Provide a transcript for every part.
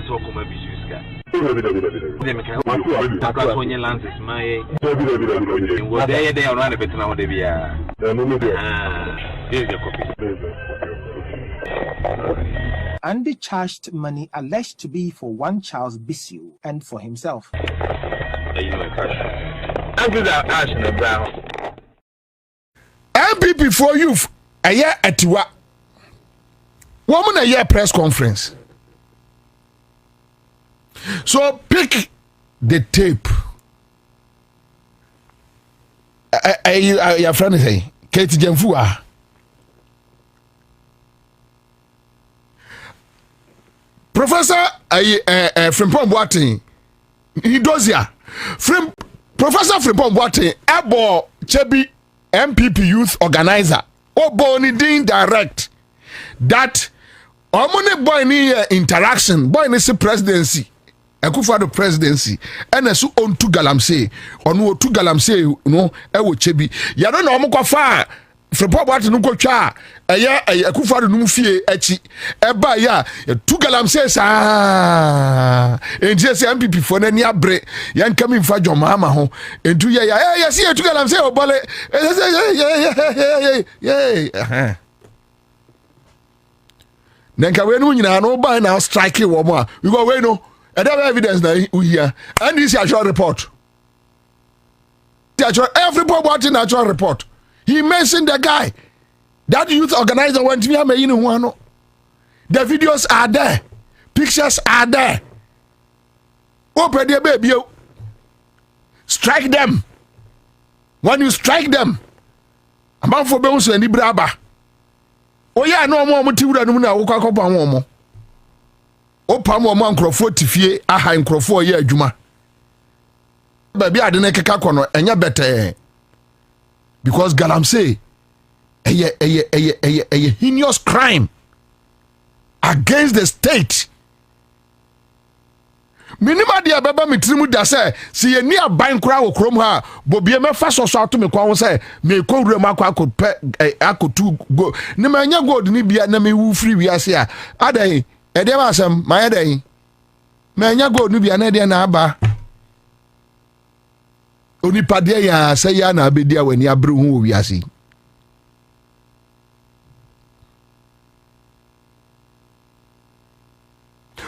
talk about business guy. They make a California lances my was there on a bit now. Here's your copy. Andy charged money alleged to be for one Charles Bissell and for himself. MPP for youth, a year at what? Woman a year press conference. So pick the tape. Your friend is saying, Katie Jemfua. Professor Frimpong Boateng, he does here. Professor Frimpong Boateng, Ebo Chebi MPP youth organizer, Oboni Dean direct that Omone boy ni interaction, boy ni presidency. Ekufa the presidency ene so on tu galamsey onu tu galamsey no e wo chebi ya no na omko fa Frimpong Boateng no kwatwa eye Ekufa do no fie achi e ba ya tu galamsey sa enje se MPP fo na ni abre yan kam mfa dwomama ho entu ya se tu galamsey obole nenka we no nyina no ba na strike wo mo we go we no and have evidence that we hear. And this is actual report. Every Boateng actual report. He mentioned the guy. That youth organizer went to me. The videos are there. Pictures are there. Open their baby. Strike them. When you strike them, I'm out for Belso and Ibraba. Oh, yeah, no more material than more. Opa mo nkrofo tifie aha nkrofo ye adwuma ba bia de ne keka kono enya bete because galamsey a heinous crime against the state. Minima dia baba mitrimu da say si ye ni aban kura wo krom ha Bobie me fa so ato me kwa wo say me ko wura makwa akotu go ni ma nya gold ni bia na me wu free wi ase a adai edem asem ma yedai me nya gold ni bia na de na aba oni pade ya say ya na abedi awani abre hu wi ase.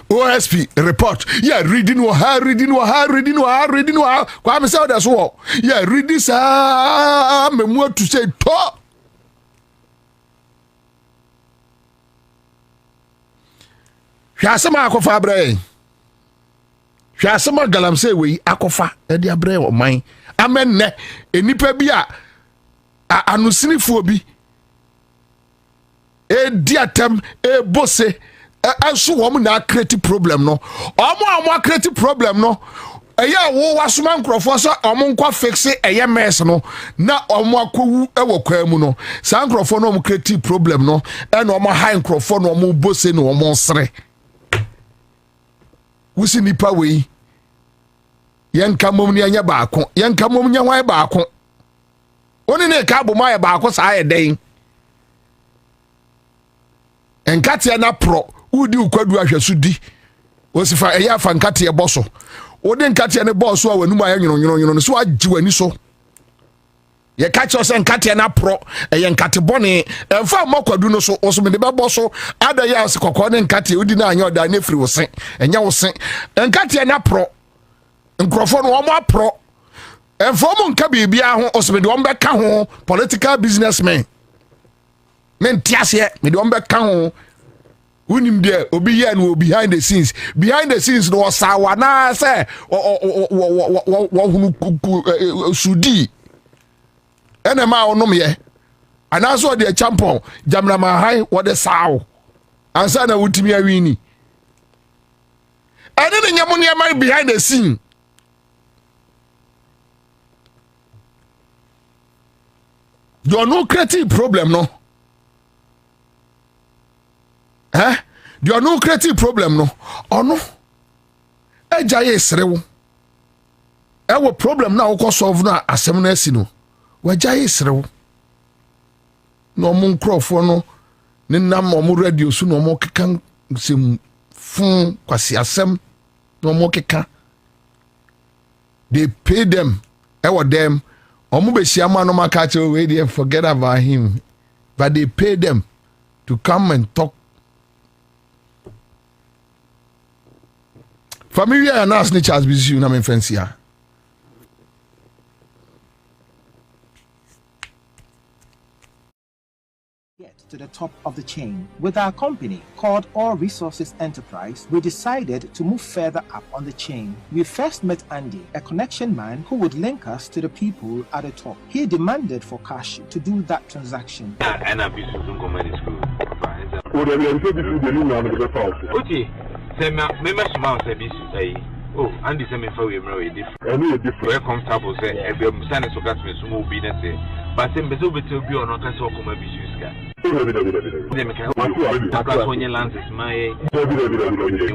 OSP report. Yeah, reading Kwa me say that's what. Yeah, reading sa me more to say to. Hwasema akofa bre. Hwasema galamsey we akofa e dia bre o man. Amen ne enipa bi a anusinifo bi e diatem e bose so wom na create problem no omo create problem no eya wo wasoma nkrofo so omo nkwa fix eye mess no na omo akowu ewo kwa mu no sa nkrofo no omo create problem no e na omo high nkrofo no omo bose no omo sere wusi nipa we yenka mom ni anya baako yenka mom nya hwan baako oni ne ka boma ya baako sa aye den enkate na pro udi ukwadu ahwesudi wosifa eya fa nkate e boso odi nkate ne boso a wanum aye nyono so agji wani so ye ka che se nkate na pro eye nkate bone emfa makwadu no so oso me de be boso ada ya se kokko ne nkate udi na anya oda ne firi wosen enya wosen nkate na pro nkrofo no omo apro emfa mo nka bibia ho oso me de ombe ka ho political businessmen men tiase me de ombe ka ho unim there obi here no behind the scenes no sawa na say sudi enema onom ye anaso de champion jamna ma hai what the saw Ansah na wutimi awini ene ne nyamo ne ma behind the scene you no creative problem no. There are no creative problem no. Oh no. Eja ye serewo. Ewo problem na wo solve na asem na asi no. Waja ye serewo. No mo nkrofo no ne nam mo radio so no mo kekan sem phone kwasi asem no mo keka. They pay them. Them. We forget about him. But they pay them to come and talk. Familiar and ask Charles busy you know friends here. To the top of the chain. With our company called All Resources Enterprise, we decided to move further up on the chain. We first met Andy, a connection man who would link us to the people at the top. He demanded for cash to do that transaction. And I'm busy to comedy school. Oh, Andy sent me for we different. Very comfortable, say, if you're standing so that's me, so will be necessary. But then, but over to be on a so come be used. When you land is my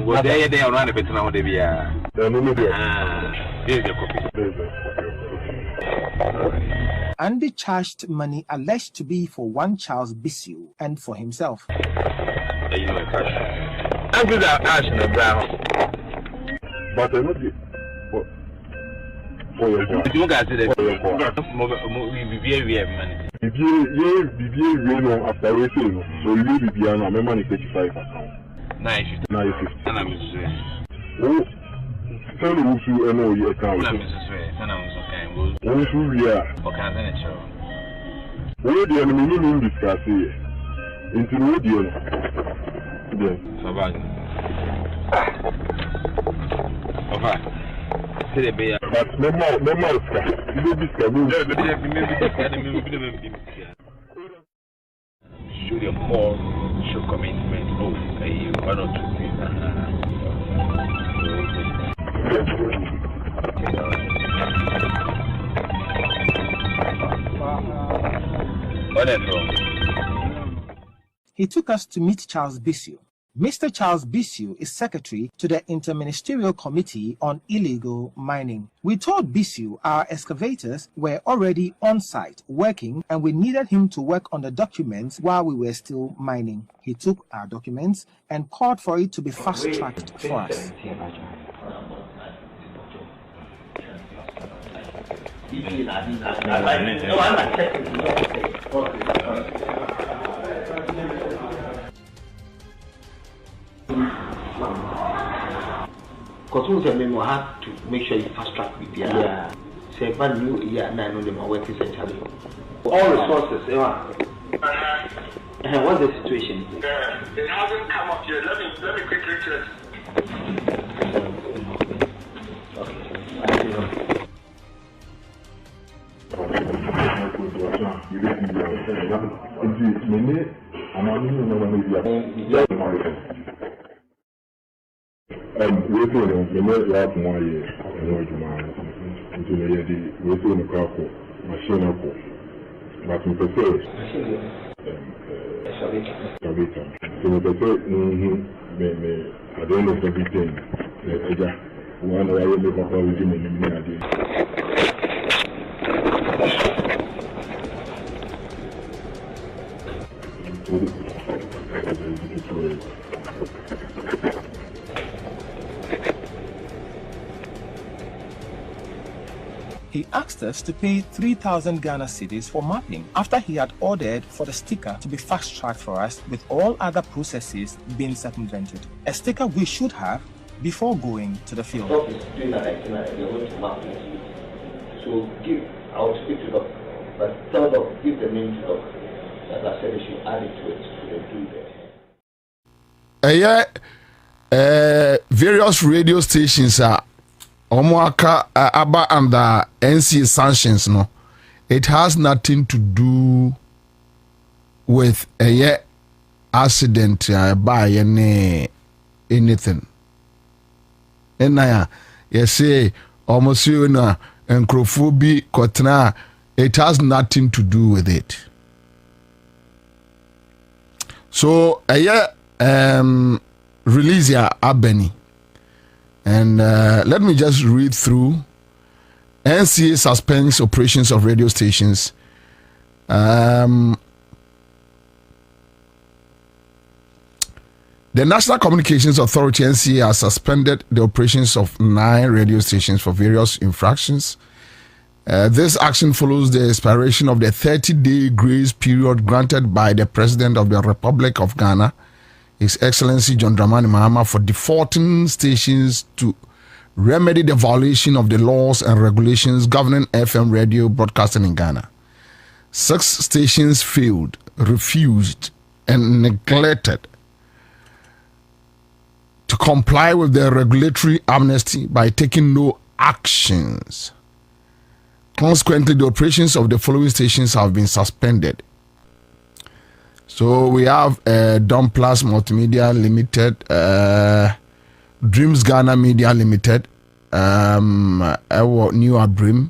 what they are running a bit now, they be here's your copy. Andy charged money alleged to be for one Charles Bissell and for himself. You know, cash. I'm good at ash and brown. But I'm not you guys did it. We have money. After waiting, so you will be on my money 35 account. 950. And I'm oh, tell you who know your account. I'm okay. Only who we are. Okay, then it's sure. Where the enemy discuss here? Into the audio. Yes. So bad. Okay. But no more, show your call, show commitment. Okay, one or two things. What is wrong? He took us to meet Charles Bissell. Mr. Charles Bissell is secretary to the Interministerial Committee on Illegal Mining. We told Bissell our excavators were already on site working and we needed him to work on the documents while we were still mining. He took our documents and called for it to be fast-tracked for us. Because we have to make sure you fast track with the say brand new year 9 on them working centrally. All resources, what's the situation? It hasn't come up yet. Let me quickly check. He asked us to pay 3,000 Ghana cedis for mapping after he had ordered for the sticker to be fast-tracked for us with all other processes being circumvented. A sticker we should have before going to the field. So I'll speak to them, but tell them, give the name to them. As I said, they should add it to it so they do that. Various radio stations are Omoaka Aba under NCA sanctions. No, it has nothing to do with a accident by anything. And I say almost you know and Crophobia Kotna. It has nothing to do with it. So release your Abeni. And let me just read through. NCA suspends operations of radio stations. The National Communications Authority NCA has suspended the operations of 9 radio stations for various infractions. This action follows the expiration of the 30-day grace period granted by the President of the Republic of Ghana, His Excellency John Dramani Mahama, for defaulting stations to remedy the violation of the laws and regulations governing FM radio broadcasting in Ghana. 6 stations failed, refused, and neglected to comply with the regulatory amnesty by taking no actions. Consequently, the operations of the following stations have been suspended. So we have Dom Plus Multimedia Limited, Dreams Ghana Media Limited, New Abrim,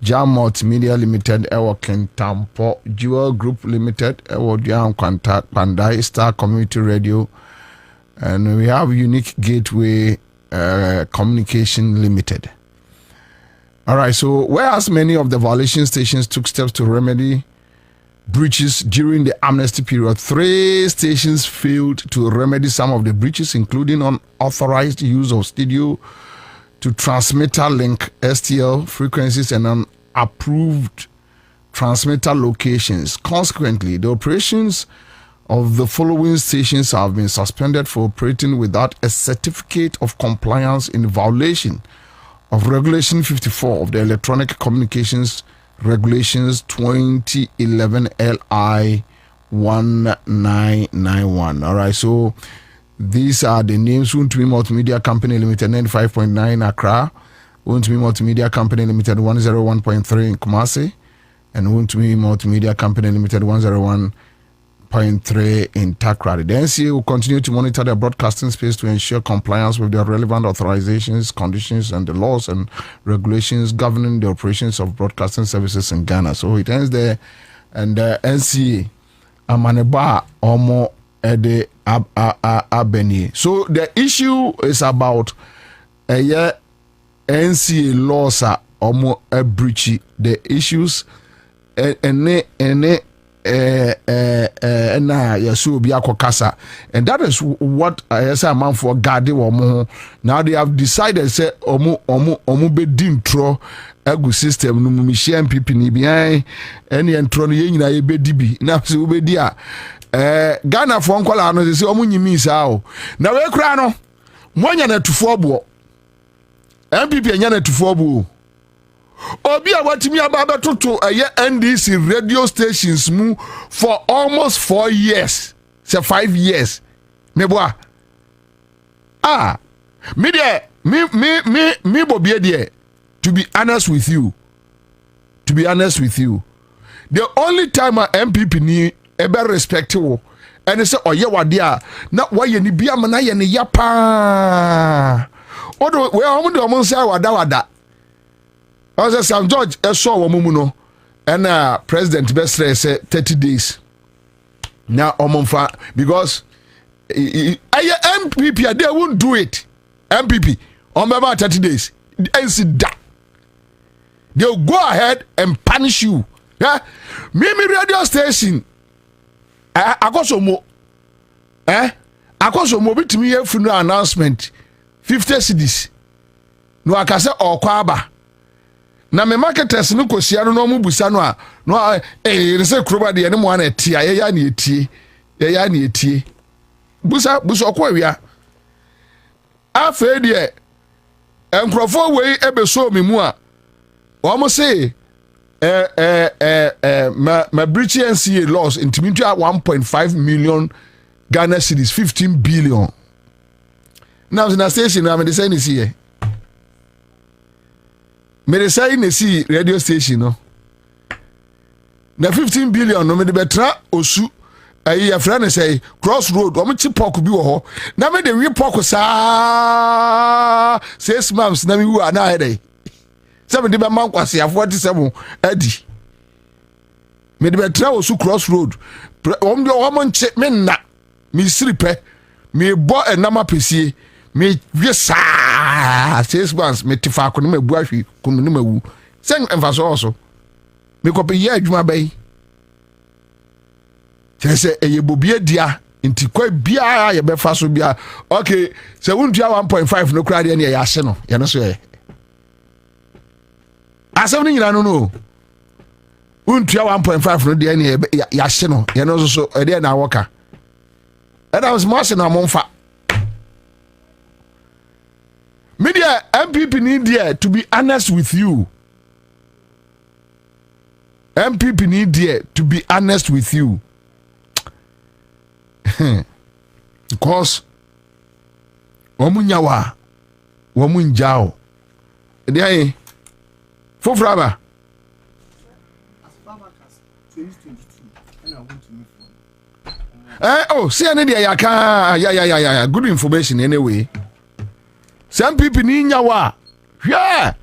Jam Multimedia Limited, Kentampo, Jewel Group Limited, Dian Pandai, Star Community Radio, and we have Unique Gateway Communication Limited. All right, so whereas many of the violation stations took steps to remedy breaches during the amnesty period, 3 stations failed to remedy some of the breaches, including unauthorized use of studio to transmitter link STL frequencies and unapproved transmitter locations. Consequently, the operations of the following stations have been suspended for operating without a certificate of compliance in violation of Regulation 54 of the Electronic Communications Regulations 2011 LI 1991. All right, so these are the names: Untumi Multimedia Company Limited 95.9 Accra, Untumi Multimedia Company Limited 101.3 in Kumasi, and Untumi Multimedia Company Limited 101.3 in Takrady. The NCA will continue to monitor the broadcasting space to ensure compliance with the relevant authorizations, conditions, and the laws and regulations governing the operations of broadcasting services in Ghana. So it ends there, and the NCA Amaneba Omo Ede Abeni. So the issue is about NCA laws are Omo breachy. The issues na yasu obi akokasa, and that is what I say man for guard wo. Now they have decided say omo be dintro egu system no mu share MPP ni bian ene entro no yenyina ye be dibi na se wo be di a Ghana for nkwala no say omo nyimi sa o na we kura no monya na tufo obo MPP enya na tufo obo obi a watimi ababa toto NDC radio stations mu for almost 4 years, say 5 years. Meboa. Me Bobie there. To be honest with you, the only time a MPP ni ebe respectable and say oye wadia na waye ni bia mana ye ne yapa. Odo we omo say wada. I was Sam George, I saw Womuno, and President Bestre said 30 days. Now, Omonfa, because MPP, they won't do it. MPP, on about 30 days. That. They'll go ahead and punish you. Yeah, Mimi radio station. I got some more. I got some more bit to me for no announcement. 50 cedis. No, I can say Kwaba. Na me marketers no kosia no mu busa no a no say kroba de ne mo ana tie ya na etie busa okwa wia afa de enkrofo wei ebeso me mu a o mo say ma breach NCA laws intimidu 1.5 million Ghana cedis, 15 billion. Now in a station I'm say ni see me say in see radio station no na 15 billion no me de betra osu ayi ya friend say crossroad o mo chi pork bi wo ho na me de wi pork sa 6 months na me wu ana hede se me de be man kwase ya 47 adi me de betra osu crossroad o mo nche me na me siripe me bo enama pesie me wiesa 6 months me tifa ko no mabu ahwi ko no mawu sen emfaso also me ko pe ye adwuma bai se eye Bobie dia Inti kwa biya ye befa so biya. Okay, se wuntua 1.5 no kra de ne ya hye no. Ye no so ye. Asem ni nyina no. Wuntua 1.5 no de ne ya hye no. Ye no so e de na woka. And I was marching na monfa. Media MPP need there to be honest with you. MPP need there to be honest with you. Because Omunyawa Womunjao. Dey Fofraba. See any there ya good information anyway. Some people need nyawa. Yeah.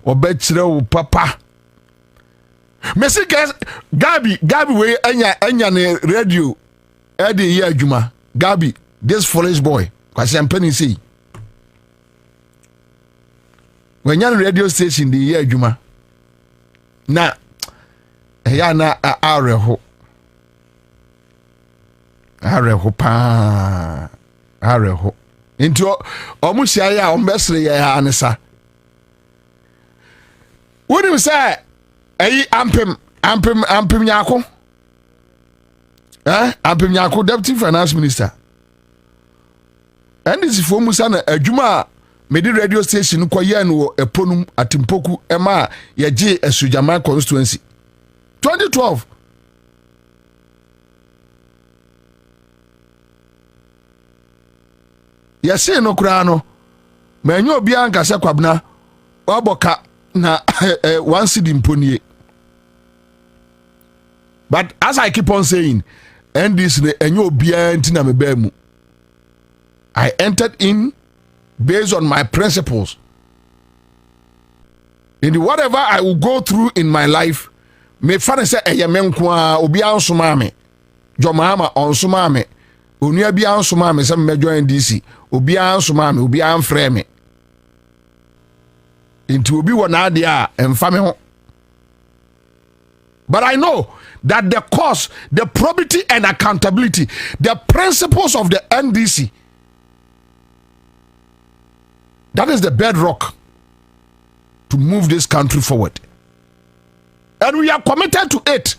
Obechre papa. Messi Gabi we enya ne radio e de ye adwuma. Gabi, this foolish boy, kwase ampani say. When yan radio station de ye adwuma. Na ya na areho pa. Areho. Into omusia ya ombesre ya anesa. What do you say? Ayi ampem nyako. Ampem nyako deputy finance minister. And this for musa na adwuma medi radio station ko ye no eponum atimpoku ema ye je Asujama constituency 2012. Yesi no kura no manyo obi anka se Kwabena oboka na one cedi mponie. But as I keep on saying, and this enyo obi antina mebemu, I entered in based on my principles. In whatever I will go through in my life, me fane se eyemenkwa obi ansoma me jomama onsoma me onua bi ansoma me se me join DC obi ansoma me obi anfrɛ me into obi wona ade a emfa me ho. But I know that the cause, the probity and accountability, the principles of the NDC, that is the bedrock to move this country forward. And we are committed to it.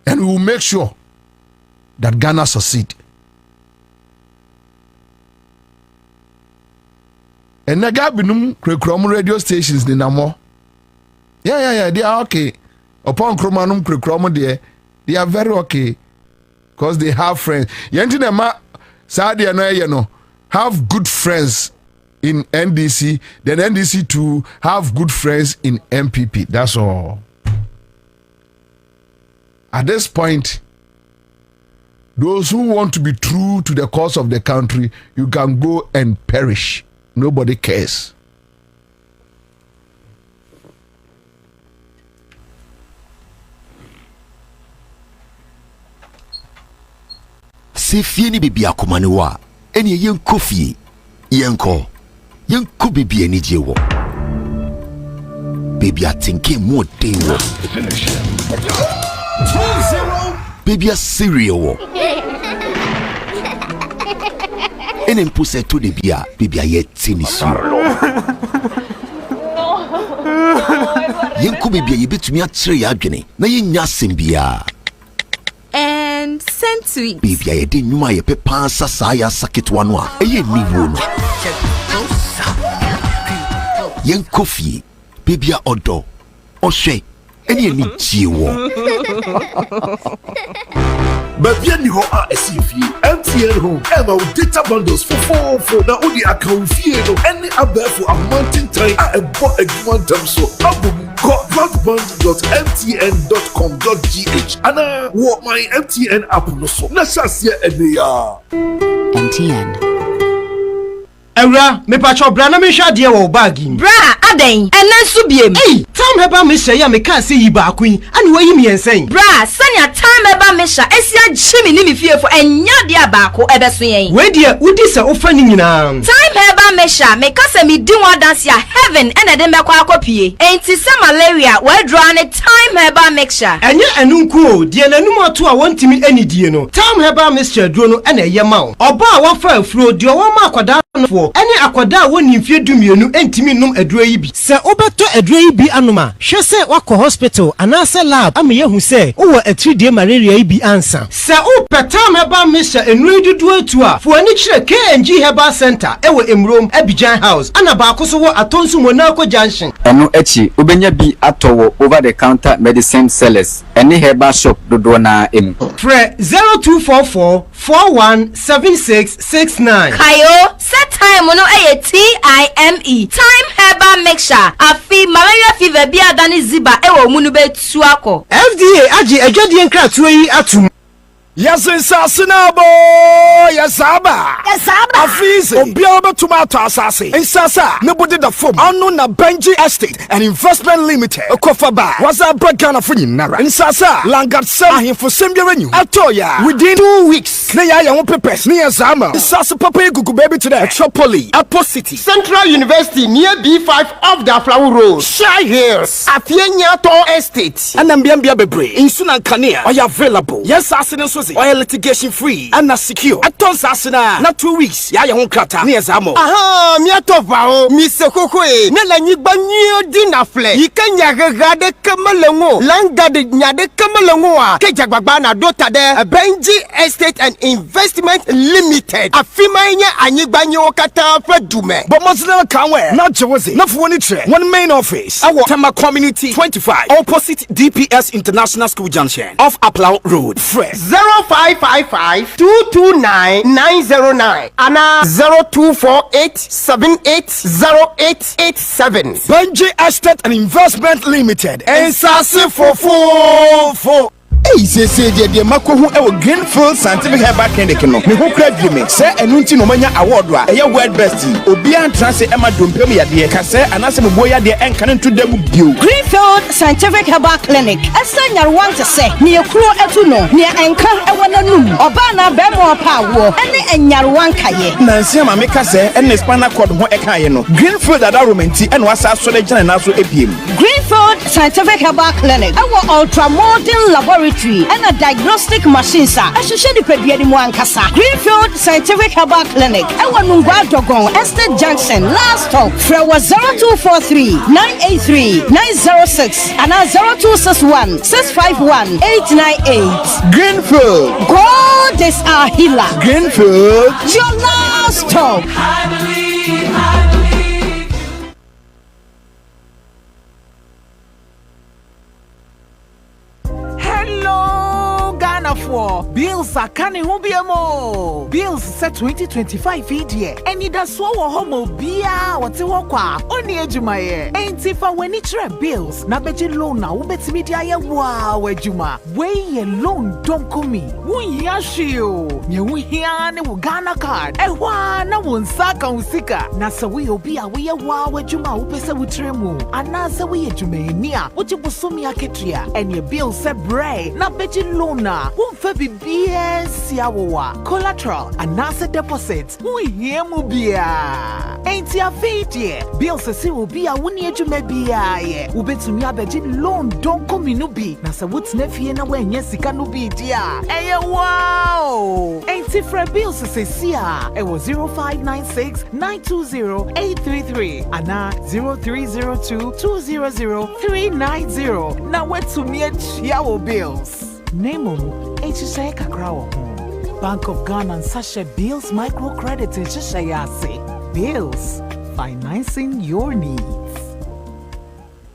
And we will make sure that Ghana succeed. And naga binum krekrom radio stations ni namo. Yeah, they are okay. Upon kromanum krekrom they are very okay. Because they have friends. Yenti nema sadia no ye no have good friends in NDC, then NDC too have good friends in MPP. That's all. At this point, those who want to be true to the cause of the country, you can go and perish. Nobody cares. Se fie ni bibia komane wa ene yenko fie yenko bibia ni jewo bibia tinke mo dey wo bibia cereal wo ene mpuse to de bibia ye tinisu yenko bibia ye betumi akyere ya adwene na yenya sembia and send tweets. Bibia ye de nyuma ye pepa Ansah sa ya saketwa no a eye niwo no. Yen kofi bibia odo ohwe ene ni jiwo. Bibia ni ho a esifi MTN home ema with data bundles for na odi account fee no any above for a mountain time a ebo adwuma dam so abum broadband.mtn.com.gh and what my MTN app no so na shasia ene ya MTN. Ewra, me pacho bra na me hwa de wo bag yi. Bra, aden, enen so biem. Hey, time heba me hye ya me kan se yi ba kun, ani wo yi me ensen. Bra, sanya time heba me hya, esia jimi ni me fie fo enya de abako ebeso yen. We de udi se ofa ni nyina. Time heba me hya, me ka se me di one dance ya heaven ene de me kwa akopie. Enti se malaria, we draw ne time heba mixture. Enye enunku o, de nanum ato a wontimi anidie no. Time heba mixture duro no ene ye ma o. Oba a wafa afuro de wo ma akwada no fo. Ene akwada a woni mfie dumienu entimi num aduro yi bi. Se obeto aduro yi bi anoma, hwe se wakọ hospital anase lab am ye hu se wo atridie malaria yi bi ansa. Se o petam heba mixture enuru dudu atu a, fo ani kire KNG Herbal Center ewo Emrom Abidjan House ana ba akoso wo atonsu Monaco Junction. Eno echi obenya bi atowo over the counter medicine sellers any herbal shop dodo na emu. Fre 0244 417669. Kayo, set time no TIME. Time herbal mixture. Afi malaria fever bi adani ziba ewo munu be tuako. FDA aji ejodi enkra tuo yi atum. Yes, Sasinabo, yes, Abba. Yes, Abba. Afis, Obiaba Tomato Assassin. In Sasa, nobody the form. Unknown Benji Estate and Investment Limited. Okofaba. Was a breakdown of Nara. In Sasa, Langat Sahin for Sambia Renew. Atoya. Within 2 weeks. Naya Young Pepes near Zama. Sasa Papa Gugu Baby today. Tropoli. Apo City. Central University near B5 of the Flower Road. Shy Hills. Afienyato Estate. And Ambiambia Bebre. In Sunan Kania. Are available? Yes, Sasin. Oil litigation free and not secure. At Tonsasina, not 2 weeks. Ya won't cut near Zamo. Aha, Miatova, Mr. Cocoe, Nelani Banyo Dinafle. You can yagade Kamalongo, Langa de Nyade Kamalongoa, Kejabana Dota there, a Benji Estate and Investment Limited. A female Anibanyo Kata for Dume. But Muslim can't wear, not Josie, not for one main office. Our Tama Community 25, opposite DPS International School Junction, off Aplau Road, Fresh. 0555-229-909 Ana 0248-780887. Benji Estate and Investment Limited. And Sasi for. Hey, say the Mako who Greenfield Scientific Herbal Clinic no. Me who crave me say enunti no manya award wa eye world best. Obian transe Emma Dompem ya de ka say anase mo boya de enkan nto dem bio. Greenfield Scientific Herbal Clinic. Esa nyar want to say ne ekuro etu no ne enkan ewo nanum. Oba na be mo pa wo ene enyar wan kaye. Nansi ma me ka say ene spinal cord ho ekaye no. Greenfield adoromenti ene wasa so le gina na so epiem. Greenfield Scientific Herbal Clinic. Ewo ultra modern laboratory and a diagnostic machine sa ehwehwe ni pedua ni mu ankasa. Greenfield Scientific Herbal Clinic ewo Nungwa Dogon Estate Junction last stop fra 0243-983-906 and 0261-651-898. Greenfield, God is our healer. Greenfield, your last stop. I believe. For bills are canning who be more bills set 2025 year and it does so homo bia what you walk only ejumaye ain't if I when it's bills na beji loan na ubet media ya wow ejuma we loan don't come me won yashio ye won hia ne Ghana card e wa na won saka usika na so we obi a we wow ejuma upese wutremu anasa we ejuma ni a wo jibosomi aketua and your bill set bray na beji loan na Fabi BS Yawa collateral and asset deposits. We hear Mubia. Ain't ya feet ye? Bill says will be a winnie to maybe ye. Ubet to me a begin loan don't come in ubi. Nasa what's nephew and when yes, he can be dear. Hey, wow. Ain't it for bills to say Sia? It was 0596-920-833 and 0302-200-390. Now what's to me a Chiao bills? Name HSA Accra100.5FM. Bank of Ghana and Ansah Bills Microcredit HSA Bills financing your needs.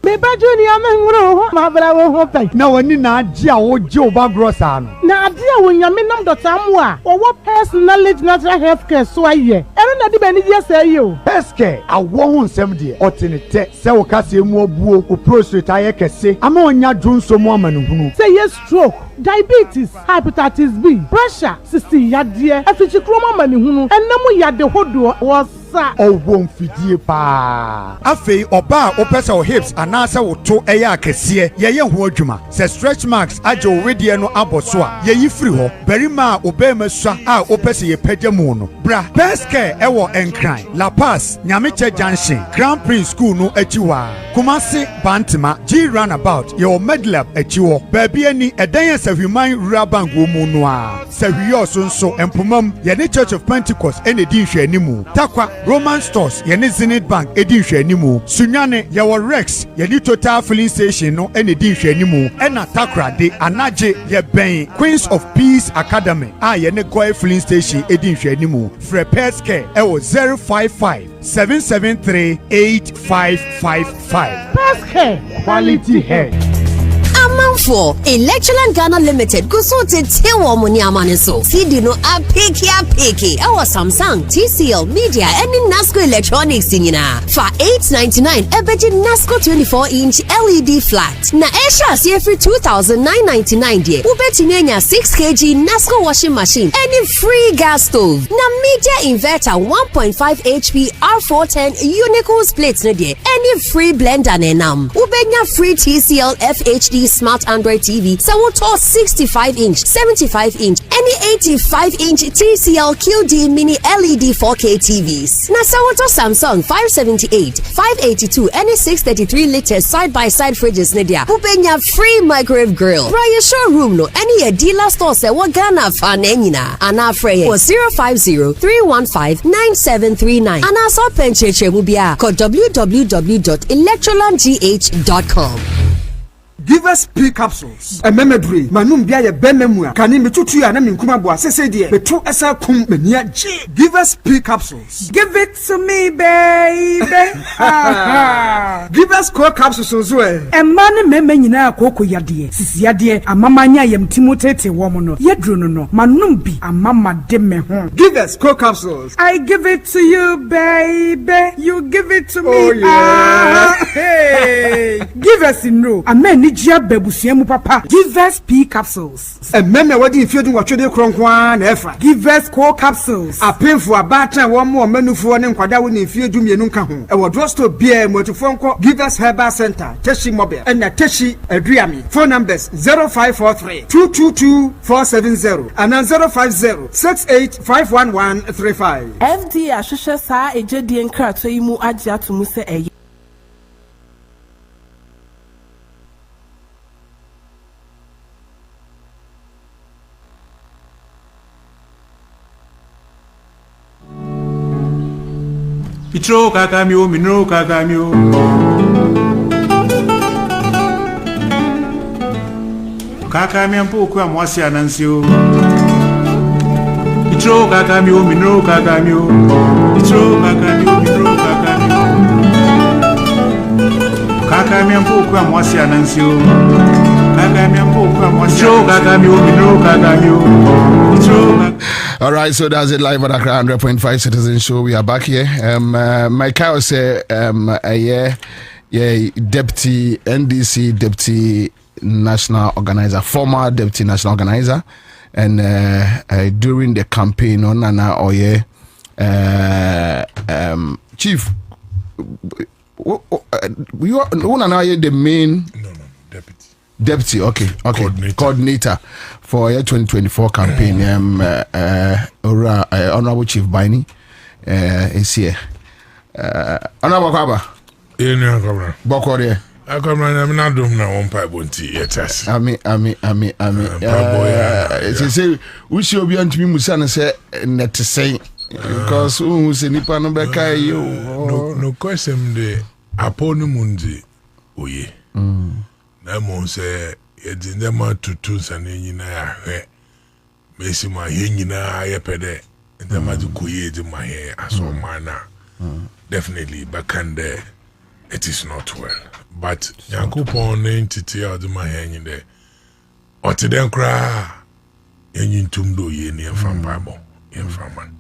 Beba Junior Mengro, my brother won't pay. No one in Nadia or Joe Bagrosano. Nadia, when you mean the Tamwa, or what personality natural health care so I hear. I don't know the Benny say you. Peske, I won't 70 or 10 so Cassie more boo who pros retire can say, I'm on your drone so woman who say yes, stroke, diabetes, hepatitis B, pressure, 60 yadia, a future chroma man who, and no more yard the whole door was. Ansah. Oh, won't fidie pa. Afei, oba opesa o hips anasa wo to eya akesie. Ye ho adwuma. Se stretch marks aje o wedie no aboso a. Ye yi free ho. Berima obema sua a opesa ye pagya mu no. Bra, best care ewo enkran. La Paz, Nyamiche Junction, Grand Prince School no achiwa. Kumasi Bantima, G Runabout, ye o Medlab achiwo. Baby ani edan se human rural bank wo mu no a. Se hwiyo so empomam ye ne Church of Pentecost ene di hwe animu. Takwa Roman Stores ye ne Zenith Bank edi hwe animu. Sunyane ye wo Rex ye ne Total Filling Station no ene di hwe animu. Ena Takra de anaje ye ben Queens of Peace Academy a ye ne Koi Filling Station edi hwe animu. Fre Peske ewo 055 773 8555. Peske quality hair. For Electroland Ghana Limited, consulted Tewa Muniamane so. CD no a picky. Our Samsung, TCL, Media, and Nasco Electronics in for $899. Ebeti Nasco 24-inch LED flat. Na Esha CF 2,999 dear. Ubeti Nenya 6 kg Nasco washing machine. Any free gas stove. Na Media inverter 1.5 HP R410 Unicos plates na dear. Any free blender nenam. Ubenya free TCL FHD Smart Android TV, Sawoto 65-inch, 75-inch, any 85-inch TCL QD Mini LED 4K TVs. Na Sawoto Samsung 578, 582, any 633-liter side-by-side fridges Nadia. Ubenya free microwave grill. Brian showroom no, any a dealer store se Wagana fanenina. Ana Freya for 050-315-9739. Ana so pencheche mubia call www.electrolandgh.com. Give us P capsules. A memory. Manum bia ye bememua. Kani metutu ya na minkuma bo asese de. Betu esa kum menia G. Give us P capsules. Give it to me, baby. Give us core capsules so e. E man meme nyina akoko yade. Sisi yade amamanya yem timotete wo mo no. Yedru no. Manum bi amama de me ho. Give us core capsules. I give it to you, baby. You give it to me. Oh yeah. Hey. Give us no. Amen. Papa. Give us P capsules. A member what if you do what you do cronkwan efa. Give us core capsules. A pay for a batter one more menu for an kwada when if you do me nunka ho. E wo drugstore beer motifon ko Give us Herbal Center, Teshi Mobile, and Teshi Adriami. Phone numbers 0543 222 470 and 050 68 FD Ashusha sa ejedi enkrato imu aja to muse e. Pitro kakamio, minro kakamio. Kakamia mpo kwa mwasi anansio. Pitro kakamio, minro kakamio. Pitro kakamio, minro kakamio. Kakamia mpo kwa mwasi anansio. Kakamia mpo kwa mwasi. Pitro kakamio, minro kakamio. Pitro. All right, so that's it live at Accra100.5 Citizen Show. We are back here. My Kyle said, Deputy NDC, Deputy National Organizer, former Deputy National Organizer, and during the campaign on Nana Oye, Chief, you are the main. Deputy, okay. Coordinator for your 2024 campaign. Honorable Chief Baini is here. Honorable Kwaba. Bokore. I'm not doing now on pipe on tea. Yes. Ami. Say we should be on to me Musana say net to say because who say nipa no beka you. No question the aponimundi oye. Na mo se ye di nema tutu sane nyina ya hwe mesi ma he nyina ya pede ndema di koye di ma he aso mana definitely bakande it is not well but yankopon entity of the ma he nyinde otiden kra enyintum do ye ne fam bible ye fam man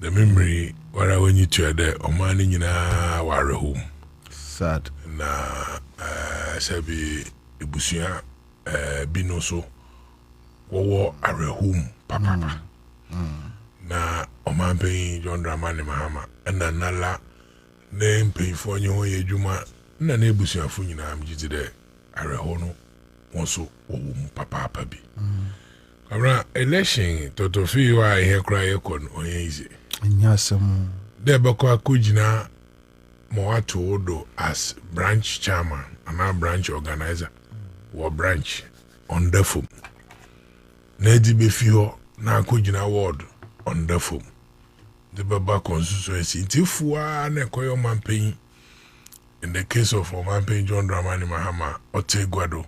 the memory where when you to the omani nyina ware home sad na sabi ebusia binoso wo arehum papa na Oman John Dramani Mahama and Nala name pay for you Juma na nebusi afunyi na amjiti de arehono wonso papa pabi. Kabra election totofi wa here cry ekon onyeise. Nyasam. De bako akujina Moato Odo as branch chairman and our branch organizer or branch on the phone. Nedi Befio na akujina ward on the phone. The Baba constituency Tifua ne koyo mampin. In the case of Omampin John Dramani Mahama Ote Guado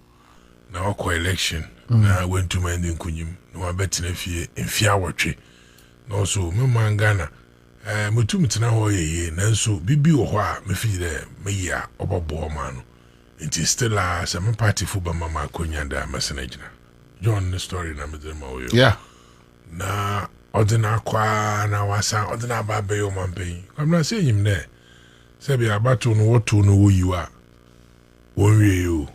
na wako election na went to mending kunyim no abetine fie enfia wotwe na also me mangana mutumtina ho ye nanso bibi wo ho a me fi de me ya obobo ma no nti still a some party fu ba mama konya da masenagina John the story na me de ma wo yeah na odina kwa na wasa odina ba be yo Omampin am na say yim ne sebi abato no woto no wo yiwa wonwie yo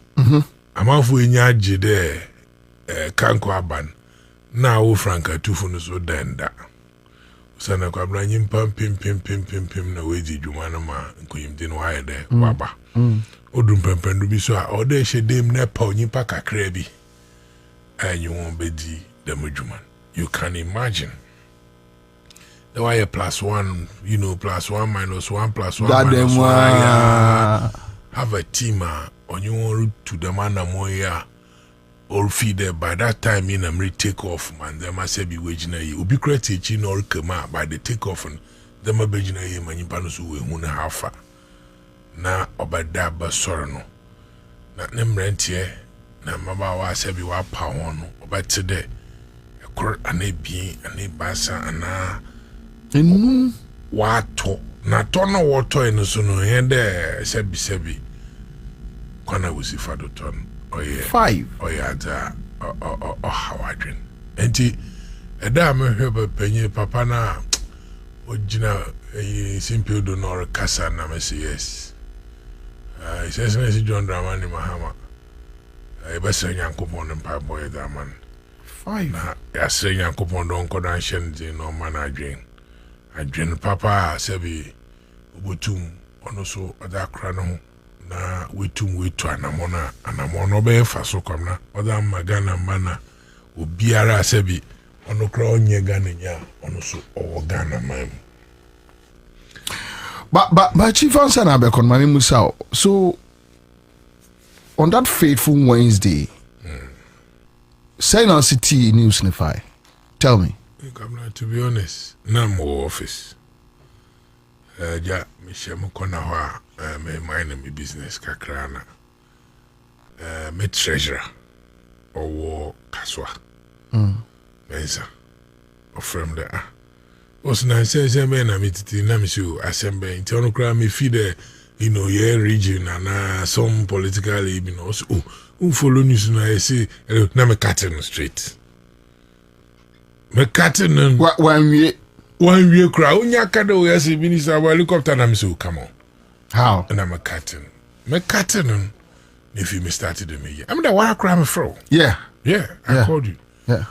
amafo enya age de kanko aban na wo franka tufu no so denda sana kwa branyim pim na weji dwuma no ma nkoyim din wa de waba odum pempendu bi so a ode hyedem na pa onyipa kakra bi anyu won bedi dem dwuma. You can imagine the why +1, you know, +1 -1 +1 -1. Yeah. Have a team on your route to the man moya or feed there by that time in a take off, man. There must be waging a ubiquity chin or kema by the take off and the mabajina manipanus who won half. Na obadaba sorano. Not name rent here. Na mabawa sabi wa pound, but today a court and a being and a bassa and wato na tono wato eno so no yende sebi kwana wusi fado ton oye 5 oye ada hawadren enti eda me hwebe penye papa na ojina simple do no kasa na me say yes says na si John Dramani Mahama besa nyankopon mpa boy da man 5 na ya se nyankopon don kodan shenzi no man adwen adwen papa sebi obotum ono so oda kra no na wetu anamono be faso kwamna oda magana mana obiara sebi ono kra onye gana nya ono so owo gana mam. But Chief Ansah na be konmani musa. So on that fateful Wednesday, say na city news nify. Tell me. To be honest, na mo office. Ja me shemo kona ho me mind me business kakra na. Me treasurer owo kaswa. Ansah. From there. Was na say me na me titi na me show assemble nti ono kra me feed you know your region and some political you know so follow news na say na me cutting straight. Me cutting one way cry onya kada we say minister wa helicopter na me say come on. How? And I'm a cutting. Me cutting if you me started me. I'm the one cry me fro. Yeah. I called you. Yeah.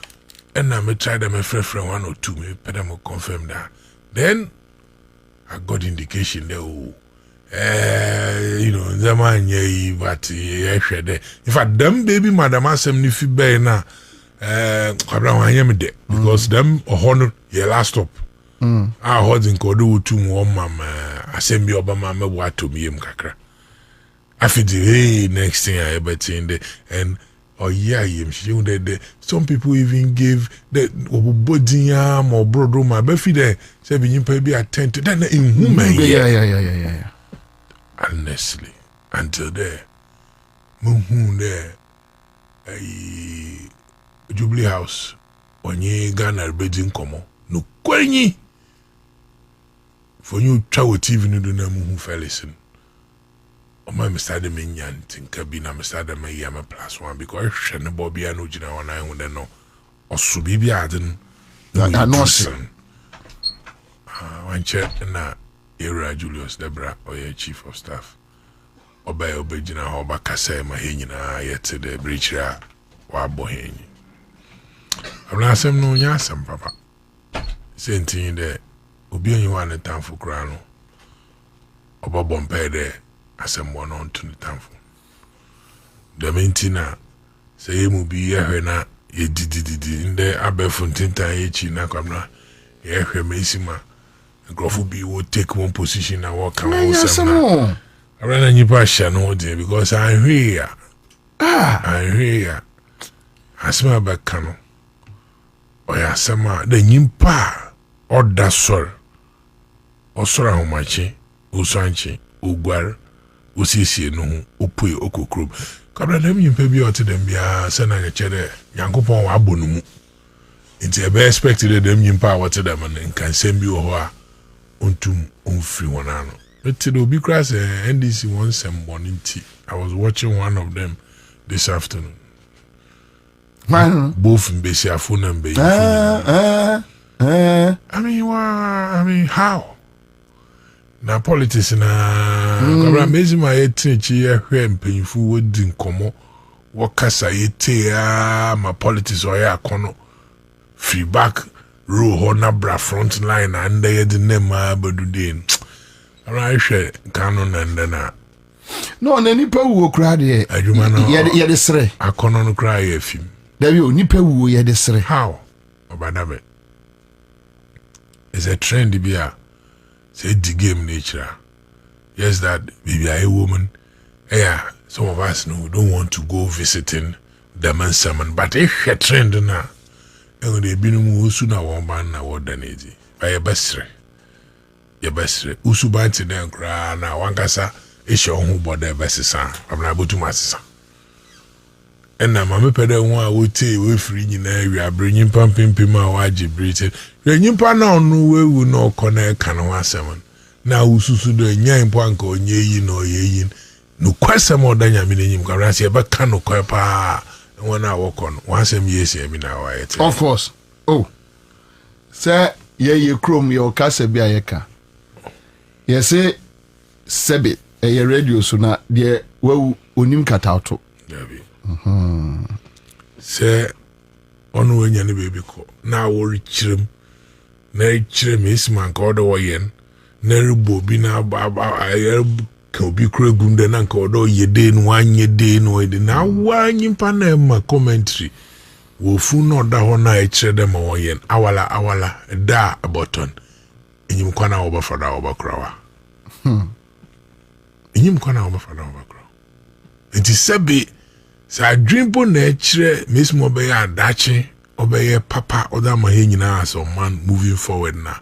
And I me try them a friend 1 or 2 me pay them confirm that. Then I got indication there you know the man ye but in fact them baby madam asem ni fi be na Kwabena me de because them honor ye last stop. I heard in kodo to mom asem bi obama me wato mi em kakra. Afidi next thing I ever seen and some people even gave the body or broad my befi there say be be attend to that in woman. Yeah. Honestly, until there, muhu there, Jubilee House, onye Ghana bedin komo no kwenyi for you travel TV no do na muhu felison. My Mr. Deminyan think be na Mr. Demayama +1 because she no Bobie no jina wana hu de no osubibi aden I know sir. One check na era Julius Debra or your chief of staff obey jina ho ba kasa ma he nyina yet the bridge ra wa bohenyi. I'm not saying no nyasam papa. Same thing there obi anyi wa ne tamfo kra no oba bompe de asembo no ntu ne tamfo de mentina se yemu bi yehwe na ye didididi nde abefu ntintan yechi na kwamna yehwe mesima grofo bi wo take one position na walk am some arana nyipa sha no de because I hear asema baka no oya sama de nyimpa oda sor osora homachi usanchi ugwar usisi no hu opue okokrom kabra dem nyimpa bi ote dem bia se na chere yankopon wa abonu mu nti e be expected dem nyimpa wote dem nkan sem bi ho a ontum onfri wonano but the obi class NDC won some morning tea. I was watching one of them this afternoon. Both in Besia phone and Bay. I mean, how? Now politics na amazing my 18 year when painful wouldn't come what casa my politics or ya kono free back row honor bra front line and they the name Badudin. Right, canon and then no, nipa wo kra de adwuma no ye de sere akono no kra ye fim Davi o nipa wo ye de sere how obadabe is a trend bia say the game nature yes that maybe a woman yeah some of us no don't want to go visiting the man summon but if a trend na e dey binu usu na won ban na wodaneji by besre ye besre usu banti den kra na wankasa isho hu bode besisa amna botu masisa enna mame pede won a wote we free nyina wi abrenyin pampempem a waje brite nyimpa na onu wewu na okona ka no asem na ususu do nyan po anka onye yi no yeyin no kwasem odanya me nyim kwara se be ka no kwa pa won a wokon wasem yesi emi na wa yete of course oh say ye chrome ye okasa bia ye ka ye say sebe ye radio so na de wawu onim katauto David say onu wenya ne baby ko na wori chirem na chirem isman ka odo yen na rubo bi na ka obi kregum de na ka odo yede no anye de no de na wanyi mpa na ma commentary wo fu no da ho na e chire de ma wo yen awala da button enyim kwa na wo ba fada wo ba krawa enyim kwa na wo ba fada wo ba krawa enti sebe sa dreampo na chire miss mo be ya dachi obeye papa oda ma he nyina as a man moving forward na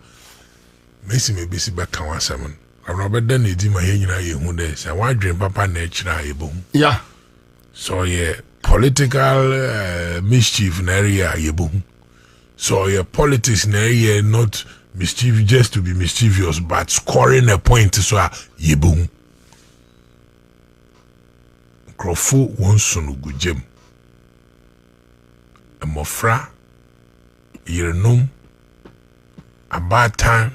messi me bisi ba kan wasaman abra obeda na edi ma he nyina ye hu de sa wa dream papa na chire aye bo yeah so yeah political mischief na area ye bo so yeah politics na area not mischief just to be mischievous but scoring a point so ye bo Crofo wonsunu gujem emofra yerenom abatan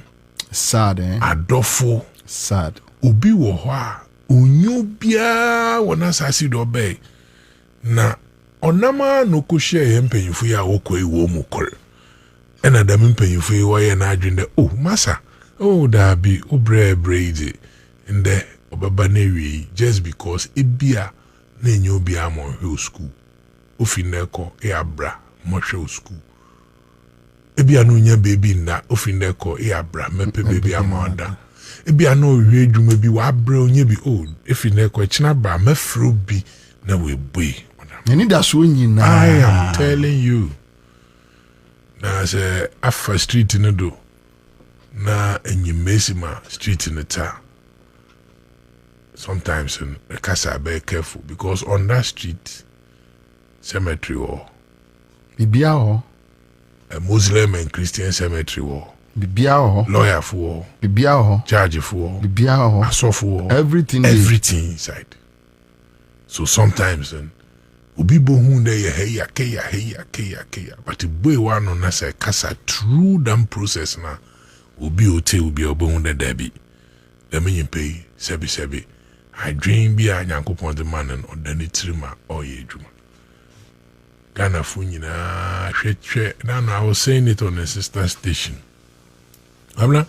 sad adofo sad obi wo ho a onyo bia wona sasi do be na onama no kohye ye mpanyinfo ya wokoi wo mu kor ena da mpanyinfo yi wo ye na adwende oh masa oh da bi obre braid inde obaba na wi just because ebia na enyo bi amo hwe school ofineko e abra mo hwe school ebi anu nya baby nda ofineko e abra mepe baby amanda ebi anu hwe adwuma bi wa abra onye bi old efineko e china ba mafro bi na we boy ani da so nyina I am telling you na se afa street no do na enyimesima street no ta sometimes in Casa be careful because on that street cemetery war bibia ho a Muslim and Christian cemetery war bibia ho lawyer for bibia ho judge for bibia ho aso for everything inside so sometimes and obi bo hu na ye heya keya but the boy one on say Casa through that process na obi ote obi obo hu na dabi the mean pay sebi I dream be a Yankopon the man and ordinary trima or ye juma. Ghana Funina, I was saying it on a sister station. Abla,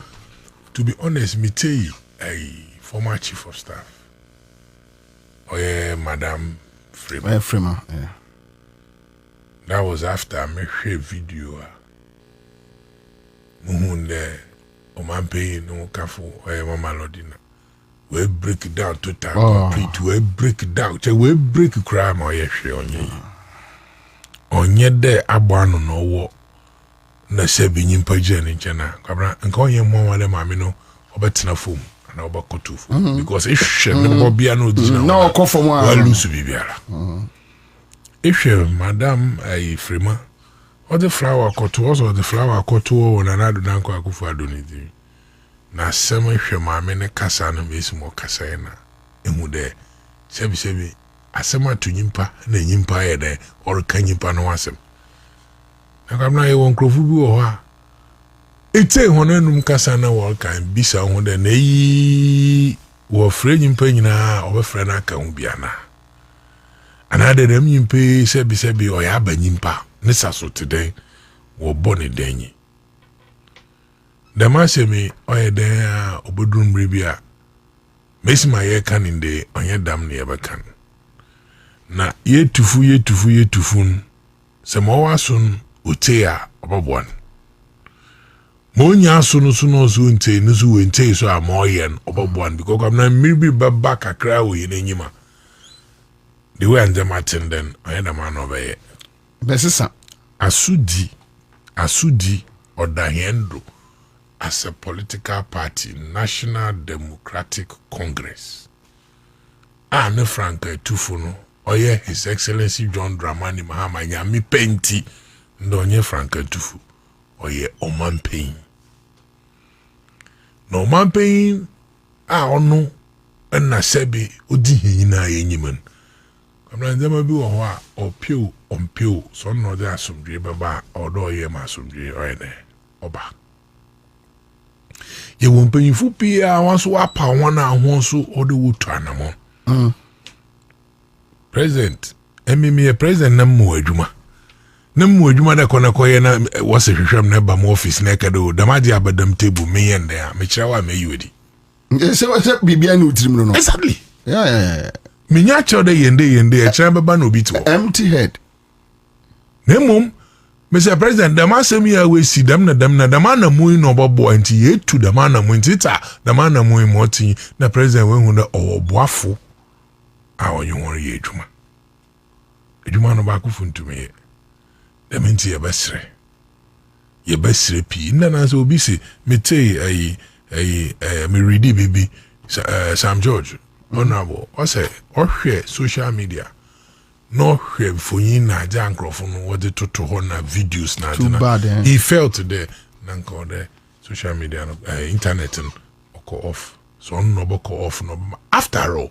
to be honest, me tell you, a former chief of staff. Oh yeah, Madam Freeman. Freeman, yeah. That was after I made a video. Muhunde, Omampe, no Kafu, or Mama Lodina. We break it down total complete. We break it down. We break crime or yes, on ye. On ye de abano no wo. Na sebi nyimpa jeni jena. Kabra, nko ye mwa wale mamino, obetina foam. Na oba kotufu. Because ishe, Bobie no dina. No, kofo mwa. Walusu bibiara. Ishe, Madam Freeman. Or the flower kotu, also the flower kotu, na nadu nanko akufu adonidi. Na sema hwe maame ne kasa no mesimo kasa na ehu de sebi asema to nyimpa na nyimpa ye de or ka nyimpa no asem na kamna ye won krofu bi wo ha ete honanum kasa na wo kan bisa ho de na yi wo fre nyimpa nyina obefre na ka hu bia na ana de dem nyimpa sebi o ya ba nyimpa ne saso teden wo boni denyi Damasemi oye den obodrum rebia mesi ma ye kan inde onye dam ne yebekan na ye tufun se mo wasun otea obobwan mo nya sunu so nte nusu wente so amoyen obobwan because am na mirbi baba kakra wo ye n'enyima the way ande matenden onye dam no be besisa asudi odahendo as a political party, National Democratic Congress. Ne Frank Tufuno, oye His Excellency John Dramani Mahama Nyami Penti, ndonye Frank Tufu, oye Oman Pain. No Oman Pain, ono, na sebi, odi hina yenyiman. Kamna nzema bi wo ho ompio, so no de asumdwe baba, odo ye ma asumdwe oyene, oba. Ye won panyinfu pia wanso wapa wana ahonso ode wotu anamo president emimi president nammu adwuma da kona koye na wase hwehwem na ba mo office na kado damaji abadam table me yende a me kira wa me yodi se bibia ni utirim no exactly yeah me nya chode yende e kira baba no bito empty head nemum Mr. President, the man say me we see them na damana mui no bobo anti ye to damana mui tita damana mui moti na president we hunda oboafo a onye won ye edwuma no ba ku funtu me dem nti ye besre pi na so obi se me tey me ready baby Sam George honorable o say ohwe social media no hwe fonyin na aja nkrofo no wode toto ho na videos na ajana he felt there na nko there social media no internet no off so no off no after all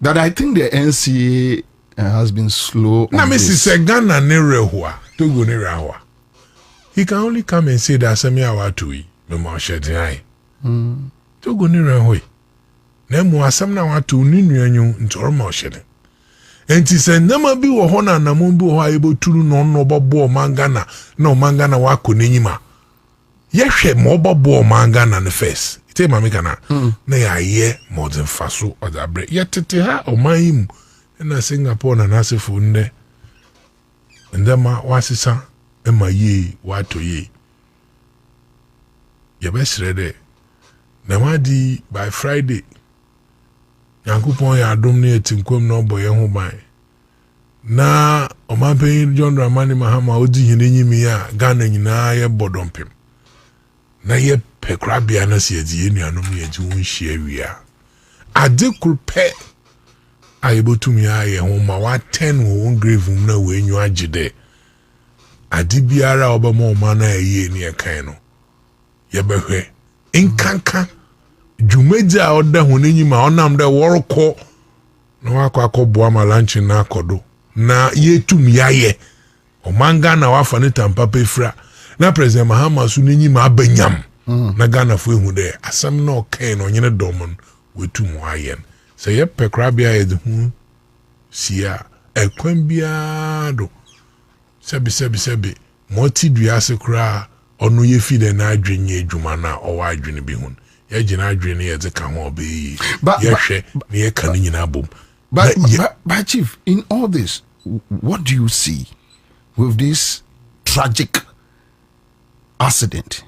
that I think the NCA has been slow na Mrs. Ghana ne rehua Togo ne rehua he can only come and say that semi awatui me ma shedin ai Togo ne rehua na mu asam na watu ni nuanyu ntoroma shedin enti se nama bi wo ho na namon bi wo ha eboturu no bobo mangana no mangana wako n'enyima ye hwe mo bobo mangana ne first ite ma mekana na ya ye modern faso odabre ye tete ha o mayim na Singapore na nasefo nde ndema wasisa ema ye wato ye ye besrede na madi by Friday Yankupon ya adom ne etinkom na oboye ho ban na omapen John Dramani Mahama odi hine nyimi ya Ghana nyina ye bodompem na ye pekrabia na se edi enuanom ye ji won hia wia ade kulpe ayebotumi aye ho ma wa 10 won grave na we enyu agide ade biara obama o ma na ye ni ekan no ye behwe nkankan Jumeja oda hunenyi onam de woroko na wako akoboa malanchi na akodo na yetum yaye omanga na wafa ne tampapa efra na president Mahama su nenyi ma abanyam na Ghana fo ehu de asam na okan no nyene domon wetum wayen se ye pekrabia ye de hu sia ekwan biado sebi moti duase kra onu ye fi de na adwenye adwuma na o wa adwene bi hun ye gina adwene ye de ka ho obeyi ye hwe na ye ka nyina bom. But Chief, in all this, what do you see with this tragic accident?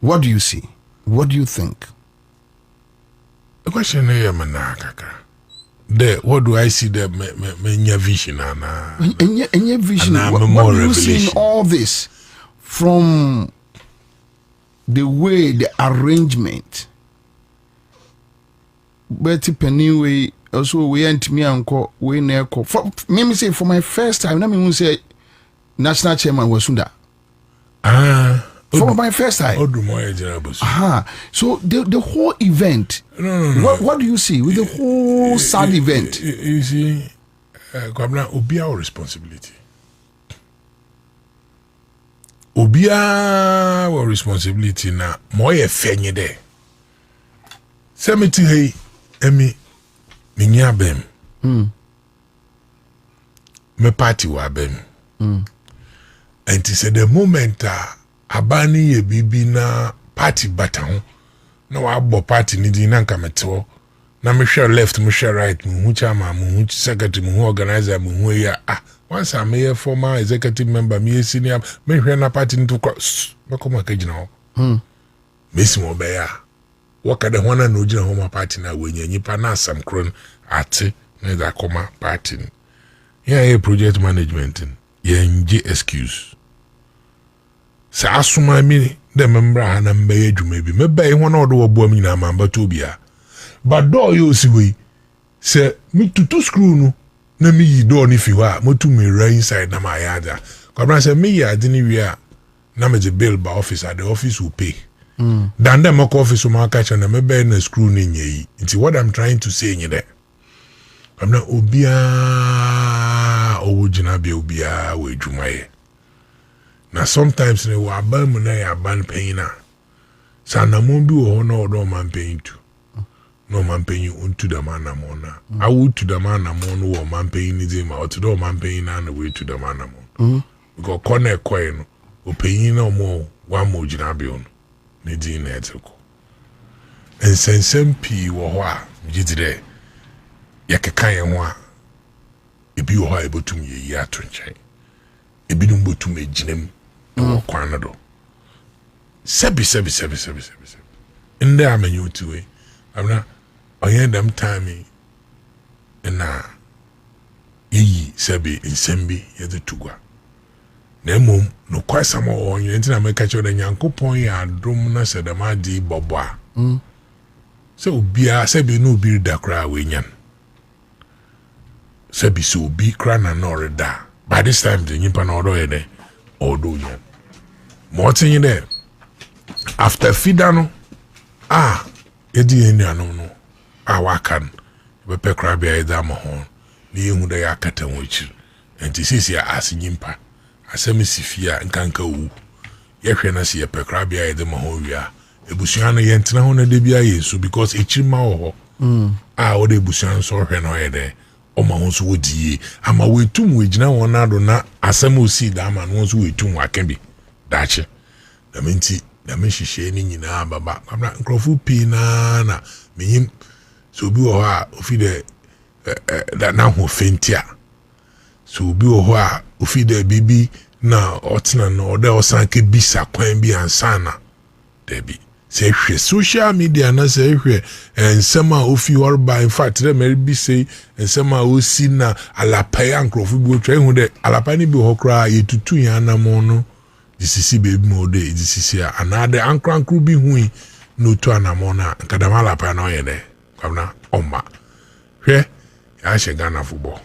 What do you see? What do you think? The question is, what do I see there? Me vision na. Vision. What do you see in all this from the way the arrangement? Betty Penny also we ain't me uncle we near call. For me say for my first time, let me say National Chairman Wasunda. For my first time. So the whole event. No. What do you see with the whole sad event? You see, Kwabena, Obia responsibility. Obia responsibility na moye fenye de. Semeti hey emi minya bem. Me party wa bem. And it said the moment abani ye bibi na party batan na wa bo party ni di na nkameto na me share left me share right me hu chama me hu secretary me hu organizer me hu ya once I'm a former executive member me senior me hwe na party nto me koma ka gina ho me si mo be ya waka de hona na ogina ho ma party na wenya nyipa na asam kron ate na da koma party ya project management ye nje excuse sa asuma mi de membra na mbe adwuma bi mebe ho na odo obo am nyina mamba to bia but do yo siwe se mi tutu screw no na mi yi do ni fi wa motu mi ra inside na ma yada Kwabena say me ya dini wi a na me je bill ba office at the office will pay dan dem ko office ma catch na mebe na screw ni nyi nti what I'm trying to say nyi de Kwabena obia owo jina bia obia we adwuma ye. Now sometimes ne wa ban mu na ya ban pain na sa na mo bi wo na odo man pain tu no man pain unto the man na mo na awu to the man na mo no wo man pain ni dey ma to do man pain na na we to the man na mo because corner coin no o pain na mo wa mo jina bi on ne di na etiko ensensem pi wo ho a gidire ya keka ye ho a ebi wo ho a ebotum ye yi atonchen ebi no botum ejinem kwanado sebi inde amenyu tuwe amna oyen dem time na yi sebi insembi yede tugwa na mum no kwasa mo onye ntina me kacho da nyankopon ya adom na sedama di bobwa so obia sebi no bi da kra wenyan sebi so bi kra na no reda by this time the nyimpa na odo yede odo yan motin you there after fidano edi eni anu no wakan be pekra bia ida mo ho ni ehu da ya kata wonchi enti sisi ya asinyimpa asemi sifia nkanka wu ye hwe na si ye pekra bia ida mo ho wia ebusuan no ye ntena ho na de bia yesu because echirima wo ho wo de ebusuan so hwe no ye de o ma ho so wodi ama wetum wegina won na do na asem osi da ama no so wetum wakan bi dache na menti na mehihye ni nyina baba amna nkrofu pi na menyim so bi wo ha ofi de da na ho fentia so bi wo ha ofi de bibi na otena no de osanke bisa kwan bi ansana debi se hwe social media na se hwe ensema ofi horba in fact le meri bi say ensema osi na alapaya nkrofu bi otwa hu de alapa ni bi hokra yetutu ya na mo no disisi baby mo de disisi anade ankrankru bi hui no to anamo na kadama alapa na oye de Kwabena omma hwe ya she Ghana football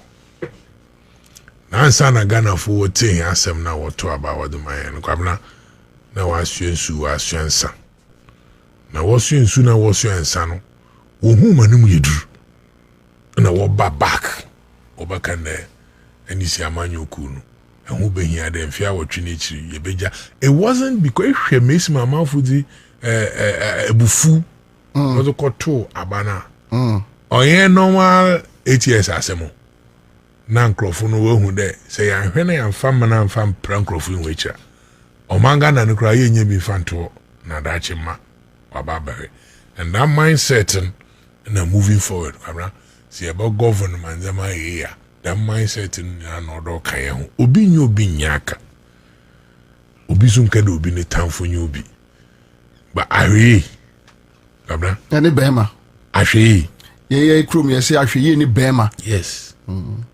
na Ansah na Ghana fo tin asem na woto aba wodumaye Kwabena na wasuensu wasuensa na wasuensu na wasuensa no wo hu manum yeduru na wo ba back obaka ne enisi amanyo kunu ehu behia de mfia wotwe n'echiri yebeja it wasn't because hwe mesi mama fudi ebufu no koto abana oyen normal 8 years asemo na nkrofo no wehu de say ya hwe na ya mfa mana mfa mpra nkrofo nwecha Omanga na nukra ye nye bi fanto na dachi ma wababere. And that mindset and moving forward, see about government zama here. That mindset na no kaya ho. Obi nyo obi nyaka. Obi sunkedo obi ne tamfo nyo obi. But ahwe. Kabra. Any bema. Ahwe. Ye krum ye say ahwe ye ni bema. Yes.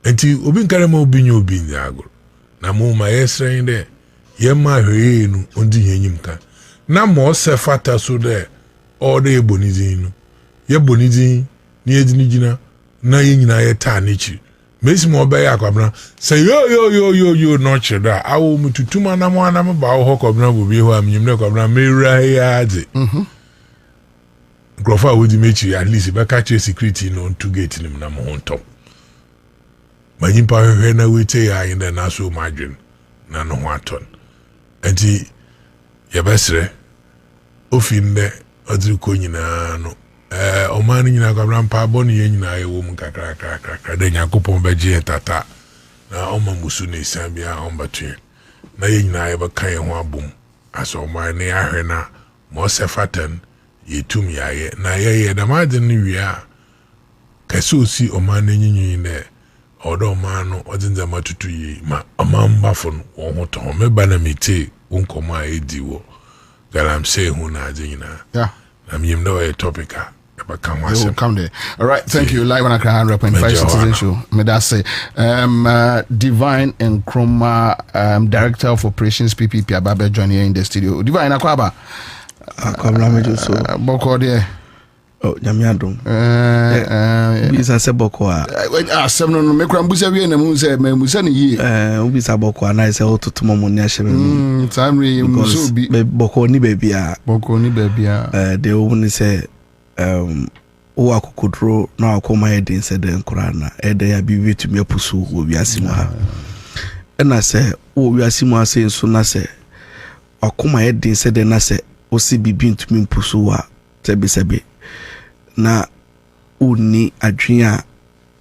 Enti obi nkare ma obi nyo obi nyago. Na mo ma yesren de ye ma ahwe no ondi yenyim ka. Na mo se fata so de all the bonizin no. Ye bonizin ni edini gina na ye nyina ye ta nechi. Mesi mo be ya kwabna say yo no cheda awo mututuma na mo anam ba wo kwabna bobi ho amnyim ne kwabna mera ya ade grofa wodi mechi at least be catch security no to gate nim na mo honto manyimpa hwe na wete ya in the naso margin na no ho aton enti ye besre ofinde odru ko nyina no omani nyina kwabra mpa boni ye nyina ye wo mu kakra de nyakopon beje tata na oma musu ne sambia ombatu na ye nyina ye bakan ye ho abom aso omani ne ahwe na mo sefatan yetum yaye na ye da maden ni wia kaso si omani nyinyi ne odo manu odinza matutu yi ma amamba fon wo ho to me bana mite wonkomo a ediwo galam say hu na ajinyina yeah I'm you know a topic. Come there. All right, thank you. Live on Accra100.5 Citizen Show. May that say, Divine and Chroma, Director of Operations PPP, Ababe joining here in the studio. Divine Akwaba. Boko there. Oh, Yamiado. Bisa se boko a. Seven no make rambusa we na mu se me musa ni yi. Ubisa boko na se ototomo mo ni ahye me. Timely muso bi boko ni baby a. Boko ni baby a. De wo ni se o akokodro na akoma edin se de nkura na ede ya bi wetumi apusu wo wiase mu ha. Na se wo wiase mu ase nso na se akoma edin se de na se o si bibi ntumi mpusu wa sebe na uni adwea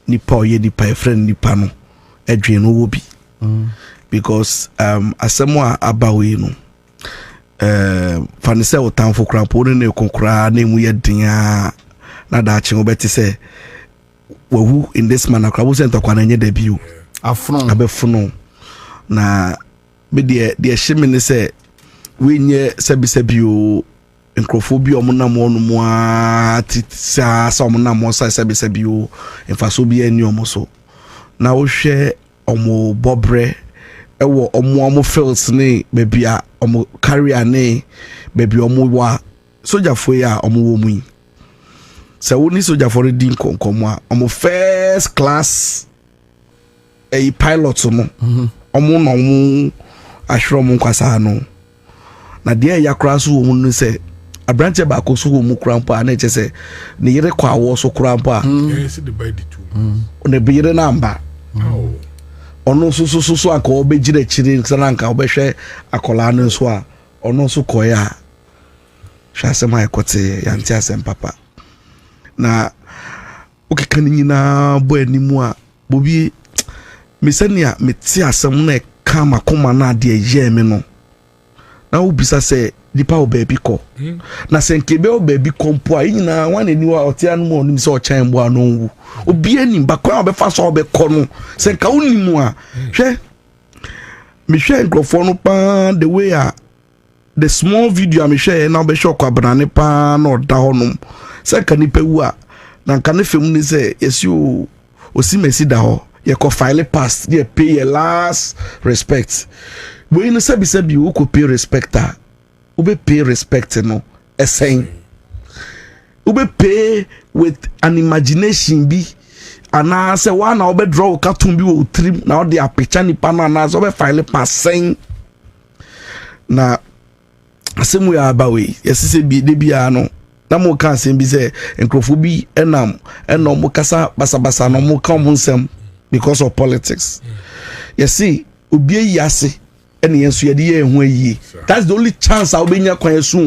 nipa oye nipa e friend nipa no adwea no wo bi because asemo abawe no fanise o tanfo krampo ne konkura na mu ye dia na da chi obeti se wawu in this manner krabo se ntokwa na nye da bio afron abefuno na be de hye ne se we nye sebisebio nkrofobia omunam onu a tisa sa omunam osa sebisebio enfaso bia ani omoso na wo hwe omo bobre ewo omo fields ne bebia omo carrier ne bebia omo wa sojafo ya omo wo mu se woni sojafo re din konkomo a omo first class pilot no omo no omo ahwero mo nkwasa no na de ya kra so wo mu se abrante ba ko so wo mu krampo a na eche se ne yire kwa wo so krampo a yes the by the two ne be yire na mba ono so aka obejire chire sana nka obehwe akola no so a ono so koya hwase mai kote ya nti asem papa na okeka ni nyina bo animu a Bobie mesania meti asem na kama koma na de ye me no na ubisa se dipa o baby ko na senkebe o baby kompo a nyina wan ani wa otia no mo nim se o chan bo anu obi ani ba kwa obefa so obekọ no senka unimu a hwe me hwe nkrofo no pa the way a the small video me hwe na obe show Kwabena ne pa na oda honum senka ni pewu a na nka ne fem ni se yesi o si mesi da ho ye ko file pass ye pay your last respect we no sabi wo ko pay respecta ube pay respect no esen ube pay with an imagination bi ana se wa na ube draw cartoon bi wo trim na ode apecha ni pa na so be file passen na asemu ya abawe yesise bi de bia no na mo kan asem bi se enkrofo bi enam eno mo kasa basabasa no mo kan mo nsem because of politics yesi obi yase eni enso ye de ye hu ayi that's the only chance I obenya kwan su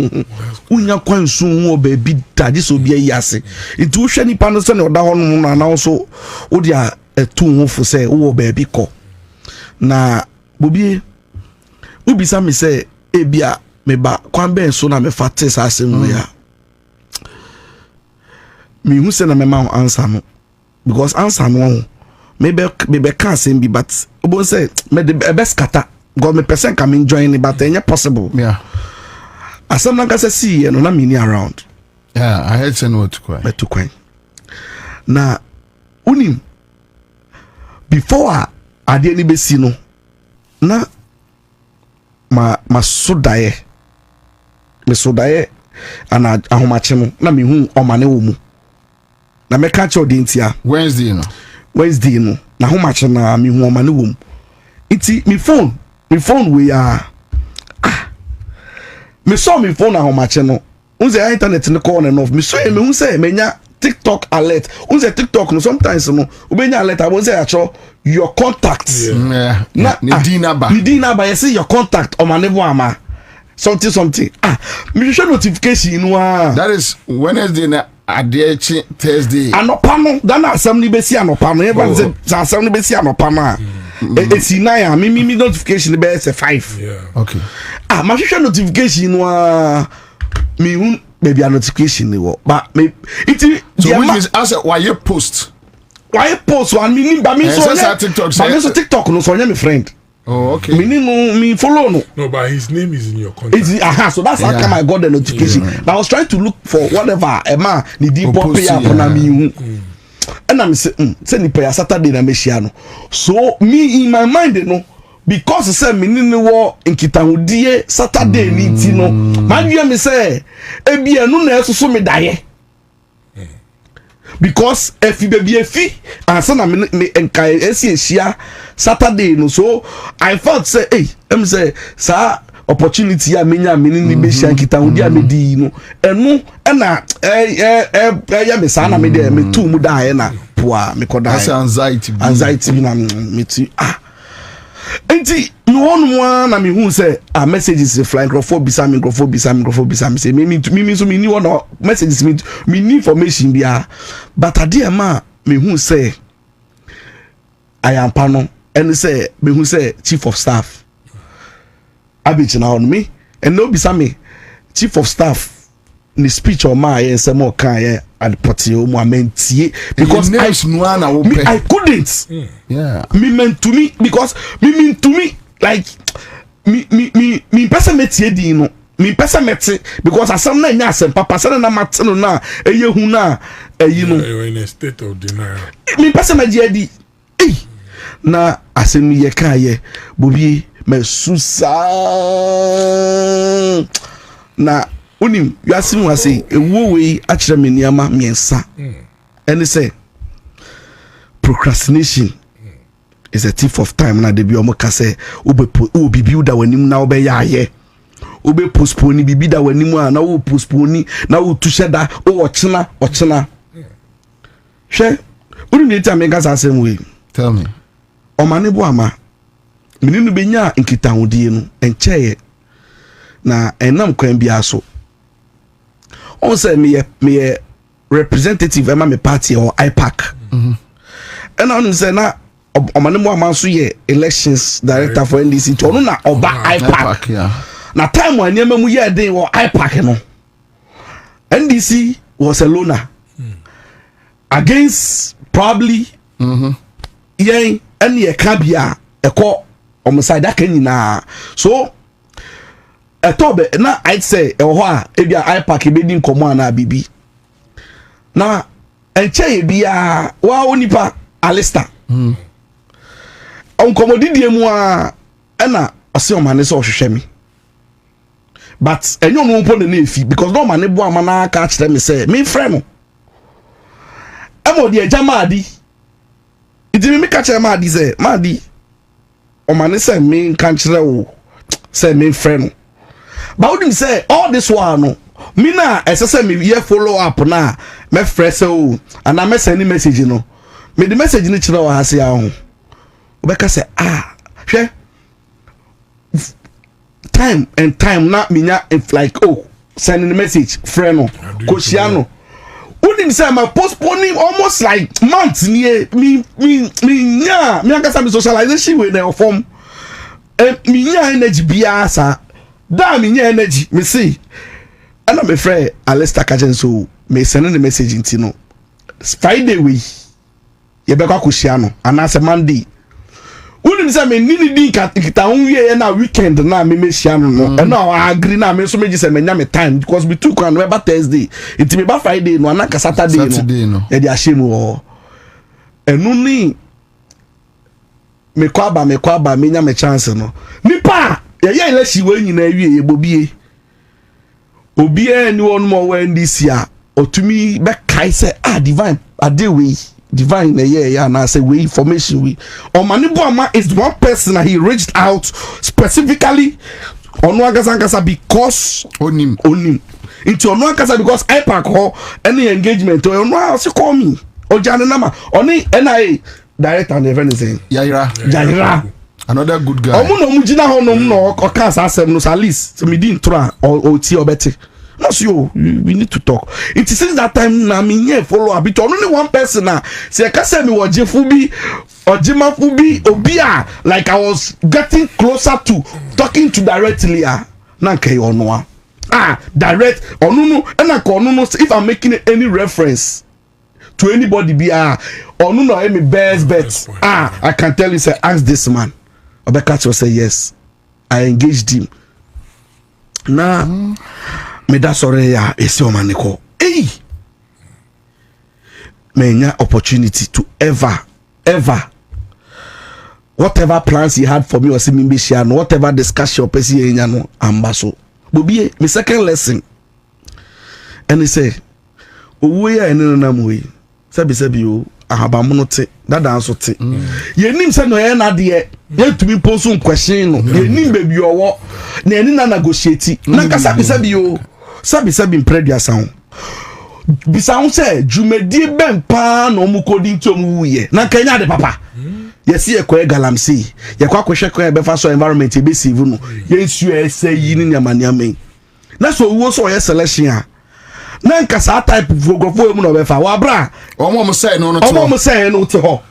unya kwan su wo ba bi daje so obi yase itu wo hwe nipa no se ne oda ho no na so wo dia etu hu fu se wo ba bi ko na Bobie ubisa mi se ebia meba kwan ben so na me fate sa asem ya me hu se na me ma answer no because answer no maybe can say be but obo say me the best kata god me person can enjoy it but ain't possible yeah asem na kasa see no na me ni around yeah I had send what to kwai na unim before ade ni be si no na ma sodaye me sodaye ana ahomache no na me hu omane wo mu na me catch o dentia Wednesday no na ahomache na me hu omane wo mu iti me phone we are me saw me phone ahomache no unze internet no call enough me so me hu say menya TikTok alert unze TikTok no sometimes no ubenya alert abonze acho your contacts na Nidina ba you see your contact omane wo ama something me show notification no that is Wednesday na adechi Thursday anopa no dan assembly be si anopa no even say assembly be si anopa na esi na ya me notification be say 5 okay ma show notification no me hu maybe a notification ni wo but me it so which is as why you post one meaning by me so TikTok no so my friend. Oh, okay. Me follow no. No, but his name is in your contact. So that's how come I got the notification. But I was trying to look for whatever a man need to pay up on me. And I'm saying, send pay Saturday na Meshiano. So me in my mind, you know, because I said me no in Kitangudie Saturday ni no. Man you me say, ebi enu na so me die. Because if you be a fee and son me enkai esi Saturday no so I thought say hey em say sa opportunity ya menya ni be shan Kitangudi amedi no enu na ya me sa na me dey me tu mu da na poa me koda anxiety bi na me ti enti no one na me hu say messages flying microphone say me so me ni one messages me ni information bia but ade ma me hu say I am pano and say me hu say chief of staff abich na on me and no bisa me chief of staff ni speech or my and some more kan at party o mo mentie because I couldn't yeah me meant to me because me to me like me person metie di no me person meti because asam na nya asem papa say na matino na eye hu na eyi no you're in a state of denial me person ma di na asem ye kan ye Bobie me susa na unim you ask me say ewo we akire me niama miensa and say procrastination is a thief of time na de bi omo ka say bibi da wanim na obe ya ye obe postpone bibi da wanim a na wo postpone na wo tusheda wo ochina hwe unim ne time ga sa same way tell me omane bo ama meninu benya nkitahudie no encheye na enam kwan bia so on say me representative ema me party or IPAC and on say na omane mo amanso ye elections director for NDC to no na oba IPAC na time when yema mu ye den wo IPAC no NDC was a loner against probably yen and ye kabia eko omside aka nyina so etobe na I'd say ho a ebia IPAC ebedi nkomo na bibi na enche bia wa onipa alista onkomo didie mu a na ose omane so hwehwe mi but enyo no mpo na efi because no mane bo amana aka kire me say me frɛ no emo de jamadi idi me ka kire maadi say maadi omane say me kan kire wo say me frɛ no but would say all this one no me na say me ye follow up na me frɛ say o and I me send message no me the message ni kire wo ha say a ho obeka say hwe time na minya if like sending the message friend no Koshiano wouldn't say my postponing almost like months near me nya me anga some socialization with their form me nya energy biasa damn in your energy me see and I'm afraid Alesta Kajen so me send the message into no Friday we ye be kwa kusiano and as a Monday wouldn't say me nini kita unye na weekend na me siano no and now I agree na me so me say me nya time because we took on remember Thursday it me ba Friday no anaka Saturday no e di ashemu o enu ni me kwaba me nya me chance no nipa ye ile si we nyina wie Bobie obie ni won mo when this year otumi be kai say divine adewe divine yeah na say we information we Omanibuama is one person that he reached out specifically onu agasa because onim into onu agasa because I pack ho any engagement onu ase call me ojane nama oni NIA director and everything Yaira another good guy omu no mugina ho no no okasa asem no at least me din tro o ti obeti. No, so we need to talk. It is since that time na me follow up. It only one person na. Say I say me waje fubi or jima fubi obia like I was getting closer to talking to directly na kai onwa. Direct onunu na ko onunu if I'm making any reference to anybody be onunu me best bet. I can tell you say ask this man. Obeka will say yes. I engaged him. Nah. Me da sorry ya esi omaniko menya opportunity to ever whatever plans he had for me or see me be share no whatever discussion person enya no ambaso Bobie me second lesson and he say owo ya ene na mo yi sabi o ahabamono te dada anso te yenim se no ye na de ye tumi post question no yenim bebi owo na eni na negotiate na ka sabi o sabi impredia sound bisaun say jumedi bempa no mu kodi ntom wuye na kanya de papa yesi ekwe galamsi ye kwa kwehwe kwa be fa so environment be save no yensu ese yi ni nyamaniame na so wo so ye selection a na nka sa type fotographer mu no be fa wa bra omo say no te ho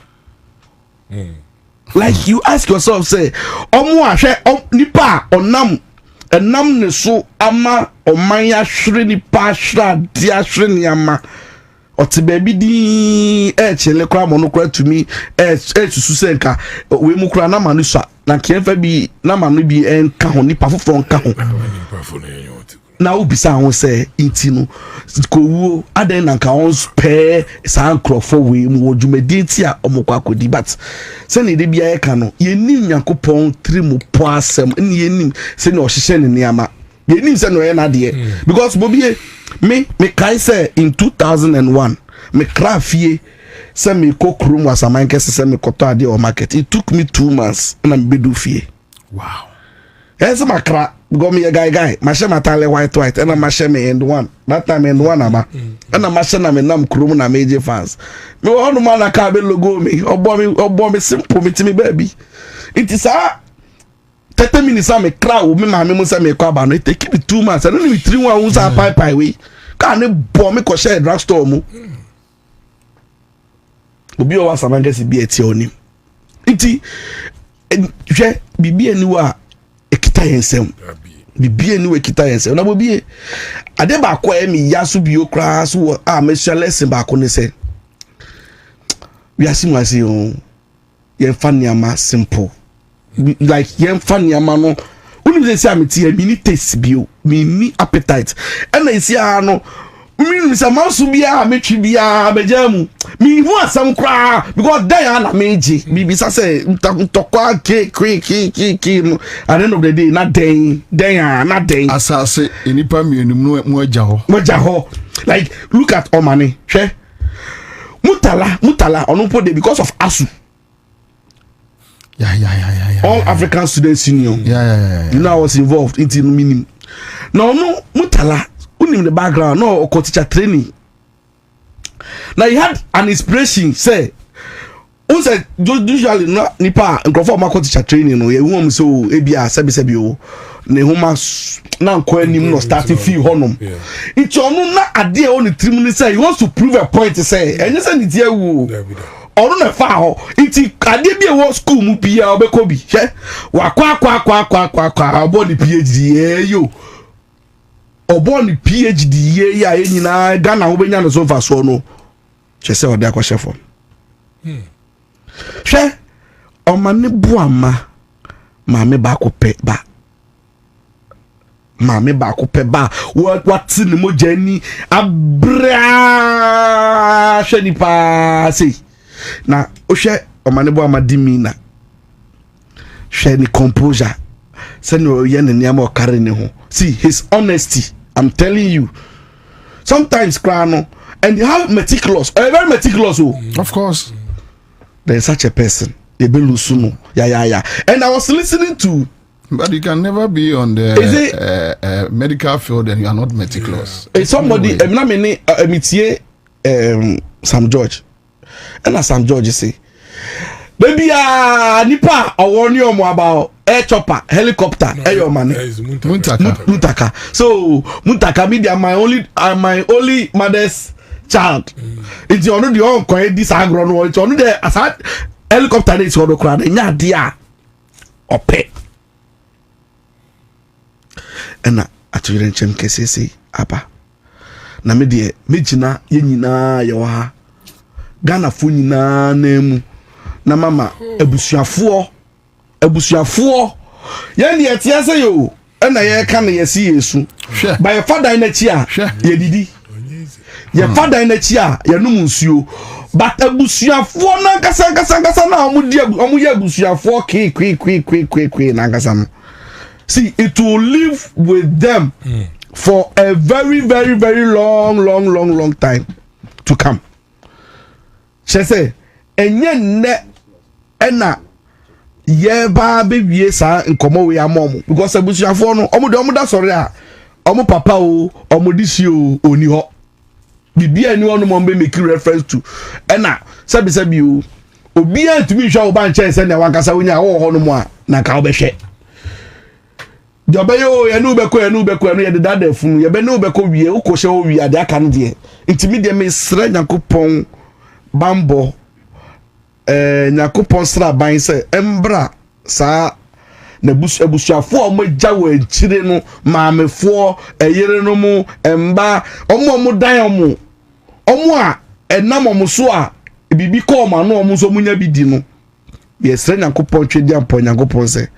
like you ask yourself say omo ahwe nipa onam enam ne so ama omanya hwere ni pa hwra dia hwere ni ama oti baby di chele kwa mo no kwa tumi susu senka we mu kura na manu so na kienfa bi na manu bi enka ho ni pa fofo nka ho na ubisa ho se intino kowo aden na nka on spare san crofo we mu odwumadi ti a omokwa kodi but se ne de bia ye ka no ye nim yakopon trimu po asem ne ye nim se ne ohihye ne niama ye nim se no ye na de because Bobie me kai say in 2001 me krafie se me kokrum wasamanke se me koto ade o market it took me 2 months na me bedu fie wow ese makra go me a guy mashe matale white and mashe me end one that time end one ama and mashe na me nam krum na meje fans me wonu man na ka be logo me obo me simple me timi baby it is 30 minutes am me crowd me ma me mo say me kwaba no it take me 2 months and only 3 1 usa pai we ka ne bo me ko share drugstore mu obi o wasa mangesi bi eti oni iti je bibi eniwa ekita yensem bibi eniwa ekita yensem na Bobie ade ba kwa emi yaso bi okra so me share lesson ba ko ne se we asimwase o yen faniama simple like yen faniama no uni say ameti e mini taste bio mini appetite and I see no mi say manso bia metwi bia bejamu mi hu asam kra because dan na meji bibi say ntokwa ke no at the end of the day na den asase enipa mienum no mu aja ho like look at Omani hwe mutala onumpo de because of ASU All African Students Union you know I was involved into minimum no mutala in the background no teacher training now he had an inspiration say said usually not nipa grofo ma teacher training no you want so ebia sebi o ne homa na nko anim no starting fee honum it onu na ade o ne trim ni say he wants to prove a point say enye say ni tie wu ɔno na fa hɔ nti adeɛ bi ɛwɔ school mu pia ɔbɛkɔ bi hwɛ wakɔ ɔbɔ ne PhD yo ɔbɔ ne PhD yɛ a nyinaa Ghana wobɛnya no so mfa soɔ no kyɛ sɛ ɔde akɔhyɛ fam hwɛ ɔma ne boama maame baako pɛ ba wati ne mogya ni abra hwɛ ni paa sei na ohwɛ ɔma ne boama di mi na hwɛ ni composure sɛne ɔyɛ ne nneɛma ɔkare ne ho see his honesty I'm telling you sometimes krano and you have meticulous very meticulous of course there is such a person Ebelusuno yeah and I was listening to but you can never be on the medical field and you are not meticulous. Somebody Sam George and Sam George say baby nipa I warn you about air chopper helicopter air man Muntaka so Muntaka media my only mother's child it's only the own coin this agro it's only the aside helicopter is all the crowd nya dia ope na atuyire nchem kesese aba na me de mejina ye nyina ye wa Ghana fo nyina na emu na mama abusuafo ye ne etia se yo na ye ka na ye si yesu by your father na chi a ye didi ye father na chi a ye num nsuo but abusuafo na kasa na omu ye abusuafo kwi na kasa no see it will live with them for a very very very long time to come she say enye nne ena ye ba bewie sa nkomo we amom because abusuafo no omu da sori a omu papa o omu disi o oni ho bibia ni onu mo be make reference to ena sabi o obi antumi hwa wo ba nche se na wakasa wonya wo ho no mo a na ka obehwe Jobayo yanu beko no ye de dada funu ye be no beko wie ukoshe o wie ade aka no de intimi de me sra Yakopon bambo Yakopon sra ban se embra sa na busuafo o magya wa nchire no maamefo eyere no mu emba omo dan omo a enam omo so a bibi ko ma no omo so munya bidi no ye sra Yakopon twedi ampo Yakopon se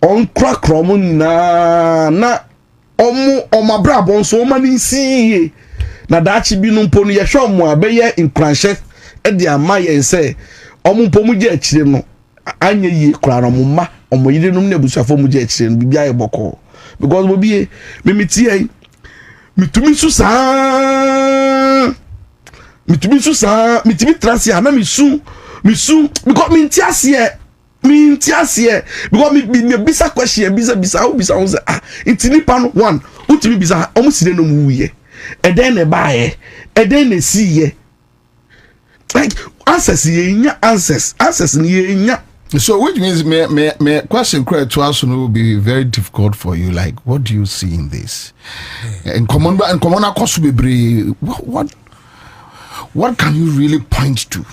on crack romun na omabra bonso mani si na dachi bi no mpo no ye hwe omo abeye nkranhye e de ama ye se omo mpo mu je akire no anye yi kra no mma omo yire no na busuafo mu je akire no bibia ye boko because Bobie mimiti ai mitumi trasia na misu because mintiasie because me bisa question bisa o say intini pa no one utimi bisa omo sire no mu wiye e den ne baaye e den ne siye like answers ni nya. So which means me question to us will be very difficult for you. Like, what do you see in this? And common cost be what can you really point to?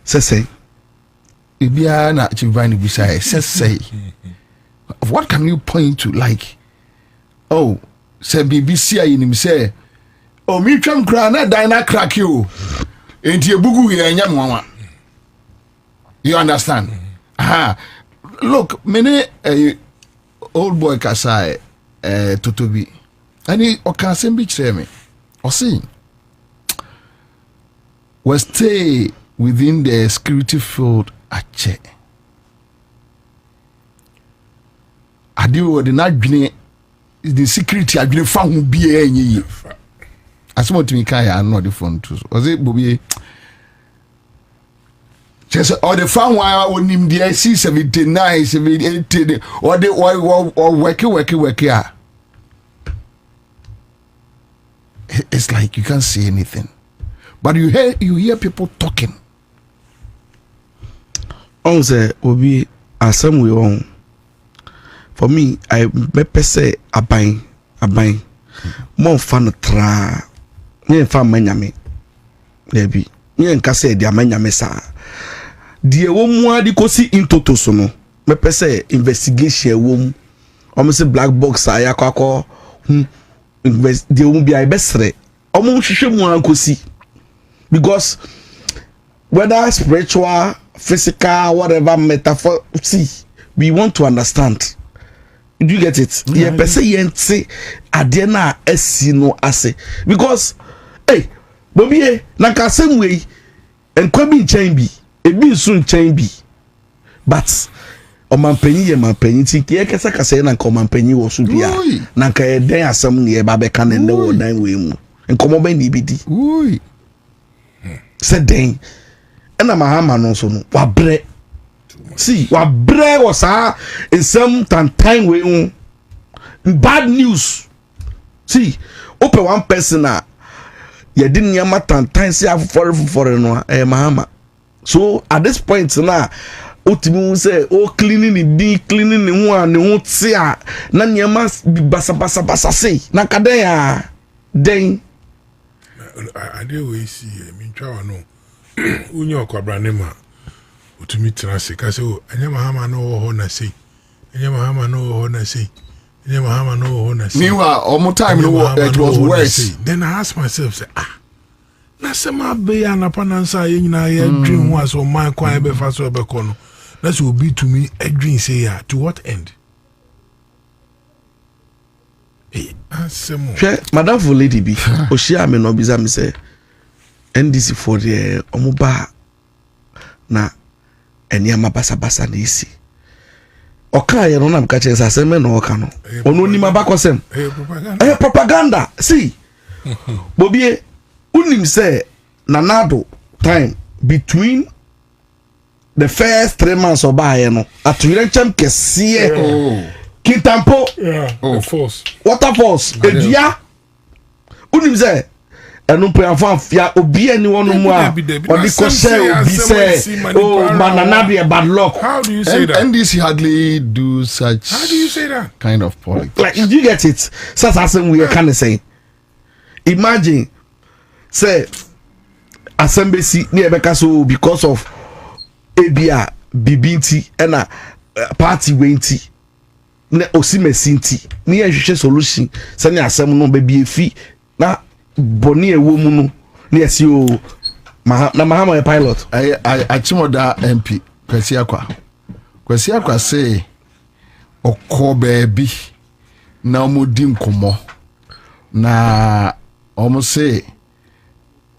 Say what can you point to? Like, oh, say BBC in say, oh, me tram crana dina crack you into your bugu here. You understand? Look, many old boy Kasai Totobi, and he or can be me or see. We stay within the security field at check. I do the night the security I believe found be any. As much me can I know the phone too. Was it Bobie? Just or the found why I would name the IC 79, 78, or the work. It's like you can't see anything. But you hear people talking. Ansah will be as some we own. For me, I better say a buying more fun tra. Me fan manyame. Debi. Me nka say dia manya mesa. Die wo mu adi kosi intoto so no. Me pese investigation wo mu. Omo se black box aya kwakọ die wo bia ibesre. Omo hwehwe mu ankosi. Because whether spiritual, physical, whatever metaphor, see, we want to understand. Do you get it? Yeah, per se yente adena esino ase. Because hey, Bobie, na ka same way enkwabi nchen bi, ebi nso nchen bi. But omampanyi ye mampanyi ti ke kesa kasa na nka omampanyi wo so bia. Na nka e den asem ne e ba be ka ne wo dan we mu. Nkomo ba ni bidi. Ui. Se den. Ena mahama no so no wabre. See, wabre was in some time we bad news. See, open one person you didn't yama time see for no mahama. So at this point now, ultimately say cleaning the one ne ho tia na nyama basa say na kadaya den I do we see me try no unyo Kwabena ma utumi tena se ka se o anya mahama no ho na sei anya mahama no ho na sei anya mahama no ho na sei meanwhile all time no it was worse. Then I ask myself say na se ma be ya na panansa ye nyina ye dream ho aso man kwan be fa so be kono na so be to me a dream say ya to what end Madam for lady bi oshia me no biza me say NDC for the omuba na eniama basa na isi oka ye no na mka che say me no oka no ono ni mabakosem propaganda see Bobie unim say nanado time between the first 3 months of bae no atuire chem kese Kitampo force water force edua unim say enu pe afia obi ani wonu mu a odi ko say obi say oh manana be bad luck. How do you say that? NDC hardly do such. How do you say that? Kind of politics. Like you get it. Such as we can say. Imagine say assembly near Bekaso because of ABA BBT and a party wenti na osimesinti ni ehwehwe solution say na asem no be bi efi na boni ewo mu no na yesi o na mahama pilot I chimoda MP Kwasi Akwa say okọ baby na omodi nkomo na omo say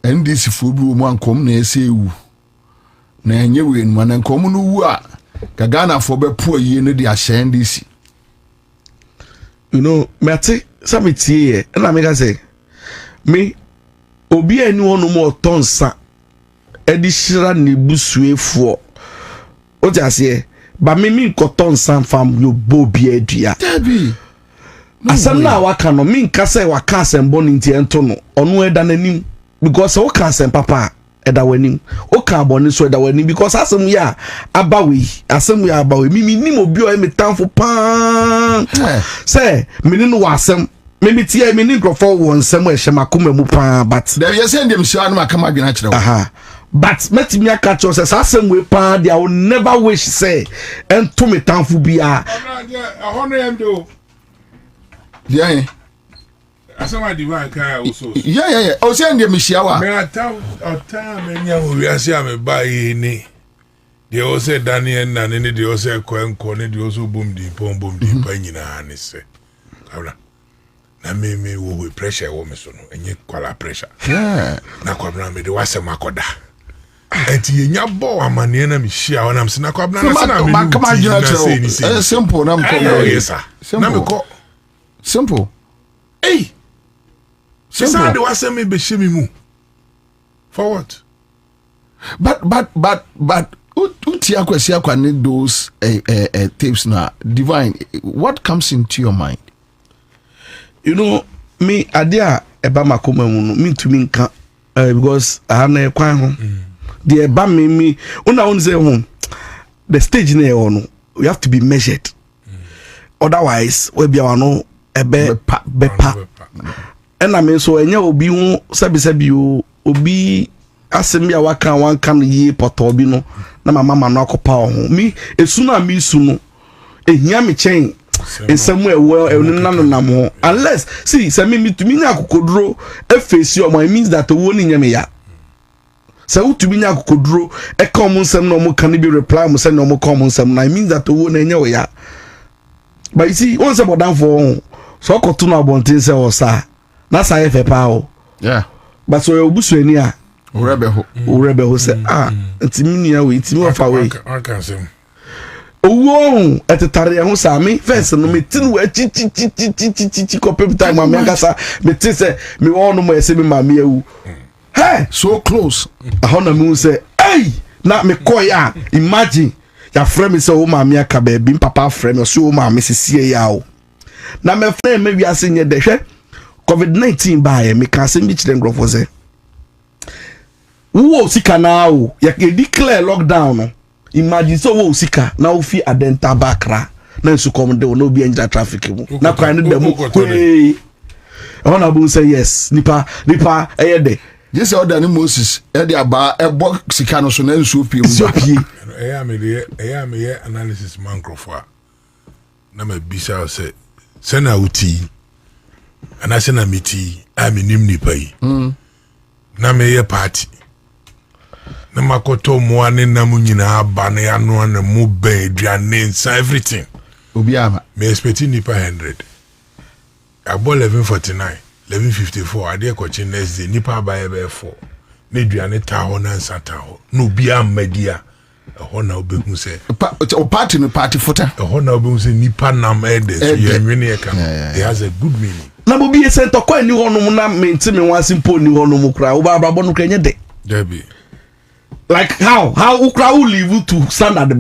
NDC fo bi mu ankom na ese ewu na enye we nu na nkom no wu a Ghana fo be po yie no di ahye NDC. You know, me samiti here na me ka say me obi eni wonu mo tonsa edi shira ne busuefo o ti ase ba me nko tonsa fam yo Bobie adua Debi asem na waka no me nka say waka asem bo nti ento no onu eda nanim because o ka asem papa eda wanim o ka aboni so eda wanim because asem ya abawe asem ya abawe mi nim obi o me tanfo pan say me ni no asem maybe tie me ni grofo won nsem e hyemakoma mu pa but there you say dem sure no makama adwena kire but metimi aka cho say asem we pa they will never wish say ento me tanfo bia 100 do yeah asama divine kai also yeah o say dem hia wa me ata me nya wo wiase am ba yi ni de o say Daniel na ni de o say kwenko ni de o so bom di pa nyina ni se kabla na me wo pressure wo me so no enye kwala pressure na Kwabena me de wase makoda enti yenya bo amane na me hia wona am se na Kwabena na se na me come on simple na me ko yes sir na me ko simple hey simple de wase me be shemi mu for what but uti Kwasi Akwa need those tapes na divine what comes into your mind? You know, me adia eba makoma mu no me to me nka because ana kwan ho the eba me una say ho the stage na no you have to be measured otherwise we bia wano ebe bepa and I mean so enya obi ho sabi o obi asem ya waka wan kan yi poto bi no na mama no akopa ho mi esu na mi su no ehia me chen ensemu ewo enunanam ho unless see se me tumi nya kokoduro efesi o my means that owo ni nyame ya se utumi nya kokoduro e come nsem no mo kan bi reply mo se no mo come nsem na means that owo na nya o ya but you see once about down for so koto na abontin se o sa na sa ye fe pa o yeah but so obusu ani a urebe ho se ntimi nia we ntimi ofa we owo etetare ho sa me first no me tin we chi ko pep time ma me gasa me tin se me won no mo ese me ma me awu hey so close ahona me say hey na me koya imagine ya frame me say o ma me aka ba bi papa frame so o ma me sesie ya o na me frame me wiase nye de hwe COVID-19 ba ye me ka se bi chire ngrofo se wo sika na o ya declare lockdown no imagine so wo sika na wo fi adenta bakra na nsu kom de no bi anja traffic mu na kwan de mu kwe ona bu say yes nipa eyede yes order ni Moses e de aba ebo sika no so na nsu pie mu eya me ye analysis mankrofo na ma bisa se na uti ana se na miti aminim nipa yi na me ye party na makoto mo ane na mu nyina aba na ya no na mu be aduane nsa everything obi ama me expecting nipa 100 abo 1149 1154 ade ko chi next day nipa aba ye be 4 na aduane ta ho na nsa ta ho no obi amadia ho na obehu se party no party fota ho na obehu se nipa nam ede so ye nwene e kan it has a good meaning na Bobie se to kwa ni hono na menti me wan simple ni hono mu kra wo ba bra bonu kra nye de Debbie like how ukra will live to standard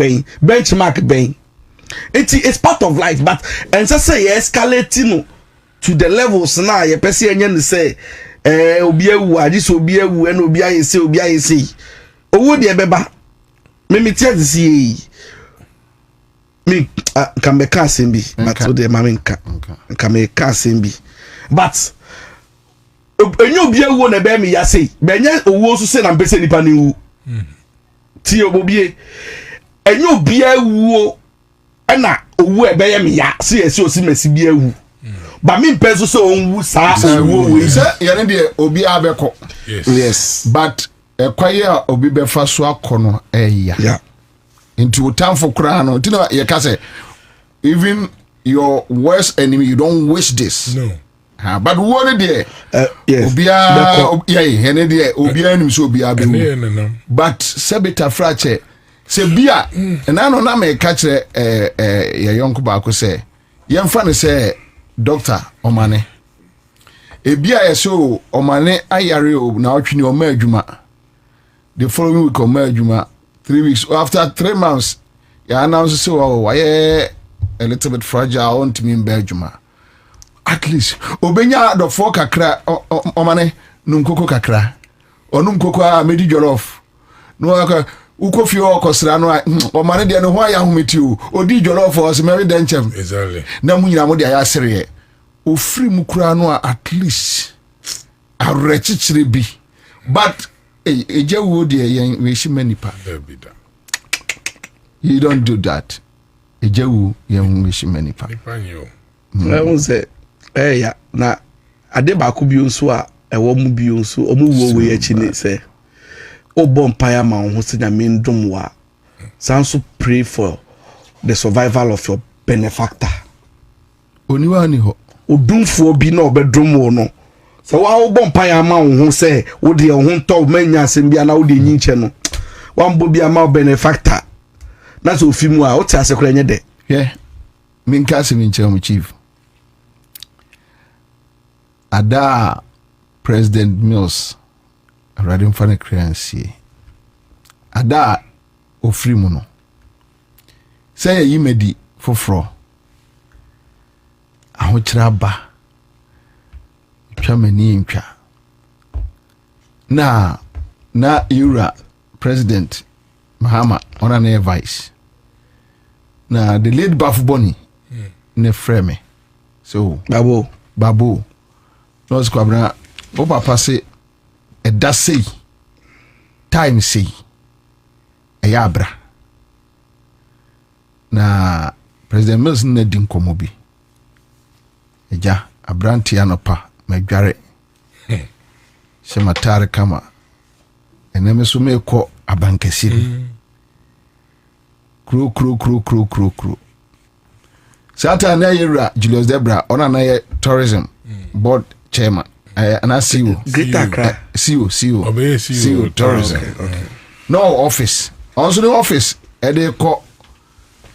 benchmark it's part of life but and say escalating to the levels na ye pese enye ne say obi awu adi so obi awu na obi ayese owo de beba me tie see me can be casting bi but so de mama nka me casting bi but enye obi awu na be me ya say benye owo so say na pese nipa ni wu ti Bobie enyo bia wuo na owu ebeye me ya se ese osi mesi bia wu ba mi peso so onwu sa owu we se ye ne de obi abeko yes but ekwaye obi be fa so akono yeah into time for kra no tina ye ka say even your worst enemy you don't wish this no but one day yes obia ene de obia anim so obia be but sebita frache se bia na no na me ka kire ye yonko ba ko se ye mfa ne se doctor omane e bia ye so omane ayare na otwini o ma adwuma the following week o ma adwuma 3 weeks after 3 months ya announce so why a little bit fragile on to me in adwuma at least obenya the four kakra omane nunkoko kakra onum koko a medi jollof no aka ukofi okosra no omane de no ho aya hometi o odi jollof o se meri denchem exactly na munyina mo de aya sere o free mu kura no at least arechichire bi but ejewu de yen we shi manipa you don't do that ejewu yen we shi manipa I say ya na ade ba ko bi nso a ewo mu bi nso omu wo we achi ne se obo mpaya ma ho se na mendom wa sanso pray for the survival of your benefactor oniwa ni ho odumfo bi na obedom wo no so wa obo mpaya ma ho se wo de ho nto manya asem bia na wo de nyinche no wa mbo bia ma benefactor na so fi mu a o ti asekora nye de minka se minche mu chief ada President Mills radin fane creancy ada ofri mu no say yimedi foforo ahokyira ba twamani ntwa na yura President Mahama ona na vice na the late Bafu Boni ne frame so babo nos Kwabena o papa say e da sei time say ayabra na President Mills na din komobi eja abranti anopa madware sematare kama eneme so me ko abankesiri kro Sata na yera Julius Debra ona na ye tourism board chairman and I see you Greater Accra see you tourism okay. No office also the office e dey ko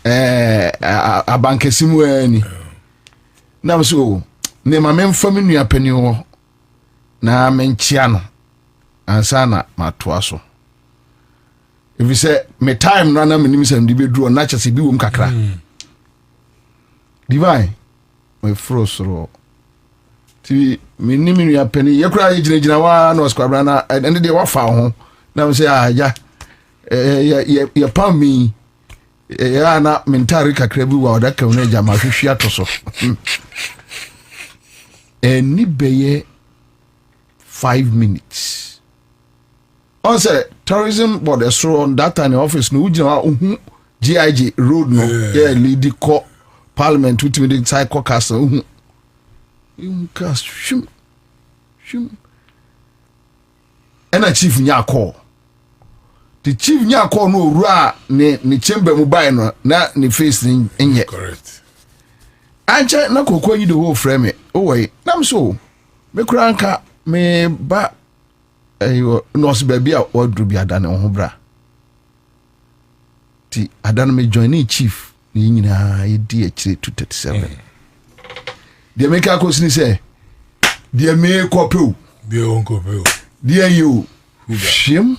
abankesimu ani na so ne ma memfa me nua pani ho na menchia no ansa na matoa so if you say me time na menim sem di bedru na chese bi wom kakra divine my frostro ti menim nua pani yakura yigina wa na Kwabena na ende de wa fa ho na me say ya pam mi ya na mentari kakra bi wa odaka wona jama hwehwe atoso eni beye 5 minutes on say tourism board so on that time office no ugina GIG road no yeah lead ko parliament with the cycle castle cast shim and a chief nyako the chief nyako no ra ne chamber mobile no na ne face enye correct anja na kokko yi the whole frame oh wait nam so me kranka me ba ayo no se baby a odru bi adane ho bra ti adane me join chief ni nyina yedi akire 237 de make akos ni say de me kopeu de on kopeu de you shim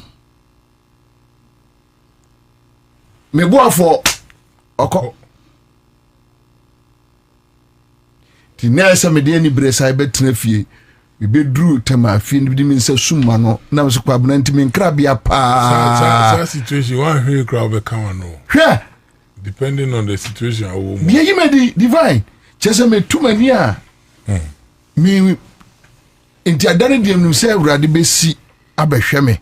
me bo afọ oko ti nessa me de ni bresa betra fie me bedru tema fie ni bi mi nsa summa no na so Kwabena ntimi nkrabia pa sa situation one here crowd be come no hwe depending on the situation I will me yi me di divine chese me tumani a me enti adane de nim se awurade besi abehwe me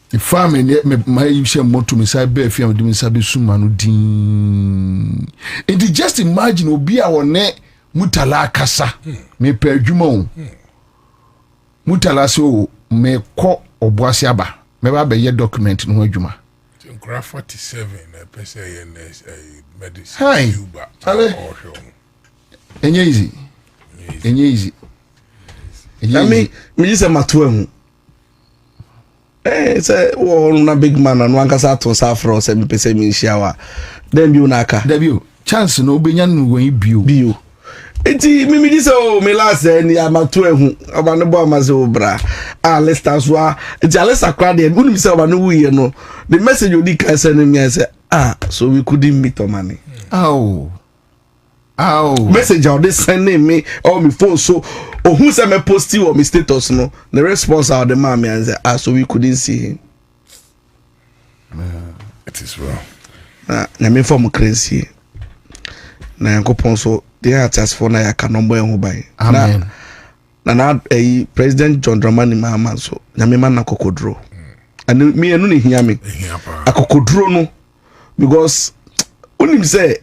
the family me my she moto me say be afia me say be summa no din enti just imagine obi a wone mutala kasa me pa adwuma o mutala so me ko oboase aba me ba be ye document no adwuma Graph 47 person medicine hi ale enye easy me say matoa say wo na big man no ankasa to safro say me pese me hia then bi unaka debio chance no obenya no won bio eti mimi di so me last ni amatoa oba no bo amaze obra let's start so eti let's akra de unu mi say oba no wuye no the message odi kan say me say so we couldn't meet on money message out this sending me or me phone so who say me post you or me status no the response out the man me and say so we couldn't see him it is well na me form crazy na yankopon so they are just for na yaka number en ho ban amen na President John Dramani Mahama so na me man na kokodro and me enu ne hia me akokodro no because onim say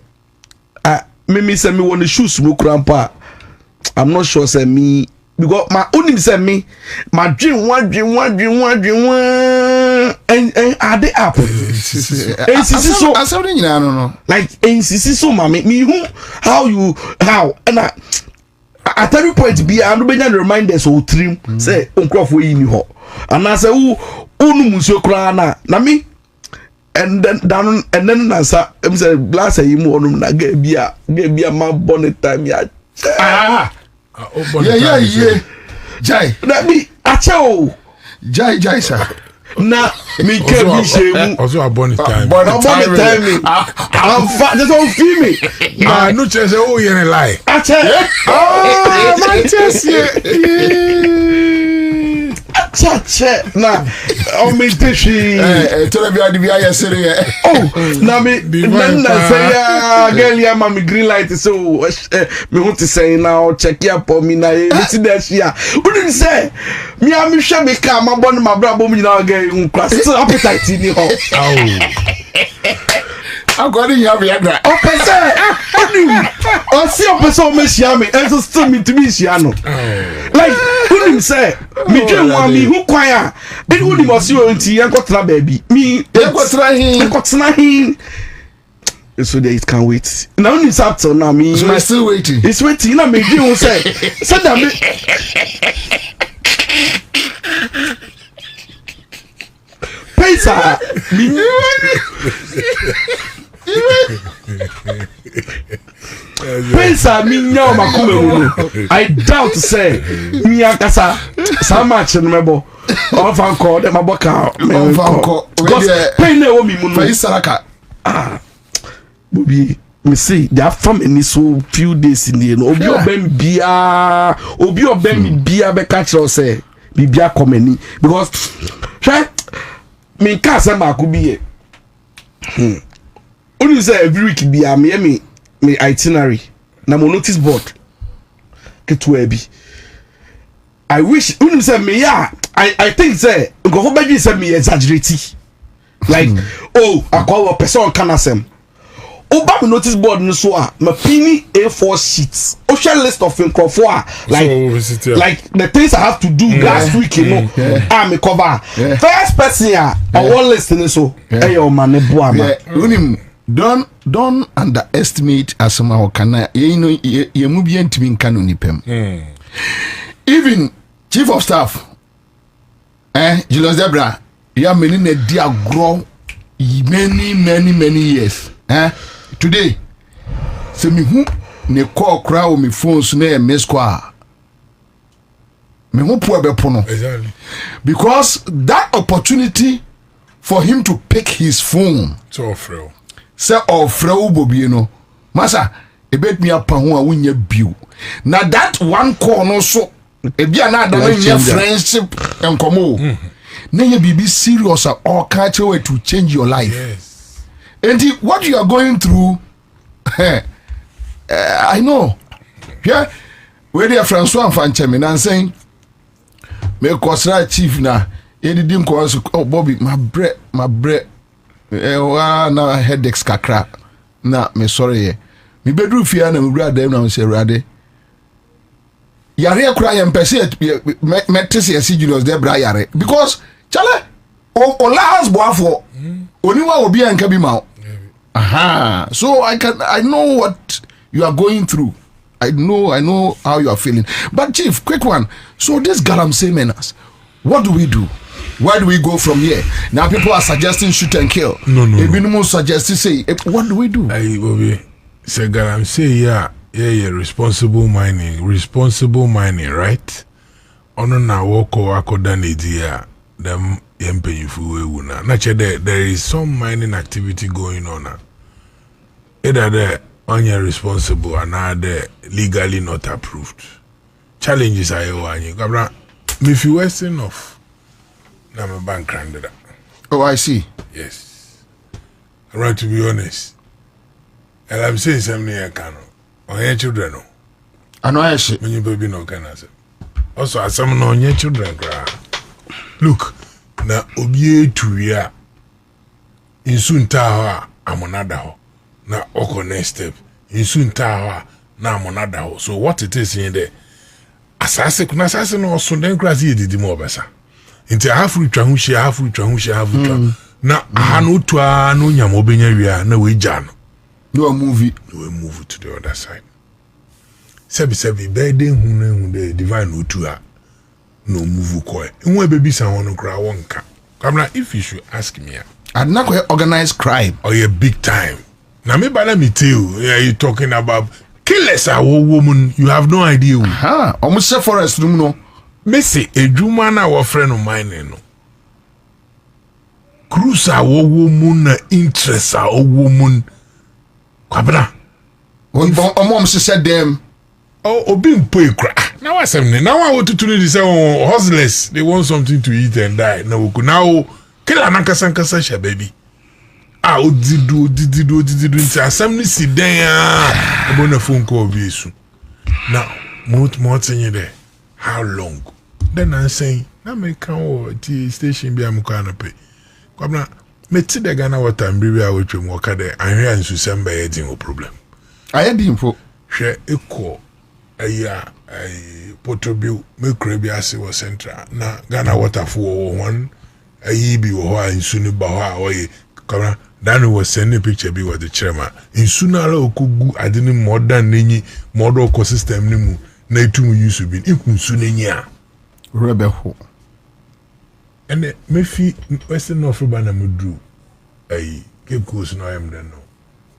me say me want the shoes mo krampa I'm not sure say me because my onim say me my dream one and are they up so something no like so mama me who how and at every point be I no be reminders o trim say onkrofo yi ni ho and I say who unu musuo kra na me and then Ansah em say blast yi mu onum na ga bia ma bonnet time ya yeah jai na me acho jai sir na me can be shame also a bonnet time bonnet time I'm fat just don't feel me no chance you in lie acho man chance Chache na o me teshi tell me adi bia yesere oh na me na say ya girl ya mama green light so me want to say now check ya for me na e ti da hia wouldn't say me am hwe me ka ma bon ma bra bom nyina girl nkwa still appetite ni ho according you have yagra o pese o si o pese o me hia me and so still me to me hia no like wouldn't say me dwen wa me hu kwan a e wudi mo si o nti yan kwotena baby me kwotena hin so that it can wait now it's up till now me so still waiting it's waiting na me dwen say that me Pesa me Pesa mi nya makume I doubt say mi akasa so much no mebo of anko dem aboka of anko pain na wo mi mu no Faisaraka Bobie me see their family so few days in the no obi obem bia be catch us say bibia komani because me ka say ma ku biye only say every week bia me itinerary na mo notice board ketu abi I wish only say me ya I think say go for be say me exaggerate like oh akwa person can asem oba me notice board no so a ma pini A4 sheets o share list of nkrofo like the things I have to do last week you know me cover first person on one list ni so eyo ma ne bo ama don't underestimate asoma okana ye mu bi ntimi nka no nipem even chief of staff Julius Debra ya meni na di agro many years today se mi hu ne call kra o mi phone so na miss call me hu po be pono exactly because that opportunity for him to pick his phone so ofrel say ofrel Bobie no masa e bet me apa ho a wonya biu na that one call no so e bia na da no friendship enkomo na ye bibi serious or catch way to change your life. Yes. And what you are going through, I know. Yeah, where they are Francois Fanchemin and saying, me kosra chief na, he didn't call us. Oh, Bobie, my bread, na headaches kakra. Na, me sorry. Me bedroom fear na me brother them na say rade. Yare kura yem pese metese yesi Julius Debra yare because chale o last boafo oniwa obi anka bi ma. Aha, so I know what you are going through. I know how you are feeling. But chief, quick one. So this galamsey menace, what do we do? Where do we go from here? Now people are suggesting shoot and kill. No. Minimum suggesting say, what do we do? Aye, Bobie. Say galamsey, yeah, responsible mining, right? Ono na woko wako dani dia them yempe yufu na. Naturally, there is some mining activity going on. Either they're irresponsible and are legally not approved. Challenges are you. If you Western off, I'm a bank candidate. Oh, I see. Yes. I'm right to be honest. And I'm saying something I can. On your children. I know I see. When you baby no can answer. Also, as some on your children. Look, na obie to ya. In soon tawa, I'm another ho. Na oko next step. In soon tawa, na I'm another ho. So what it is in there? Assassin no so then crazy did more besa. Into half retrahushi. Na hanu twa no nyamobenya wia na we jan. No movie to the other side. Sebi bede hunu the divine utua no move koi. Nwe baby san wono kra wonka. Kamla if you should ask me. I'd not organized crime. Oh yeah, big time. Now me bala me tell you, you talking about killers a woman, you have no idea. Almost say forest room no. Messi a Juma na wa friend of mine no. Cruise a woman interest a woman. Kwabena. Mom said them. Oh, obi mpo ekra. Now I say now I want to say hustlers they want something to eat and die. Now kill anakasankasa sha baby. Didu nti asam ni si den abo na phone call bi esu. Now more thing there. How long? Then I'm saying na me kan o ti station bi am kwa na pe. Kwabena me ti de Ghana water mbiri a wotwem wo ka de anhwe ansu semba ye din o problem. Aye di info. Hwe ekọ aya Portobello me kura bi ase wo central na Ghana water for one ayi bi wo ha ansu ni ba ha oye kwabena Dani was sending picture be with the chairman. In sooner or kugu, I didn't modern nenyi model ecosystem nimu. Na itu use to be in sunenya. Rebel ho. And me fi Western North Bana mudu. Ay, Cape Coast no am then no.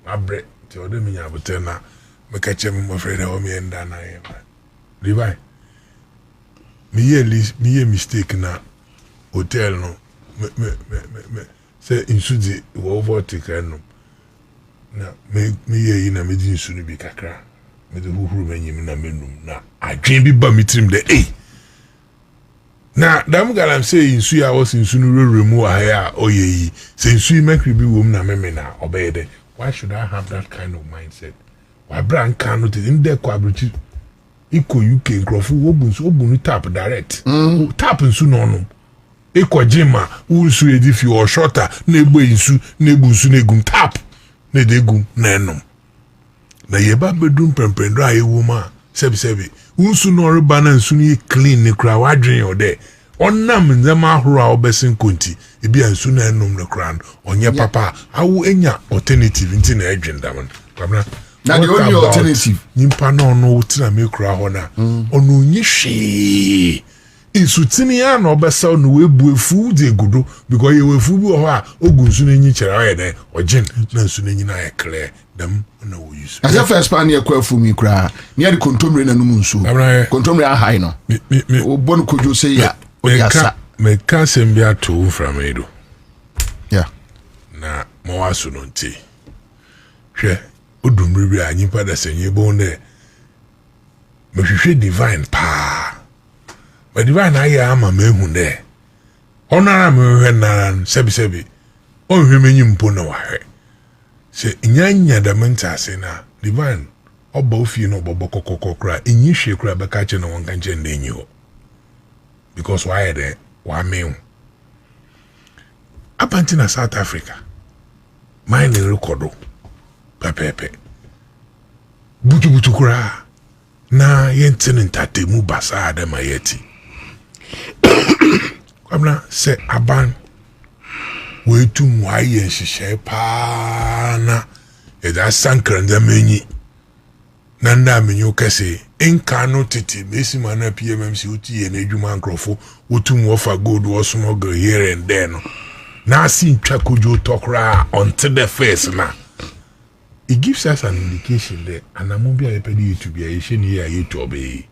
My bread to other me abutena. Me catch him my friend how me and Dana am. Levi. Me mistake na hotel no. Me say insuji wo overtake no na me ye na me di insu ni bi kakra me de huhuru manyim na menum na adwen bi ba mitrim de na dam galam say insu ya was insu no reremu ahia oyeyi say insu makri bi wom na meme na obeyede. Why should I have that kind of mindset? Why brand cannot in there kwabruchi iko UK nkrofo wobunu tap direct tap insu no Ekwajima unsu edifi or shorter negbo insu negbu nsu negum tap ne degum na enom na yeba bedum prempendo ayewu ma sebi unsu no reba na nsu ni clean ne kra wadwen ode onam nzema ahoro a obesin konti ebi ansu na enom ne kra onye papa awu enya alternative nti na edwen daman kwabna na the only alternative nyimpa na ono utina me kra ho na ono nyi hwe insutini ya na obesa no webu efu de gudo because ye wefu bi ho a ogunsu na nyi kire aye de ogin na nsu na nyi na aye clear dem na wo use as a first pan ye kwafu mi kra near the contomre na num nsu contomre a high no me obon kojo say ya odiasa me kan sembi ato from edo yeah na mo aso no nti hwe odumre bi anyi pa da senye bon de me hwehwe divine pa. But divine I am a man there. Honor me when sebi. Oh, him mpo na wahe. Say, nyanya da menta say na divine. Obo fi no bobo kokokokra. Inyi shekra bakache na wankanche ndenyi ho. Because why there? Wa me. Up until South Africa. Mine recordo. Pepepe. Butu kura. Na yenten ntate mu basa adama yeti. Kwabena se aban wetu mwaye nhihye pa na eda sankranda menyi nanda menyo kase enka no tete mesi mana PMMC uti ye na adwuma nkrofo wotum ofa gold wo smuggle here and there no na asin twakojo tokra until the face na it gives us an indication there anamobi ayepedi YouTube ya yehye ni ya YouTube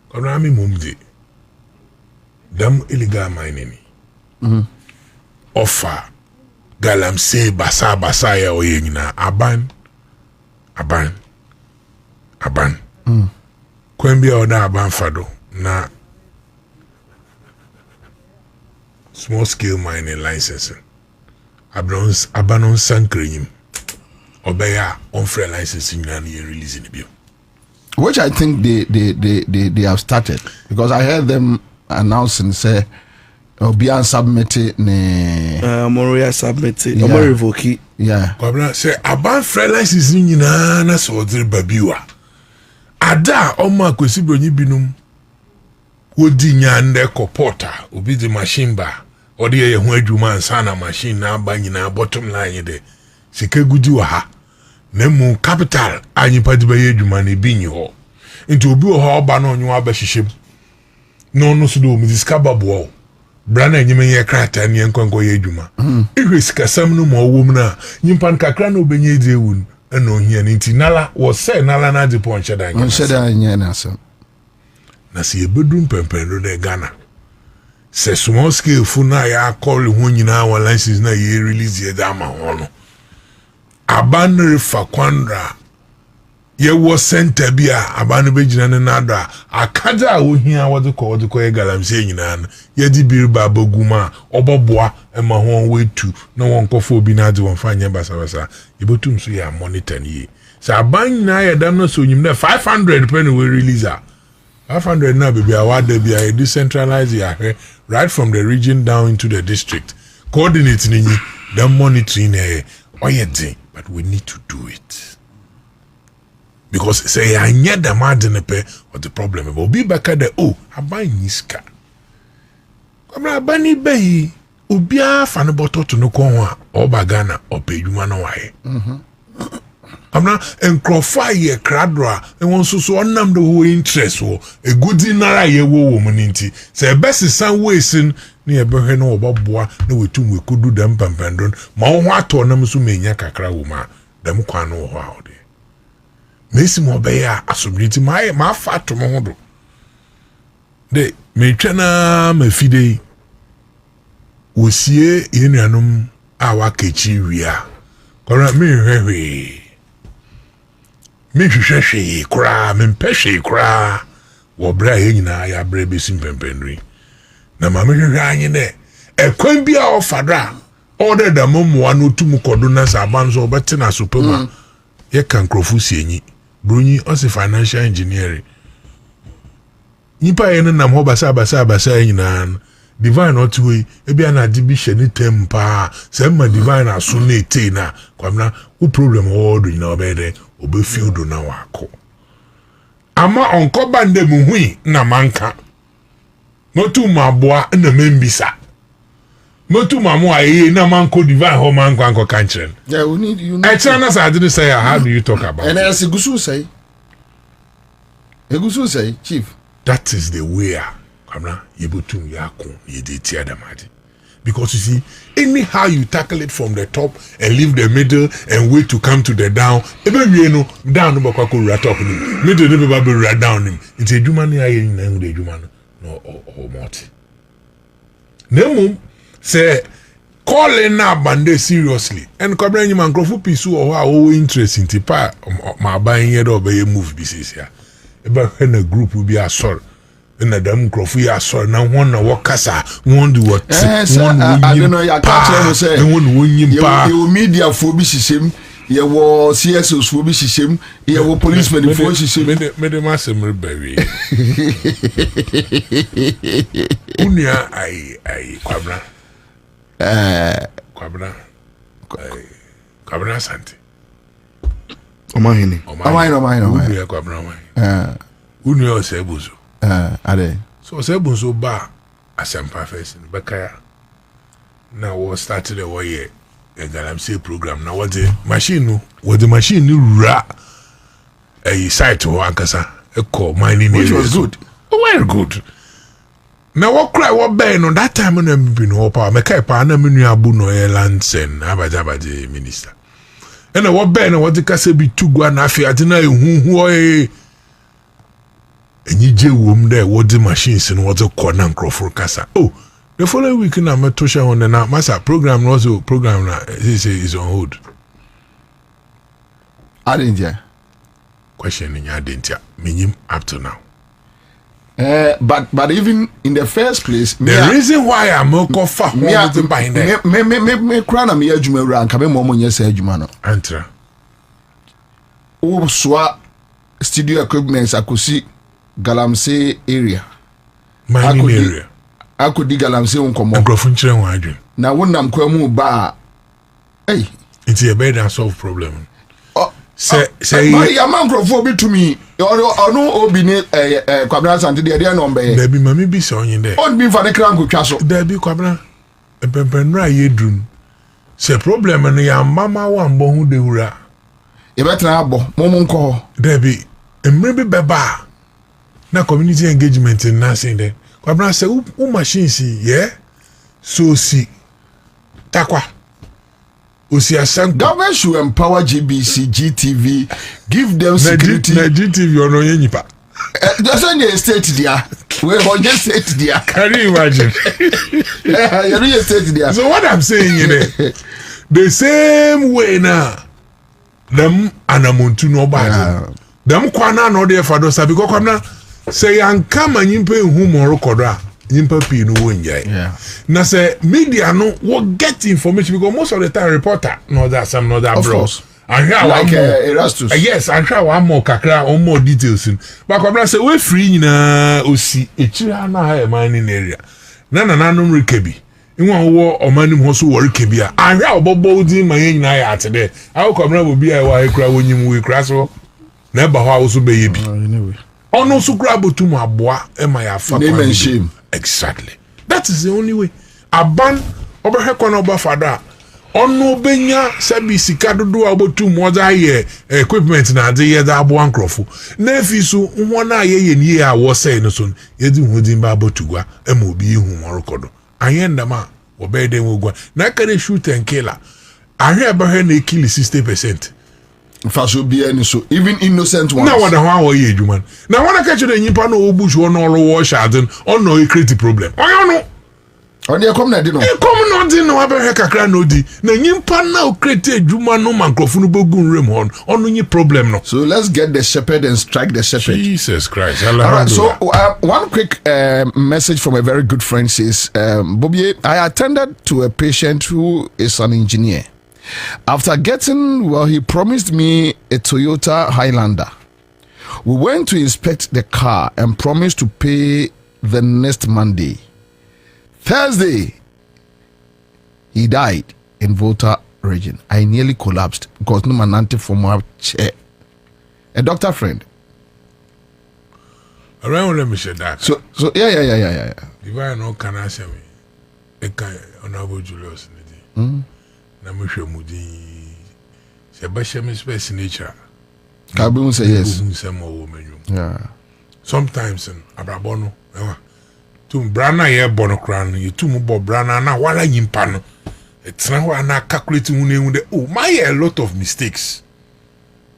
Kwabena mi mumdi dam illegal mining offer galamsey basa ya oye nyina aban kwembia oda aban fado na small scale mining licensing abanon sankrenyim obeya on free licensing na ye releasing the bill, which I think they have started, because I heard them announcing say Obian submitted ne Moria submitted or revoke yeah say about free licensing na so odre babiwa ada oma kwesi bronyi binum wodi nya nde kopota obi di machine ba odi ye ho adwuma ansa na machine na aba nyina bottom line de sika gudi wa ha na mu capital anyi padiba ye adwuma na bi nyi ho nti obi wo ha oba na onyo aba hihye no so do mu discover bo brana nyime ye krata ne enkwanko ye adwuma ehwe sika sam no mo wo mu na nyimpan kakra na obenye edi ewu na ohia nti nala wo say nala na de pon cheda nya na so na si ebedum pempendo de Ghana se small scale fu na ya call hu nyina wa license na ye release ye da ma ho no abanre fa kwandra ye was center bia abanu bejina ne nada akaja wo hia what call galamsey nyina ye di birba baguma oboboa ema ho wetu na won kofo obi na ade won fanya basa ye botum so ya monitor ni sa ban na ye dam no so nyim na 500 penny we release 500 na baby award bia decentralize ya right from the region down into the district coordinate ni the monitoring oyede but we need to do it. Because say I need the margin pay what the problem will be back at the I buy niska. Come bani bay ubia fan bottle to no kwa or bagana or pay you man away. I'm not encrofa ye cradra and one so nam the whole interest or a good dinner ye woman inti. Say best is some ways in near Berhen or Bobwa, no we too we could do them pampandon. Ma what to nam so many kakra woman, them quano how de. Messi mo beya asubiti ma fat to modo. De me twena ma fide wosie yenuanom a wakechi wia. Kora me hwehwe. Me hwehwe kora me mpehwe kora. Wo bra ye nyina ya bra besim pempenri. Na ma me hwehwe anyi ne ekwan bia ofadra. Order da momo anu tumu kodo na sabanzo obete na supema. Ye kan krofu sienyi. Bruni also financial engineering. Nipa ene nam ho basa nyina divine otwe ebi ana dibition ni tempa se ma divine aso na ete na kwamna wo problem all do nyina obede obefield na wako ama onko bande mu hui na manka motu maboa na membisa motu mamu aye na manko divine ho manko anko kanchen. Yeah, we need you. I didn't say how do you talk about and as Egusu say chief, that is the way kamna yebutum yakon yedeti adamadi. Because you see, anyhow you tackle it from the top and leave the middle and wait to come to the down, even you know down no bakako rat up him, middle never baby rat down him. It's a jumani aye na the juman no or moti. Nemo say calling now bande seriously and Kwabena man grofu pisu or how interest in tipa my buying head or be move business here. About when a group will be a sort in a damn grofu ya sort now one walk casa one do what I don't know ya catch say one you media phobia system you were CSO phobia system you were policeman for system made the massive baby unia I Kwabena Kwabena Santi. Omahini. Unu yo sebuzo. Ade. So sebuzo ba asempa first in Bakaya. Now we started a way a galamsey program. Now what the machine ra a site to Ankasa a call mining which was good. Very good. Now what cry what ben on that time when I'm been hopa me kai pa na menu abu no land sen abaja minister. And what ben what the kase bi tugwa na afi adina ehuhu e enyi je wom there what the machines and what the corner crofo kasa. Oh, the following week na me tosha on na masa program also program na is on hold. Adentia. Question in adentia. Minim up to now. But even in the first place, the reason why I'm me crown me adwuma wura anka me mo nyesa adwuma no antra o soa studio equipments akosi galamsey area mining area akodi galamsey nkomo agrofo nkyere ho adwen na wonam kwa mu ba it's a better solve problem. Say ya mangrofo bi to me ono obi ni Kwabena Santi de no mbe there be mami bi so yin there on bi fa ne kra nkotwa so there be Kwabena pempenra yedrum say problem no ya mama wa mbo hu de wura e betra abo momo nko there be emre bi beba na community engagement in nursing there Kwabena say u machine si yeah so si takwa government should empower GBC, GTV, give them security. GTV or no yenipa. That's on your state there. We're on your state there. Can you imagine? You're your state there. So what I'm saying is the same way now, them anamuntu no bad. Them kwana no dey for dosa because kwamna say anka manyimpa ehu mo record a nyimpa pi no wonjai. Yeah. Na say media no will get information because most of the time reporter no that some no that bro. And here like Erastus. Yes, and here one more kakra on more details in. But kwamna say we free na osi echira na ha mining area. Na num rekebi. Inwa wo omanim ho so wori kebia. And here obobo di mayen na ya atede. How kwamna bo bia wa ekra wonyim we kra so. Na ba ho awo so be ye bi. Ono so kra botum aboa e ma ya fa. Name and shame. Exactly. That is the only way. Aban oberhekwa na obafada. Ono benya sabi sika dodo abotum oda ye equipment na ade ye da abo ankrofo. Na efi so ho na ye nie a wo say no so. Ye di hodin ba abotugwa e ma obi hu morokodo. Ayenda ma obede wogwa. Na kare shoot and killer. Ahwe abahe na kill 60%. Faso be any so even innocent ones. Now what the how ye human. Now when I catch the nyimpa no obush one all wash out and on no create problem. Oh no. On dey come na di no. E come no di no abahe kakra no di. Na nyimpa na create adwuma no mankrofo no bogun rem hon. On no problem no. So let's get the shepherd and strike the shepherd. Jesus Christ. All right, so one quick message from a very good friend says, Bobie, I attended to a patient who is an engineer. After getting, well, he promised me a Toyota Highlander. We went to inspect the car and promised to pay the next Monday. Thursday, he died in Volta region. I nearly collapsed because no manante from my chair. A doctor friend. Around let me say that. So yeah. Divine no can answer me. E can honorable Julius. Na mhwe mudi se ba shame space nature ka be say yes yeah sometimes abrabo no tum brana ye bono kran you tum bo brana na wala yimpa no etra wa na calculate hu na de oh my a lot of mistakes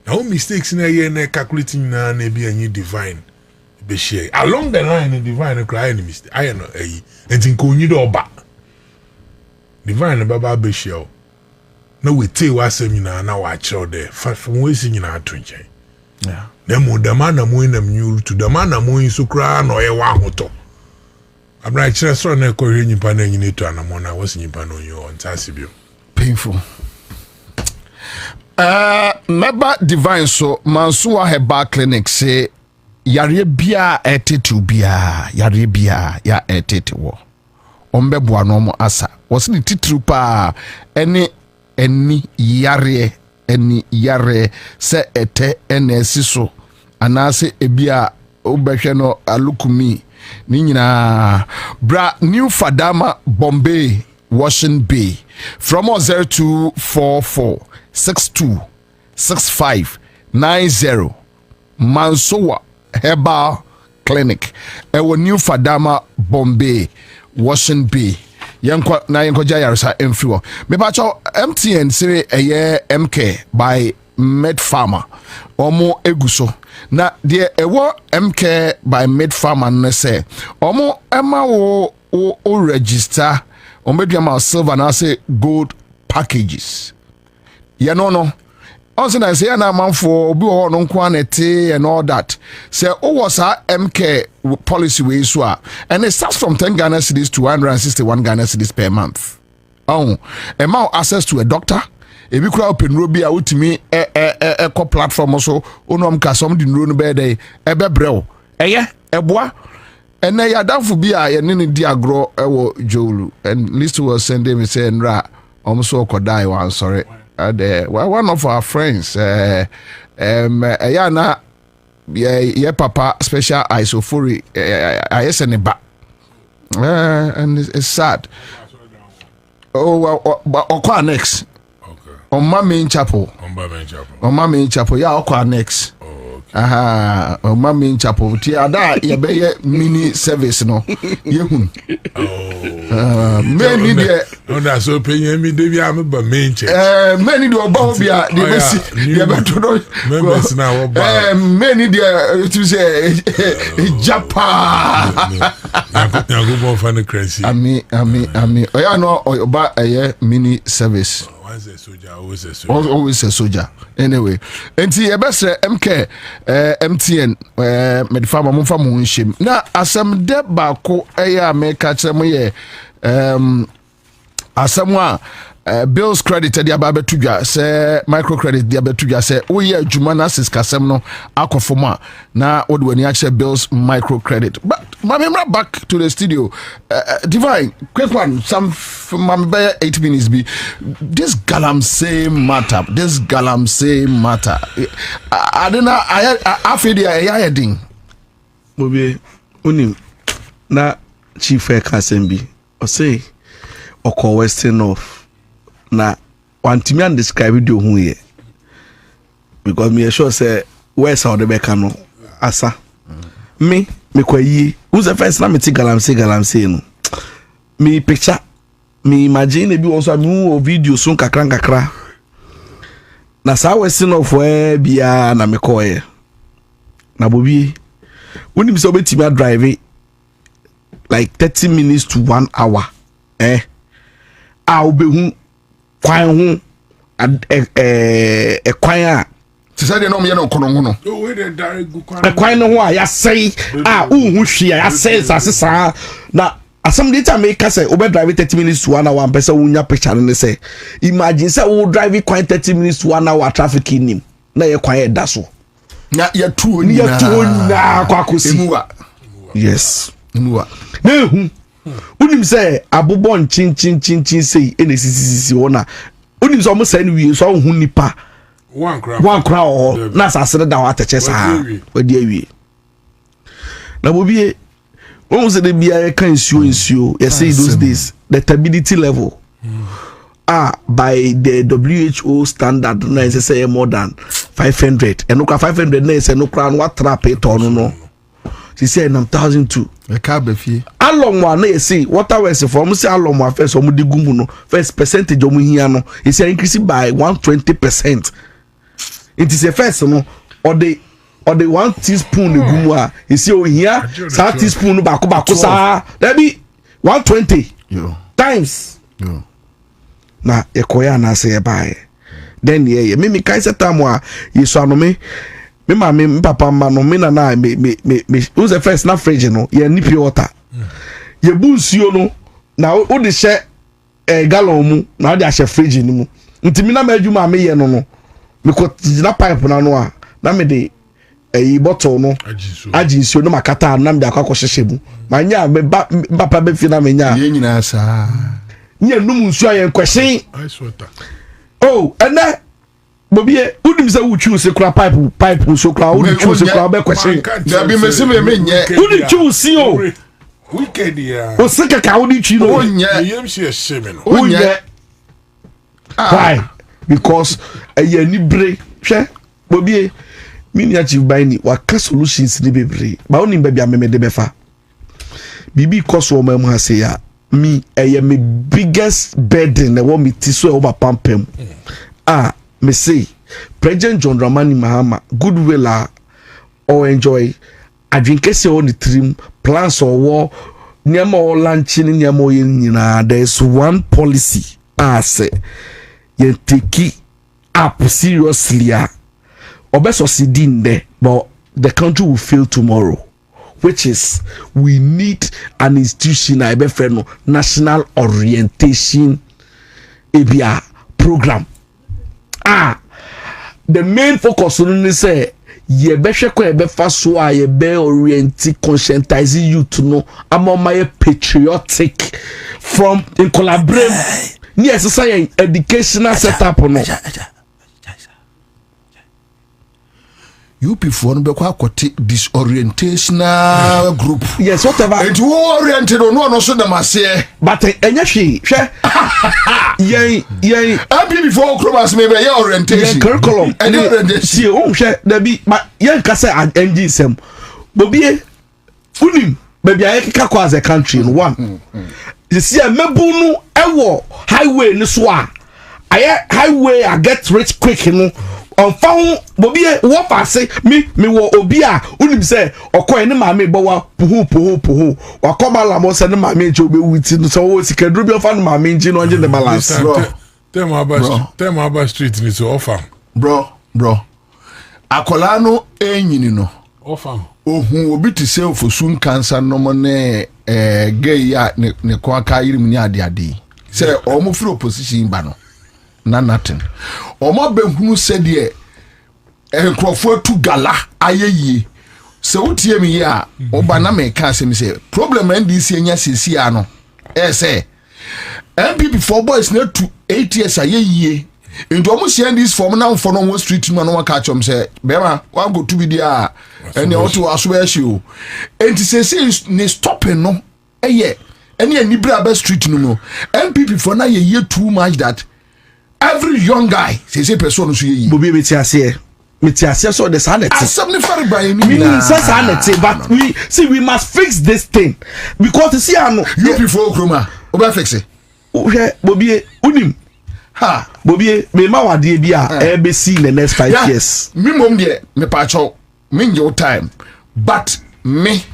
now mistakes na ye na calculating na be any divine be share along the line in divine cry any mistake I know entin ko nyi do oba divine baba be share. No we tell was na wa chill there. From we sing in our twinche. Yeah. Nemo the man na mo in them to the man na mo in so cry no e wa hoto. I'm right sure so na ko hwe nyipa na nyine to anamona was nyipa no yo on tasibio. Painful. Meba divine so Mansuwa Heba Clinic say yare bia etetu bia yare bia ya etete wo. Ombeboa no mo asa. Was ni titru pa eni yare se ete enesi so anase ebia obehwe no alukumi ni nyina bra New Fadama Bombay Washing Bay from 0244 62 65 90 Mansowa Herbal Clinic ewo New Fadama Bombay Washing Bay Yanko na yanko jayarsa emfriwo. Me pacho MTN say eye MK by Med Farmer. Omo eguso. Na de ewo MK by Med Farmer no say omo ema o register omeduama silver na say gold packages. Ya no. Also na say na manfo obi ho no nko anete and all that. Say o was MK policy way so and it starts from 10 Ghana cedis to 161 Ghana cedis per month. Oh, amount access to a doctor. If you crowd open robi a utimi e platform so onom ka some di no be dey e be brew. Eye eboa ene ya danfo bi a ye ne di agro e wo jolu and list was sending me say nra omso okodai wan sorry. One of our friends na yeah papa special isofori ayeseniba and it's sad. Okwa next on my main chapel yeah okwa next on my main chapel ti ada ye be mini service no yehun many there no that so pay me dey be am ba main church many do oba bia dey besi dey beto do members na wo ba many there to say Japan ya go bon fan crazy ami oya no oba mini service Once a soldier, always a soldier. Always a soldier. Anyway, and see, best MK, MTN, Medifama Mufa Munshim. Now, as some debt bako, make catch some ye, as someone. Bills credit the ababe tuja say microcredit the ababe tuja say oh yeah jumana sis kasem no akofoma na what when you bills microcredit but remember back to the studio Divine quick one some from 8 minutes be this galamsey matter I don't know I feel the heading Bobie unim na chief kasem bi o say oko western of na wantimi and describe video hu ye because me sure say where sound the back no asa me kwayi who's the first na me ti galamsey no me picture me imagine bi also me video so kakra na sa western of where bia na me koye na Bobie unim so betimi drive like 30 minutes to 1 hour I'll be kwan ho kwan a ti say no me no kono no we dey direct go kwan no ho a ya say hu hwia ya say sasa na asam dey time make say obe drive 30 minutes to 1 hour person wunya picture no say imagine say we drive kwan 30 minutes to 1 hour traffic in him na ye kwan e da so na ya tuo ni na kwa kosi yes emuwa na hu unim say abobo chin say enesisi wona unim so mo say ni wi so hu nipa one crowd na sasere da wa teche sa odi awie na Bobie won say de bia kan nsuo you say those days the stability level by the WHO standard na say more than 500 and no 500 na say no crown what trap it on no she said 1,002 e ka ba fie along one na say water west from say along one first omo de gumu no first percentage omo hia no e say increase by 120%. It is a first no or the 1 teaspoon de gumu a e say o hia sa teaspoon ba ko sa there be 120 times na e koya na say e buy then yeah me kai set time a yeso anome me mama papa ma no me na me who's the first na fridge no ye ni pure water ye bu nsuo no na o de hye gallon mu na o de ahye fridge ni mu ntimi na ma adwuma me ye no me ko na pipe na no a na me de bottle no agi nsuo no makata na me de akwa hyehyɛ mu manya me papa be fi na me nya ye nyina sa nye num nsuo ayen kwehyen ice water oh ena Bobie udim say wo choose kura pipe so kura wo choose kura be question da bi me se me nye wo choose o wicked ya o se ka wo di chi no nye yem she sheme no wo nye why because aya ni bre hwe Bobie mini achieve by ni wa ka solutions ni bebre ba oni ba bia me de befa bibi cause wo mam ha say ya me aya me biggest burden na wo me ti so e wo ba pampam me say President John Dramani Mahama goodwill or enjoy adwinkese on the trim plans or war niam or launching niam or nyina there's one policy say you take up seriously obeso sidin there but the country will fail tomorrow, which is we need an institution national orientation ABR program. The main focus on say ye be hweko ye be fa so a ye be orienting conscientizing you to know among my patriotic from in collaborate ni exercise educational setup no you before no be kwa kwoti disorientational group yes whatever it oriented no so dem ase but enya hwe yen abi before cromas me be orientation curriculum and see o hwe da bi yen ka say engine sem Bobie unim baby aye kika kwa as a country no one you see mebu no ewo highway ni so a aye highway I get rich quick no on found Bobie wo passe me wo obi a unim say okoye ne maame bo wa puhu wakoma la mo se ne maame nje obe wuti no so wo sikadru bi ofa ne maame nje no nje the balance Tell about street ni so offer. Bro. Akola no enyini no. Offer. Ohun obi ti se ofosun cancer no mo ne gay ya ne kwaka yirim ni ade. Say omo free opposition ba no. Na nothing. Omo behunu se de enkrofo tu gala ayeye. Se wotie me ya oba na me ka se me say problem NDC enya sisi ano. Say MPP for boys na to 8 years ayeye. Into almost share this form now for no street man no catch them say bema wan go to be there and you to aswear you and say ni stopping no any bra be street no MPP for na ye too much that every young guy say person so ye Bobie metiase so the sanity asem by ni sanity but we must fix this thing because see no you before kroma oba fix it Bobie unim ha Bobie me ma wade bia ABC in the next 5 years me mom de me pacho me your time but me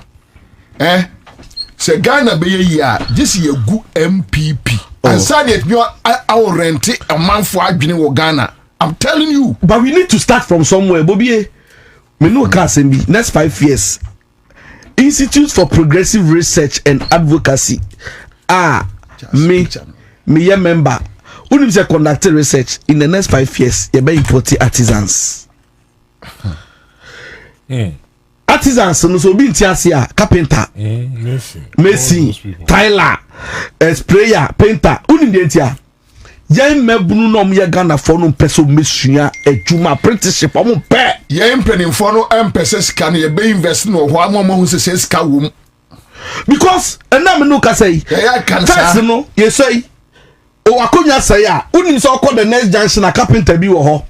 se Ghana be year this year good MPP and say it me I will rent a man for adwene wo Ghana. I'm telling you, but we need to start from somewhere. Bobie me no can say be next 5 years Institute for Progressive Research and Advocacy me a member. Unim say conducted research in the next 5 years. You be importing artisans. Artisans so be intiasia carpenter, mason, tiler, sprayer, painter. Unim de intia. Yen mebunu no me Ghana for no peso mesua adwuma apprenticeship am pe. Yen penin for no empese sika no ye be invest no ho am hu se sika wom. Because enam no ka say. First no ye say o akonya say a unim say okọ the next junction a carpenter bi wo ho.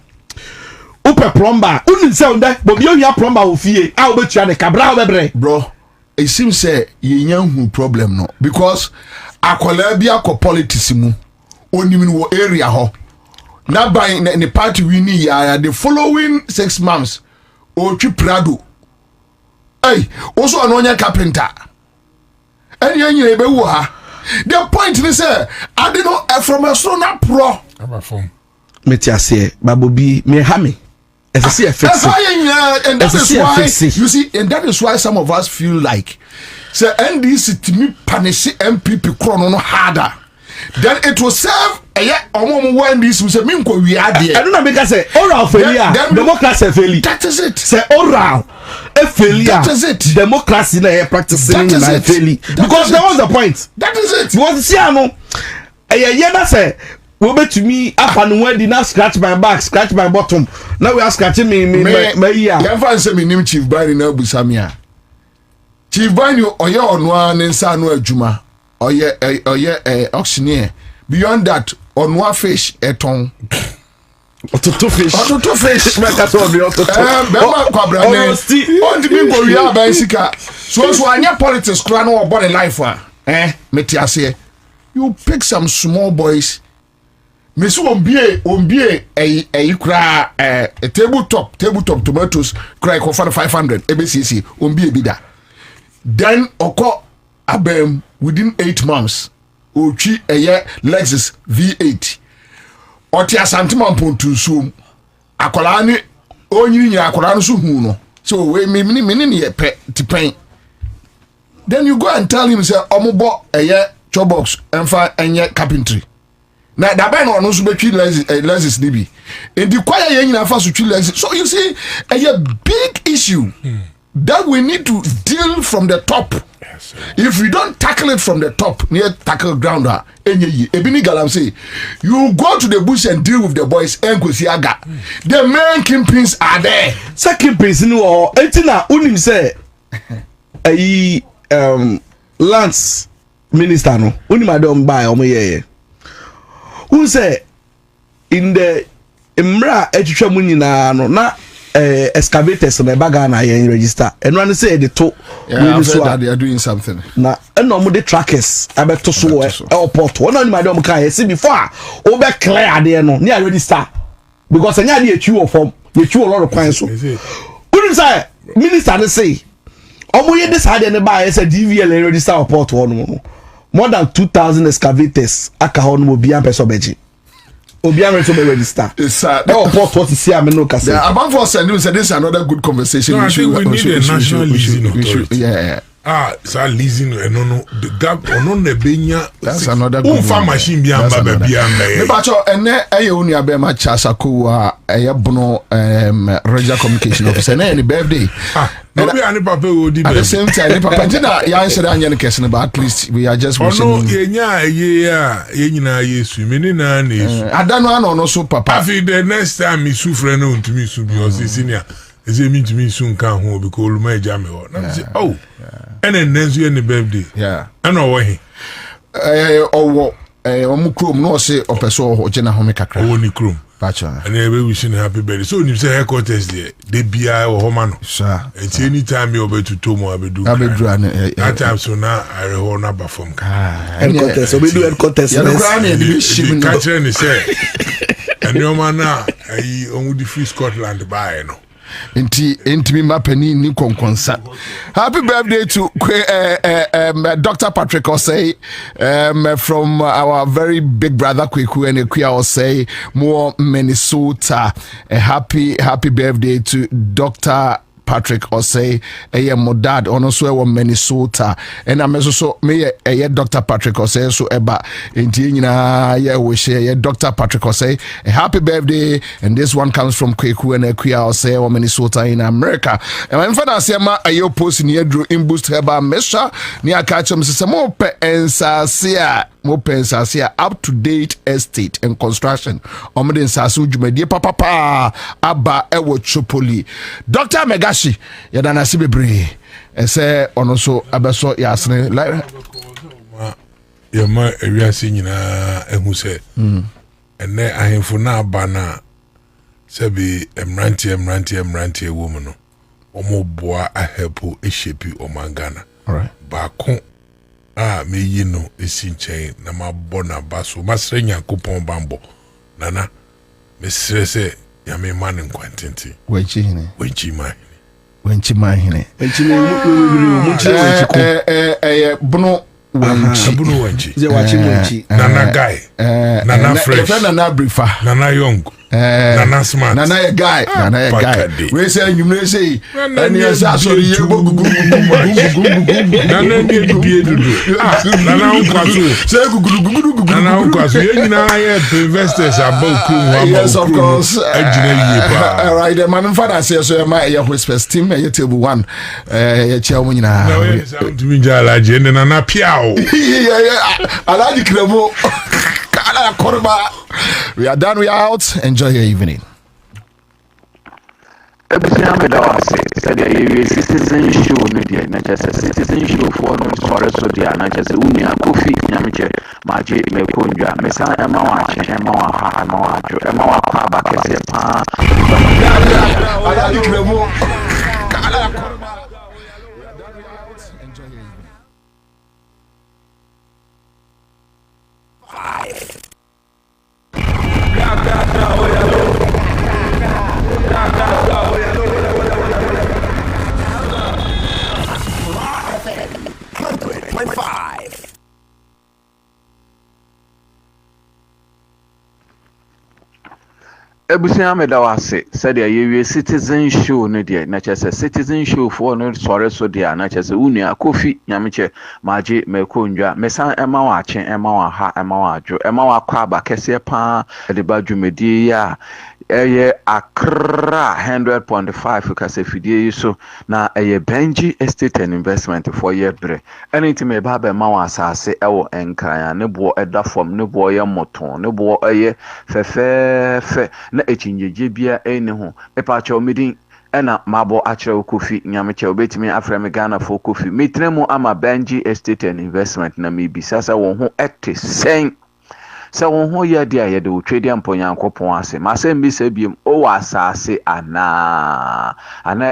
Upe plumber unim say unde Bobie ohia plumber ofie a obetua ne kabra obebre. Bro, it seems say ye nyan hu problem no because akola bi akọ politics mu onim no area ho. Na by the party we need ya the following 6 months o twi prado. Hey, also anonya carpenter. Any be wo ha. The point is say I don't know from a strong pro. I'm a phone. Metiase Bobie me ha me. And that is why you see, and that is why some of us feel like say NDC to me punish MPP chrono harder. Then it will serve when this say me ko we are there. I don't know because say oral failure democracy failure. That is it. Say oral failure. That is it. Democracy na practicing in failure. Because that was the point. That is it. You want to see ano na say we bet to me up and when did not scratch my back, scratch my bottom. Now we are scratching me yeah. You find say me name Chief Bani na busamia. Chief Bani oye onwa nensa no adwuma. Oye auctioneer. Beyond that, onwa fish eton. Ototo fish. Make to be ototo. Bema Kwabena. On the people we are bicycle. So anya politics kra no about life metiase. You pick some small boys. Mesu ombie kra a tabletop tomatoes cry for 500 ABCC ombie bida. Then oko abem within 8 months ochi Lexus V8 oti asantima pontu sum akola ni onyinya akola no so hu no so we me ye pe tipen. Then you go and tell him say omobo chobox enfa enye carpentry. Na da ben no so betwi Lexus nibi and the choir yen nyina fa so twi Lexus. So you see a big issue that we need to deal from the top. Yes, if we don't tackle it from the top, near tackle ground, Ebini Galam say, you go to the bush and deal with the boys and go see aga. The main kingpins are there. Second kingpins no etina unim say Lance minister no unim adom buy omo ye. Who say in the Imra etwetwa mu nyina no na excavators na baga na yen register and run say they to that they are doing something na no mo the trackers abeto so airport one on my dom can see before o be clear there no near register because anya dey etu of form dey etu a lot of coins so who say minister dey say omo ye this had any buy say DVL register airport one more than 2000 excavators aka ho no bi am person beji Obiara to be register. It's that was what to see I no kasa. Yeah, about for say this is another good conversation. No, I think we need a national leasing authority. Yeah. So leasing no the gap on the benya. That's another good farm machine be amba be amba. But ene eye oni abema chasako eye bono regional communication officer na any birthday. No be any papa wo di at the same time papa jina ya answer anya ne kese but at least we are just wishing. No yenya ye nyina yesu me ni na na yesu. Adano ano no so papa. After the next time me sufre na untumi su because senior is me to me soon kan ho because oluma eja me ho. Na say oh. And then you any birthday. Yeah. I know why. Omu krom no say opeso ho jena ho me kakra. Oni krom. Pacha. And then we wishing happy birthday. So you say headquarters there. They be or home no. Sir. And anytime you over to Tomo abedu. That time so now I rehon na perform. Headquarters. So we do headquarters. Yeah, the catcher and say. And your man now I on the free Scotland buy no. Inti mi mapeni ni konkonsa. Happy birthday to Dr. Patrick Osei from our very big brother Kweku and Ekuya Osei, more Minnesota. A happy birthday to Dr. Patrick Osei, my dad, also Minnesota, and I'm also me Dr. Patrick Osei, so eba inti we share Dr. Patrick Osei. A happy birthday, and this one comes from Kweku and Ekuya Osei or Minnesota in America. And I'm fana sema ayo post near Drew in boost heba mesha near catch him mo pe Ansah up to date estate and construction. Omeden sasu jumedie papa aba ewo chopoli. Dr. Megashi yadana sibebre ese onoso abeso yasne like yema ewiase nyina ehu se ene ahemfo na aba na sebi emrantie woman no omo boa ahepo eshepi omangana. All right. Baako me yi no esi nchen na mabɔ na baso masre nyankopɔn bambo nana me srese ya me man nkwantenti wechi hine bono wanchi nana guy nana fresh nana brifa nana young nana smart nana guy we say you say and yes sorry you go nana ni bibie dudu nana unkwaso say gugu nana unkwaso ye nyina ye investors about crew yes of course all right the man father say so my your whispers team your table 1 ye chia mo nyina no yes to me jala je nana piao alaji kremo kala korba. We are done, we are out. Enjoy your evening. Citizen show media, not just a citizen show for no so dia, not just a unia coffee, yamiche, maji, mekunja, mesa, emawa, emawa, kwaba, kesepa. Ebusia meda wase said ye citizen show no dia na chese citizen show for no sore so dia na chese unia kofi nyameche maji mekondwa mesan ema wa ache ema wa ha ema wa adwo ema wa kwaba kese pa de ba dwumedie ya eye Accra100.5 kase fidie so na eye Benji Estate and Investment for year bre anything me ba ma wa asase ewo enkran ne bo eda form ne bo ye moton ne bo eye fefe na echinjeje bia ene ho epa cha omidin ena mabo achre kofi nyameche obetimi afrem Ghana for kofi mitremu ama Benji Estate and Investment na mi bisasa won ho ete sen so won ho ya dia ye de o trade amponyankopon ase ma se mbi se biem o wa asase ana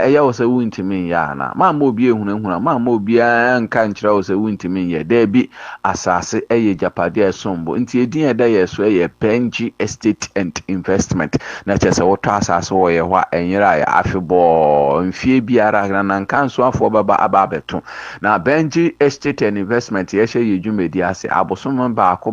eya wo se wuntimi ya na ma ma obi ehunahuna ma ma obi anka nkyira wo se wuntimi ye da bi asase eye japade esombo nti edin eda ye so eye Benji Estate and Investment na chese wo to asase wo ye hwa enyira ya afebo mfie biara na nkanso afo baba ababeto na Benji Estate and Investment ye hye ye dwumedi ase abosom baako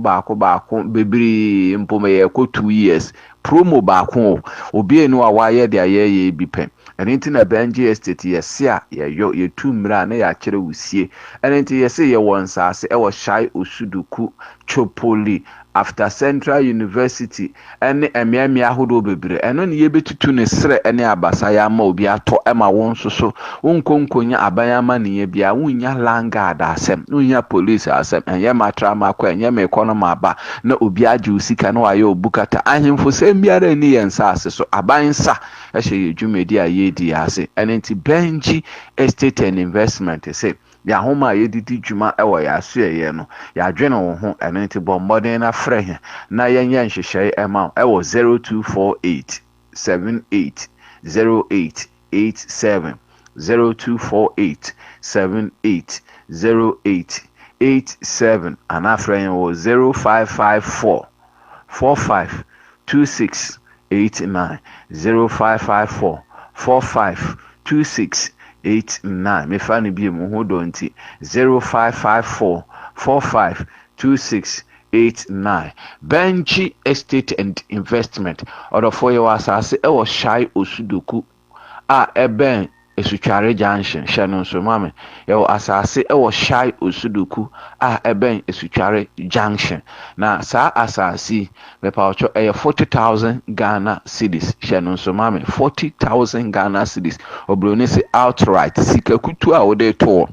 bebree mpo me ye ko 2 years promo baako obi enu a waye de aye bi pen enti na Benji Estate yesi a ye tu mra na ya kire wusie enti yesi ye won saase e wo Shai Osuduku Chopoli after Central University ene emiamia ahodo bebre eno ne yebetutu ne sre ene abasa ya ma obi ato ema won soso wonkonkonya abayama ne ye bia wonya langard asem wonya police asem enye matra makwa enye me economy aba na obi age usika na waye obukata ahemfo sem biara ni yensa ase so abansa ehye yedwumedi a yedi ase ene nti Benji Estate and Investment say ya homa yedidi dwuma ewo ya so ye no ya dwene wo ho ene nti bombodin na frɛ he na yenye nhyehyɛ ema ewo 0248 78 0887 0248 78 0887 and after wo 0554 45 2689 0554 45 2689 me fani bi mu ho do nti 0554 45 2689 Benji Estate and Investment order for your asase e wo Shai Osuduku a eben Esutware Junction Shannon so mame yo asase e wo Shai Osuduku a eben Esutware Junction na sa asase me pa ocho 40,000 Ghana cedis Shannon so mame 40,000 Ghana cedis obroni se outright sikakutu a wo de to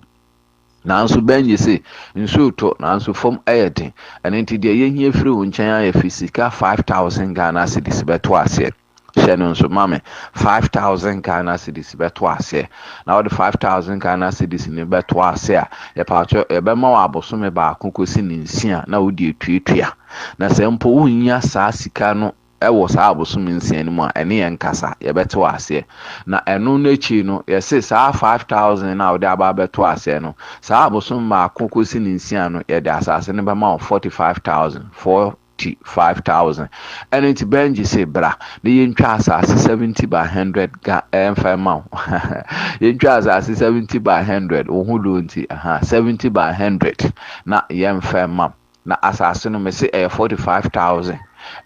nanso Benji se nso to nanso fom ayedin enti de yehia firi wo nkyɛn aye fisika 5,000 Ghana cedis beto ase Shannon so mame 5,000 Ghana cedis beto ase na wo de 5,000 Ghana cedis ni beto ase a ye pa cho e be ma wa abosome ba akokosi ni nsia na wo de etuetua na se mpo wo nya saa sika no ewo saa abosome nsia ni mu a ene ye nkasa ye beto ase na eno no echi no ye se saa 5,000 na wo de aba beto ase no saa abosome ma akokosi ni nsia no ye de asase ne be ma 45,000 45,000 and it's Benji say bra the yentwa asase 70 by 100 mfama yentwa asase 70 by 100 ohudo nti 70 by 100 na yemfama na asase no me say 45,000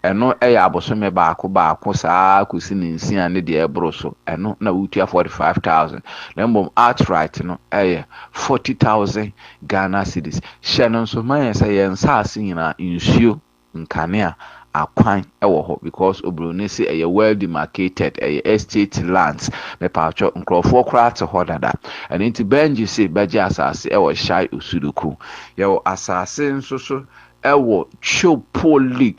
eno abosome baako saa kusi ni nsia ne de ebro so eno na wutua 45,000 na mbom outright no 40,000 Ghana cedis Shannon so man say yensa asina insuo nkanea akwan ewo ho because obroni se well demarcated estate lands me pacho nkrofo kra te ho dada and into Benji say beji asase ewo Shai Osuduku yewo asase nso so ewo Chopoli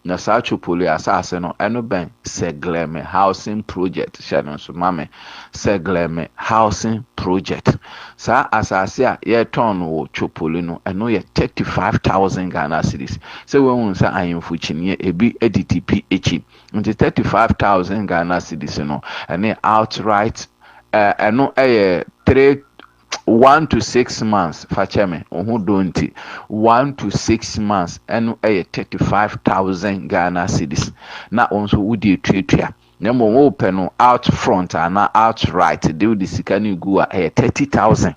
na sa Chopoli asase no eno ben Segleme housing project Shannon so mame Segleme housing project sa asase a ye ton wo Chopoli no eno ye 35,000 Ghana cedis se we hun sa ayemfu chinye ebi EDTP echi nti 35,000 Ghana cedis no ene outright eno 1 to 6 months facheme ohu donti 1 to 6 months enu 35,000 Ghana cedis na onso wudi etuatua na mo open no out front and outright de the sikani gu a 30,000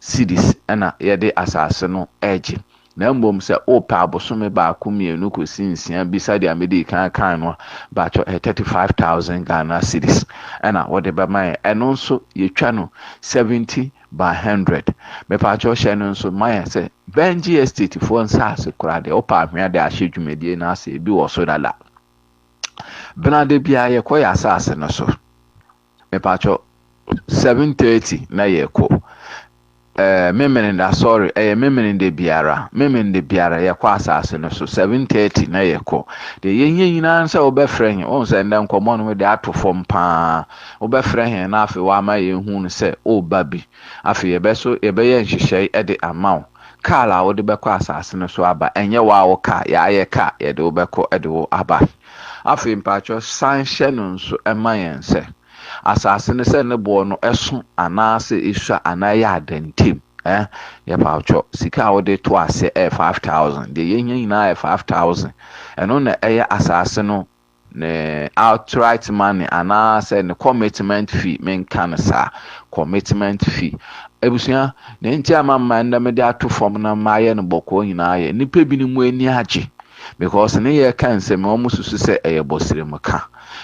cedis na yede asase no edge na mbom se opa abosome ba akumienu kosi nsia beside amedi kan no ba cho 35,000 Ghana cedis na wode ba mai eno nso yetwa no 70 by 100 me pa cho Shannon so mai se Benji Estate for nsase kura de opa ahwea de ahye dwumedie na ase bi wo so dala benade bia ye koya asase no so me pa cho 7:30 na ye ko memende biara ya kwa asase no so 7:30 na yeko de yenye nyina nsa obefrɛ he on se ndɛ nkomo no de ato fom pa obefrɛ he na afi wa ma ye hu no se o babi afi ye beso ye be ye nhyehyɛ e de amaw kala wo de bekɔ asase no so aba enye wa wo ka ya ye ka ye de obekɔ e de wo aba afi mpacho sanhye no so emayen se asase ne se ne bo no eso anase isua anaye adantim ye paucho sika wo de to ase 5,000 de yenya nyina 5,000 eno na asase no ne outright money anase ne commitment fee men kan sa commitment fee ebusua na nti amamma nda me de ato form na maye no boko nyina ye nipa bi ni mu ani age because ne ye kan se me omususu se eye bosire mka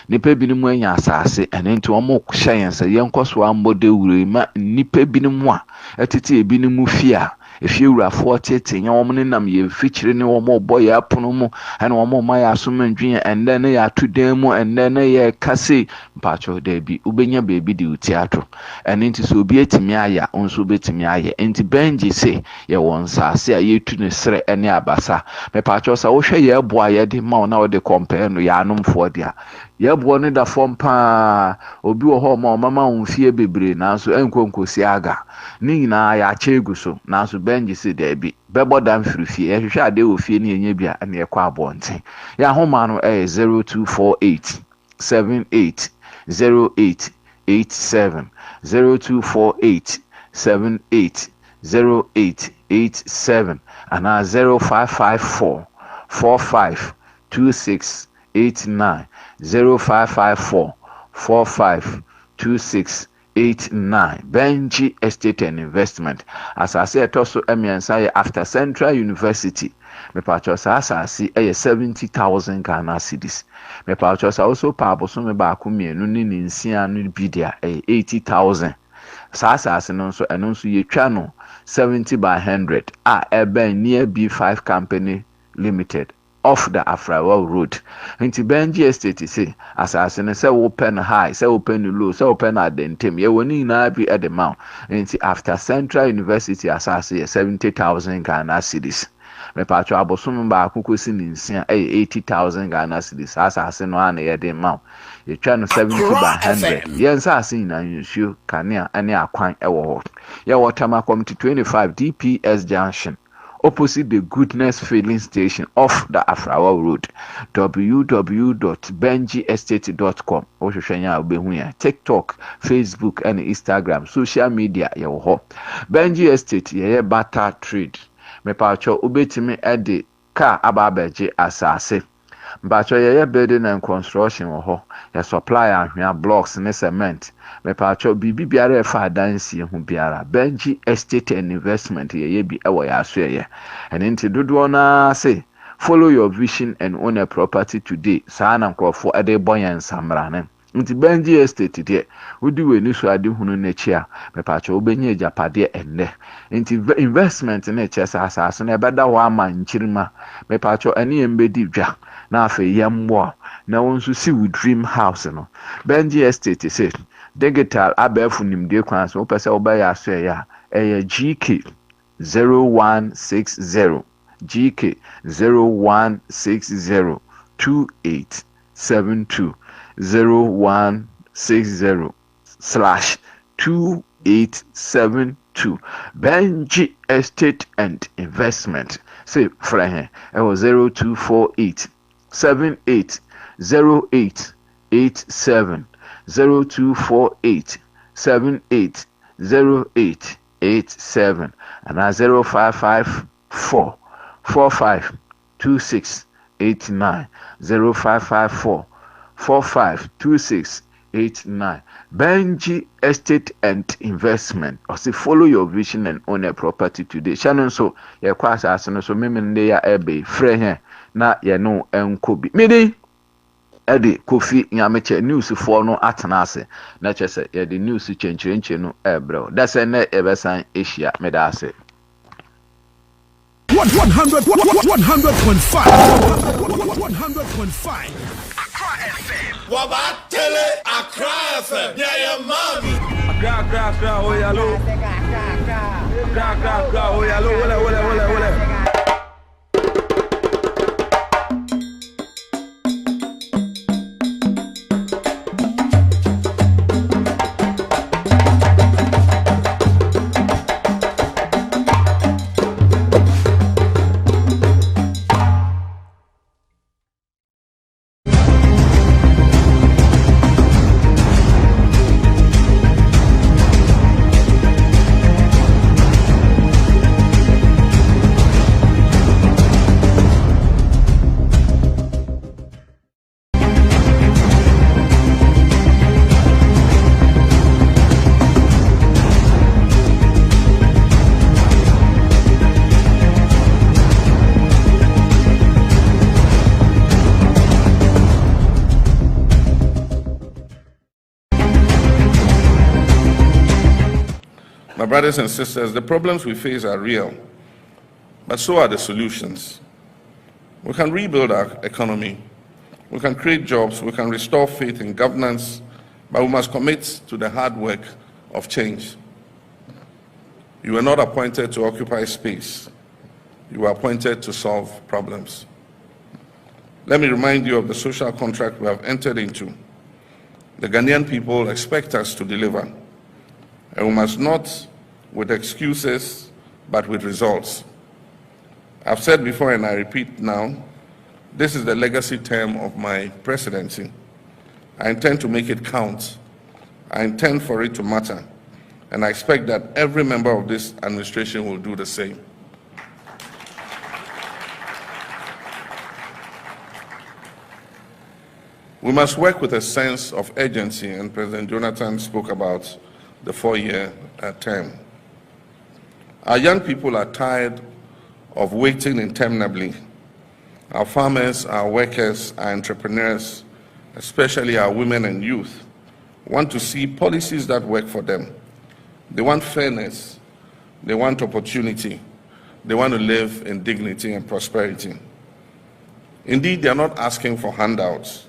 nipa bi ni mu anya asase ene nti omo hyen se ye nkoso ambode wure ma nipa bi ni mu a etete bi ni mu fia efie wurafo tete nya wom ne nam ye fichire ne wom obo ya pono mu ene wom ma ya asomandwen ende ne ya tudem mu ende ne ye kase mpacho da bi ubenya bebi di utiato ene nti so obi etimi aya onso betimi aye enti benji se ye wonsase a ye tu ne sere ene abasa me pacho sa wo hwe ye boa ye de ma na wo de compare no ya anomfo dia ye boa ne da fom pa obi wo ho ma mama onfie bebre nanso enkonkosi aga ni nyina ya chegu so nanso benji se da bi bebo dan firifie ye hwehwe ade wo fie ne enye bia ne ye kwa abonten ya homa no 0248 78 0887 0248 78 0887 and 0554 45 26 89 0554 45 26 89 Benji Estate and Investment. As I said, also Emiansai after Central University. Me purchase asasi 70,000 Ghana cedis. Me purchase also purpose me ba kumienu ni nsia no bidia 80,000. Asasi no so eno so yetwa no 70 by 100 eben near B5 Company Limited off the Accra Road. Nti Benji Estate say asase ne say open high, say open low, say open at the team. Ye woni na bi at the mount. Nti after Central University asase 70,000 Ghana cedis. Me patro abosom ba akukosi ni nsia 80,000 Ghana cedis. Asase no ana ye de mount. Ye twa no 70 by 100. Ye nsase na nsuo kanea ane akwan ewo ho. Ye Waterma Community 25 DPS Junction. Opposite the Goodness Filling Station off the Accra Road. www.benjiestate.com. Oshoshenya obehuya. TikTok, Facebook, and Instagram. Social media yewo. Benji Estate ye barter trade. Me pacho ubetimi ede ka ababeje asase. Mbacho ye building and construction wo. Ya supply ahwea blocks ne cement. Me pacho bibi biara fa dansi hu biara Benji Estate and Investment ye bi ewo ya so ye ene nti dodo na say follow your vision and own a property today saa na nkrofo ede boyen samra ne nti Benji Estate de wodi we ni so ade hunu na chi a me pacho obenye japade enne nti investment na chesa asase na ebeda ho ama nchirima me pacho ene embedi dwa na afa yemwo na wonso si we dream house no Benji Estate say digital abefu nimde kwan so pese obaya so ya GK 0160 GK 0160 2872 0160/2872 Benji Estate and Investment. Say friend, it was 0248 780887 0248 780887 and 0554 45 26 89 0554 45 26 89 Benji Estate and Investment. Or say follow your vision and own a property today. Shannon so ye kwasa asano so memende ya ebe frɛ na ye no enkobi. Mede ede Kofi Nyameche news for no atena ase na kyese ye the news chenchirenche no ebro. That's na ebesan Asia meda ase. 100.5 Wabatele Accra FM. Yeah, mommy. Accra, oh yalo. Accra, oh yalo. Wole. brothers and sisters, the problems we face are real, but so are the solutions. We can rebuild our economy, we can create jobs, we can restore faith in governance, but we must commit to the hard work of change. You were not appointed to occupy space. You were appointed to solve problems. Let me remind you of the social contract we have entered into. The Ghanaian people expect us to deliver, and we must not with excuses, but with results. I've said before and I repeat now, this is the legacy term of my presidency. I intend to make it count. I intend for it to matter. And I expect that every member of this administration will do the same. We must work with a sense of urgency, and President Jonathan spoke about the 4-year term. Our young people are tired of waiting interminably. Our farmers, our workers, our entrepreneurs, especially our women and youth, want to see policies that work for them. They want fairness, they want opportunity, they want to live in dignity and prosperity. Indeed, they are not asking for handouts.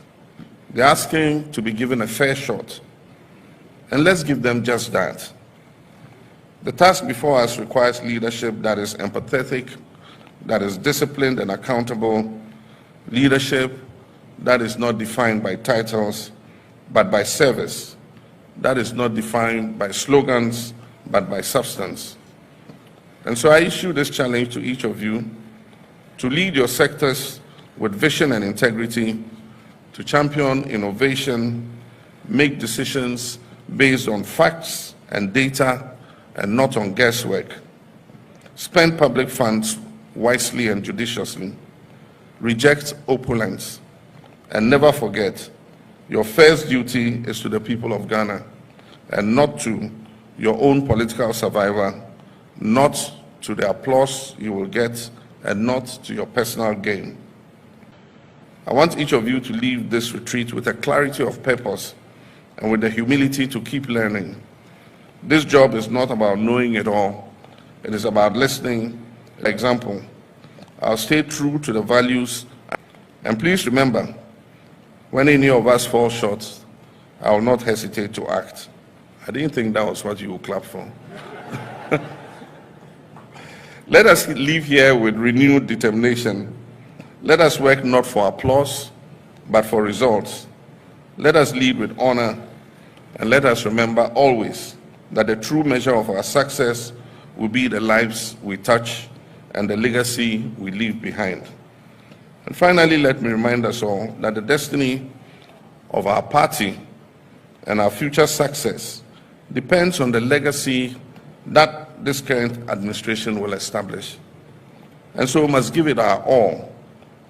They're asking to be given a fair shot. And let's give them just that. The task before us requires leadership that is empathetic, that is disciplined and accountable, leadership that is not defined by titles, but by service, that is not defined by slogans, but by substance. And so I issue this challenge to each of you to lead your sectors with vision and integrity, to champion innovation, make decisions based on facts and data and not on guesswork. Spend public funds wisely and judiciously. Reject opulence. And never forget, your first duty is to the people of Ghana and not to your own political survival, not to the applause you will get, and not to your personal gain. I want each of you to leave this retreat with a clarity of purpose and with the humility to keep learning. This job is not about knowing it all. It is about listening. For example, I'll stay true to the values. And please remember, when any of us fall short, I will not hesitate to act. I didn't think that was what you would clap for. Let us leave here with renewed determination. Let us work not for applause, but for results. Let us lead with honor, and let us remember always that the true measure of our success will be the lives we touch and the legacy we leave behind. And finally, let me remind us all that the destiny of our party and our future success depends on the legacy that this current administration will establish. And so we must give it our all.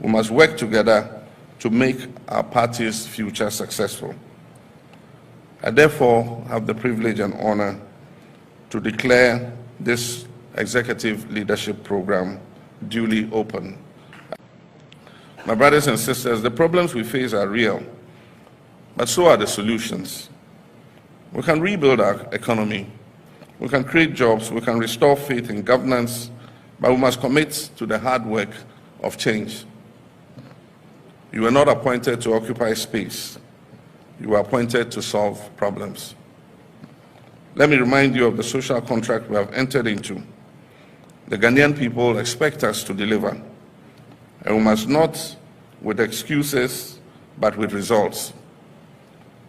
We must work together to make our party's future successful. I therefore have the privilege and honor to declare this executive leadership program duly open. My brothers and sisters, the problems we face are real, but so are the solutions. We can rebuild our economy, we can create jobs, we can restore faith in governance, but we must commit to the hard work of change. You were not appointed to occupy space. You were appointed to solve problems. Let me remind you of the social contract we have entered into. The Ghanaian people expect us to deliver, and we must not with excuses, but with results.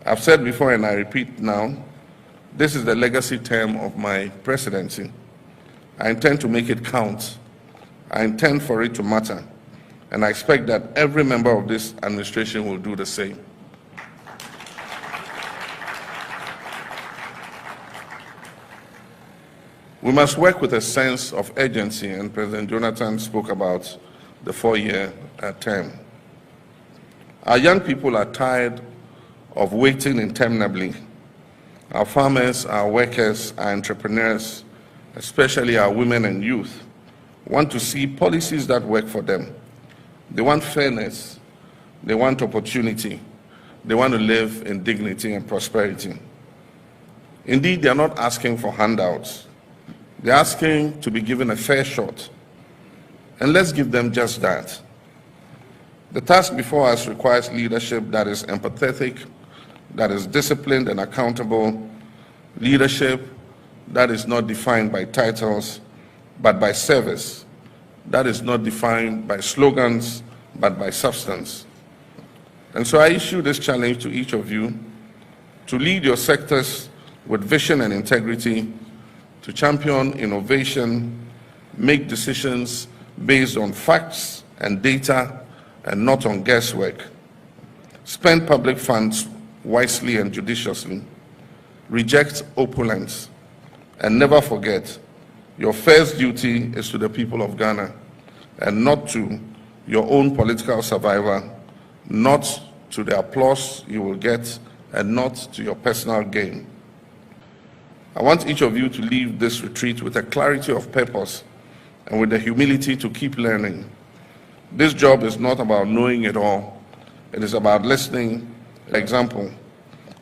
I've said before and I repeat now, this is the legacy term of my presidency. I intend to make it count. I intend for it to matter. And I expect that every member of this administration will do the same. We must work with a sense of urgency, and President Jonathan spoke about the 4-year term. Our young people are tired of waiting interminably. Our farmers, our workers, our entrepreneurs, especially our women and youth, want to see policies that work for them. They want fairness, they want opportunity, they want to live in dignity and prosperity. Indeed, they are not asking for handouts. They're asking to be given a fair shot, and let's give them just that. The task before us requires leadership that is empathetic, that is disciplined and accountable, leadership that is not defined by titles, but by service, that is not defined by slogans, but by substance. And so I issue this challenge to each of you to lead your sectors with vision and integrity, to champion innovation, make decisions based on facts and data and not on guesswork, spend public funds wisely and judiciously, reject opulence, and never forget your first duty is to the people of Ghana and not to your own political survival, not to the applause you will get, and not to your personal gain. I want each of you to leave this retreat with a clarity of purpose and with the humility to keep learning. This job is not about knowing it all. It is about listening. For example,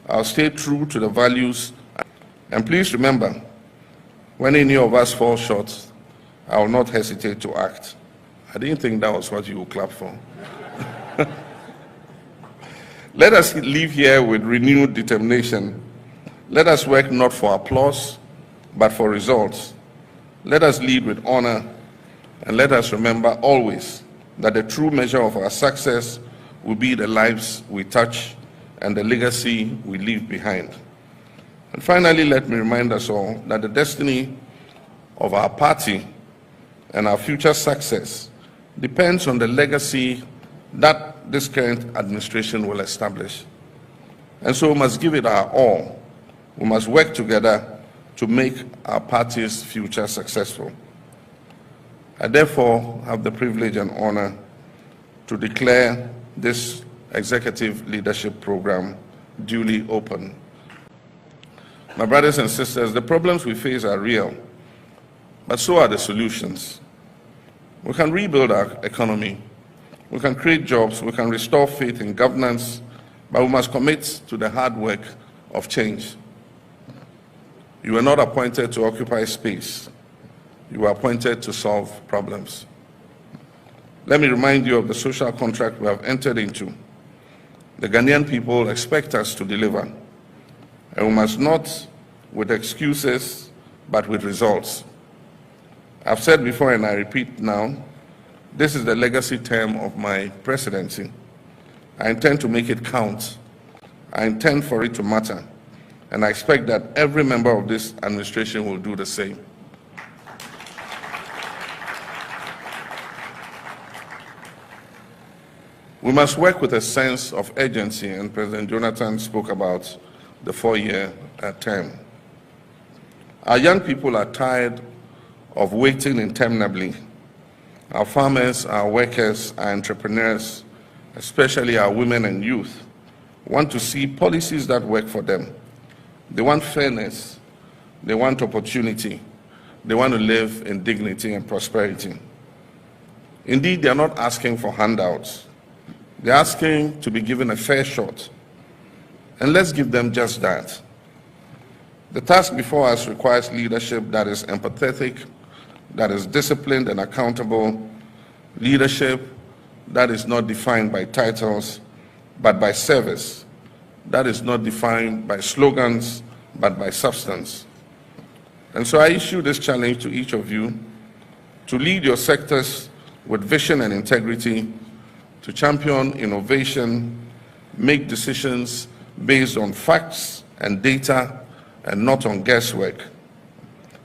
I'll stay true to the values. And please remember, when any of us fall short, I will not hesitate to act. I didn't think that was what you would clap for. Let us leave here with renewed determination. Let us work not for applause, but for results. Let us lead with honor, and let us remember always that the true measure of our success will be the lives we touch and the legacy we leave behind. And finally, let me remind us all that the destiny of our party and our future success depends on the legacy that this current administration will establish. And so we must give it our all. We must work together to make our party's future successful. I therefore have the privilege and honor to declare this executive leadership program duly open. My brothers and sisters, the problems we face are real, but so are the solutions. We can rebuild our economy, we can create jobs, we can restore faith in governance, but we must commit to the hard work of change. You were not appointed to occupy space. You were appointed to solve problems. Let me remind you of the social contract we have entered into. The Ghanaian people expect us to deliver, and we must not with excuses, but with results. I've said before and I repeat now, this is the legacy term of my presidency. I intend to make it count. I intend for it to matter. And I expect that every member of this administration will do the same. We must work with a sense of urgency, and President Jonathan spoke about the 4-year term. Our young people are tired of waiting interminably. Our farmers, our workers, our entrepreneurs, especially our women and youth, want to see policies that work for them. They want fairness, they want opportunity, they want to live in dignity and prosperity. Indeed, they are not asking for handouts. They're asking to be given a fair shot. And let's give them just that. The task before us requires leadership that is empathetic, that is disciplined and accountable, leadership that is not defined by titles, but by service, that is not defined by slogans, but by substance. And so I issue this challenge to each of you to lead your sectors with vision and integrity, to champion innovation, make decisions based on facts and data and not on guesswork,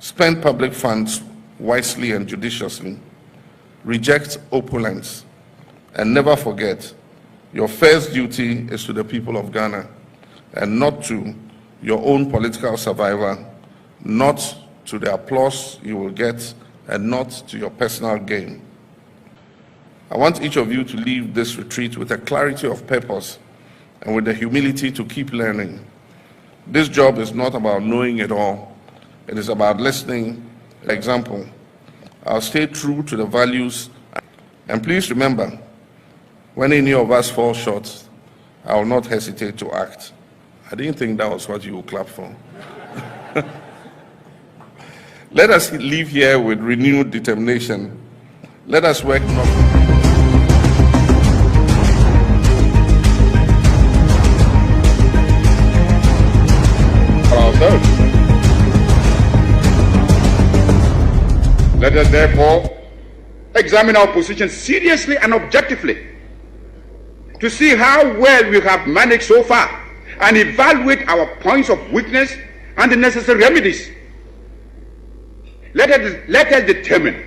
spend public funds wisely and judiciously, reject opulence, and never forget your first duty is to the people of Ghana and not to your own political survival, not to the applause you will get, and not to your personal gain. I want each of you to leave this retreat with a clarity of purpose and with the humility to keep learning. This job is not about knowing it all. It is about listening. For example, I'll stay true to the values. And please remember, when any of us fall short, I will not hesitate to act. I didn't think that was what you would clap for. Let us live here with renewed determination. Let us work not for ourselves. Let us therefore examine our position seriously and objectively to see how well we have managed so far and evaluate our points of weakness and the necessary remedies. Let us determine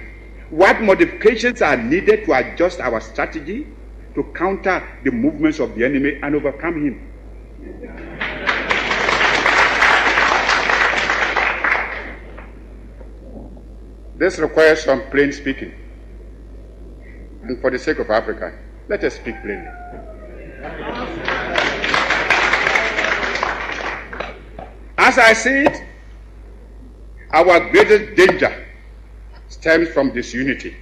what modifications are needed to adjust our strategy to counter the movements of the enemy and overcome him. This requires some plain speaking. And for the sake of Africa, let us speak plainly. As I see it, our greatest danger stems from disunity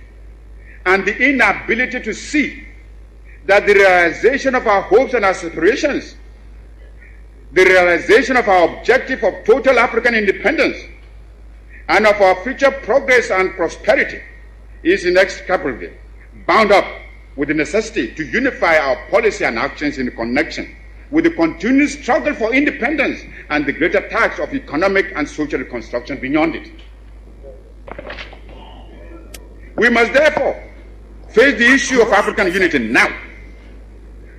and the inability to see that the realization of our hopes and aspirations, the realization of our objective of total African independence, and of our future progress and prosperity is inextricably bound up with the necessity to unify our policy and actions in connection with the continued struggle for independence and the greater task of economic and social reconstruction beyond it. We must therefore face the issue of African unity now,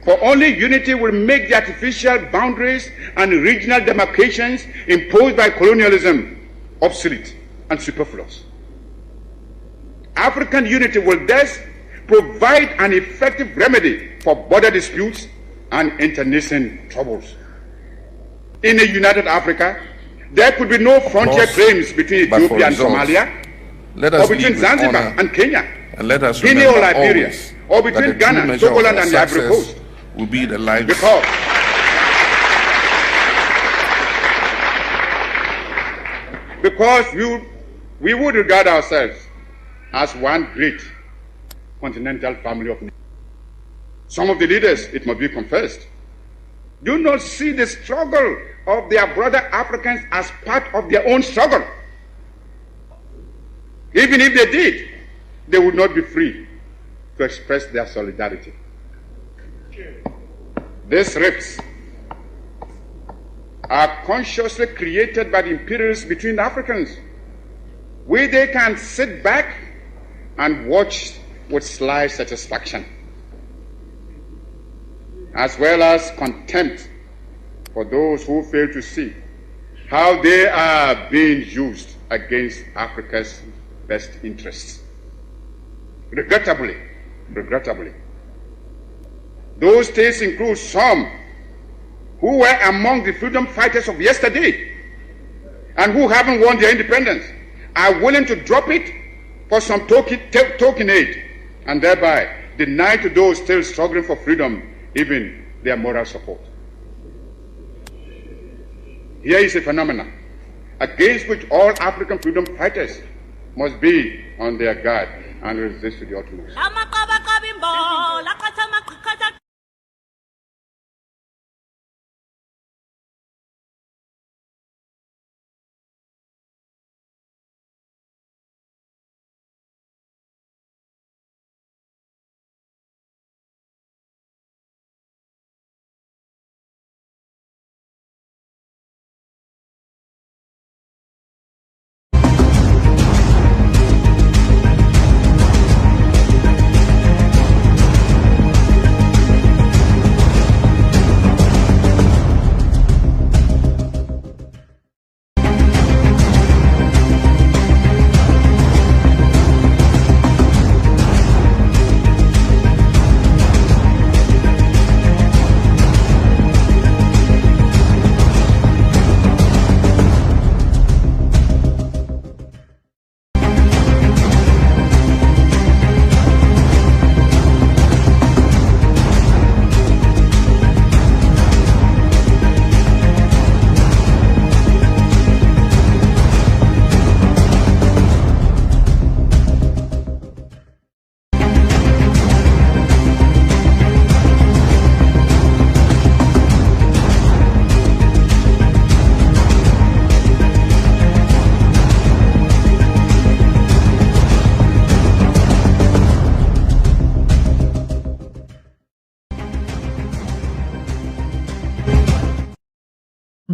for only unity will make the artificial boundaries and regional demarcations imposed by colonialism obsolete and superfluous. African unity will thus provide an effective remedy for border disputes and internecine troubles. In a united Africa, there could be no frontier claims between Ethiopia and Somalia, or between Zanzibar and Kenya, and let us Guinea or Liberia, or between Ghana, Togoland and the Ivory Coast. Will be the lives because we would regard ourselves as one great continental family of nations. Some of the leaders, it must be confessed, do not see the struggle of their brother Africans as part of their own struggle. Even if they did, they would not be free to express their solidarity. These rifts are consciously created by the imperialists between Africans, where they can sit back and watch with sly satisfaction, as well as contempt for those who fail to see how they are being used against Africa's best interests. Regrettably, those states include some who were among the freedom fighters of yesterday and who haven't won their independence, are willing to drop it for some token aid and thereby deny to those still struggling for freedom even their moral support. Here is a phenomenon against which all African freedom fighters must be on their guard and resist to the utmost.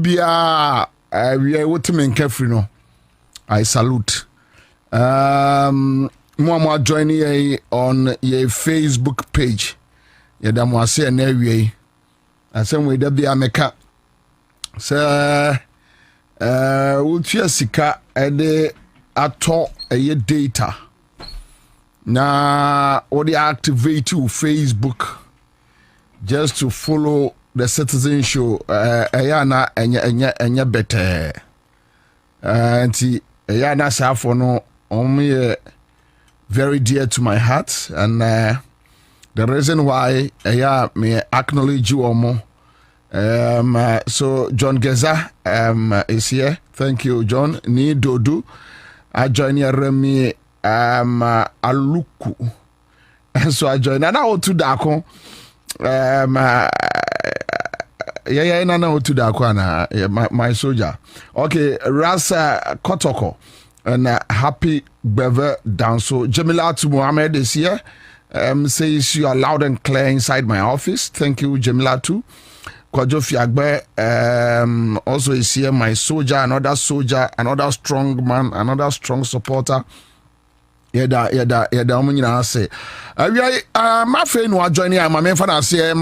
bia we are women carefree no. I salute. Mo join ye on your Facebook page. Ye da mo ase na awie. Asem we da bia meka. Sir wotua sika ede ato eye data. Na what activate you Facebook just to follow the Citizen Show. Ayana enya better. Anti ayana safo no very dear to my heart, and the reason why me acknowledge you more. So John Geza is here. Thank you, John. Ni Dodu. I join you, Remy Aluku. So I join. And now to Dako. My soldier. Okay, Rasa Kotoko. And happy Bever Danso. Jamila Muhammad is here. Says you are loud and clear inside my office. Thank you, Jamila too. Kwajo Fiagbe also is here. My soldier, another strong man, another strong supporter. Yeda omunyina say. My friend who are joining my main fan say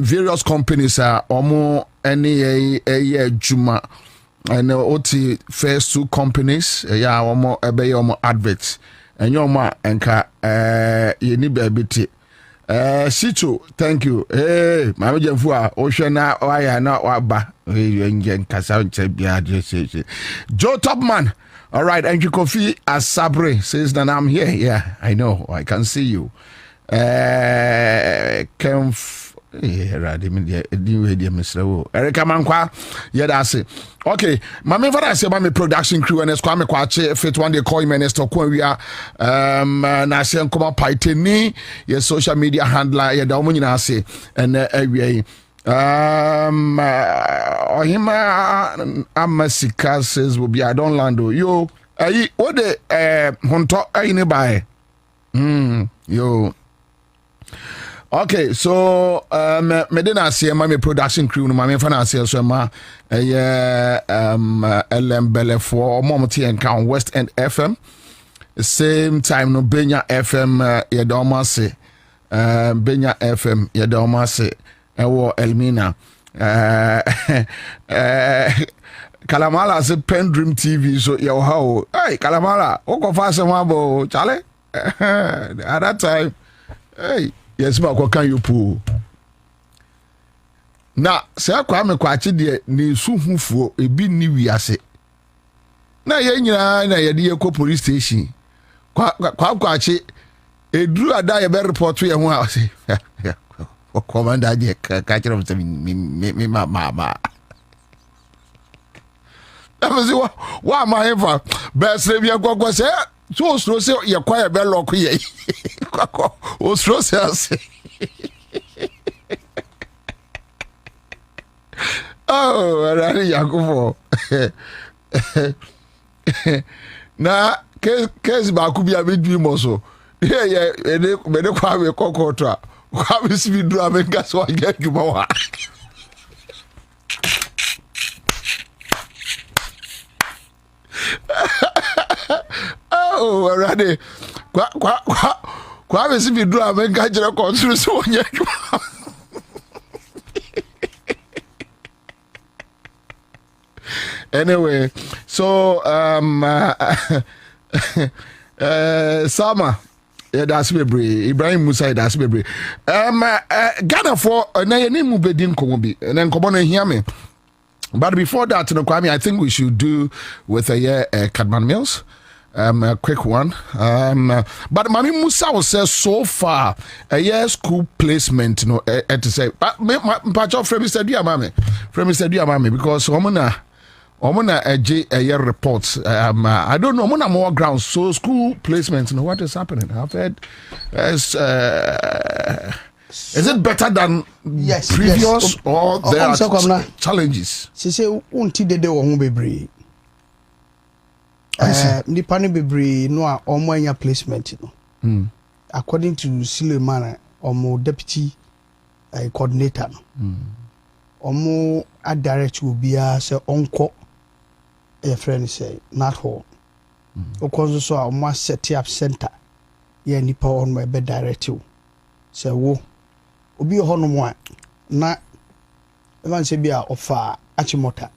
various companies are omo any a juma. And oti first two companies omo ebe omo adverts and yoma enka yeni baby Situ, thank you. Hey, Mama Jefua, Oceana, Oya, na Waba, Joe Topman. All right, and you Kofi as Sabre says that I'm here. Yeah, I know, I can see you. Erika Mankwa, yeah, that's it. Okay, my main father say my production crew and Kwame Kwache fit one day call him minister when we are Nasian Koma Paiteni, your social media handler, yeah, the woman I say, and him Amasika says will be I don't land yo. What the Honto nearby? Yo. Okay, so Medina say my production crew no my finance so ma LM Belle for Momoti and Count West End FM. Same time no Benya FM Yedoma say Benya FM Yedoma say Ewo Elmina Kalamala say Pen Dream TV so yo how hey Kalamala oko fast mabo chale at that time hey yes, ma kwa kan you pu. Na se akwa me kwache de ne su hufuo ebi ni wiase. Na ye nyina na ye de ye ko police station. Kwache edru ada ye be report ye ho a se. Commander je ka kire me ma. Abazi wa ma ever. Be se bi akwa se so say ye kwa ye be lock ye. Osro say oh, Rani Yakubo. Na case ba ku bia be dwimo so. Yeah, me de kwa we kokotra. Kwa we si du amenga so get dwuma wa. Oh, Rani. Kwa si bi du amenga jere control so onye dwuma. Anyway, so Sama, yeah, that's Bebre. Ibrahim Musa, that's Bebre. Ghana for na ye name bedin komobi, and then come on and hear me. But before that, no Kwame, I think we should do with a Cadman Mills. A quick one. But Mami Musa will say so far a year school placement, you know, to say. But my job friend said, "Dear mommy," because Omona a year reports. I don't know. Omona more grounds. So school placements. You know what is happening? I've heard. Is it better than previous or there are challenges? She say, "Unti de won't be brave." Nipa no bebre no a omo anya placement no. According to Suleiman omo deputy coordinator no. ɔmo adirect obiara sɛ ɔnkɔ ɛyɛ friend say not hall ɔkɔ so a ɔmo set up center yɛ nipa hɔ no ɛbɛ direct you sɛ wo obi hɔ no mo a na ɛvan sɛ bi a ɔfa achimota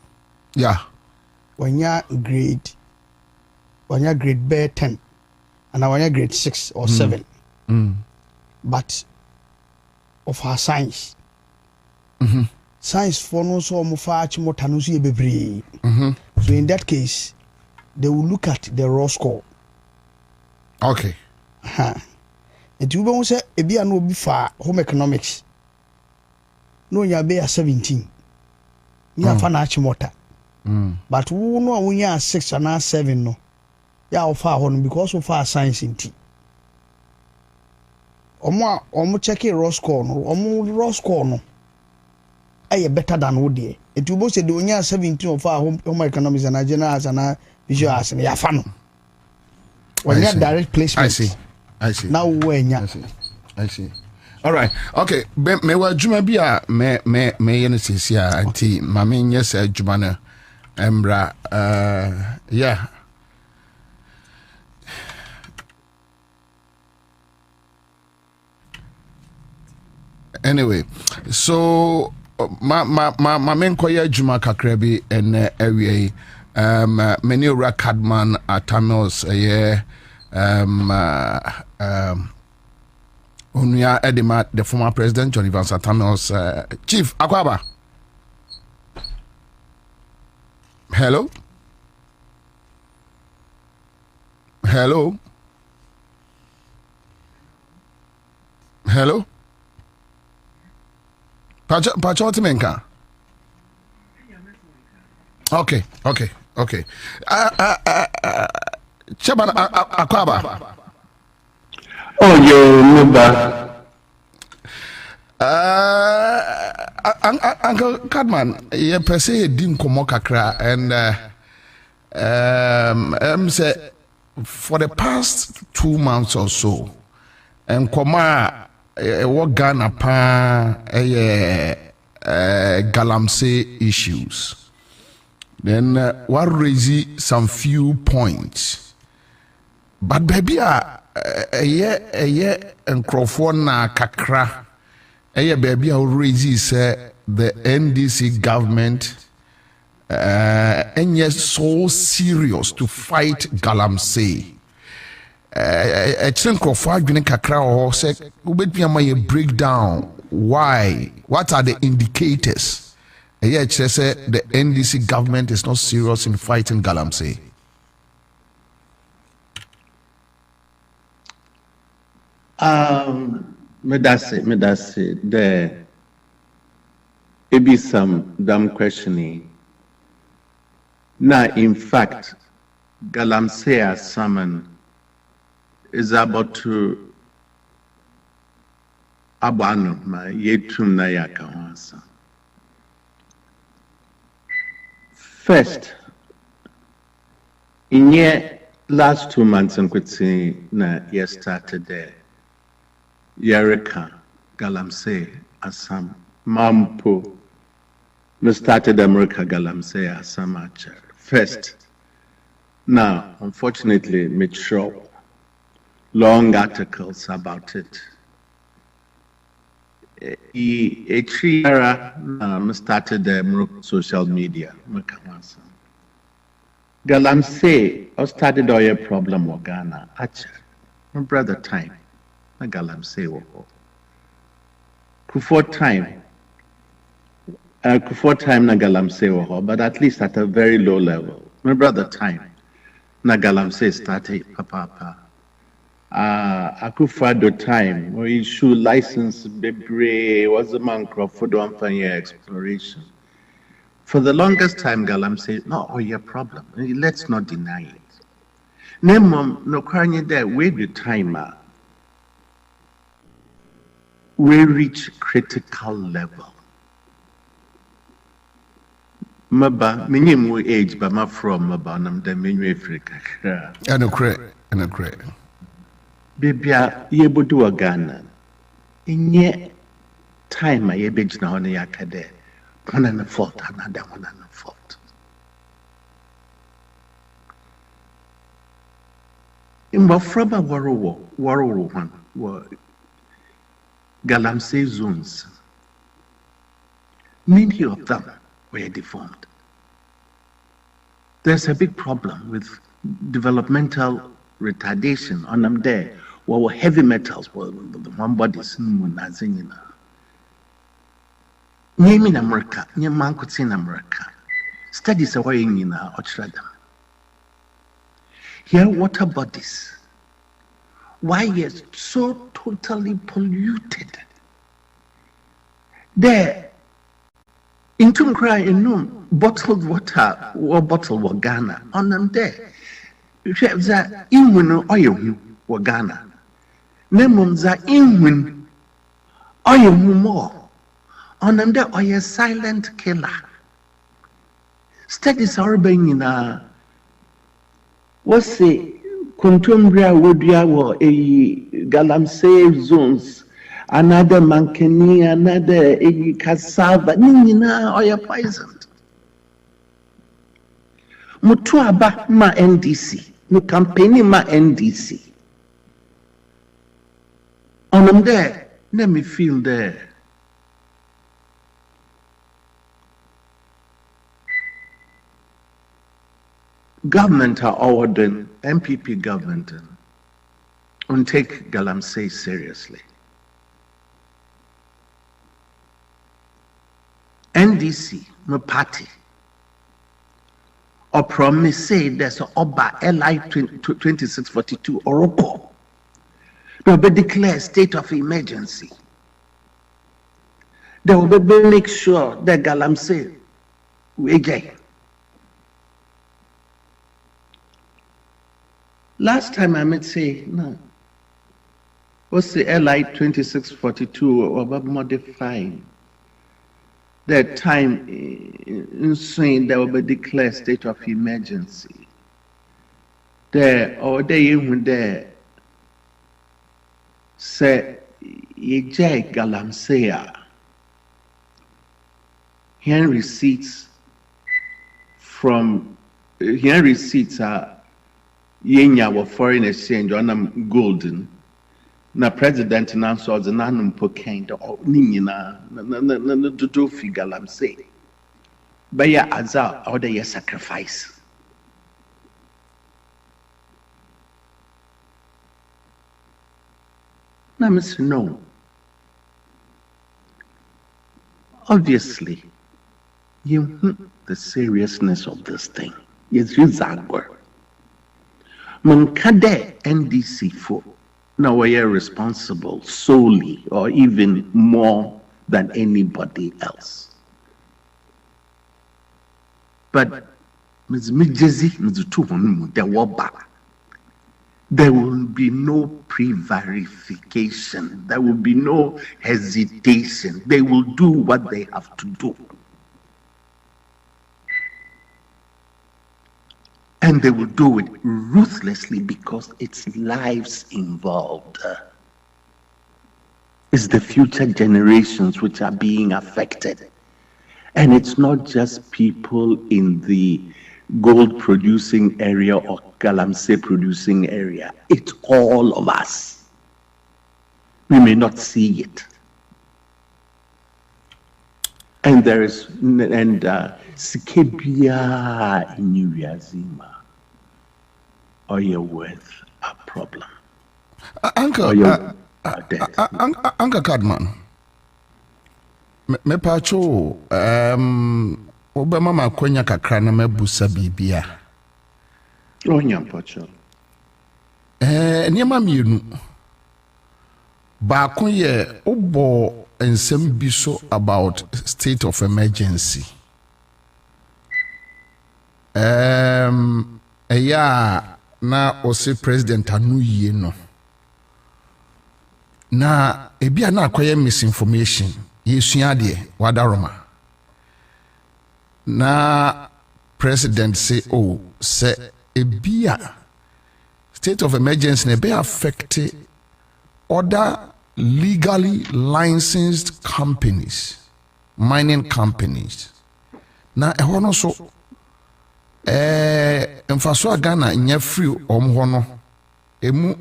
wanya grade bɛɛ 10 and wanya grade 6 or 7 but of her science science for no so mufa achimota no so yɛ bebree so in that case they will look at the raw score okay and you won't say ebi no be fa home economics no nya be 17 nya fa na achimota but wo no a nya 6 and 7 no ya ofa ho no because of our science inti omo check raw score no aye better than wo de it will say the onya 17 of our home economics and general as and visual as ya fa no when you direct placement I see now when I see all right okay me wa juma bia me yen sisia anti ma me nye sa juma na embra yeah anyway so ma men koya juma kakra bi en awie many Cadman Atamos Unia Edema, the former president John Evans Atamos Chief Akwaba. Hello. Pachotimenka. Okay. Chairman Akwaba. Oh, you remember? Uncle Cadman, you per se dim komo kakra and say for the past 2 months or so, and koma what Ghana pa galamsey issues. Then what raise some few points. But baby nkrofo na kakra baby raise say the NDC government so serious to fight galamsey. Nkrofo adwene kakra o say ubetumi ama ye breakdown why, what are the indicators say the NDC government is not serious in fighting galamsey. Me say there be some dumb questioning. Now, in fact, galamsey salmon is about to abano ma yetum na yakawansa. First, in the last 2 months, and could say na started there. Yerika, galamsey, Assam, Mampo. We started America galamsey, Assam, Achar. First. Now, unfortunately, mature long articles about it. A 3 year started the social media. Galamsey, I started all your problem with Ghana. Achar, my brother time. Na galamsey wo. Kufor time na galamsey wo, but at least at a very low level. My brother time na galamsey started papa. Akufado time we issue license bebre was a man for the 1 year exploration. For the longest time galamsey no your problem. Let's not deny it. Name no kwanye there wait the timer. We reach critical level. Maba, minimum age, but my from Mabanam, the menu Africa. And a great. Baby, ye do a Ghana. In ye time, I abage now on the Yakade. one and a fourth, another 1 1/4. Mbafraba Waro one were Galamsey zones. Many of them were deformed. There's a big problem with developmental retardation on them there. Were heavy metals, the one bodies in in America, near Mancots in America. Studies are weighing in Ochradam. Here, water bodies. Why is so totally polluted? There, in Tumkra in bottled water or bottled water Ghana on them there. You have that in oil wa Ghana. Nemum za in oil more. On them there are a silent killer. Studies are being in what's the Contumbria Woodria or a Galamsey zones, another Mankini, another a cassava, Nina or a poisoned. Mutuaba ma NDC, no campaign ma NDC. On them there, let me feel there. Government are ordering MPP government and take Galamsey seriously. NDC, my party, or promise say there's an Oba LI 2642 Oropo. They will be declared state of emergency. They will be make sure that Galamsey will get. Last time I might say, no. What's the LI 2642 or modifying? That time in saying there will be declared state of emergency. There or they even there say Ejay Galamsey. Here receipts are Yenya were foreign exchange on golden. Na president Ansah the nanum pokain or Nina do Galamsey. Baya Azar order your sacrifice. Now, Mr. No. Obviously, the seriousness of this thing is Zagor. Mankade NDC for now we are responsible solely or even more than anybody else. But Ms. Mijezi there will be no pre-verification. There will be no hesitation. They will do what they have to do. And they will do it ruthlessly because it's lives involved. It's the future generations which are being affected. And it's not just people in the gold producing area or Galamsey producing area. It's all of us. We may not see it. And there is, Sikebia in Yazima, or you're worth a problem. Uncle Cadman, me pacho, Obama Quenya Kakrana Mebusa Bibia. Oh, yeah, pacho. Niama Munu Bakunye Obo and some biso about state of emergency. Na ose president anu ye no na ebia na akwye misinformation yesua de wadaroma na president say oh say ebia state of emergency be affect other legally licensed companies mining companies. Na ɛhɔ no so mfaso a Ghana nyɛ free hɔ no emu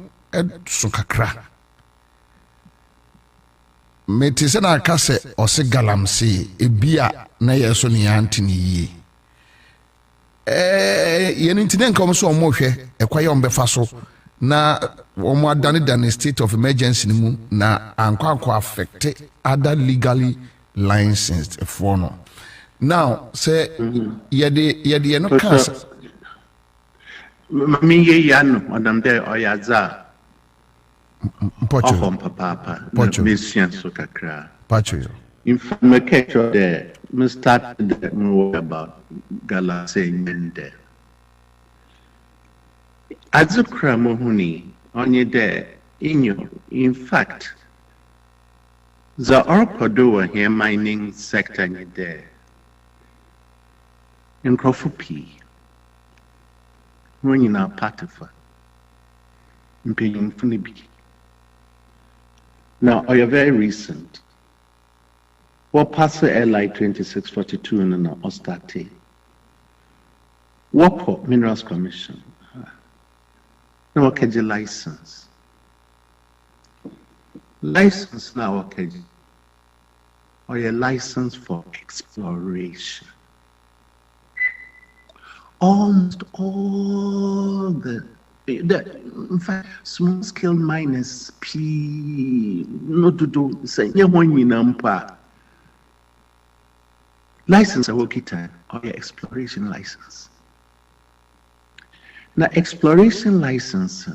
so kakra. Mete sɛ na aka sɛ ɔse galamsey ebia na yɛ so ne yɛante ne yie. Yɛn ntina nka ɔmo so ɔmo hwɛ ɛkwaye ɔmo bɛfa so na ɔmo adane state of emergency mu na ankɔ affect other legally licensed for no. Now say yɛde no cancer. Me ye yano madam de oyaza. Pocho. Pocho. Mission so kakra. Pocho. In fact, me catch there. Me started about galamsey mende. Azukra mohuni onye there in fact the orkodo here mining sector in there in Krofupi when you now part of in paying Funibi. Now, are you very recent? What passed the LI 2642 in an Ostate? What Minerals Commission? No, okay, license. License now, okay. Or a license for exploration. Almost all the in fact, small scale miners, no to do, say, license a working time or your exploration license. Now, exploration license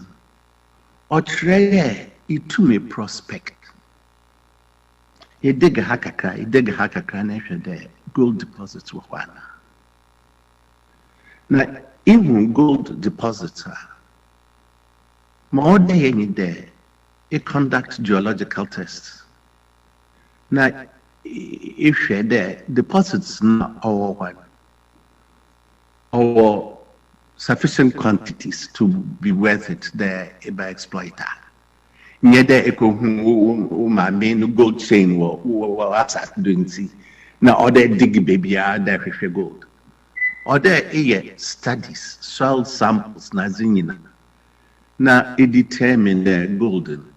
or try it to me prospect. You dig a hakaka, there, gold deposits were one. Now, even gold deposits are more than any day, it conducts geological tests. Now, if you're there, deposits not our one, or sufficient quantities to be worth it there by exploiter. Near there, my main gold chain, what's doing see. Now, other dig baby are there for gold. Other studies, soil samples, Nazinina. Now, it determines the golden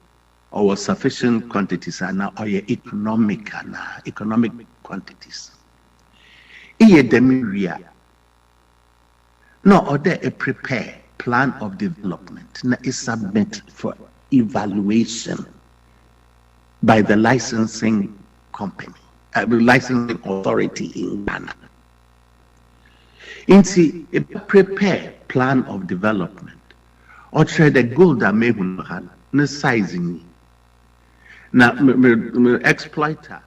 or sufficient quantities are now or economic quantities. Demiria. No, or a prepare plan of development. Now, is submit for evaluation by the licensing company, licensing authority in Ghana. Into a prepare plan of development. Or try the gold that may have no sizing. Now, exploiter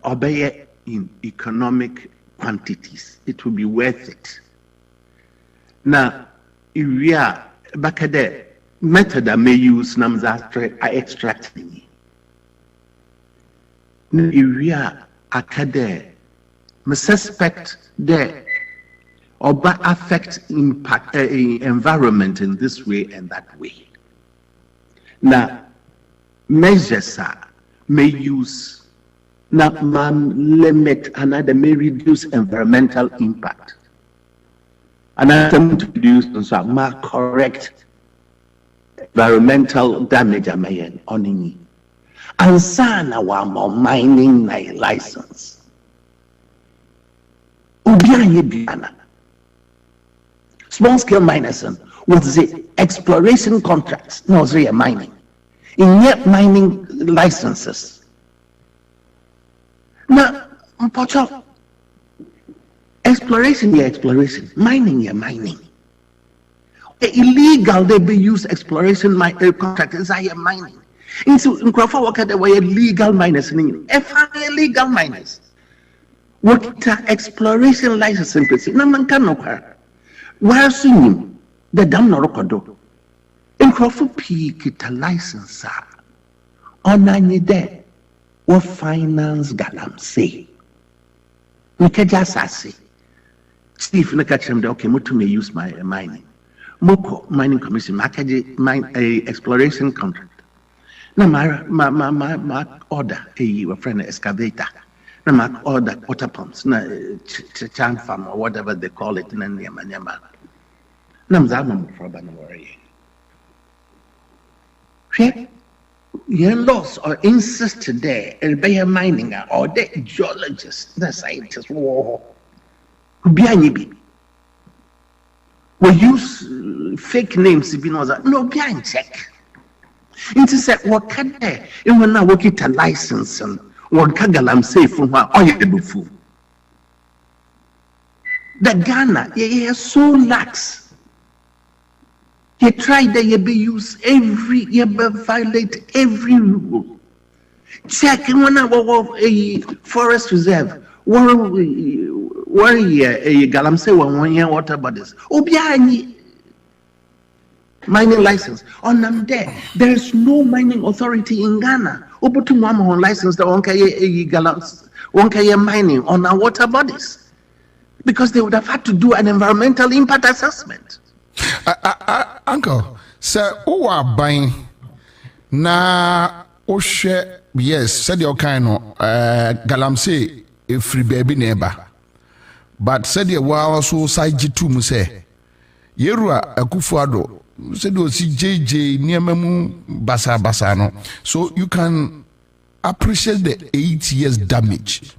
obey in economic quantities, it will be worth it. Now, if we are back at the method I may use, I extract me. Now, if we are at the suspect there. Or affect impact environment in this way and that way. Now, measures may use, not limit, another may reduce environmental impact. Another to reduce so more correct environmental damage on any. Ansah na wa mining license. Ubianye biana. Small scale miners with the exploration contracts, no, it's mining. In yet mining licenses. Now, exploration, mining. Illegal, they be used exploration contracts as mining. In Crawford, work at the way legal miners, illegal miners. What exploration licensing? No man can know. Where singing the dam Norokodo in Crawford Peak license on any day or finance galamsey. We can just say, Steve, look at him, okay, what may use my mining. Moko mining commission, mine a exploration contract. Now, my order, a friend excavator, All the water pumps, chan farm or whatever they call it, Nyama. Namzama for Banawari. Your laws or insist there, Elbaya mining or the geologists, the scientists, Bianibi. We use fake names if you know that. No, behind check. It is what can they? And when I work it a license and what Kagalam say from what I do for. The Ghana, is so lax. You try that you be use every, you violate every rule. Check when I walk a forest reserve. Where a Galam say 1 year water bodies. Obiani mining license. On them there is no mining authority in Ghana. Obutu mama on license the one mining on our water bodies. Because they would have had to do an environmental impact assessment. Uncle, sir, who are buying na Oshe? Yes, said your kind of Galamsey, a free baby neighbor. But said your wow so side G2 Muse Yerua Akufuado said was JJ near Memu Basa Basano. So you can appreciate the 8 years damage.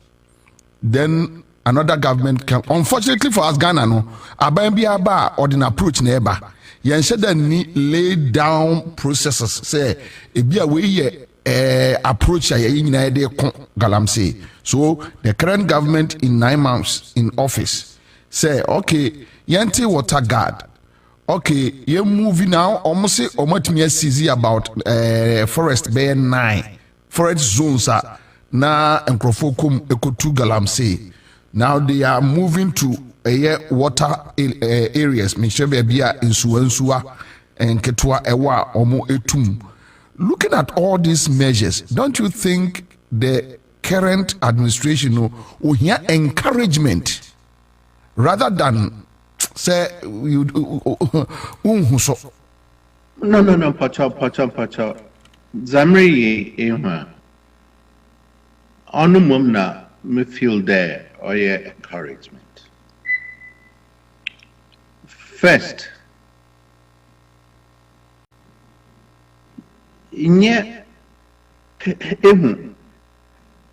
Then another government can, unfortunately for us Ghana no abambi aba or den approach neighbor yen sheda ni lay down processes say e bia we ye approach ya nyina de Galamsey. So the current government in 9 months in office say okay yente water guard okay you moving now almost say omatumi seize about forest bay 9 forest zones na enkrofokum ekotu Galamsey. Now they are moving to water areas. Mishabia in Suensua and Ketua Ewa Omo Etum. Looking at all these measures, don't you think the current administration will hear encouragement rather than say you No, Pacha. Zamri Ewa. Onumumna me feel there. Or your encouragement. First, in your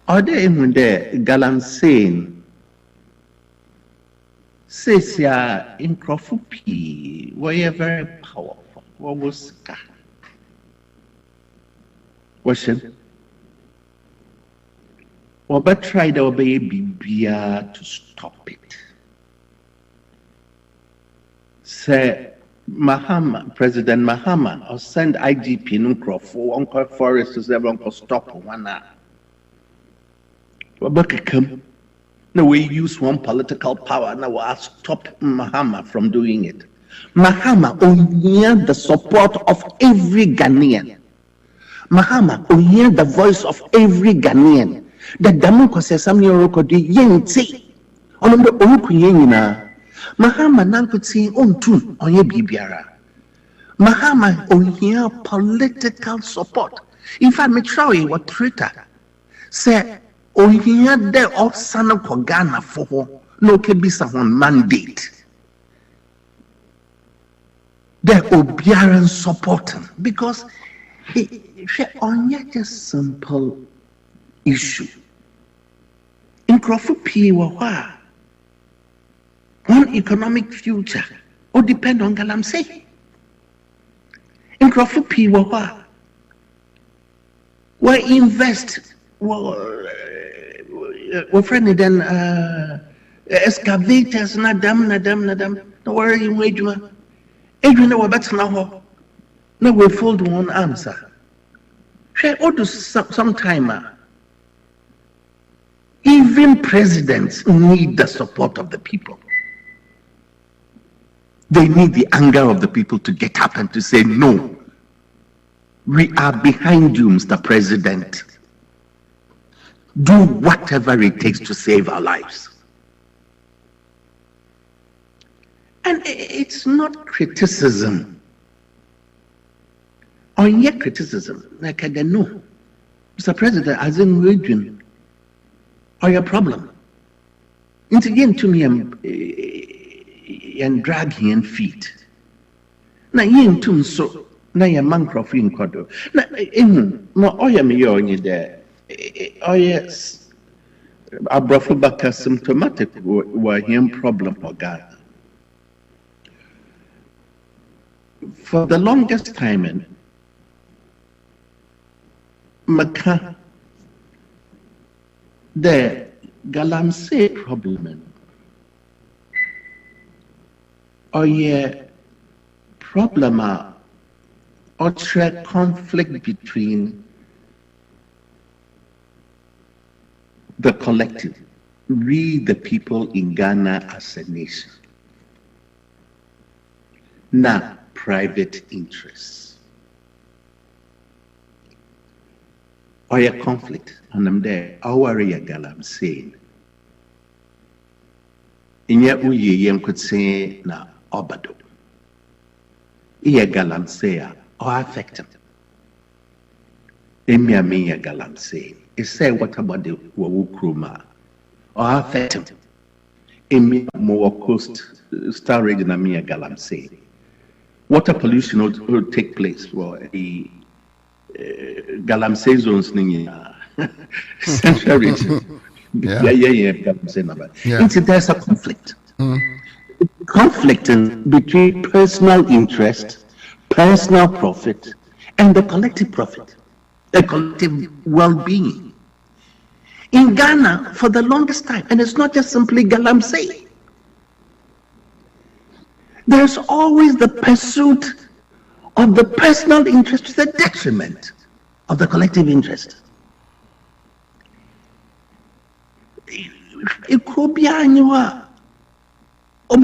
are there even there Galamsey says ya in Crofupi were you very powerful? What was question? But try to obey Bibia to stop it. Say Mahama, President Mahama, or send IGP Nunkro for Uncle Forest to everyone to stop 1 hour. No, we use one political power now we'll stop Mahama from doing it. Mahama only the support of every Ghanaian. Mahama only the voice of every Ghanaian. The Damuko says some Yoroko de Yenti on the Okunina. Mahama Nankuti on two on your Bibiara. Mahama on here political support. In fact, Metrawi what traitor say on here there of son of Ghana for no Kebisa on mandate. They're Obiaran supporting because he on yet a simple issue. In Crofupi Wawa, one economic future or depend on Galamsey. In Crofupi Wawa, we invest we're friendly then excavators, nadam. Don't worry, Adrian, we're better now. No, we fold one answer. Share all some time. Even presidents need the support of the people. They need the anger of the people to get up and to say, no, we are behind you, Mr. President. Do whatever it takes to save our lives. And it's not criticism. On your criticism, like I don't know. Mr. President, as in region, or your problem. Into yen to me and drag him feet. Na yen to so na your mangrove in quado. Na no oya me on you there. Oh yes. Abrafubaka symptomatic were him problem for Ghana. For the longest time in Maka the Galamsey problem or ye problem or conflict between the collective, we the people in Ghana as a nation, not private interests. Or a conflict, and I'm there, our Galam saying, in yet we could say, na obado. Iya Galam say, or affect him. Emia me Galam say. Say what about the Wawukruma or affect him? In more coast star region Amia Galam say water pollution will take place for the Galam say zones in central region. There's a conflict. Conflicting between personal interest, personal profit, and the collective profit, the collective well-being. In Ghana, for the longest time, and it's not just simply Galamsey, there's always the pursuit of the personal interest to the detriment of the collective interest. It could be able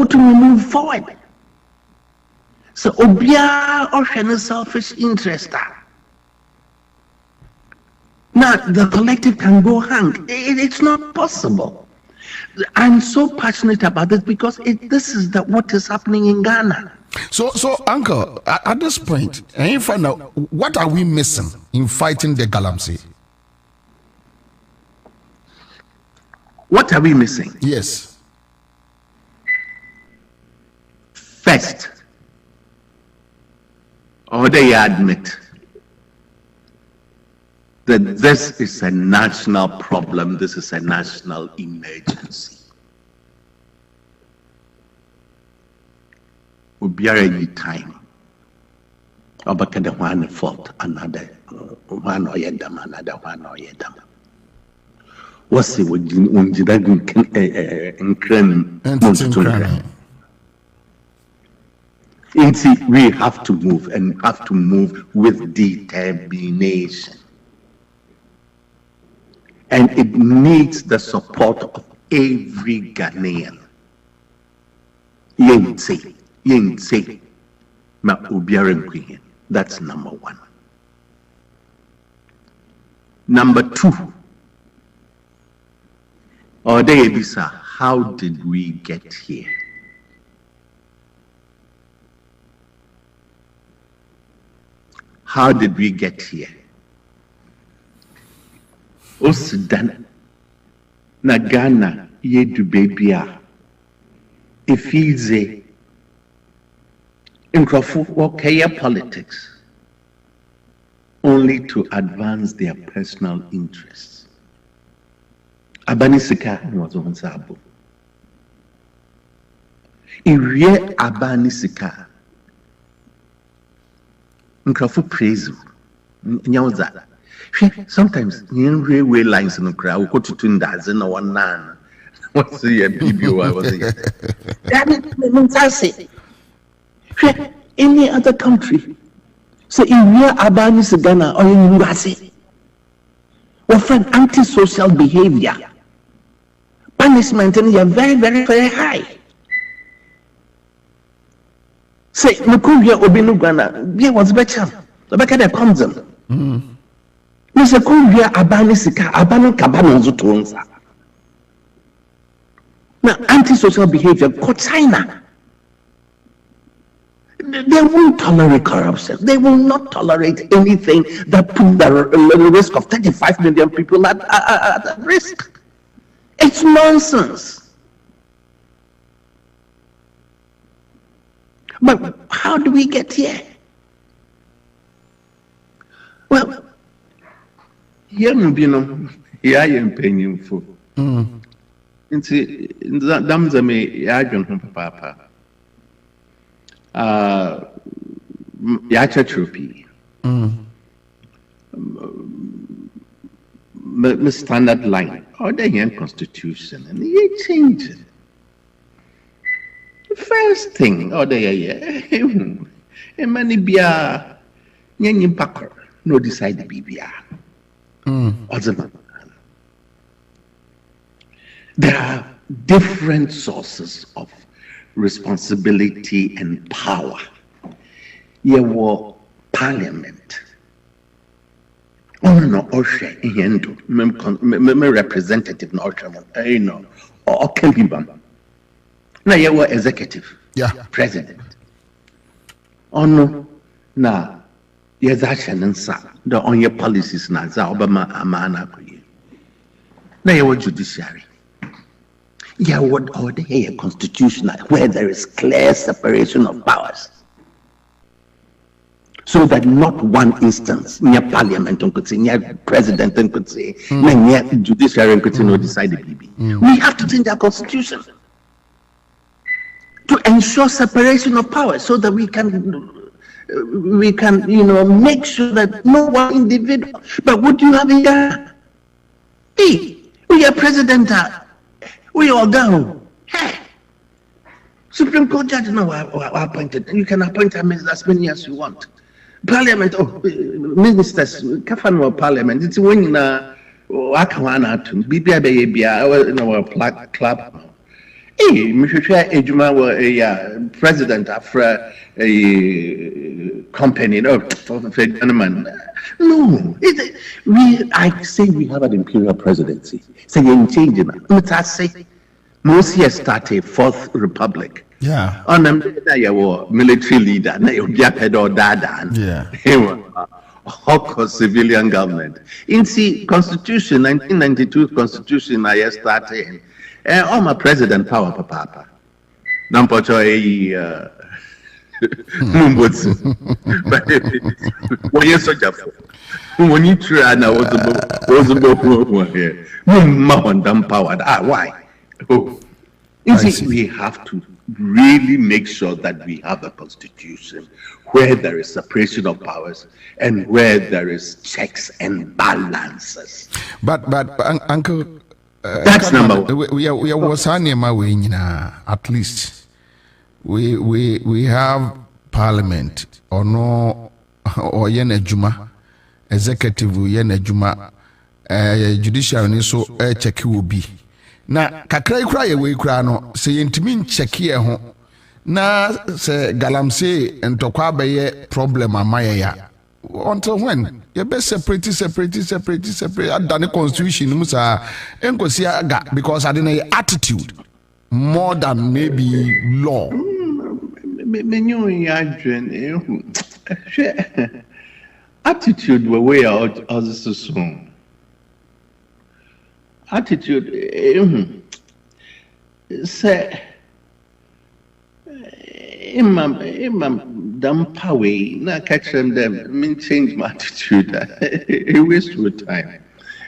to move forward. So, obia or selfish interest. Now, the collective can go hang. It's not possible. I'm so passionate about this because this is what is happening in Ghana. So, Uncle, at this point, what are we missing in fighting the Galamsey? What are we missing? Yes. First, or they admit that this is a national problem, this is a national emergency. We'll be any time. About the one fault, another one or yedam, another one or yedam. What's it with we have to move and have to move with determination. And it needs the support of every Ghanaian. That's number one. Number two, how did we get here? How did we get here? Sudan, na Ghana, yedu babia, ifize, inkrafu wakaya politics, only to advance their personal interests. Abani sika was on sabo. Irie abani sika, inkrafu praise, nyaoza. Sometimes in railway lines in the crowd, we go to 2 dozen or 1 9. What's the PBO? I was any other country. So in where Abanis Ghana or in Ngasi, we find antisocial behavior. Punishment and you're very, very, very high. Say, Nukuya Obinu Ghana, there was better. The back of the consum. Mr. Kuya Abani Sika, Abani Kabano Zutonza. Now, antisocial behavior, China. They won't tolerate corruption. They will not tolerate anything that puts the risk of 35 million people at risk. It's nonsense. But how do we get here? Well, here you know, here I am paying for. Nti damza me ya adwon papa. Ya chatropi. The standard line or the young constitution and you change it. The first thing or the many bia nyanyi bakor no decide the BBR. There are different sources of responsibility and power. You were parliament. Oh no, Osha, Yendo, me representative, no, you know, or Kembibam. Now you were executive, president. Oh no, now, yes, Ansah, the on your policies now, Obama Amana. Now you were judiciary. Yeah, what order here constitutional where there is clear separation of powers. So that not one instance near parliament could say, near president could say, near judiciary could say no decide the BB. We have to change our constitution to ensure separation of powers so that we can you know make sure that no one individual. But what do you have in Ghana? Hey, we are president. We all down. Hey, Supreme Court judge now are appointed. You can appoint as many as you want. Parliament, ministers, Kafan Parliament. It's when Accra100.5FM, BBA, in our club. Hey, Mr. Ejuma, president of a company, gentlemen. No, I say we have an imperial presidency. So you change it. Let's say, most years started Fourth Republic. Yeah. On them, they were military leader. They were or Dadan. Yeah. Hawk civilian government. In the Constitution, 1992 Constitution, I started. Oh, my president power, papa. Don't put your but when you're such a when you try now, was about here. Power. Why? Oh, we have to really make sure that we have a constitution where there is separation of powers and where there is checks and balances. But Uncle, that's number one. We was at least. We have parliament or no or yene juma executive yene juma judiciary so check will be na kakra ikra ye we kra no se yentimi check ye ho na se galamse entokwa be problem amaye ya until when you be separate adane constitution musa enkosi aga because adene attitude more than maybe law. Attitude were way out as soon. Attitude say imam dumb power na catch them mean change my attitude. A waste of time.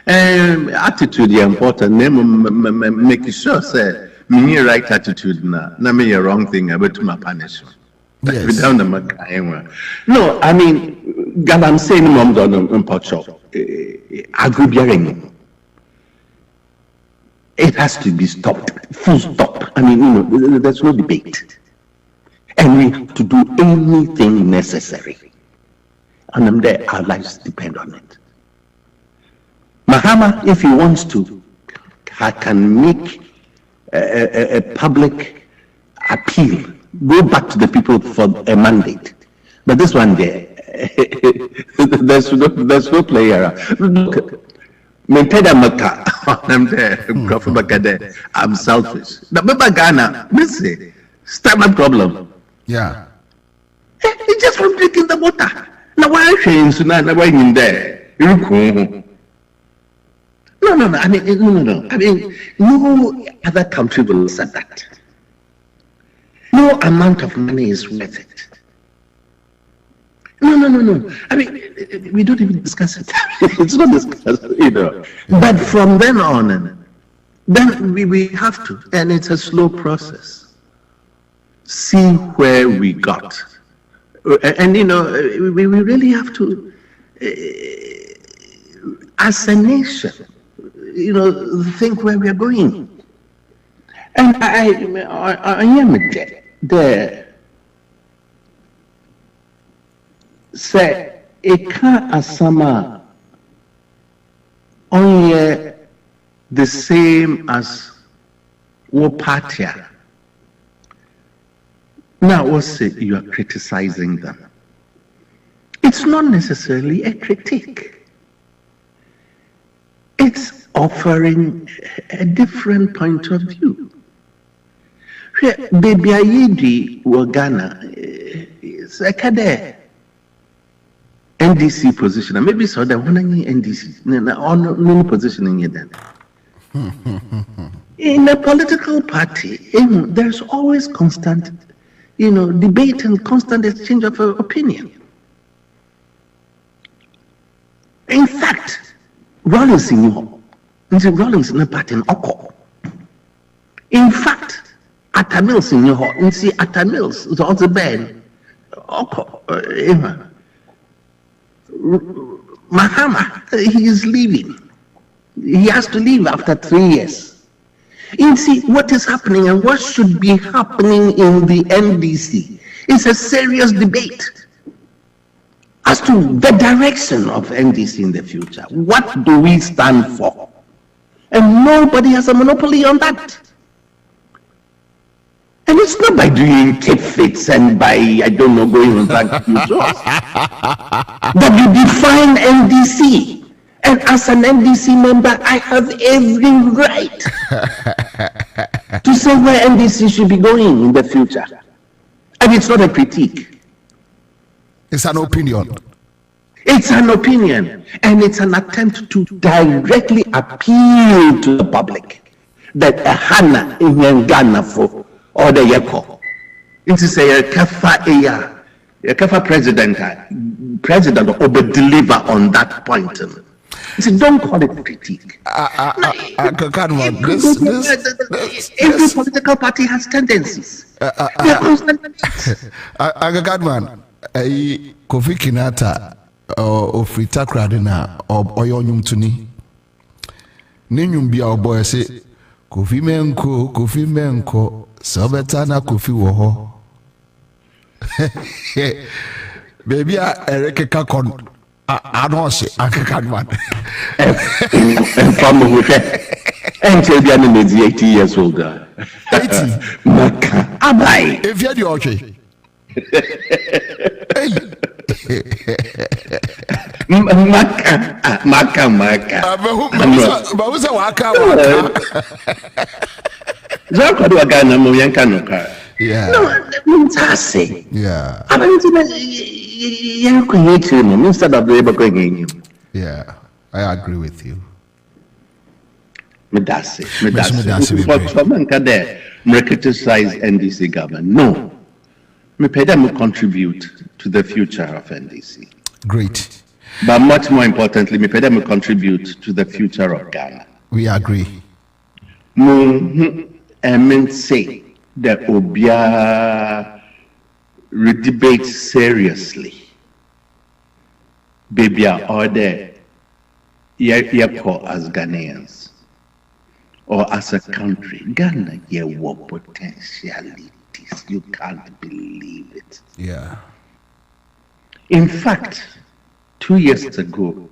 Attitude is important. Make sure say me right attitude na me a wrong thing about my punishment. Yes. No, I mean, I'm saying mom don't shop. It has to be stopped. Full stop. I mean, you know, there's no debate. And we have to do anything necessary. And I'm there, our lives depend on it. Mahama, if he wants to, can make a public appeal, go back to the people for a mandate. But this one there, there's no play around. Look, I'm selfish. The Ghana, listen, start my problem. Yeah. It's just from drinking the water. Now why are you in there? No. I mean, no. I mean, no other country will accept that. No amount of money is worth it. No. I mean, we don't even discuss it. It's not discussed, But from then on, then we have to, and it's a slow process. See where we got. And, we really have to, as a nation, think where we are going. And I am there. Say, Eka Asama only the same as Wopatia. Now, what's it you are criticizing them? It's not necessarily a critique. It's offering a different point of view. Baby Ayidi Wagana is a kade NDC position. Maybe so that one NDC no positioning it then. In a political party, there's always constant, debate and constant exchange of opinion. In fact, Rawlings in Rawlings in a party in Oko. In fact, Atamils in your home, see Atamils is also bad. Oko, Mahama, he is leaving. He has to leave after 3 years. You see what is happening and what should be happening in the NDC. It's a serious debate as to the direction of NDC in the future. What do we stand for? And nobody has a monopoly on that. And it's not by doing keep fits and by, going on back to that you define NDC. And as an NDC member, I have every right to say where NDC should be going in the future. And it's not a critique. It's an opinion. It's an opinion. And it's an attempt to directly appeal to the public that a Hana in Ghana for or the Yako. It is a Kafa president over deliver on that point. So don't call it critique. Every political party has tendencies. Agagadman, Kofi Kinata or Frita Kradina or Oyonyum Tuni. Ninyum be our boy say Kofi Menko, Sobetana Kofi Woho. Baby, Eric Kakon. I don't say Agagadman. And from until the end is 80 years old. 80. Abai. If you're okay. Maka. But who's a waka? Yeah. No, say. Yeah. Instead of labor going in you. Yeah, I agree with you. Medasi. For criticize NDC government. No. Me pay them contribute to the future of NDC. Great. But much more importantly, me pay them contribute to the future of Ghana. We agree. I mean say that Obia debate seriously. Baby are there as Ghanaians or as a country. Ghana what potentialities. You can't believe it. Yeah. In fact, 2 years ago,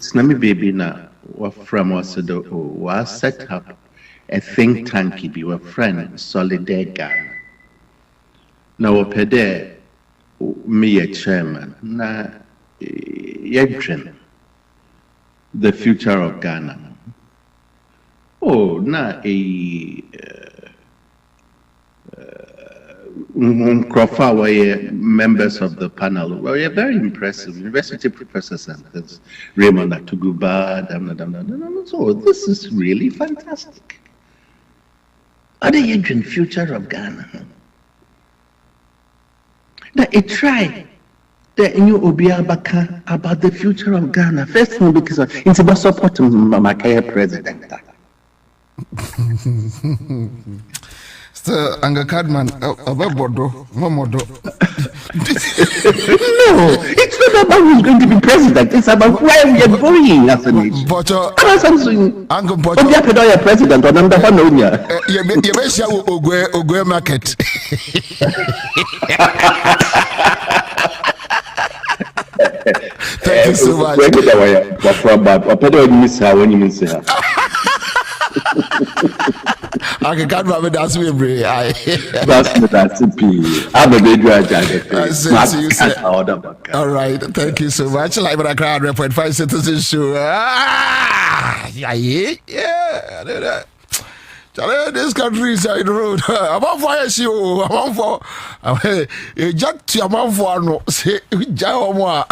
Snami Baby na from Wasado was set up a think tank be a friend Solidaire Ghana. Now pede me a chairman na yedren the future of Ghana. Crawford were members of the panel. Were very impressive. University professors and things. Raymond Atuguba. So this is really fantastic. Are they in future of Ghana? That it try the new Obiabaka about the future of Ghana. First one because it's about supporting Makaya president. Still, Anga Cadman, Bodo, no modo. No, it's not about who's going to be president. It's about where we are going as a nation. But Uncle Bodo, Obiapedoya president or number one owner. You may say Ogwe market. Thank you so much. I can't remember that's me, Bray. That's I'm a big all right, thank you so much. Like Accra100.5 Citizen Show. Yeah. This country is on the road. I'm on fire, show. I'm on for. Just I'm on for no. Say, Jawa.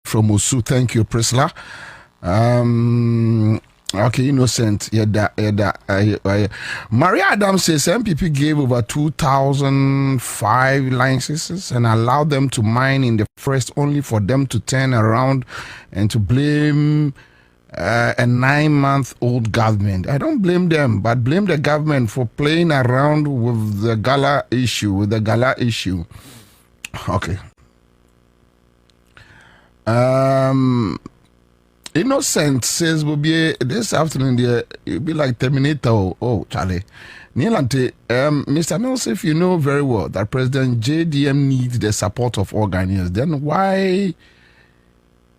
From Osu, thank you, Priscilla. Okay, innocent. Maria Adams says MPP gave over 2,005 licenses and allowed them to mine in the forest, only for them to turn around and to blame a 9-month-old government. I don't blame them, but blame the government for playing around with the Gala issue. Okay. Innocent says Bobie this afternoon there you'll be like Terminator. Oh Charlie. Nielante, Mr. Mills, if you know very well that President JDM needs the support of all Ghanaians, then why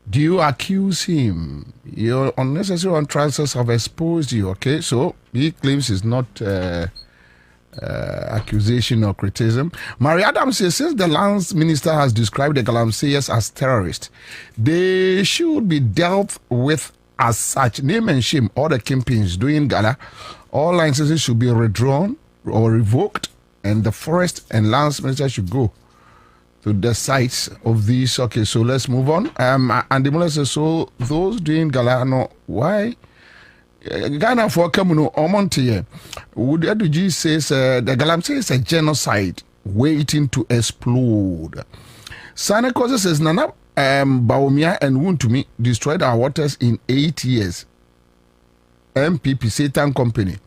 do you accuse him? Your unnecessary utterances have exposed you, okay? So he claims it's not accusation or criticism. Maria Adams says since the lands minister has described the Galamseyers as terrorists, they should be dealt with as such. Name and shame all the kingpins doing Gala. All licenses should be withdrawn or revoked, and the forest and lands minister should go to the sites of these. Okay, so let's move on. And the Mullah says, so those doing Gala, no, why? Ghana for Kamuno Omonte, Would Eduji says the Galamsey is a genocide waiting to explode. Sana Kosa says Nana Baumia and Wuntumi destroyed our waters in 8 years. MPP Satan Company.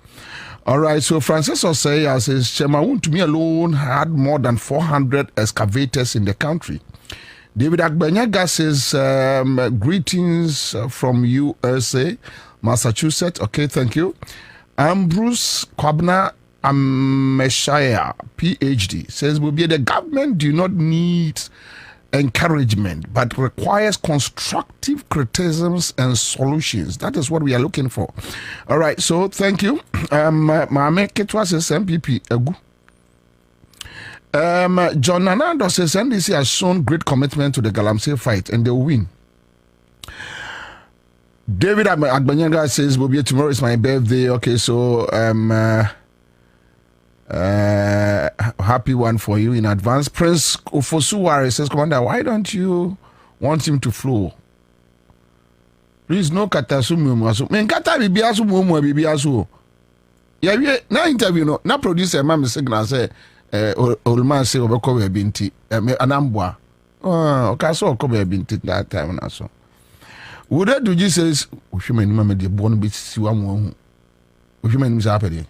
All right, so Francis Osei says Shema Wuntumi alone had more than 400 excavators in the country. David Agbanyaga says greetings from USA. Massachusetts, okay, thank you. Bruce Kwabena Messiah, PhD, says Bobie, the government do not need encouragement, but requires constructive criticisms and solutions. That is what we are looking for. All right, so thank you. Mame Ketwa says MPP Egu. John Nanado says NDC has shown great commitment to the Galamsey fight and they will win. David Agbanyaga says, Bobie, tomorrow is my birthday. Okay, so happy one for you in advance. Prince Ofosuware says, Commander, why don't you want him to flow? Please no katasumu. Men kata bibiasu mumu bibiasu. Yeah, na interview no. Na producer mama signal say Olman say obeko we binti. Anambwa. Okaso okobe binti that time na so. Would that do Jesus says, Ushman Mamma de Bon bit Siwamu? Women is happening.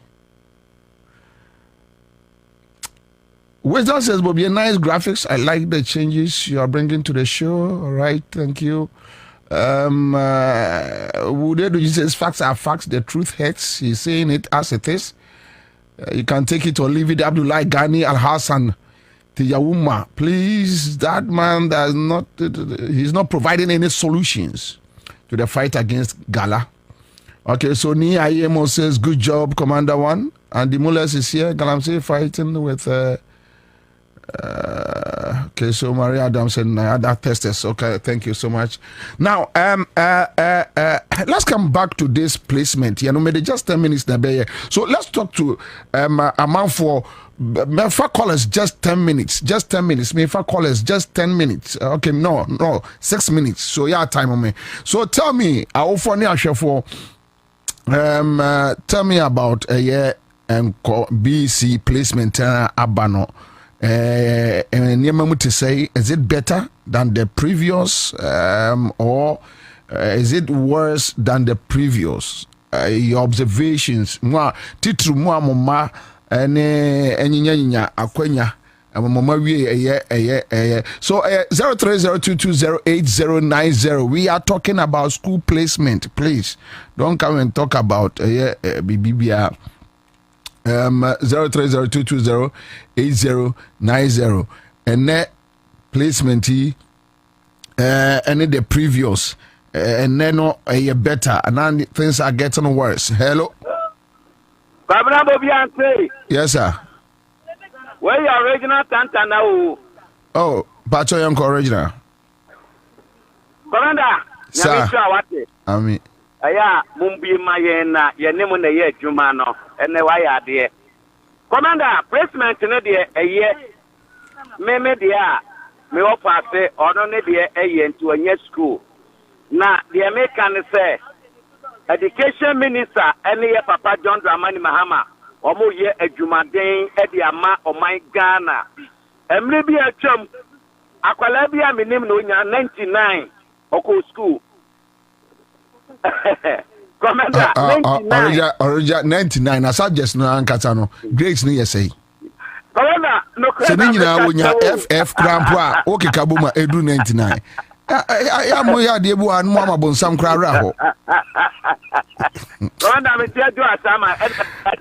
Wisdom says, Bobie, nice graphics. I like the changes you are bringing to the show. All right, thank you. Wudedu says, facts are facts. The truth hurts. He's saying it as it is. You can take it or leave it. Abdullah Ghani Al Hassan Tiyawuma. Please, that man does not. He's not providing any solutions to the fight against Gala. Okay, so Ni Ayemo says, good job, Commander One. And the Mullers is here. Galamsey fighting with. Okay, so Maria Adams and other testers. Okay, thank you so much. Now, let's come back to this placement. You know, maybe just 10 minutes. So let's talk to a man for. Mefa callers just 10 minutes. Just 10 minutes. Mefa callers just 10 minutes. Okay, no, 6 minutes. So yeah, time on me. So tell me, I offer for. Tell me about a year and BC placement Abano. To say, is it better than the previous, or is it worse than the previous? Your observations, moi, titru moi mama, enya akwenya. So 0302208090. We are talking about school placement. Please don't come and talk about BBBR. 0302208090 and net placement and the previous and then no better and now things are getting worse. Hello. Kwabena Bobie Ansah. Yes, sir. Where your original Tanta now? Oh, Pacho Yanko original. Commander, sir. I mean. Aya mumbi mayena ye nemu na ye adwuma no ene wa ya de Commander placement no de eye me de a me offer say ono ne de eye nti onye school na de me kan say education minister ene ye Papa John Dramani Mahama omo ye adwuma den e de ama oman Ghana emre bi atwam akwala bi a menim no nya 99 oko school. Commander, 99. Original 99. I suggest no ankata no. Grades ni yesay. Commander, no question. Se nyina wonya FF crampo okay kabuma edu 99. Ya mo ya de bu anu ma bonsam kra ho. Commander, me tell you asama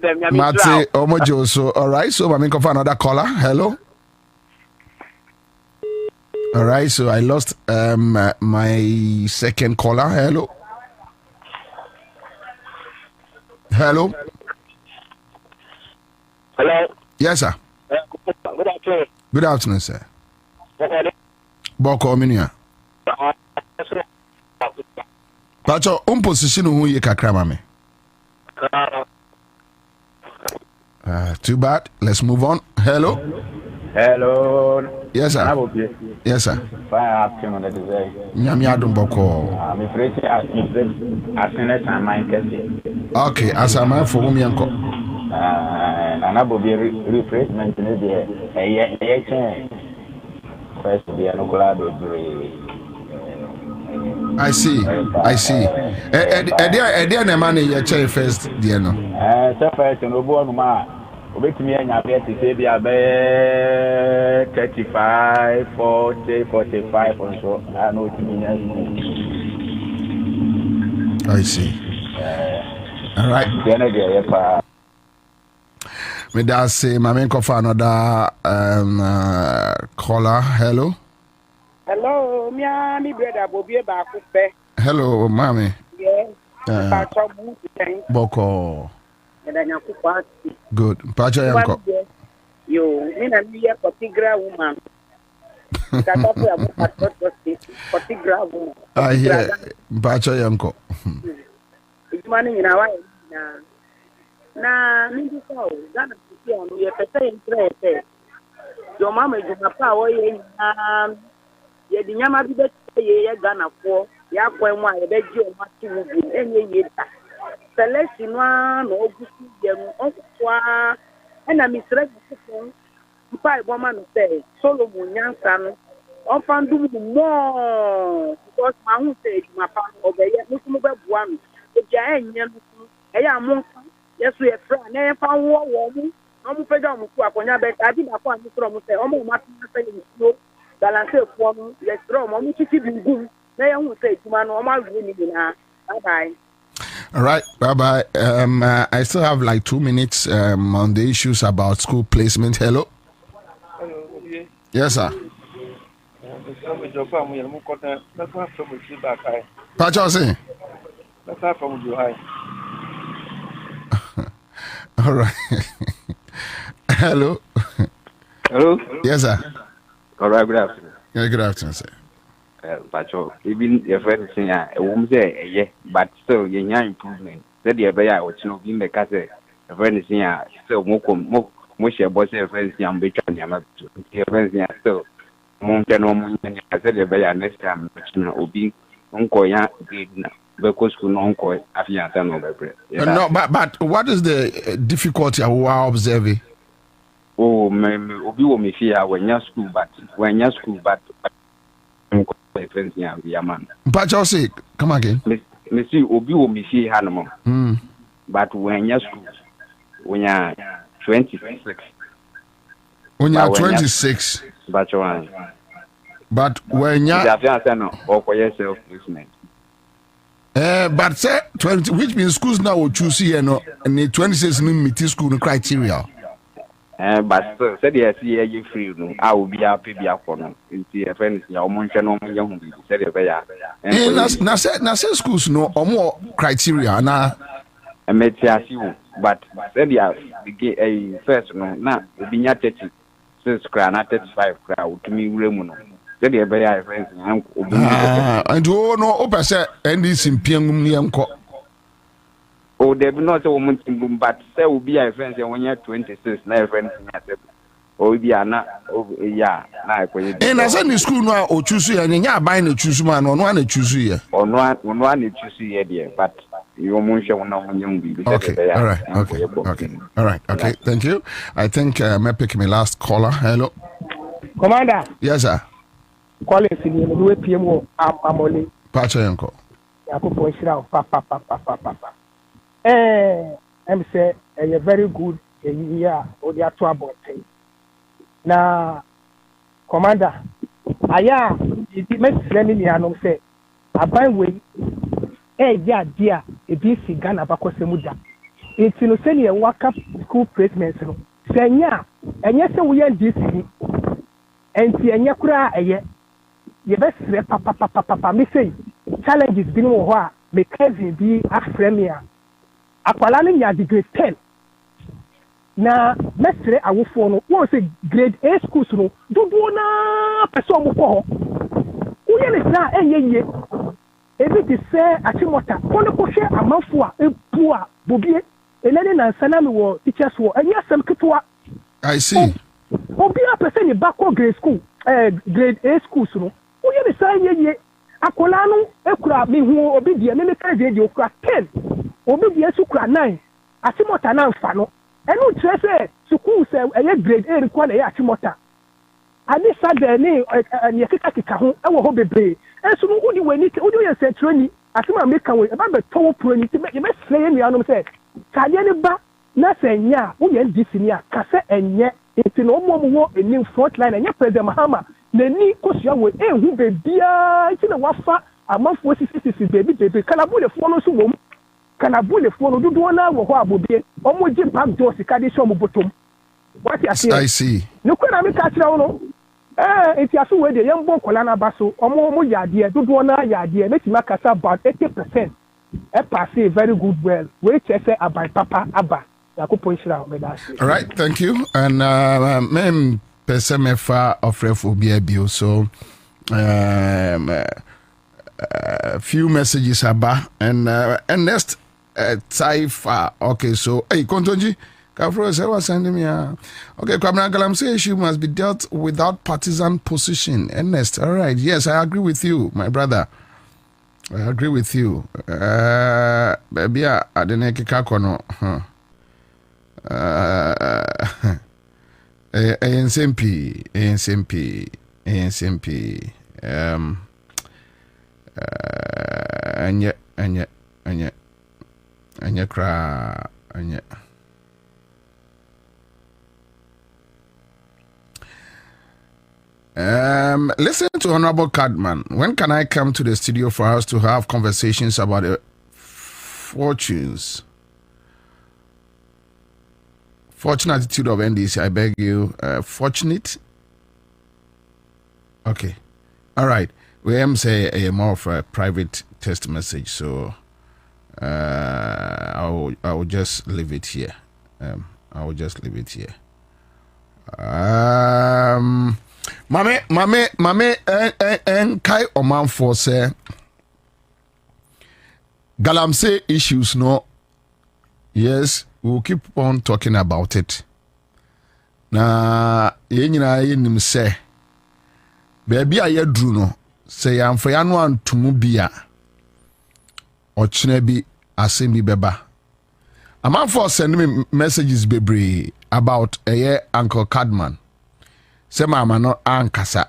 dem ya mi Mate omojo so. All right, so I'm going for another caller. Hello. All right, so I lost my second caller. Hello. Hello. Hello. Yes, sir. Good afternoon. Good afternoon, sir. Boko Minia. Pacho, position who ye kakra mame. Too bad. Let's move on. Hello. Hello. Yes, sir. Yes, sir. Fine afternoon, that is very. Nyami adum boko. I'm afraid as time mind okay, as a man for whom yanko. And I will be replacement in the first be an I see. Edia na man ye chair first dear no. So first no born ma. Obetimi anya be to say be 35, 40, 45 or so. I know it means. I see. All right. Me da say my main for another caller. Hello. Hello, me brother Bobie ba kupe. Hello, mommy. Yes. Boko. Good. Pacha yanko. Yo, me na me Portugal woman. Portugal woman. I hear. Pacha yanko. Money in our na me so Ghana people no ye pese interest. Your mama you na pa ye ye di nyama bi be ye Ghana for ya kwa mu a ye be ji o ma ti wugu enye ye ta. Selection no ogusi ye no okwa na misre ko mpa iboma no say Solomon Nyansa no ofandu mo because ma hu say ma pa obeye no so mo be bua no eja enye no eya mo Yes, we are friends. Now, if I want one, I'm going to go to Akonya, but I did not want to say, I'm going to say, no, balance one, let's draw, I'm going to keep you good. Now, I will say, man, I'm going to bye bye. All right, bye-bye. I still have like 2 minutes on the issues about school placement. Hello? Yes, sir. Pachosi? All right. Hello? Hello? Yes, sir. All right, good afternoon. Yeah, good afternoon, sir. Pacho, even your friend saying a woman say, yeah, but still, you're young improvement. Said the other, which no being the cassette. A friend is saying, still, most your boss, your friends, young bitch, and your friends, still, mountain or mountain. I said, the bear next time, will be uncle, young, because school uncle, after turn over. No, but what is the difficulty we are observing? Oh, maybe we fear when you're school, but Pachosi, come again. Missy Obi will be see animal. But when you're school, when you're 26. When you're 26. But when you're or for yourself, placement. But say 20, which means schools now will choose here, no, and the 26 meet school criteria. But still, said yes, you free. I will be happy to be up for them. Into a friend, your mountain on young, said a bear. Now, say schools no or more criteria. Now, I met you, but said yes, a first no, now, be not 30, 6 crown, 35 crowd to me, Remuno. Said a bear, friends, and you know, Opa said, and this in Piangum. Oh, they will not a woman, but there will be a friend when you're 26, no friends. Oh, we are not, yeah, like when you. And I said in school now, or choose you, and you're buying a choose man on one choose you. On one choose you, dear, but your motion will not be. Okay, all right, okay, all right, okay, thank you. I think may pick my last caller. Hello, Commander. Yes, sir. Calling for you, do PMO, I'm only. Pacha Yanko. Yakupo Shira, papa. I'm say a very good year or the actual body. Now, Commander, I am the message sending me and say, I buy way, dear, a BC Ghana Bacosemuda. It's in a walk up school placement. Say, yeah, and yes, we are this and see a yakura a year. You best papa, me say, challenges being over, because be a premier. Akwala ni ya degree 10 na mestre awofo no won say grade A schools no dodo na person mo ko ho uye ne sa enye ebi ti say achimota kono ko hwe amanfo a epu a bobie enene na nsana me wo teachers wo enye asem ketwa. I see. Obi a person ni bako grade school grade A schools no uye ne sa enye akwala no ekura me hu obi die me ka je okura 10 obi die sukura 9 atimota na mfa no enu kire se school se eye grade A require eye atimota ani sade ni ye kika ho e wo ho bebre enso no udi wani udi ye se treni atima meka we e ba be towo pro ni ti me be sey ni anu se ka ye ni ba na se nya wo ye ndisi ni aka se enye enti no mo wo eni front line enye president Mahama na ni kosua we ehu be bia enti na wafa amanfo sisi baby kanabu le fo no so wom kanabu le fo no dodo na wo ho abobie omo ji back door sika de show mo botom what I see no kwena me ka kira wo no enti aso we de yembo kola na baso omo yade dodo na yade make ma kasa about 80% e pass very good well we check say abai papa aba yakopo nshira me da. All right, thank you. And mem pesemefa ofrefobia bio so few messages about and next Taifa. Okay, so hey Kontonji Kafro say was sending me okay, Kwabena Galam say issue must be dealt without partisan position. Ernest, all right, yes, I agree with you, my brother. I agree with you. Baby, I didn't kikono. ANCMP. And yet, kra Anya. Listen to Honorable Cadman. When can I come to the studio for us to have conversations about the fortune attitude of NDC? I beg you. Fortunate? Okay. All right. We am say a more of a private text message, so I will just leave it here. Mame en kai oman for say Galamsey issues no. Yes, we'll keep on talking about it. Na yenyina yenim say baby aye dru no say yamfa ya no antumu bia ochine bi asem bi beba. Aman for send me messages bebre about Uncle Cadman. Say mama no ankasa.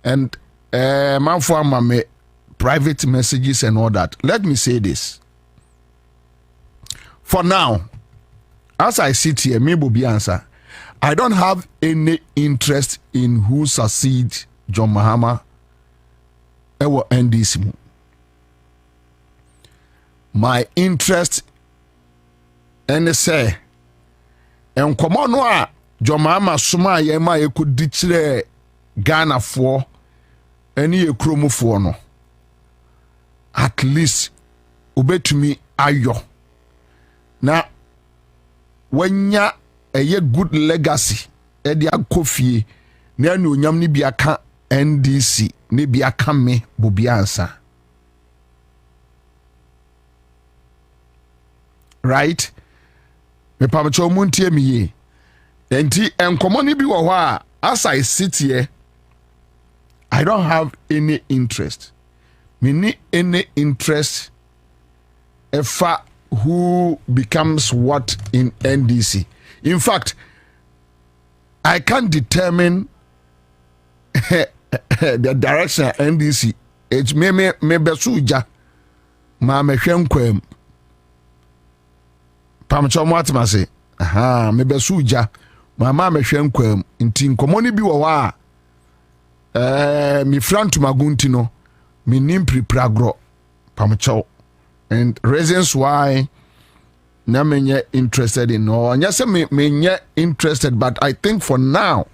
And man for mama private messages and all that. Let me say this. For now, as I sit here, me Bobie Ansah, I don't have any interest in who succeeds John Mahama or NDC. My interest and say and come on no John Mahama suma yema ye could ditchre Ghana for any ekromo for no. At least ubetumi ayo. Na wanya a good legacy edi akofie na anu onyam ni bia ka NDC ni bia ka me Bobie Ansah. Right? Me pamocho muntie mi ye. Enti enkomo ni bi wo ho a as I sit here I don't have any interest. Me ni any interest efa who becomes what in NDC. In fact, I can't determine the direction of NDC. It's me besuja ma me hwenkwam. Pamcho mwatma se. Aha, me besuja ma me hwenkwam. Nti nkomoni bi wo wa mi frantu magunti no mi nimpri pragro pamcho. And reasons why na menye interested in no anya se menye interested, but I think for now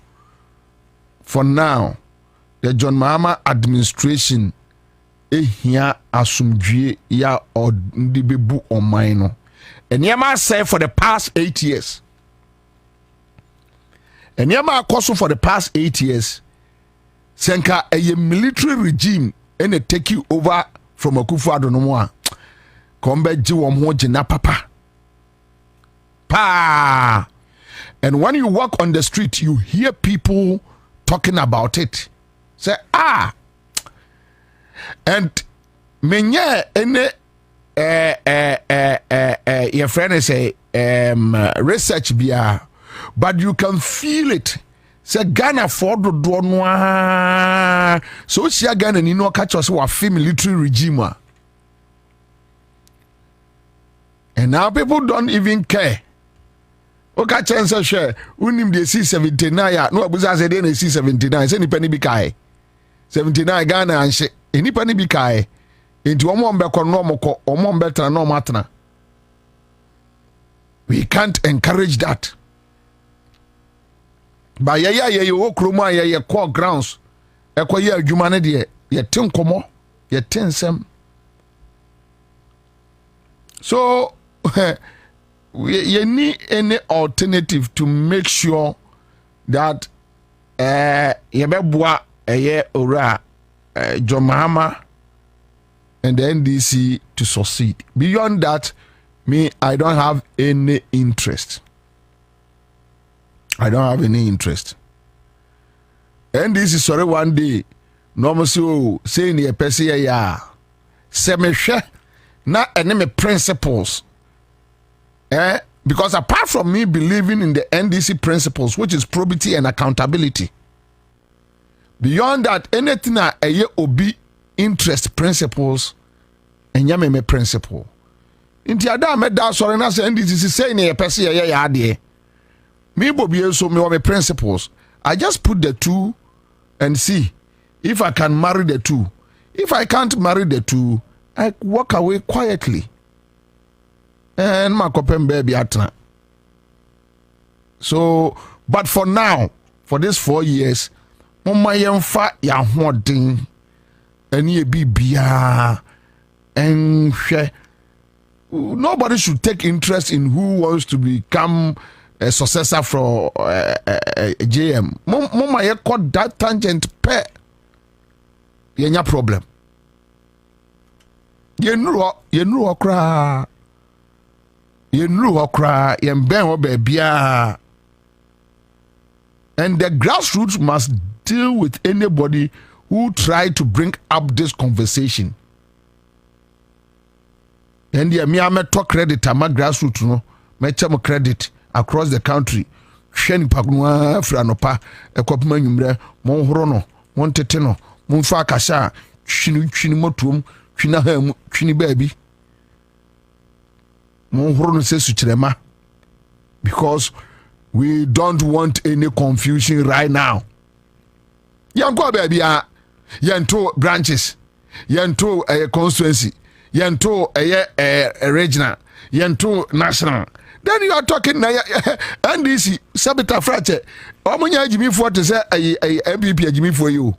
the John Mahama administration ehia asumdwie ya odi bebu oman no. And yema say for the past 8 years. And yema akoso for the past 8 years. Senka a military regime and a take you over from Akufo-Addo no more. Kombe jiwom ho jina papa. Pa. And when you walk on the street, you hear people talking about it. Say, and menye ene your friend say research bia, but you can feel it. Say Ghana for do no so she Ghana ni no catch us wa military regime. And now people don't even care. Okay, chance share. Unim de C79 ya no abuza say dey na C79 say ni pani bi kai. 79 Ghana and she ni pani bi kai. Enti omo mbekọ no omoko omo mbetra no matna. We can't encourage that. But ye wo kroma ye core grounds. Ekọ ye adwuma ne de ye tin komo, ye tin sem. So you need any alternative to make sure that yebeboa ora John Mahama and the NDC to succeed. Beyond that, I don't have any interest. I don't have any interest. NDC sorry one day no so saying the person ya semehwe na enemy principles. Because apart from me believing in the NDC principles, which is probity and accountability, beyond that, anything obi interest principles and yameme principle. Inti ada me da sorry na say NDC say na pese ye ya ade. Me Bobie so me my principles. I just put the two and see if I can marry the two. If I can't marry the two, I walk away quietly. And my kopem baby atna. So, but for now, for these 4 years, mama yemfa ya hoden any bibia and nobody should take interest in who wants to become a successor for JM. Mama ye caught that tangent pe yenya problem. Yenru okra yemben obebia. And the grassroots must deal with anybody who try to bring up this conversation. And the me talk credit ama grassroots no me chamo credit across the country. Sheni pagunwa franopa ekopuma nyumre mon horo no mon tete no mon fa kasha chini motum china ham chini baby mon horo no se suchirema because we don't want any confusion right now. Yanko baby yanto branches yanto constituency yanto regional yanto national. Then you are talking na NDC sabita frache omunya jimi for to say MPP jimi for you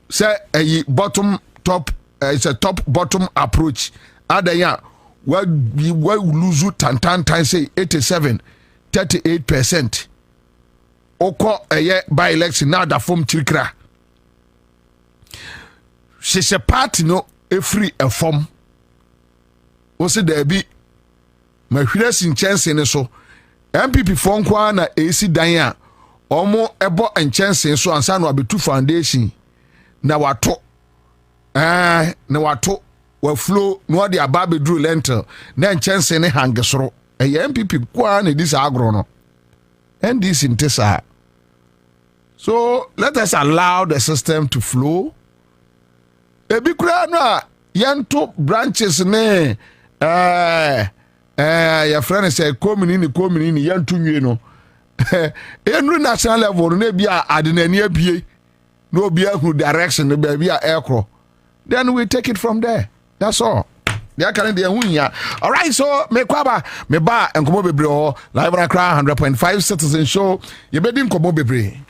say bottom top it's a top bottom approach adaya we lose tantan say 38% oko by election now da form chikra she's a party no free a form o say there be mahwire sin chance ne so MPP fonkwa na AC dan a omo ebo enchanse so ansa no abetu foundation na wato wa flow no de aba bedru lentil na enchanse ne hangesoro MPP kwa na dis agro no and this intesa. So let us allow the system to flow. Ebi kura no yanto branches ne your friend say coming yanto nwe no enru national level no bia adenani abie no bia who direction no bia aircraft, then we take it from there. That's all. They can de hunya. All right, so me kwaba me ba enkomo bebre ho live on Accra100.5 Citizen Show. You be dim komo bebre.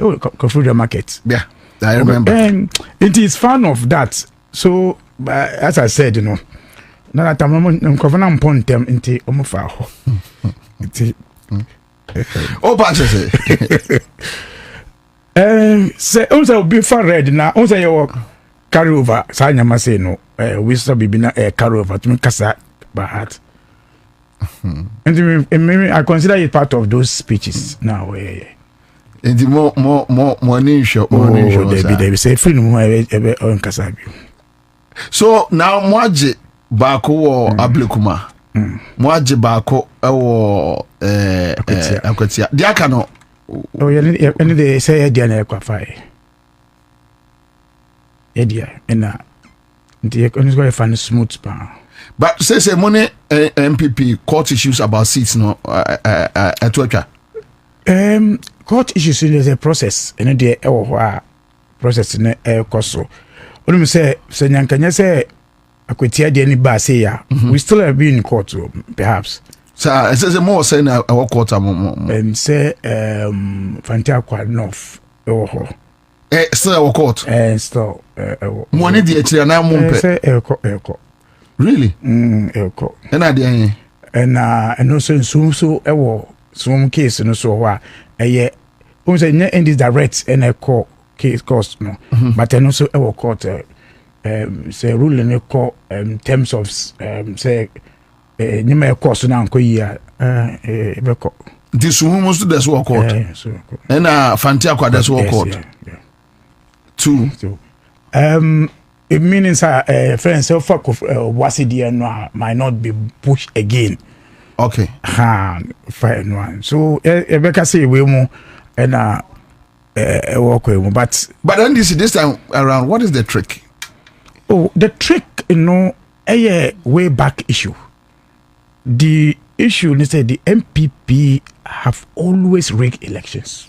Koforidua Market. Yeah, I remember. And it is fan of that. So, as I said, you know, now that I'm covering point them into Omofa. Oh, Pastor. Say, also be far red now. Also, you carry over. Sanya must no. We still be carry over to Kasa Bahat. And maybe I consider it part of those speeches now. And the more show. They say free no on Kasabi. So now Mwaji Bako or Ablekuma. Mwaji Bako or Akwatia. Diakano. Oh, any they say Diana Quafai. Edia and the economy going to find smooth pound. But say money MPP court issues about seats no at work. Court issues is a process and the process in a cost. What do say Nyankanya say Akwatia any bar say ya. We still have been in court perhaps. So it says more saying our court and say Fantia North still our court and still money the actually na mumpe say elko really elko and I and also some case no so wa say in this direct and a court case cost no but and also our court say rule in a court terms of say nyima course na nko yi beko this woman to this work court and Fantia kwa this work court two it means friends so fuck wasidi no might not be pushed again. Okay. Fine one. So Rebecca say we mo and work with but then this time around what is the trick? Oh, the trick a way back issue. The issue is that the MPP have always rigged elections.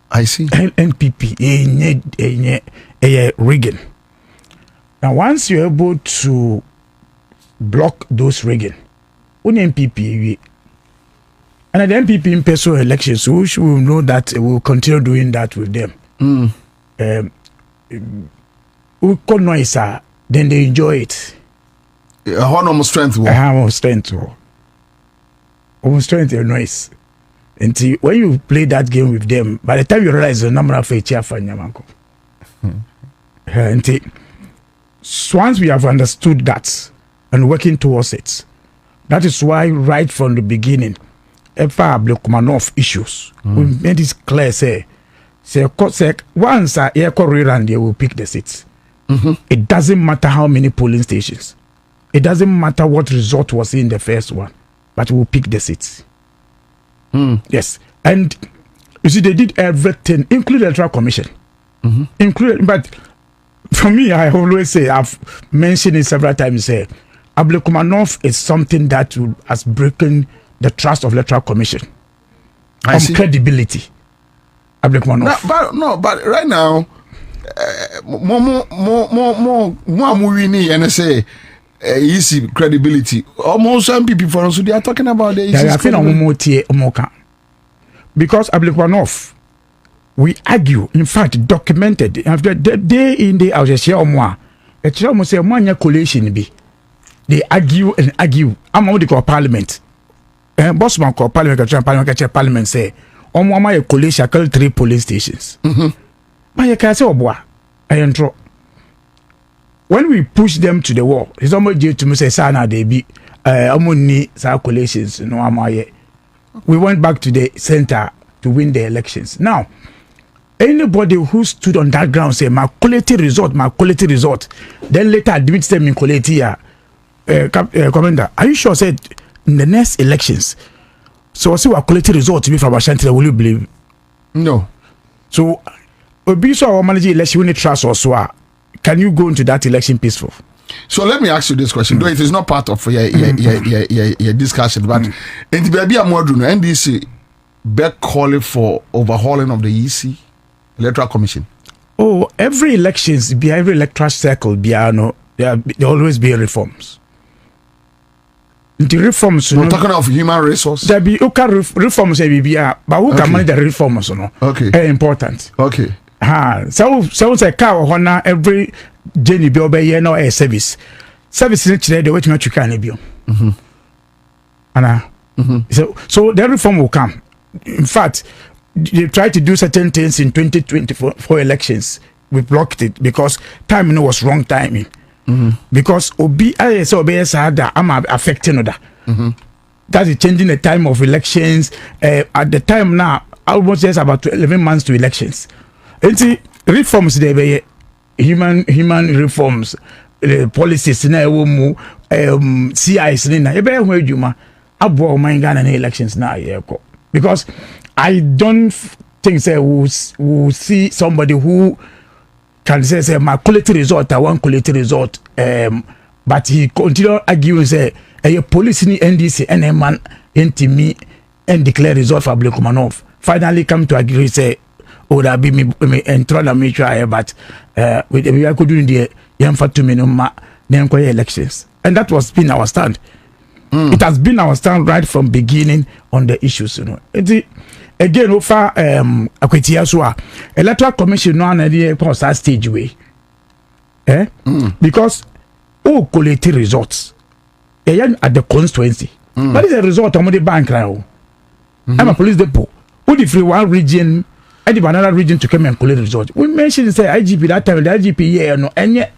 I see. NPP rigging. Now once you're able to block those rigging, only MPP and the MPP in personal elections, we should know that we will continue doing that with them. We call noise, then they enjoy it. Honor strength. Almost strength and noise. Until when you play that game with them, by the time you realize the number of feature for Nyamanko. Until once we have understood that and working towards it, that is why right from the beginning, Blekumanov issues, we made it clear. Say once a year and they will pick the seats. It doesn't matter how many polling stations. It doesn't matter what result was in the first one, but we'll pick the seats. Yes, and you see, they did everything, including the Electoral Commission, but for me, I always say, I've mentioned it several times. Say, Blekumanov is something that has broken the trust of the Electoral Commission, credibility. Blekumanov. But right now, more movie and say. Easy credibility. Almost some people for us they are talking about the easy credibility. Because Blekumanov, we argue, in fact, documented after the day in the out share moi. It's almost a mania collation be. They argue and argue. I'm what they call parliament. Bossman call parliament say on my collation call 3 police stations. My can say I intro. When we push them to the wall, it's almost due to me say sana they be amoni circulations no amaye. We went back to the center to win the elections. Now, anybody who stood on that ground say my quality result, then later admits them in quality here. Commander, are you sure said in the next elections? So see what quality result to be from Ashanti, will you believe? No. So be so our manager election when trust or so. Can you go into that election peaceful? So let me ask you this question, though it is not part of your discussion, but in the baby Amodun, NDC back calling for overhauling of the EC Electoral Commission. Oh, every elections, every electoral cycle, there always be reforms. The reforms. We're talking of human resource. There be reforms but who can manage the reforms? Okay. Very important. Okay. So say car honor every journey be obey no a service. Service is today the way to you can be. So the reform will come. In fact, they tried to do certain things in 2024 elections. We blocked it because timing was wrong timing. Because OBS had I'm affecting that. That is changing the time of elections. At the time now, almost just about 11 months to elections. And reforms they be human reforms, policies na CIs na ebe ehwe adwuma abo man Ghana na elections na yeko. Because I don't think say we'll see somebody who can say my quality result, I want quality result. But he continue arguing say a police ni NDC and man me and declare result for Blekumanov. Finally come to agree say that be me and try to make sure but we could do the young for 2 minutes then elections. And that was been our stand. It has been our stand right from beginning on the issues, Again, over Akwetia Electoral Commission no an post that stage way. Because collect results at the constituency. What is the result of the bank now? I'm a police depot. Who if one region and another region to come and collect results? We mentioned say IGP that time, the IGP and yet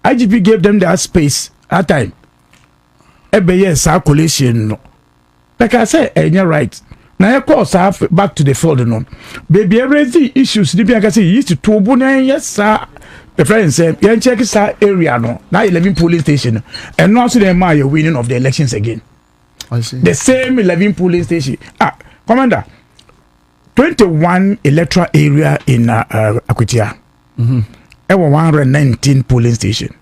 IGP gave them that space that time. Circulation no. Like I said, you're right. Now, of course, I have back to the field. No, baby, every issues. The I say used to Tobuna, yes, sir. The friends say, you check this area, no. Now 11 polling station, and now the Maya winning of the elections again. I see. The same 11 polling station. Commander, 21 electoral area in Akwetia. There were 119 polling station.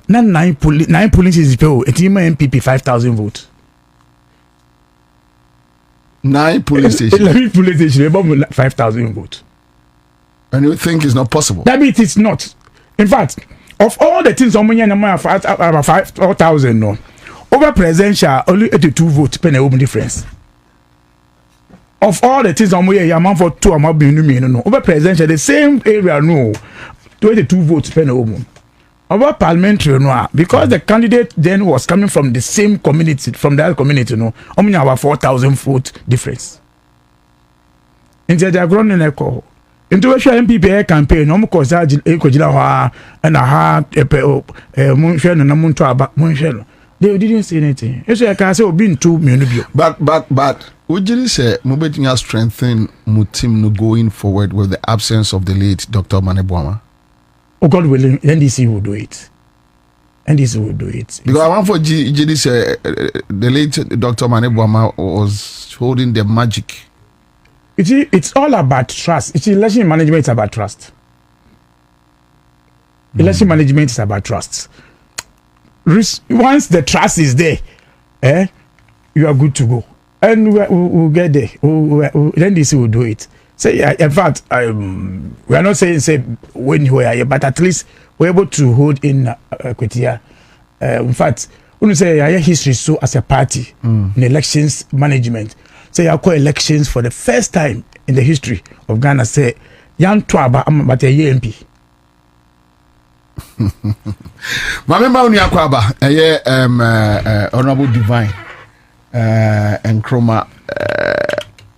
Now 9 polling stations. It's MPP 5,000 votes. 9 police stations. 11 police stations, about 5,000 votes. And you think it's not possible? That means it's not. In fact, of all the things on about 5,000, no. Over presidential, only 82 votes pen a difference. Of all the things on amount for 2 amount no. Over presidential, the same area, no. 22 votes pen a woman. Over parliamentary, no, because the candidate then was coming from the same community, from that community, no, only about 4,000 vote difference. Into the ground in a call. Into a MPP campaign, no more cause Ecojila and a hard Munchen and a Muntra. They didn't say anything. It's like I said, been 2 minutes. But would you say Mubeting has strengthened Mutim going forward with the absence of the late Dr. Manebwama? Oh, God willing, NDC will do it. NDC will do it. Because I want for GD say the late Dr. Manebwama was holding the magic. It's all about trust. It's election management is about trust. Election management is about trust. Once the trust is there, you are good to go. And we'll get there. NDC will do it. Say, in fact, we are not saying say when you are here, but at least we're able to hold in Akwetia. In fact, when you say our history so as a party in elections management, say I call elections for the first time in the history of Ghana. Say young Twaba, but a MP. Mamemba uni akwaba, honorable divine, and chroma,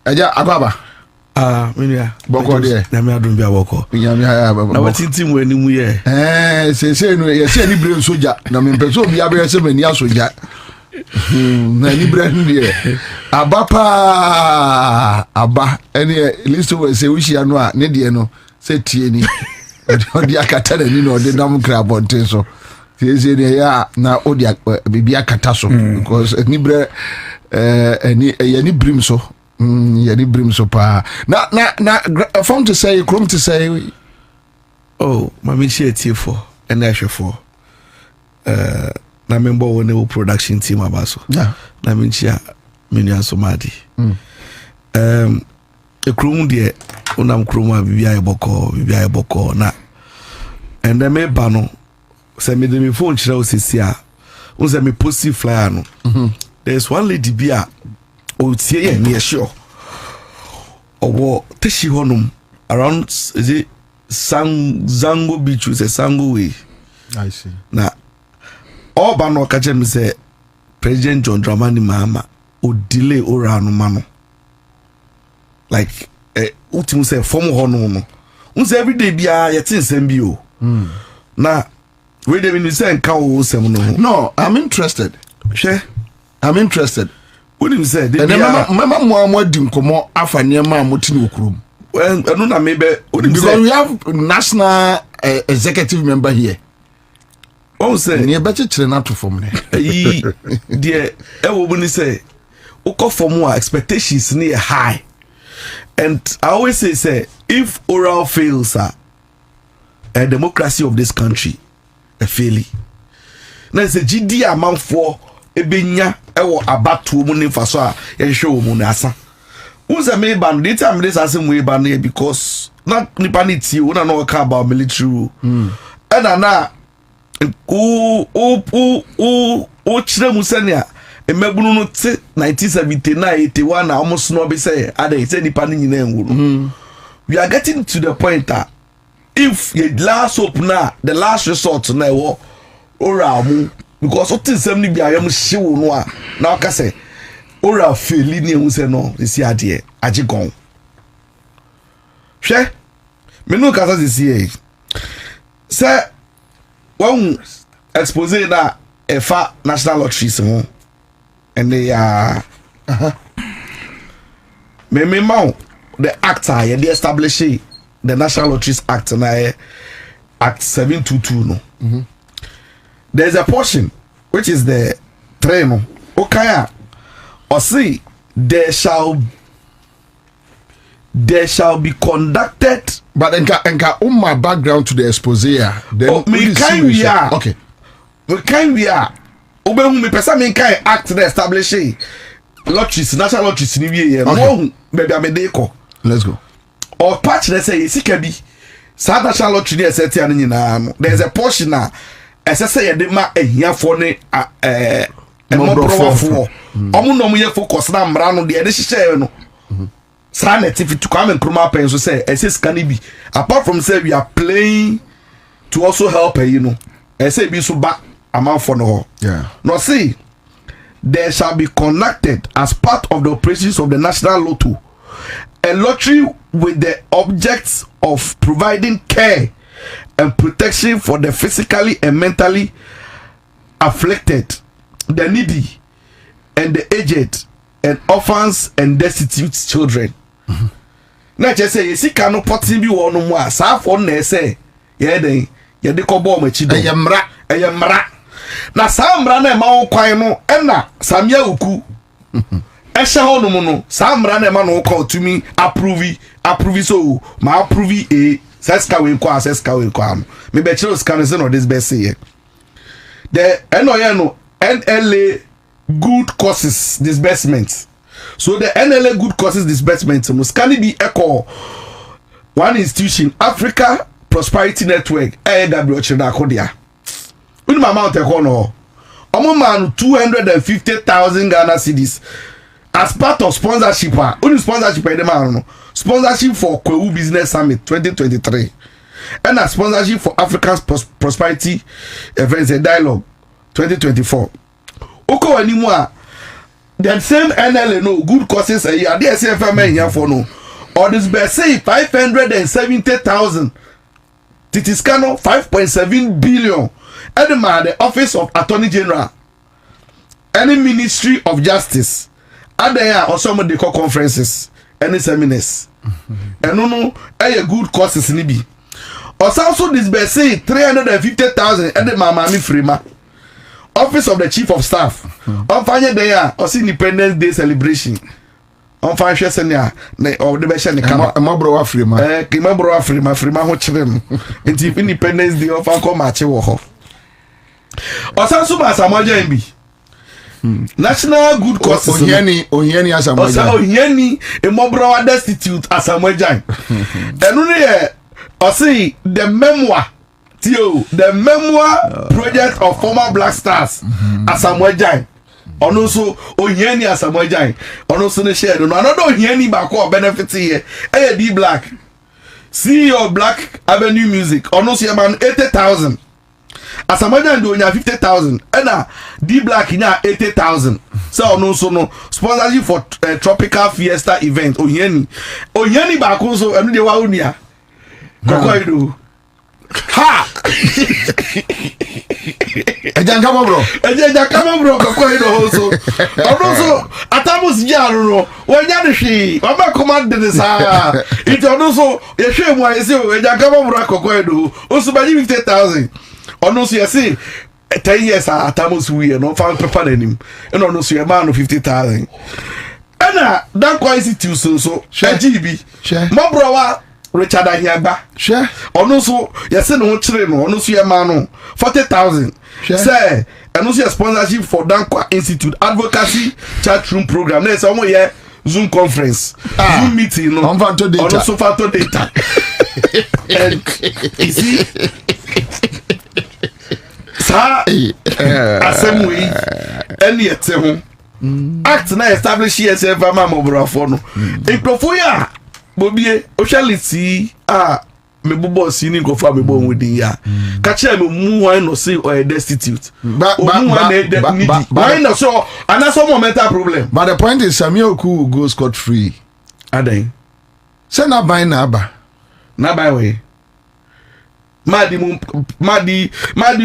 akwaba. Minya boko de na me adun bia boko na watintim wani mu ye se no ye se ni bre soja na me pese obi abere se mani asoja na ni bre ndie aba ene listo we se wishi anu a ne de no se tie ni odi akata na ni no de dam kra bonten so se ne ya na odi bibia akata so because ni bre ni brim so yani brim so pa na phone to say chrome to say oh mami share for and actually for na member one production team abaso na minchia menu asomadi e chrome de unam chrome bibia eboko na and me ba no say me de me phone chira osisi a unse me posi flyer no there's one lady bia o tie ye near sure owo teshi honum around is it Zango Beach is a Sango way. I see. Now, all Bano Kajem say President John Dramani Mahama would delay Orano Mano. Like, Utim say, former Hono. Unse every day be a yatin sembio. Now, wait a minute, say, no, I'm interested. She, I'm interested. What do you say? And then, Mamma didn't come out after near Mammotin Ukrum. Well, I don't know, maybe because we have national executive member here. Oh, say, near better train out to form. Dear, everybody say, Oko for more expectations near high. And I always say, if oral fails, a democracy of this country, a failure. Now, it's a GD amount for a binya, about 2 million for so a show Munasa. Who's a main band? They tell me this as a way band here because not Nipaniti, we don't know about military. And now, children Musania, a Mebuno 1979, 81, almost no be say, are they say Nipanin? We are getting to the point that if the last hope now, the last resort now, or because what is something be I am sure now can say. Ora feli ni unse no isi ade ajigon hwe me no kasa sisi se won expose na efa national lotteries ho and they are me ma the actor ye dey establish the National Lotteries Act na Act 722 no there's a portion which is the train no okaya or see there shall be conducted, but enka my background to the expose here. Then we person me can act the establishing lotteries, national lotteries in the baby let's go. Or patch let's say it South National Lottery there's a portion now as I say a year for focus na mrano de share no sanity to come and kroma pen so say SS can be apart from say we are playing to also help you know say be so back amount for no no see there shall be conducted as part of the operations of the National Lotto a lottery with the objects of providing care and protection for the physically and mentally afflicted, the needy and the aged and orphans and destitute children. Na just say you see cannot potting be one more sa for na say ye den ye de ko bo machi do eyemra na sa mra na ma wo kwan no na samia uku ehye honum no sa mra na ma no ko tumi approve so ma approve seska we ko am me be chiro scan say no this best say the no NLA good causes disbursement. So the NLA good causes disbursement must can be echo one institution Africa Prosperity Network AW China Kodia. When my amount echo man 250,000 Ghana cedis as part of sponsorship. Only sponsorship sponsorship for Kwewu Business Summit 2023 and a sponsorship for African Prosperity Events and Dialogue 2024. Oko anymore. That same NLA no good causes a year. There say FM here for no. Or this be say 570,000. Titiscano 5.7 billion. And the Office of Attorney General. Any Ministry of Justice. And there are also some of conferences. Any seminars. And no a good causes ni bi. Or also this be say 350,000 and the Mamami Frima. Office of the Chief of Staff. On fire there, or Independence Day celebration. On fire senia or the best and Mabro Afrima. Kimabro Afrima ho chirem. It's Independence Day of Uncle Machi Woho. Or Sansuma Samoja MB. National good causes. Onyeni as a Onyeni, a Mobro destitute as a Mojan. And only or see the memoir. Tio, the memoir project of former Black Stars, Asamoah Gyan. Also, Onyeni Asamoah Gyan. Also, the share. No, another Onyeni Bako benefit here. Hey, D Black. CEO Black Avenue Music. Also, about 80,000. Asamoah Gyan do 50,000. And D Black in 80,000. So, also no sponsorship for Tropical Fiesta event. Onyeni Bako so enu de wa unia. Kokoido. Ha! Ejan come bro. Kokoido also. Also, Atamus Jaro. When you see, Mama command this. It also a shame why is you. Ejan come bro. Kokoido. Also, by 50,000. Also, you see. 10 years Atamus we no found paper in him. And also a man of 50,000. And that quality so share GB. Share. My brother Richard Ahiagba. Share. Also, yes, no train, also your man 40,000. Say, and also a sponsorship for Dankwa Institute Advocacy Chat Room Program. There's some here Zoom conference, Zoom meeting, on Fanto data. Also Fanto data. And you see, sir, assembly, and yet, act na establish yourself, Mamma Brafono. In Profoya. Bobie, Oshality, me bobo sini go for me born with the catch me mu no say or destitute. But why not so and that's some mental problem. But the point is Samuel Ku go scot free. Adai. Say na buy na ba. Na buy we. Madi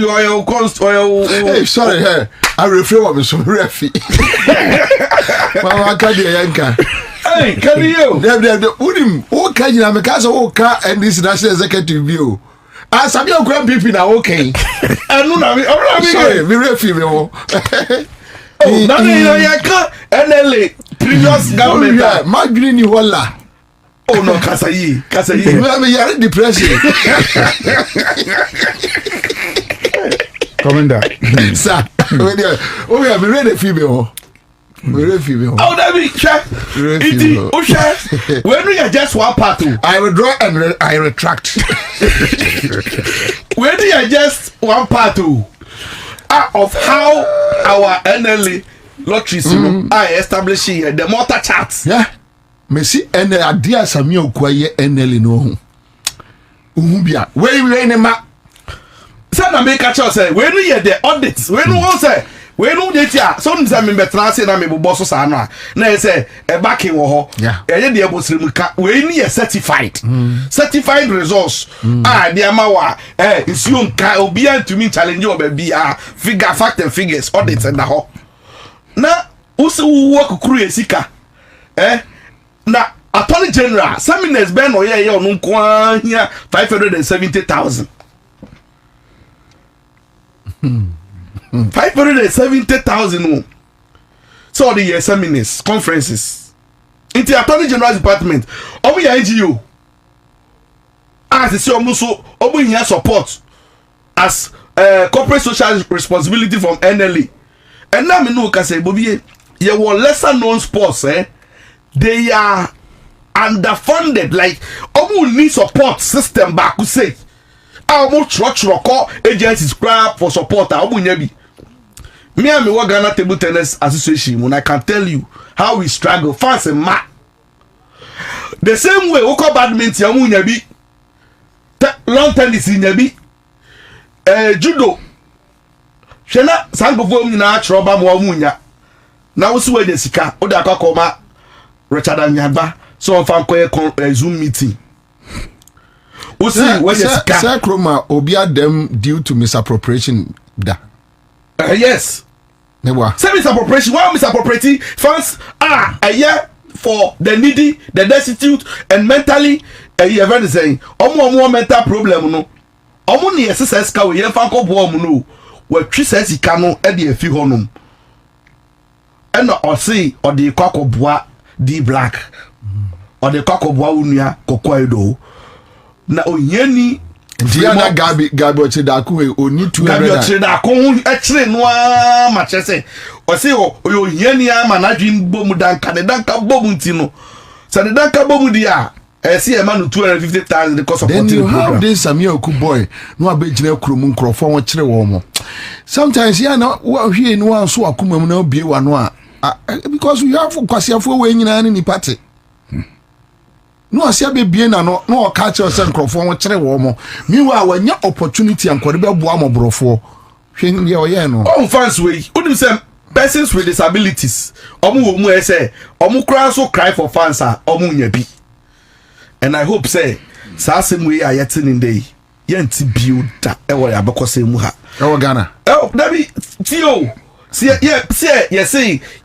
oil cost oil. Hey, sorry, hey. I refrain what me so refi. Mama kadi yanka. Hey, can you? Udim, o ka jina me ka so o ka and this national executive view. Sabi o grand people na okay. Anu na mi, sorry, me refi me o. Oh, na me yanka NLA previous government. Madri ni wala. Oh no, Kasayi. Me yare depression. Commander. Sir, we are ready female. Oh, that be check. When we are just one part, I withdraw and I retract. When we are just one part of how our NLA lotteries are establishing the motor charts. Yeah. Messi NL adia Samuel Kwaye NL no. Uhubia. We nema. Say na make catch us say when we hear the audits. When we say we no dey tia so nza me betra say na me bobo so sa no a na say e backing wo ho e ye dey abosiri ka we ni certified certified results dey ama wa isuo nka obi antumi challenge o ba bia figure fact and figures audits and ho na usi wo kokuru esika na attorney general seminars ben o ye onu nko ahia 570,000 570,000 so the year seminars conferences in the attorney general department omo ya NGO as see omo so omo here support as corporate social responsibility from NLA and now me know ka say Bobie ye were lesser known sports they are underfunded like omo need support system back to say omo church agencies grab for support omo nya bi me and me Ghana Table Tennis Association when I can tell you how we struggle fans and ma the same way oko badminton omo nya bi long tennis nya bi judo shena sangofo nyina achro ba mo omo nya na wo so we sika o da akakoma Richard Anyagba so fan koye Zoom meeting we see when sika Sir Kroma obia them due to misappropriation da yes newa say misappropriation why misappropriating funds are a year for the needy the destitute and mentally even saying omo mental problem no omo ne exercise ka we ye fan ko bo omo no we twi sika no e de afi honum e no o say o de kwakoboa D Black or the kwakoboa unua Kokoedo na onyeni dia na gabi ochida oni 200 gabi ochida ko echire no a ma chese o say onyeni ama na dwin bomu danka ne danka bomu ntino se ne danka bomu dia see a man 250,000 the cost of then you program. have this Samia Oku boy no abegyina kurom nkrofo won kire wo mo sometimes yeah na wo hwie no anso akoma mu na obie wa no a because we have kwasiafo we nyina ni party no asia be bie na no o ka kire se nkrofo won kire wo mo meanwhile wanya opportunity ankore be boa mo borofo hwe ye o ye no on fans we unim say persons with disabilities omu wo mu say omu kra so cry for fans omu nya bi. And I hope say same way I yet in day yenti build that abekose mu ha Ghana dabi tio see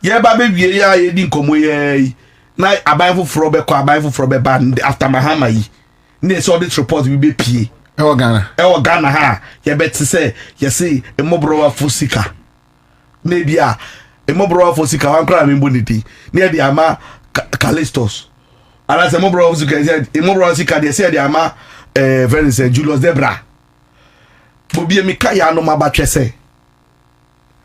ba be wie ya ye di nkomo ye na aban foforo be kwa aban foforo be ba after mahama yi na so this report we be pie Ghana ha ye bet say ye see emobro wa fosika maybe emobro wa fosika wan kra me mboniti na dey ama Callistos. And as a mobile officer said, a mobile officer they said, "Ama, very said Julius Debra." Bobie Mikaya no mabatwe say.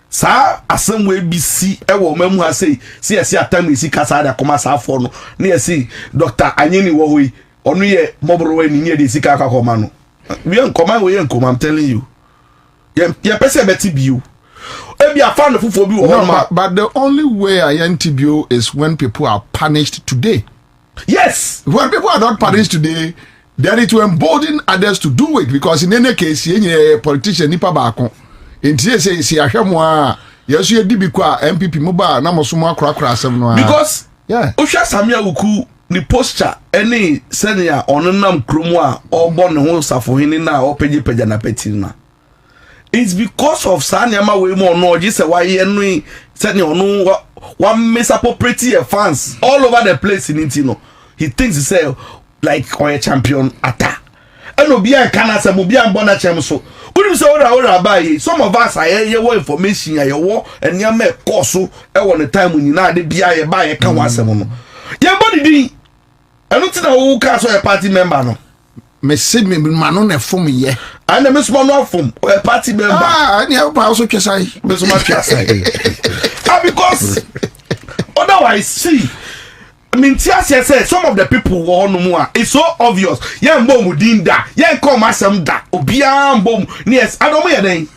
Sa asem we bi si e wo mamu ha say, see atam isi kasa da koma sa afo no. Na see Dr. Anyini wo hoyi, onu ye mobile we ni de sika akakoma no. We nkoma we nkoma, I'm telling you. Ye pese beti biu. But the only way I NTBO is when people are punished today. Yes. When people are not punished today, then it will embolden others to do it. Because in any case, a politician nipa bako. In TSA, see a hamwa, yes, you did MPP mobile, Namasuma crack. Because, yeah, Osha Samia Uku, the posture, any senior on a nam krumwa, or born hosa for hinina, or peji pejana petina. It's because of Sanyama way more no just why any senior no one misappropriate fans all over the place in Intino. He thinks himself like a champion attack. And Obia Kana Samubia Bona Chamso. Wouldn't say ora buy some of us are your information ya your and ya me course on the time when you now the BI buy a can once a moment. Your body D. I don't know who cast a party member no. Me see me manon for me yeah. And the miss one from a party member. And you also just say because otherwise see I mean Tia said some of the people who no more it's so obvious. Yeah mbo din da. Yeah come asem da. Obia mbo yes I don't hear den.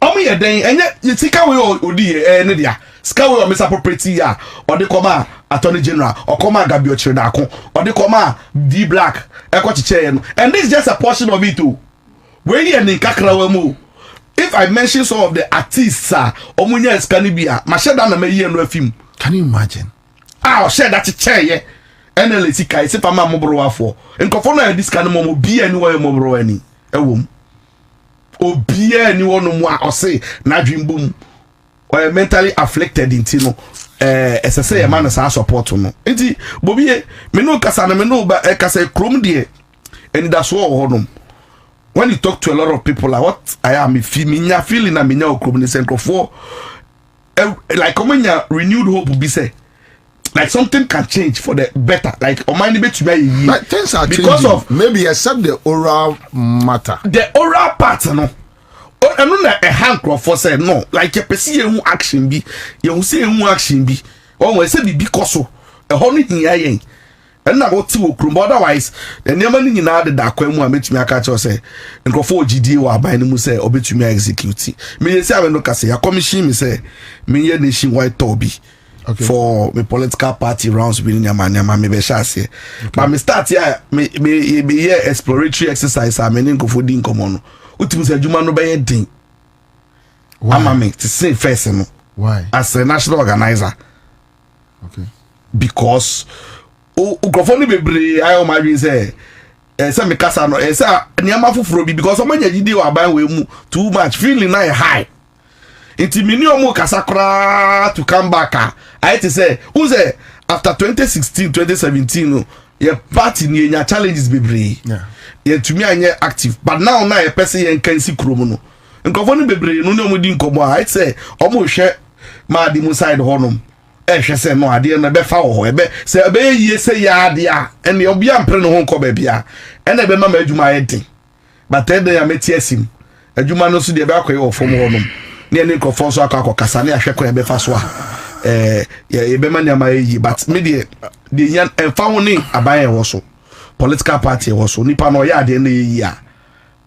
Omo ye den enye you sika we odi ne dia. Sika we misappropriate ya or the come Attorney General or come Gabio Chirinako or the come D Black and this is just a portion of it too. Where you in Accra100.5FM. If I mention some of the artists Omunya Scanibia, Mashada na me no film. Can you imagine? I'll share that chair yeah. And then let's see if I'm a mobro for. And confirm this kind of momo be anywhere mobro any. A womb. Or be anyone no more or say na dream boom. Or mentally afflicted in Tino. As I say, a man is our support no. Enti Bobie me no kasa na me no ba kasa krom die. And that's what honum. When you talk to a lot of people like what I am feeling na minya okrom ni central for like omanya renewed hope be say like something can change for the better like omani be to be like things are because changing. Of maybe except the oral matter. The oral part no. And no a hand for say no like you see a action be you see a action be oh say be because so a honey yen and na go to okrum otherwise the never ni na de da kwam a metumi aka che say nkofo ogidi wa aban mu say obetumi execute me say I no kase ya commission me say me ye nationwide tobi for me political party rounds be nyama me be sha say but me start here me here exploratory exercise am me nkofo di nkomo no utim say adwuma no be din ama me to say first no why as a national organizer because ukrofoni bebre ayo ma wi say say me kasa no say niam afoforo bi because omanya gidi wa ban we mu too much feeling na high inti mini omo kasa kra to come back I to say who say after 2016 2017 no your party ni nya challenges bebre ye to me anya active but now na ye person ye kan si kromo no nkofoni bebre no ne omo di nkomo I say omo hwe ma di mu side honum ehwese no ade na be fa wo ebe se ebe yie se ya ade a ene obi ampre no ho nko ba bia ene be ma adwuma yedin but ede ya meti asim adwuma no so de be akoye wo fom honum ne ene nkofo so akọ kasa ne ahwe ko ebe fa so a ye be ma ne ma yi but me de the yan and found abaye also political party also nipa no ya de na ya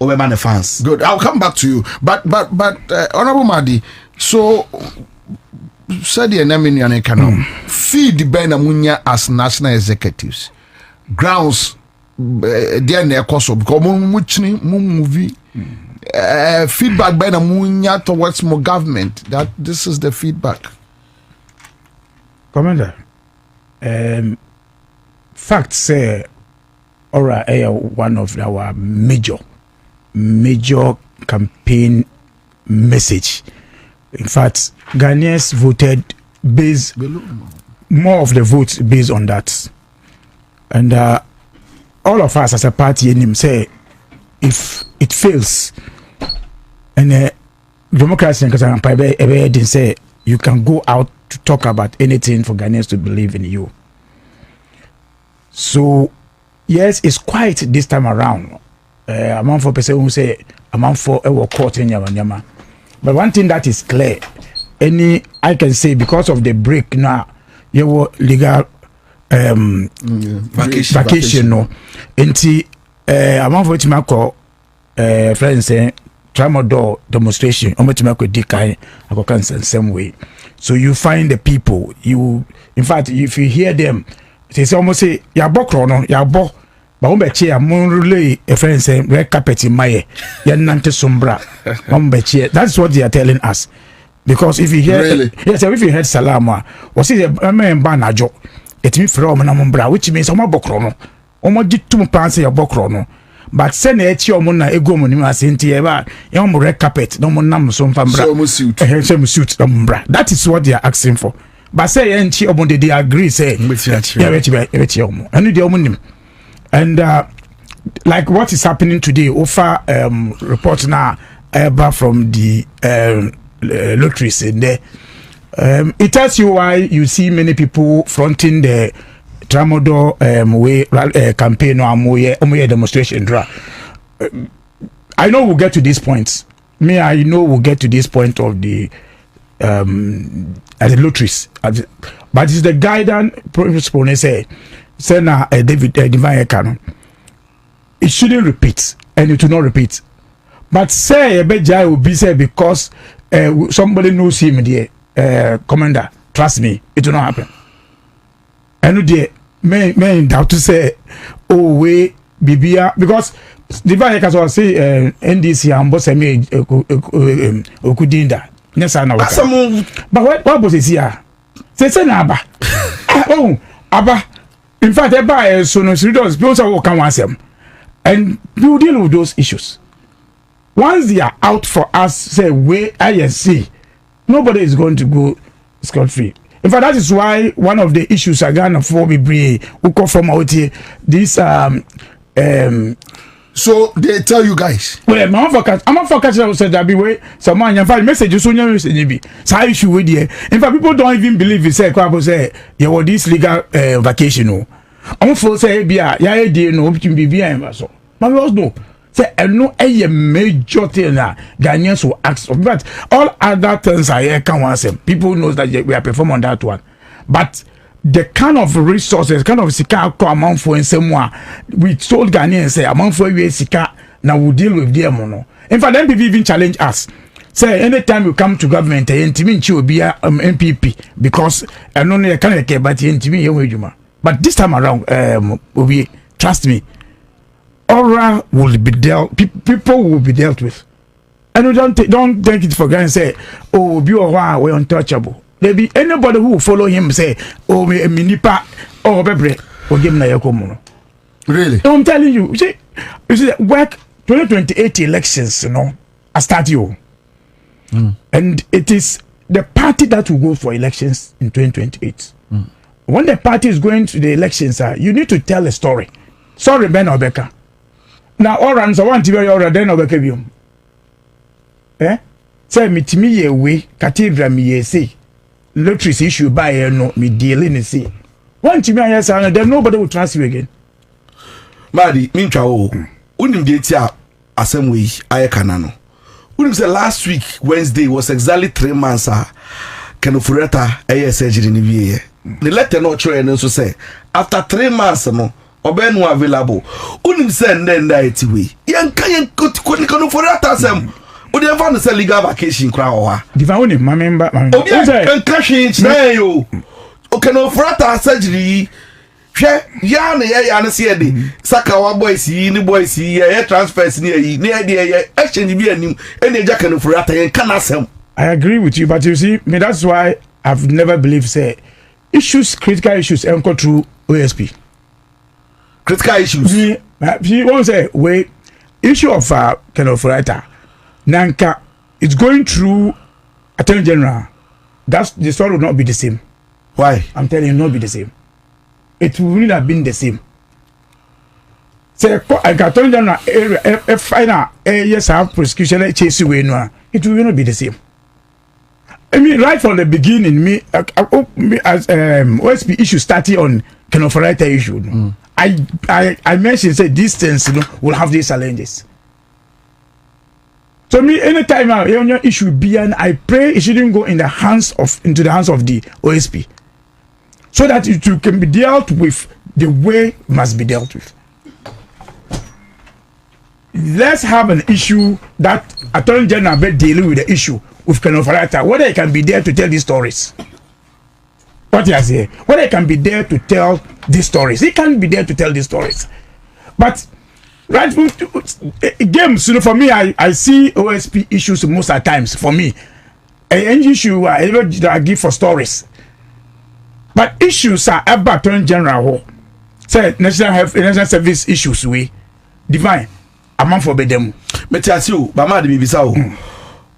over the fans. Good, I'll come back to you, but Honorable Madi, so said the enemy and feed Ben Amunya as national executives grounds there near Koso because movie feedback Ben Amunya towards more government that this is the feedback. Commander, facts say Ora one of our major campaign message. In fact, Ghanaians voted based more of the votes based on that, and all of us as a party in him say if it fails, and democracy didn't say you can go out to talk about anything for Ghanaians to believe in you. So yes, it's quiet this time around. Among for person who say among for a court in Yama. But one thing that is clear, I can say because of the break now, you were legal vacation no. Enti among for Timako friends say tramadol demonstration. Omotimako dikai akokan same way. So you find the people. In fact, if you hear them, they say almost say yabokro no yabo. But umbeche a monrule a friend saying red carpet in my yanante sombra. That's what they are telling us. Because if you hear yes, if you heard Salama, was it a man banajo? It means from Namumbra, which means Omo Bokrono. Omo did 2 pounds a bokrono. But send a chiomona ego monima sintieva, yom red carpet, no more nam some fambra, suit, that is what they are asking for. But say and chi omo they agree, say, and the omonim. And like what is happening today, offer report now from the lotteries in there. It tells you why you see many people fronting the Tramodo way campaign or Omoye demonstration. I know we'll get to this point. I know we'll get to this point of the lotteries. But it's the guidance principle they say. Senator David Divine Canon. It shouldn't repeat, and it will not repeat. But say a beja will be said because somebody knows him, dear commander. Trust me, it will not happen. And dear, may doubt to say, oh we Bibia because Divine Canon say NDC and boss me Okudinda. Yes, I know. But what was it here? Say Senaba. Oh, Abba. In fact, everybody so no serious people say what can one say, and we deal with those issues. Once they are out for us, say we INC, nobody is going to go scot free. In fact, that is why one of the issues again for Bobie who come from out here, this so they tell you guys. Well, I'm for said that be way someone you find messages on your message. So issue with you. In fact, people don't even believe it. Say Kwabo say you want this legal vacation. No, I'm for say bia ya dey no be bia so. But we also know say no a major thing that Ghanaians will ask for. But all other things I can want say. People knows that we are performing on that one, but the kind of resources, kind of sika amount for in some way, we told Ghanaians say amount for we sika now we deal with them no. In fact, then people even challenge us. Say anytime you come to government, you will be a MPP because I know you can't care but you. But this time around, we trust me, aura will be dealt. People will be dealt with, and don't take it for granted. Say, oh, be we're untouchable. There be anybody who will follow him say, oh, me minipa, oh, bebre, or give me a yakomo. Really? I'm telling you, you see, work 2028 elections, I start you. And it is the party that will go for elections in 2028. When the party is going to the elections, you need to tell a story. Sorry, Ben Obeka. Now, all runs I want to be your then Obeka. Say, me to me, ye way, cathedral me, ye say. Lotteries issue by no me dealing and see. One to me, yes, and then nobody will trust you again. Madi, mincha unim date assembly I canano. Unim say last week Wednesday was exactly 3 months. Kenofureta surgery in the the letter no try no so say after 3 months no obe no available unim send then that way yen kan kono for that asem o dey find say legal vacation kra ho ha diva oni member obi kan kashin na yo o kan for that surgery hwe ya na se de saka wa boys yi ni boys yi ya transfers ni yi na de ya exchange bi anim ene eja kan for that yen kan asem. I agree with you, but you see, that's why I've never believed say critical issues go through OSP. Critical issues. He won't say wait issue of kind of writer. Nanka, it's going through Attorney General. That's the story will not be the same. Why? I'm telling you, not be the same. It will not have been the same. Say Attorney General final yes have prosecution chase away no. It will not be the same. I mean, right from the beginning, me as OSP issue starting on kind of writer issue. I mentioned say these things will have these challenges. So me anytime your issue be and I pray it shouldn't go into the hands of the OSP, so that it can be dealt with the way it must be dealt with. Let's have an issue that Attorney General be dealing with the issue with kind of writer, whether he can be there to tell these stories. What you say? Whether he can be there to tell these stories. He can be there to tell these stories. But right games, for me, I see OSP issues most of the times. For me, an issue I give for stories. But issues are about Attorney General. Say national service issues we divine. I'm for them. Metiasio, Bama de Bibisao.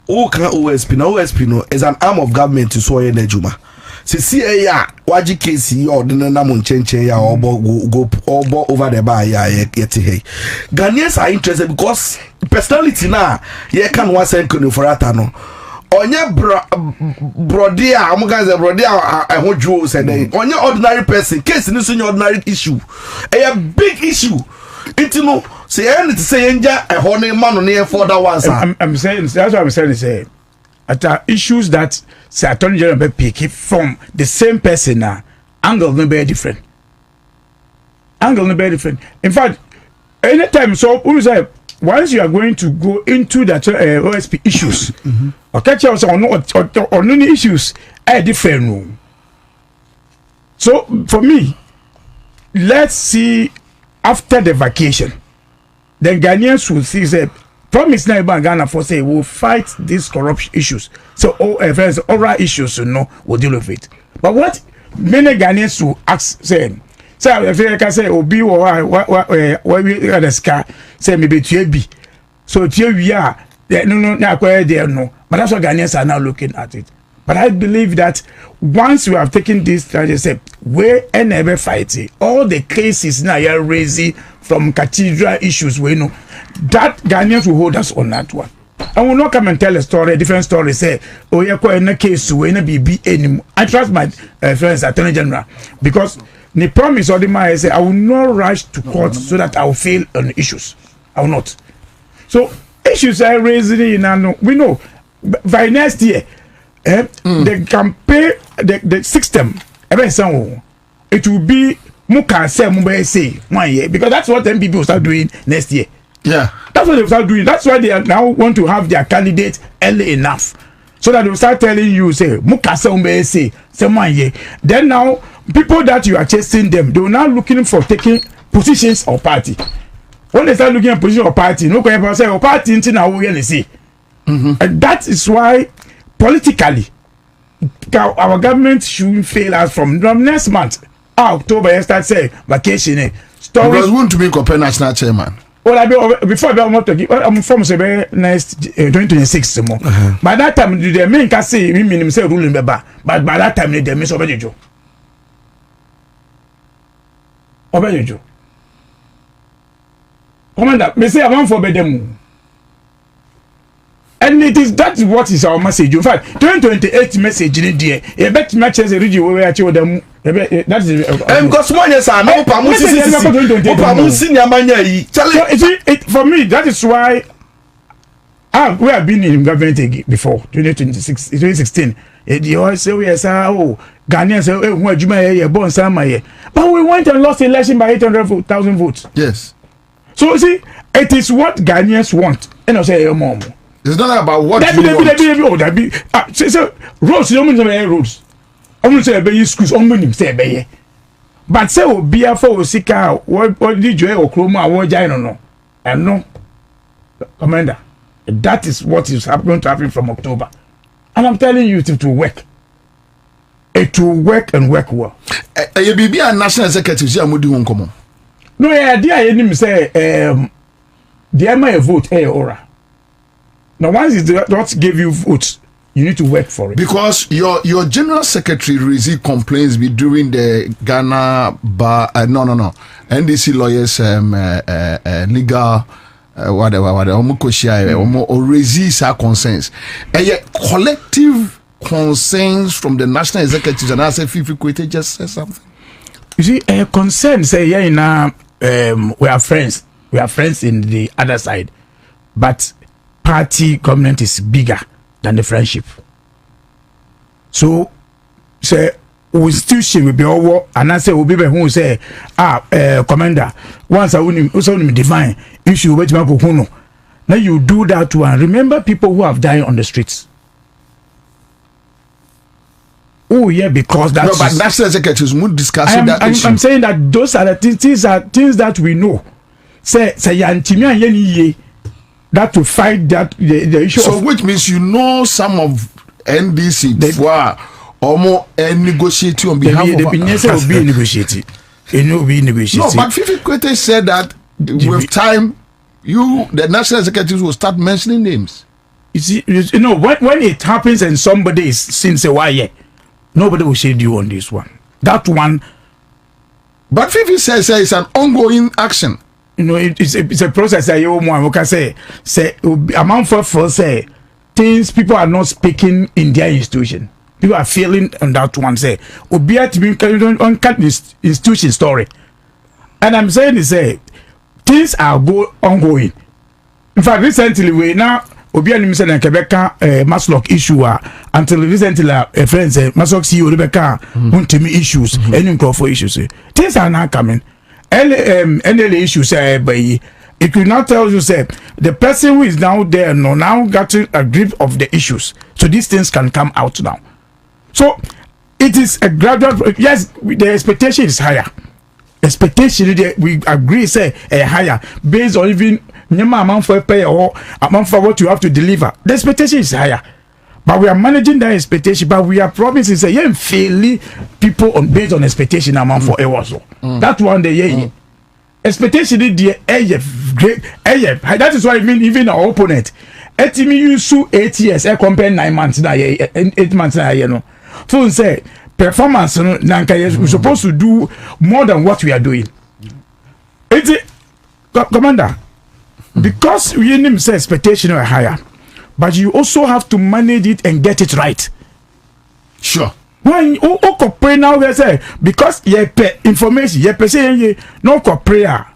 O kan OSP na OSP no is an arm of government to so yen ejuma. See ya waji case or the na mon chenche ya go over the bar ya yet hey. Ghanaians are interested because personality na ye can one send for atano. Onye brodia amuga ze brodia ehudwo said onye ordinary person case ni so ordinary issue. A big issue. It no say anything say enja a honey man near for that one. I'm saying that's what I'm saying. Say at issues that say Attorney General be pick from the same person now, angle no be different. Angle no be different. In fact, anytime so say once you are going to go into that OSP issues, or catch us on any issues are different. No. So for me, let's see. After the vacation, then Ghanaians will see say promise na about Ghana for say we'll fight these corruption issues. So friends, oral issues we'll deal with it. But what many Ghanaians will ask say if I can say Obi or we got a scar say maybe TB. So we are no. But that's what Ghanaians are now looking at it. But I believe that once you have taken this, say, where and ever fighting, all the cases now you're raising from cathedral issues, we know that Ghanaians will hold us on that one. I will not come and tell a story, a different story, say, oh, you're quite in a case, we not be anymore. I trust my friends, Attorney General, because the promise or the man say, I will not rush to court so that I will fail on issues. I will not. So, issues are raising, we know by next year. The campaign, the system, it will be say 1 year because that's what MPP will start doing next year. Yeah, that's what they will start doing. That's why they are now want to have their candidate early enough so that they will start telling you say say 1 year. Then now people that you are chasing them, they will now looking for taking positions of party. When they start looking at position of party, no question say party until now we see, and that is why. Politically, our government shouldn't fail us from next month. October, start saying vacation. Because we want to be a national chairman. Well, before I'm from next 2026 more. By that time, the main can say minimum say ruling but by that time they miss over the job. Over the job. Commander, me say I want for them. And it is that is what is our message. In fact, 2028 message in there. A bet matches a region where I told them that is because one yes, I know for me, that is why We have been in government before 2016. They always say we are Ghanaians say who are born Sama, but we went and lost the election by 800,000 votes. Yes. So see, it is what Ghanaians want. And I say mom. It's not about what you want. So roads, you don't say roads. I'm say be schools, say be. But say obi afọ osika what did you or chroma or jino no. And no. Commander, that is what is going to happen from October. And I'm telling you to work. It will work and work well. You be a national executive, see Amudi won't come on. No, idea I say the MI vote ora. Now once it not give you votes, you need to work for it. Because your general secretary Rizzi complains be during the Ghana bar NDC lawyers legal whatever or resist our concerns. And yet collective concerns from the national executives, and I say Fifi Kwete just say something. You see, concern say we are friends. We are friends in the other side. But party government is bigger than the friendship. So say we still will be over, and I say we be who say commander once I win divine issue with my kuno. Now you do that one. Remember people who have died on the streets. Oh yeah, because that's but national executives won't discuss that issue. I'm saying that those are the things that we know. Say yantimia yeni that to fight that the issue. So which means you know some of NDC or more negotiating on behalf of will be negotiating. No, but Fifi Kwete said that with time, the national executives will start mentioning names. You see, when it happens and somebody is since a while, nobody will shade you on this one. That one. But Fifi says it's an ongoing action. It's a process that you can say among for say things people are not speaking in their institution. People are feeling on that one say Obia to be on this institution story. And I'm saying things are ongoing. In fact, recently we now Obia Nimsen and Quebec Maslock issue until recently friends Maslock CEO Rebecca Huntimi issues and for issues. Things are now coming. NLA issues by it will not tell you say the person who is now there now got a grip of the issues. So these things can come out now. So it is a gradual. Yes, the expectation is higher. Expectation we agree say higher based on even amount for pay or amount for what you have to deliver. The expectation is higher, but we are managing that expectation. But we are promising say failing people on based on expectation amount for also. That one the expectation is great. That is why even our opponent. Etimi use 8 years. Compare 9 months na 8 months na no. So say performance we're supposed to do more than what we are doing. It's commander, because we need say expectation are higher, but you also have to manage it and get it right. Sure. When you pray now they say because you pay information you say no prayer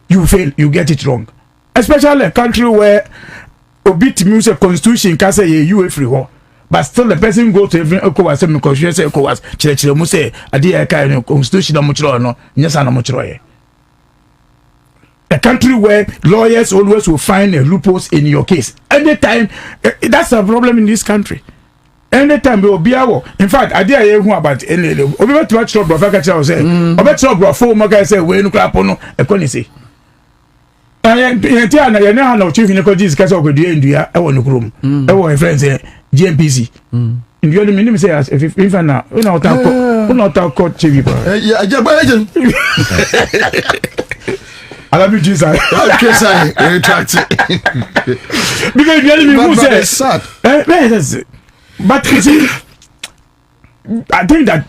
you fail, you get it wrong, especially a country where obit music constitution can say you everywhere. But still, the person go to every ECOWAS and because you say ECOWAS, Churchill must say, "I did a constitution no, yes, I'm not a country where lawyers always will find a loopholes in your case. Anytime, that's a problem in this country. Anytime we will be able. In fact, I did hear about any. We went to watch Rob Brofaka say, "I bet Rob Brofo Maga say we no clap on a conisi." And you know how chief in the country is because of the India. I want to room. I want my friends GMPC. In the other minute say as if now we not talk court TV. Yeah, I love you, Jesus. I retract it. Because the enemy who says, but you see, I think that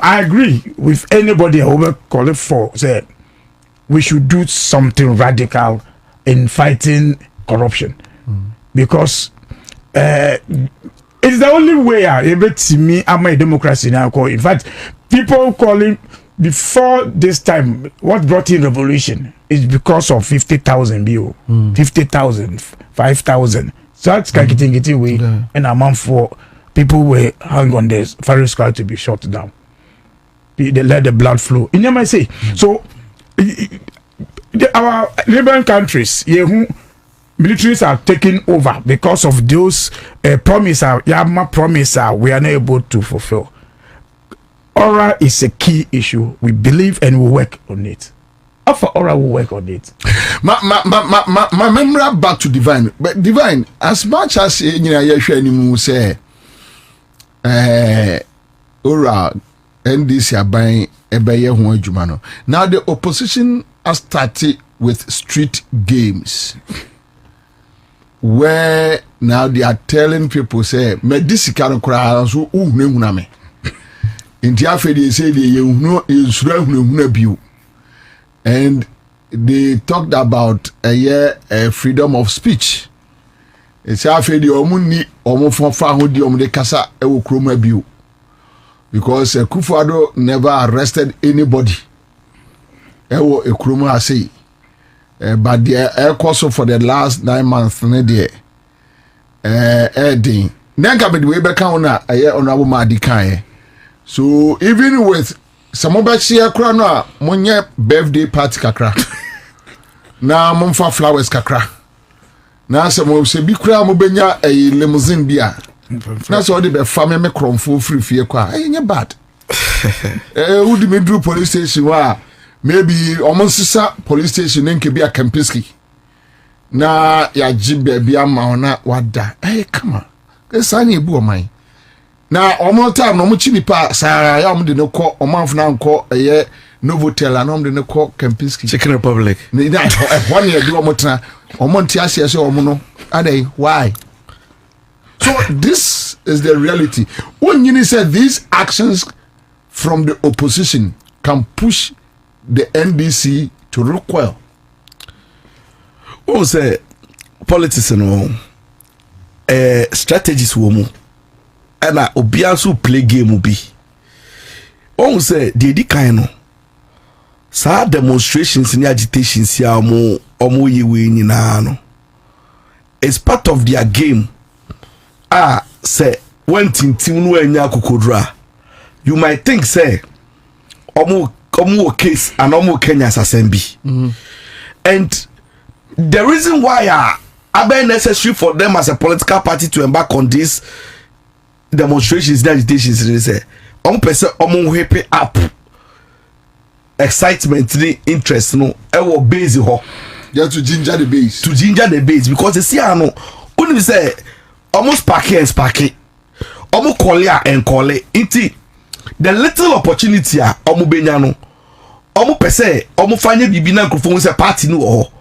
I agree with anybody who will call it for say we should do something radical in fighting corruption because it's the only way able to me I'm a democracy now. In fact, people calling before this time what brought in revolution is because of 50,000 bill, 50,000, 5,000, Such kakiti way and a month for people were hung on this fire squad to be shut down. They let the blood flow. You know what I say? So our neighboring countries, militaries are taking over because of those promises we are not able to fulfill. Aura is a key issue. We believe and we work on it. After Aura will work on it. My memory back to Divine. But Divine, as much as you know, say Aura NDC are buying a bayer who Jumano. Now the opposition has started with street games. Where now they are telling people say me this kind of crowd so me in Tiafe they say they know and they talked about a freedom of speech. It's after the omuni omofo ho di omde kasa e wo kroma biu because Kufuado never arrested anybody e wo e kroma ase. But the air course for the last 9 months, then Nanka be the way back on a honorable Madikai. So even with some of us here, Krana, Monya birthday party kakra. Now, Monfa flowers kakra. Now, some of say Bikra Mobenya a limousine beer. That's all the family me crom full free fear qua. Ain't bad. Who do me do police station? Maybe almost police station in Kibia Kempiski. Na ya jibe bia maona wada. Hey, come on. Sani ebu omai. Na almost time no muchini pa sa ya omde no call omanf na nko Novotel and omde no call Kempiski. Chicken Republic. Na 1 year do omotna omonti ase so omono. Ade why? So this is the reality. When you said these actions from the opposition can push the NDC to recoil. Who say politics no strategies womu and obiasu play game be. Who say the kind no sa demonstrations and agitations ya omo yewe nyina no. It's part of their game. Say when tintim no anya kokodra. You might think say omo case and almost Kenya's assembly. And the reason why are necessary for them as a political party to embark on these demonstrations, agitations, is person happy up excitement, interest, no, ever base ho. Just to ginger the base. To ginger the base because they see no only say almost parking and sparking, almost collier and collie. The little opportunity benyano. Omo pese omo fanye bibi na nkrofo se party no ho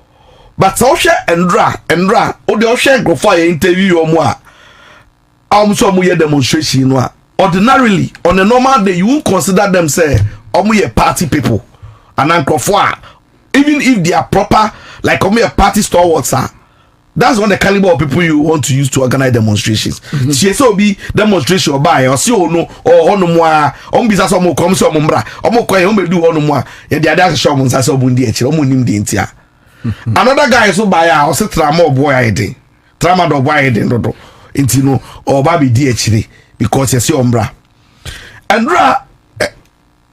but so hwe endra o de hwe nkrofo a interview omo so omo ye demonstration no ordinarily on a normal day you won't consider them say omo ye party people and nkrofo even if they are proper like omo ye party stalwarts that's one the caliber of people you want to use to organize demonstrations. She so be demonstration by or see no or no more on bisa so mo come so mo mbra omo ko e o do no more e dey ada show mo nsa so bundi e kire omo nim de ntia another guy so buy o se trama boy iden trama do boy iden do nti no o ba be di e kire because you see ombra and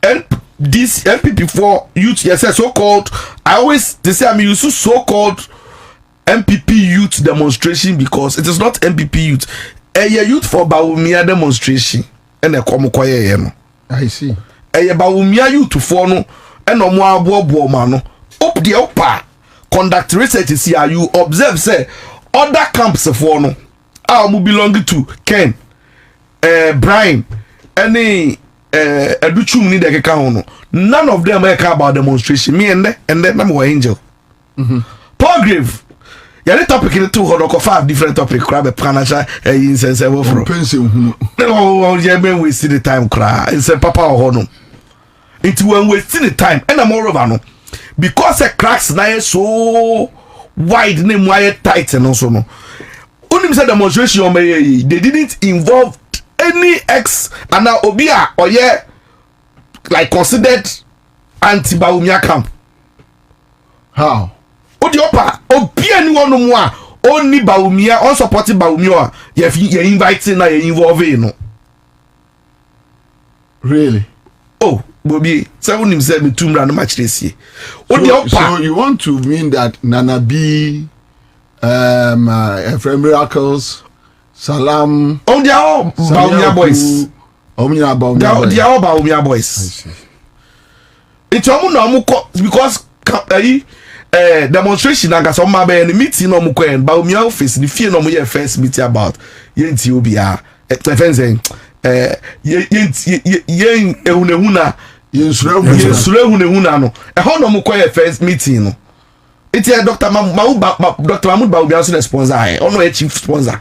and this MPP4 youth yes so called I always they say I'm used to so called MPP youth demonstration because it is not MPP youth. A youth for Bawumia demonstration and a komukoye no. I see. A Bawumia youth for no and no more abo mano. Up the upper conduct research here you observe say other camps for no. Belong to Ken, Brian, any Educhum need a no. None of them care about demonstration. Me and then I'm angel. Paul Grave. The topic in the 205 different topics. Crab a planasha insensible from no, we see the time cry. It's a papa or no. It's when we see the time and I'm more of no because the cracks now so wide, name wide tight and also no. Only said demonstration they didn't involve any ex and now Obia or yeah like considered anti-Bawumia camp. How? Odiopa, Obia ni one more. only Baumia on supporting Baumia you inviting na you involving no really oh Bobie seven himself me tumra no match this year so you want to mean that Nana B FM Miracles Salam they are all Baumia boys they are all Baumia boys it's because demonstration na some be the meeting no mo kwen Baumia office the fear no mo ye first meeting about yenti obia defense yen ehunehuna yensurehunehuna no ho no mo kwen first meeting no it's Dr. Mahmoud Baumia so the sponsor ono a chief sponsor.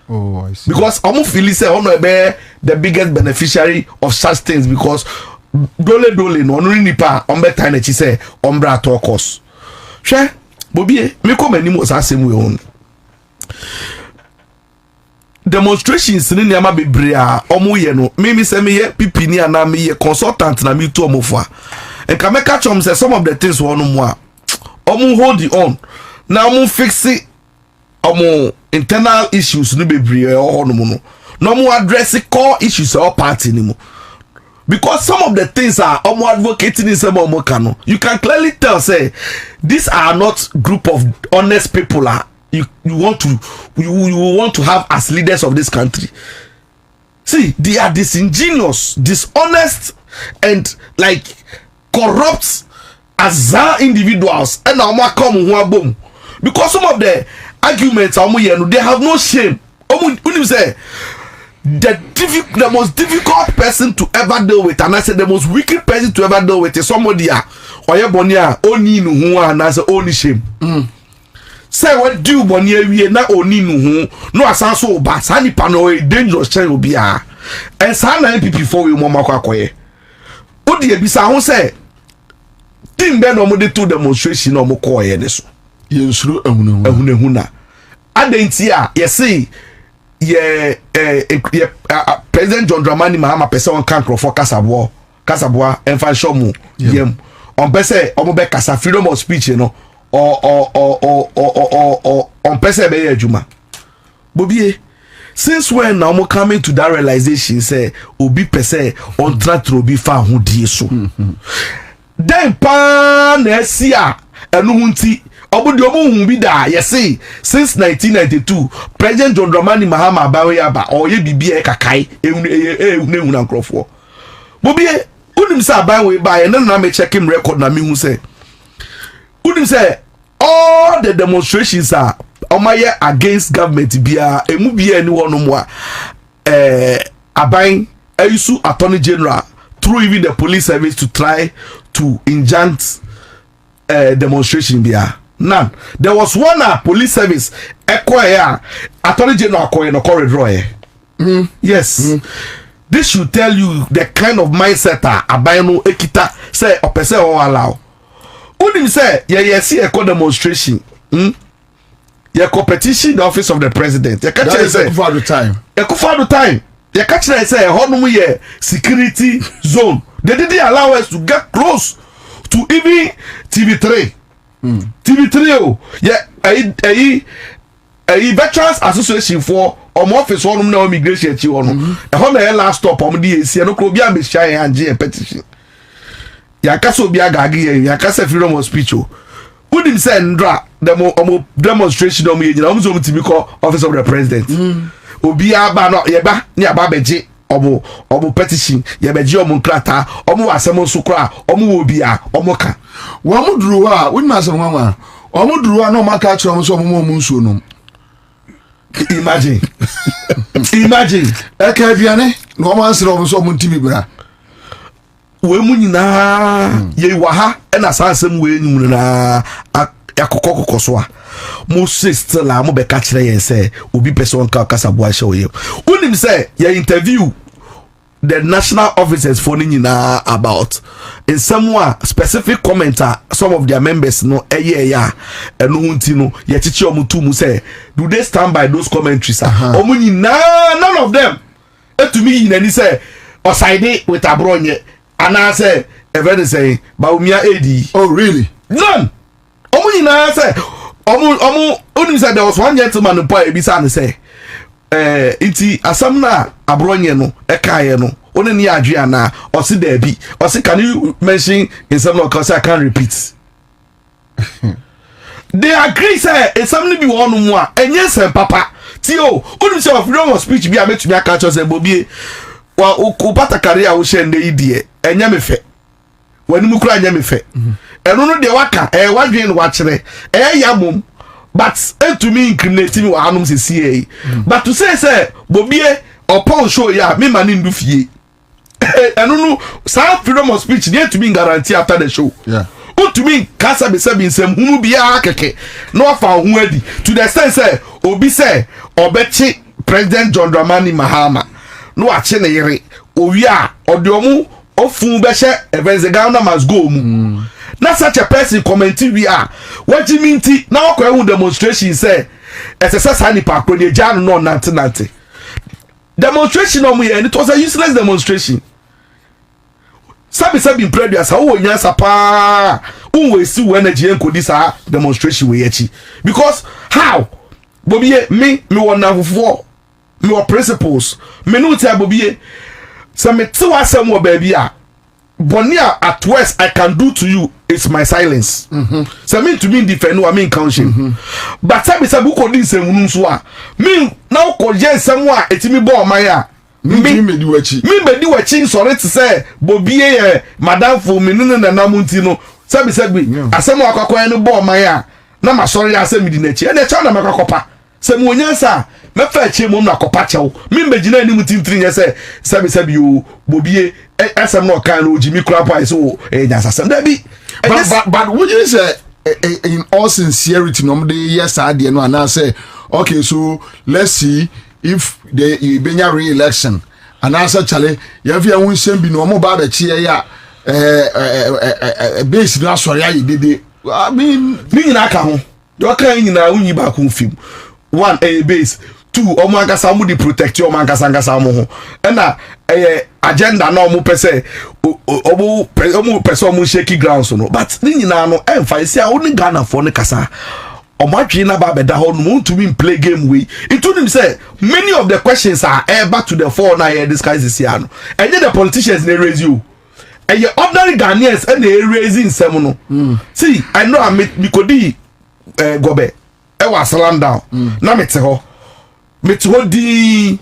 Oh, I see. Because Omo feel say ono be the biggest beneficiary of such things because dole no only nipa on better na chi say ombra talk us. Hwe Bobie me come anim o asem we on. Demonstrations ni niama bebre a omo ye no me say me ye pipini ana me ye consultant na me to omo fo a. Enka me catch say some of the things we no mo a omo hold it on. Na omo fix it omo internal issues no bebre o no mo address core issues or party ni mo. Because some of the things are advocating in some of you can clearly tell say these are not group of honest people you want to have as leaders of this country. See, they are disingenuous, dishonest, and like corrupt as individuals. And now come boom. Because some of the arguments they have no shame. When you say the most difficult person to ever deal with, and I said the most wicked person to ever deal with is somebody or your bonia only no who and as only shame. Say what do bonia we na only no who no asan so ba sani pano dangerous chain will be and sana people before we mama kwakoye. Odi ebisa ho say team be no mo de to demonstration no mo koye ne so. Yensuru ehunehuna. Adentia yesi President John Dramani Mahama person on cancro for Kasabwa and Fashomu yem on pese omobe kasa freedom of speech you know or on pese be ejuma Bobie since when now mo coming to that realization say obi pese on track to obi fa ho die so then pa na sia enu hunti since 1992 President John Dramani Mahama Baweyaba or ye bibie kakai ehunehuna nkrofo Bobie unim say Bawe by and na me check him record na me hu say unim say all the demonstrations are omaye against government bia emu bia ni wono mo aban ayusu attorney general through even the police service to try to injunct demonstration bia. None. There was one police service acquire attorney general acquire no corridor. Yes. This should tell you the kind of mindset abayano ekita say opese o allow. Unim say ye see a demonstration. Ye competition the office of the president. Ye catch say for the time. Ye for the time. Ye catch say honum ye security zone. They didn't allow us to get close to even TV3. TV3 yeah a veterans association for office one na immigration chi one e ho na last stop dey esi no ko bia be share anje petition ya kaso bia gage ya kasa freedom of speech o udim say ndra demonstration o me nyina so mutimi ko office of the president obi aba no ye ba ni aba beje omo petition ye beje omo nkrata omo asem nso kra omo obi a omo ka Wamu druwa, we must have one. Wamu druwa no maka chom so mo nsuo no. Imagine. Eka biane no man sro so mo ntimi bra. We mu nyina ye wa ha na sansem we nyum na akokoko so a. Mo sister la mo be ka kire yen say obi person ka Kasabwa show ye. Unim say ye interview the national officers for nyina about in somewhere specific commenter some of their members no eno hunti no ye chichi omutu mu say do they stand by those commentaries omu nyina none of them to me nyina say oside with abronye and I say everything say Baumia AD. Oh really? None. Omu nyina say Onim said there was one gentleman who boy Ebisa say, iti asam na abronye no, ekaye no, one ni adriana, or si debi, or si can you mention in some of course I can't repeat. They agree say it's something be one more, and yes, and papa, Tio, onim say of freedom of speech be a met me a catch us and Bobie, while Ukubata career will share the idiot, and yamefe. When you cry yamefe. And no de waka, what dream watch yamum. But to me incriminating what Hanum CA. But to say, Bobie or Paul show ya, me man in Duffy. And no, some freedom of speech near to be guarantee after the show. Yeah. To me, Casa be saying some who be a keke, no found ready to the sense, Obi say, or Betty, President John Dramani Mahama. No, a chenere, Oya, or Diomu, or Fumbesha, Evenzegana must go. Not such a person commenting we are. What do you mean? Now, demonstration say, as a Sassani Park, when you jam no 1990. Demonstration on me, and it was a useless demonstration. Sabi sabi previous how yes apa we see energy and could this demonstration we echi because how Bobie me want for me principles me no tell Bobie so me to asem wo baby a bonia at worst I can do to you is my silence. So me to me defend no I mean counsel. But sabi ko din sem so a me now ko je sem a etimi bo my me me di wachi sorry to say Bobie madam for me no na namunti no sabi asem akwakoy no bo man a na ma sorry asem di na chi e na cha na makopa se mo nyansa me fa chi mo na kopa chew me megina ani mutintiri nya say sabi o Bobie asem no kan no jimi kura pa so nyansa sem da bi but would you say in all sincerity no dey yes ade no and say okay so let's see if the Benya re-election and answer chale if you won same be no mo ba be chie ya base na sorry ayi dede I mean ni nyina aka ho do kan nyina unyi ba ko film one base two omo agasa mu di protect omo agasa mo ho na agenda na omo pese omo pese omo shaky grounds no but ni nyina no emfa isi a oni Ghana for ne kasa Omatri na ba beda ho no to win play game way. It told him say many of the questions are back to the fore now here disguise this year no. And then the politicians they raise you. And your ordinary Ghanaians and they raising some no. See, I know I me kodi gobe. E wa salam down. Na me te ho. Me te ho di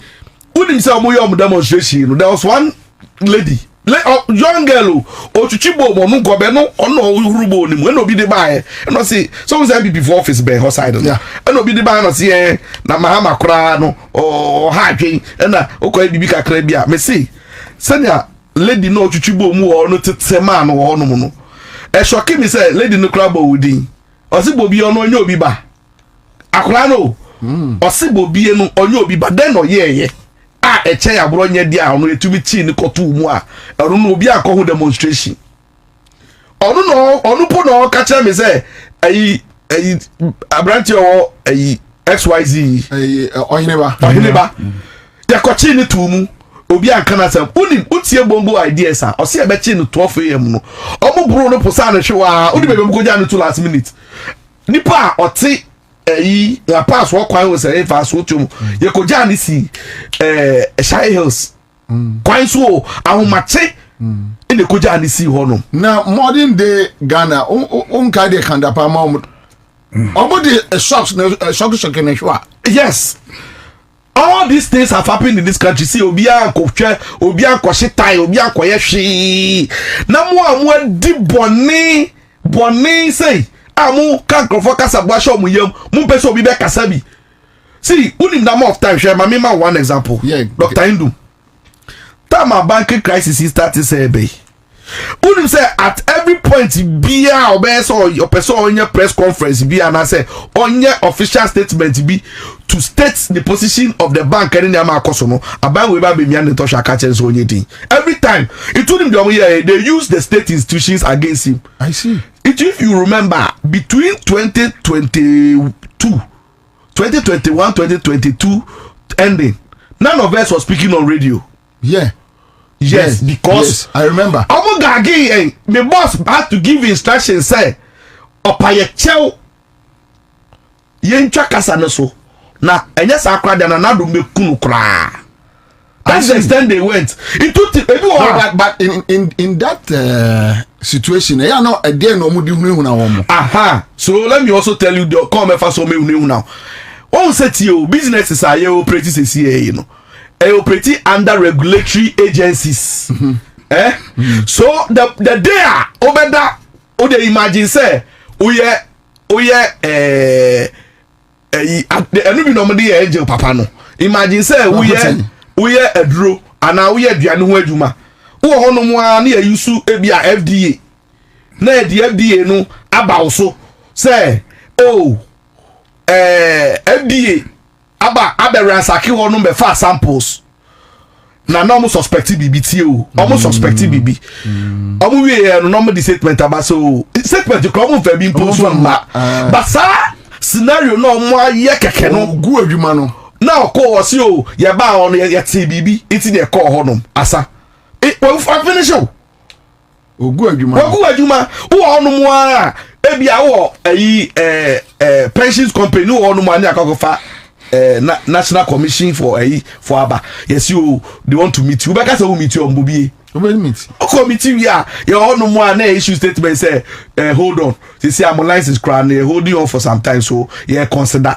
unim say omo yo demonstration. There was one lady young girl o chuchibo mo no gobe no ono hurubo ni mo no bi de bae no see so say before office be her side no no bi de bae no see na mahama kra no o ha dwen na okoy bibi kakra bia me see senior lady no chuchibo mu o no tete man no ho no mo no e shock me say lady no kra bo wudin o si Bobie ono onye obi ba akra no o si Bobie no onye obi ba den no ye a eche ya bro nya dia ono etumi chi ni kotu mu a ono no obi akọ demonstration ono po no ka kire me say ayi abranti o ayi XYZ ohineba ya ko chi ni tu mu obi anka na sam unim utie bombo ideas a o se e be chi ni 12 am no omo bro no posa na hwewa odi be go ja no to last minute nipa oti la pass what kwai was a fast what you ko jani si Shy Hills kwai so ahomache in the ko jani si ho no now modern day Ghana on ka de kanda pa ma the shocks na shwa yes all these things have happened in this country see obi akotwe obi akohye tai obi akoye hwe na mo di boni say amu kan krofo kasa bua show mu yam mu pese obi be kasa bi see unim na more of time share mama one example Dr. Hindu tama banking crisis started say be unim say at every point bia obe so your person on your press conference bia na say on your official statement be to state the position of the bank any am akoso no aban we ba be mi an to shaka chen so onye din every time it told him they use the state institutions against him. I see. If you remember between 2021 2022 ending none of us was speaking on radio. Yes, because I remember the boss had to give instructions say opaye chew yentwa kasa no so na enye sa akwada na nado mekunu kra. That's the extent they went. But in that situation, you know, a day no more do now. Aha. So let me also tell you the come for so me now. One set you businesses are you operate you know. Operate under regulatory agencies. So the day obeda o dey imagine say enu bi no mo dey angel papa no. Imagine say we aduro ana we aduane ho adwuma. Wo hono mo a na yusu ebia FDA. Na the FDA no aba so say FDA aba ransaki hono be fa samples. Na no mo suspect BBT o. Almost suspect BB. Omo we no mo the statement aba so statement ko mo fa bi impose ma. But sa scenario no mo aye keke no gu adwuma no. Now call us you ya ba on ya TBB iti de call honum asa we finish you ogu adwuma wo honum a ebia wo pensions company wo honum ani akakofa National Commission for for aba yes you they want to meet you because we meet you on Bobie meet committee we are your honum a na issue statement say hold on say am license crown holding on for some time so yeah consider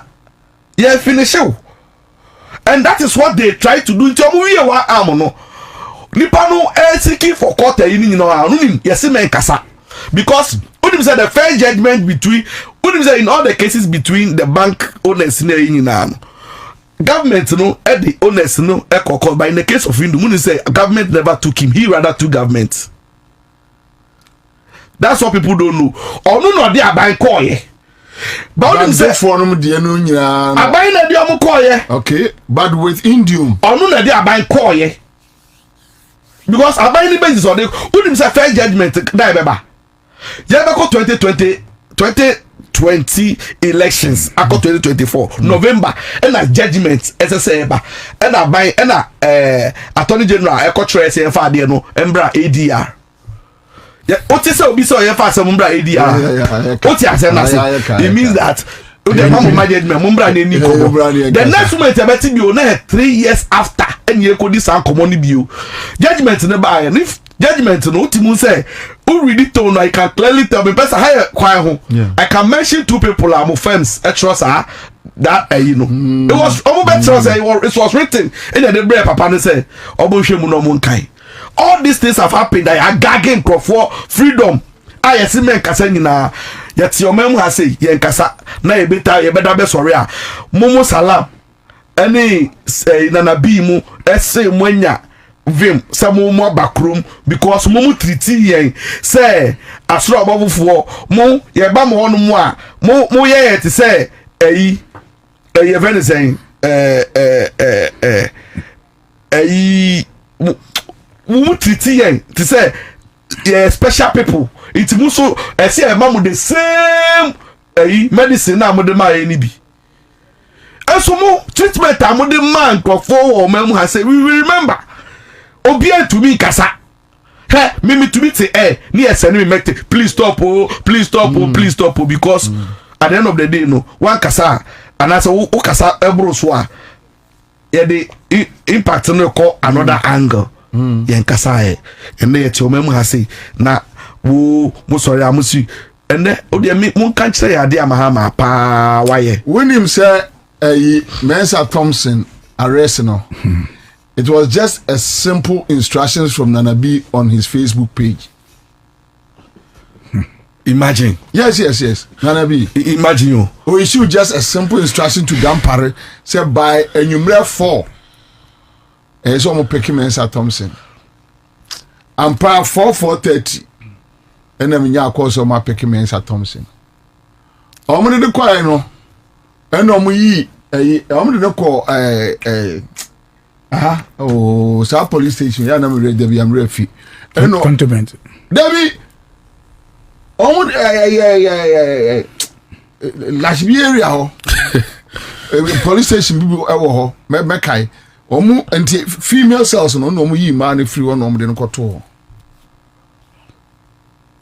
yeah finish you. And that is what they try to do. Nipa no seeking for court yes men kasa because when say the fair judgment between when say in all the cases between the bank owners government no the owners no but in the case of Hindu say government never took him, he rather took government. That's what people don't know. Or no they are buying coin. But say for no de no nyina aban na de am koye. Okay, but with indium onu na de aban koye because aban ni basis on the who say fair judgment die beba je be ko 2020 elections ako 2024 November and a judgment SSA ba and aban and attorney general e ko try say fa de no embra ADR. Yeah, what is so be so you fast mumbra ADR. What you say na say it means that the mama management mumbra na ni kobo. The next moment e beti bi o na 3 years after any e ko dis an common bi o. Judgment ne ba and if judgment no timu say who read it on I can clearly tell me person how kwan ho. I can mention 2 people am firms trust that you know. It was it was written in the bread papa ne say obo hwemu no mo nkan. All these things have happened. I are gagging for freedom. I see men kasa nyina. Yet your mem has say yen kasa na ye better be sorry a. Momo salam. Any nana bi mu ese mwenya vim samo mo backroom because momo treat yen say asro abofo mo ye ba mo hono mo a mo ye te say very saying we treat yen to say special people it muso say mamu the same medicine na mo de ma eni bi enso mo treatment am de man crofo o mamu ha say we remember obi to me kasa he me to me say ni ese ni me please stop please stop please stop because at the end of the day no one kasa and as o kasa ebro so a the impact no call another angle yen kasa ene ye ti o memu ha say na wo mo sorry amusi ene o de me mo kan kire ya de amahama pa waye when him say Ansah Thompson arrest no it was just a simple instructions from Nanabi on his Facebook page. Imagine. Yes. Nanabi. Imagine you. We issue just a simple instruction to Gampare. Say by a number 4. And so I'm picking Ansah Thompson. And par 4:30. And then we also my picking Ansah Thompson. I'm going to call no. And I'm going to call South Police Station. Yeah, I'm ready. I'm ready. Containment. Debbie. Oh, Liberia, police station people ever Mekai. Omu and female cells no yi man free one no de no to.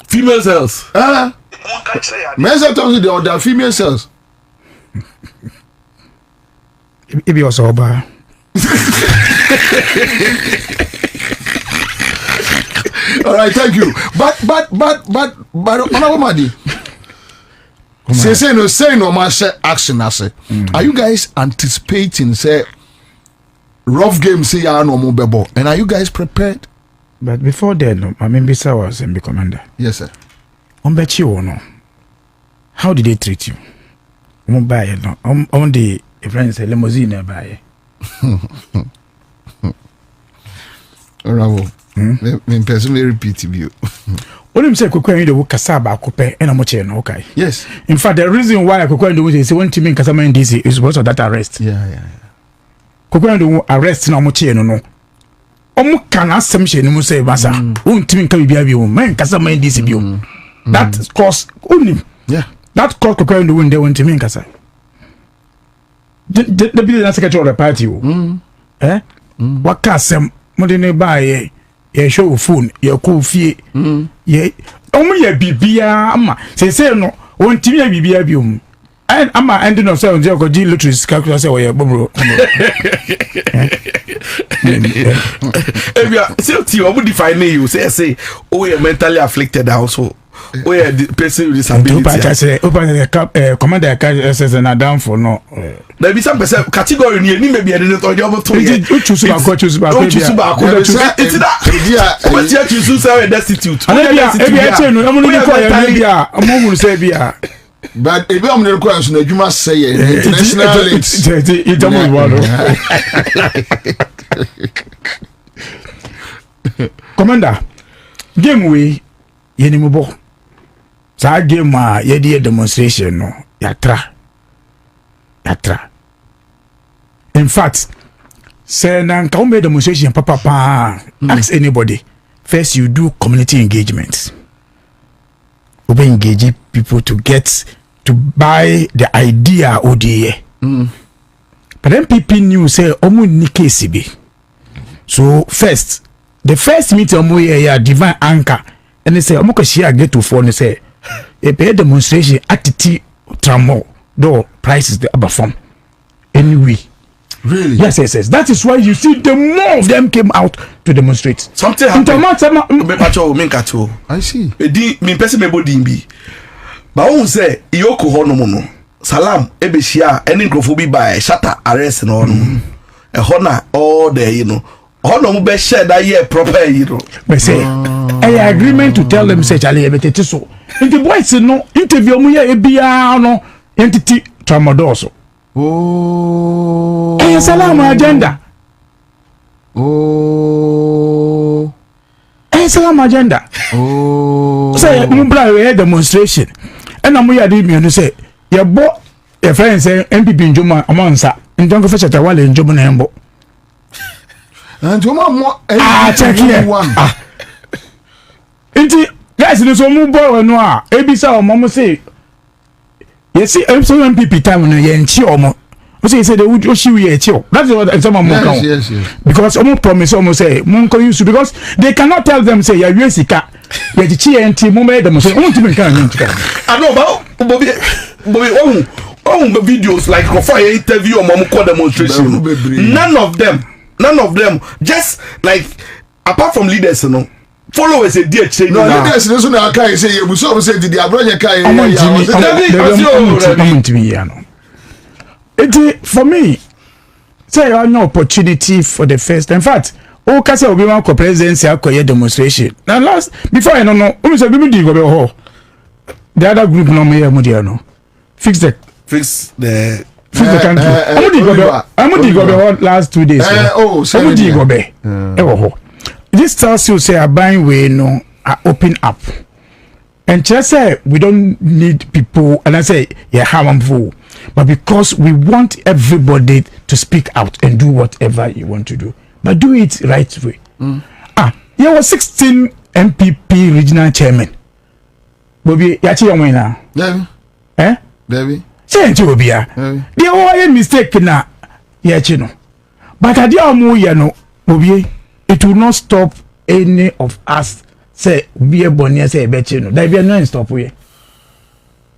Female cells. Men sometimes they are female cells. If you also over. All right, thank you. But Honorable Madi, say no master action. Are you guys anticipating say rough game say ya no mobile, and are you guys prepared? But before then, I mean, Bisa was MB commander. Yes, sir. On bet you or no? How did they treat you? On buy no. On the friends a limousine buy. Bravo. Me personally repeat you. When you say Kokwen the Kasaba Cope and Amoche no okay. Yes. In fact, the reason why Kokwen do is when Timmy Kasama in DC is because of that arrest. Yeah. Kokwen do arrest no Amoche no. Omu kana semche no say basa. Timmy can be a man Kasama in DC bio. That cause only. Yeah. That cause Kokwen do when they went to me Kasa. The business secretary of the party. What kasem modern buy ye show phone ye call fee ye ye bibia ama say no won timi ya bibia biom and ama ending of say on go di lotteries calculate say we bobro ebia say ti obu define you say oh you mentally afflicted also oh yeah the person with disability commander says na down for no there be some person category ni maybe e dey to job to you choose back it's that what you choose say destitute ebia che no amu ni ko ya bia amu say bia but if I'm not going to adwuma say international links it amu walo commander game we yenimbo sa game a yedi demonstration no yatra in fact say na nka o demonstration papa ask anybody first you do community engagement we engage people to get to buy the idea ODA but then people knew say omu ni case be so the first meeting omu here divine anchor and they say omu ko share get to phone say a pay demonstration attitude tramo do prices the above form anyway. Really? Yes. That is why you see the more of them came out to demonstrate. Something happened. I see. Me person me body be. But who say Iyoko hono mono. Salam ebeshia any grofo by shatter arrest no no. E hona all there you know. Hono mo be share that year proper you know. But say a agreement to tell them say Charlie ebetete so. The boys no interview mo here ebia no entity tramadol. Oh. Hey, salam agenda. Oh. Hey, salam agenda. Oh. Say, Mumbra, we had demonstration. And I'm here to say, your boy, your friend say, MPP in Juma, Ansah, and don't go fetch a wall in Juma Nambo. And Juma more, check here. Inti, guys, there's a mumbo or no, Abisa or Momo say. Yes, see, I'm so MPP time when you're in Chiomo. Say they would show you a chill. That's what someone more count. Yes. Because almost promise almost say Monko used to because they cannot tell them say you're Yesika, you're the Chi and Timo made them say, I know about Bobie, the videos like a fire interview or Momuko demonstration. None of them, just like apart from leaders, you know. Followers a dear chain. No, leaders no so kai say you so say the abroad kai. For me, say you have no opportunity for the first. In fact, all Casa will be one presidency acquire demonstration. Now before I don't know, the other group no me Mudiano. Fix the country. I'm going last 2 days. This tells you say a buying way no are open up. And just say we don't need people and I say yeah harmful. But because we want everybody to speak out and do whatever you want to do. But do it right way. There was 16 MPP regional chairman. Bobie, yachi yomwe na. Debbie. Say Bobie. They all mistake na yachi no. But adi amu ya no Bobie, it will not stop any of us say be a bonnier say bechi no. There be no stop we.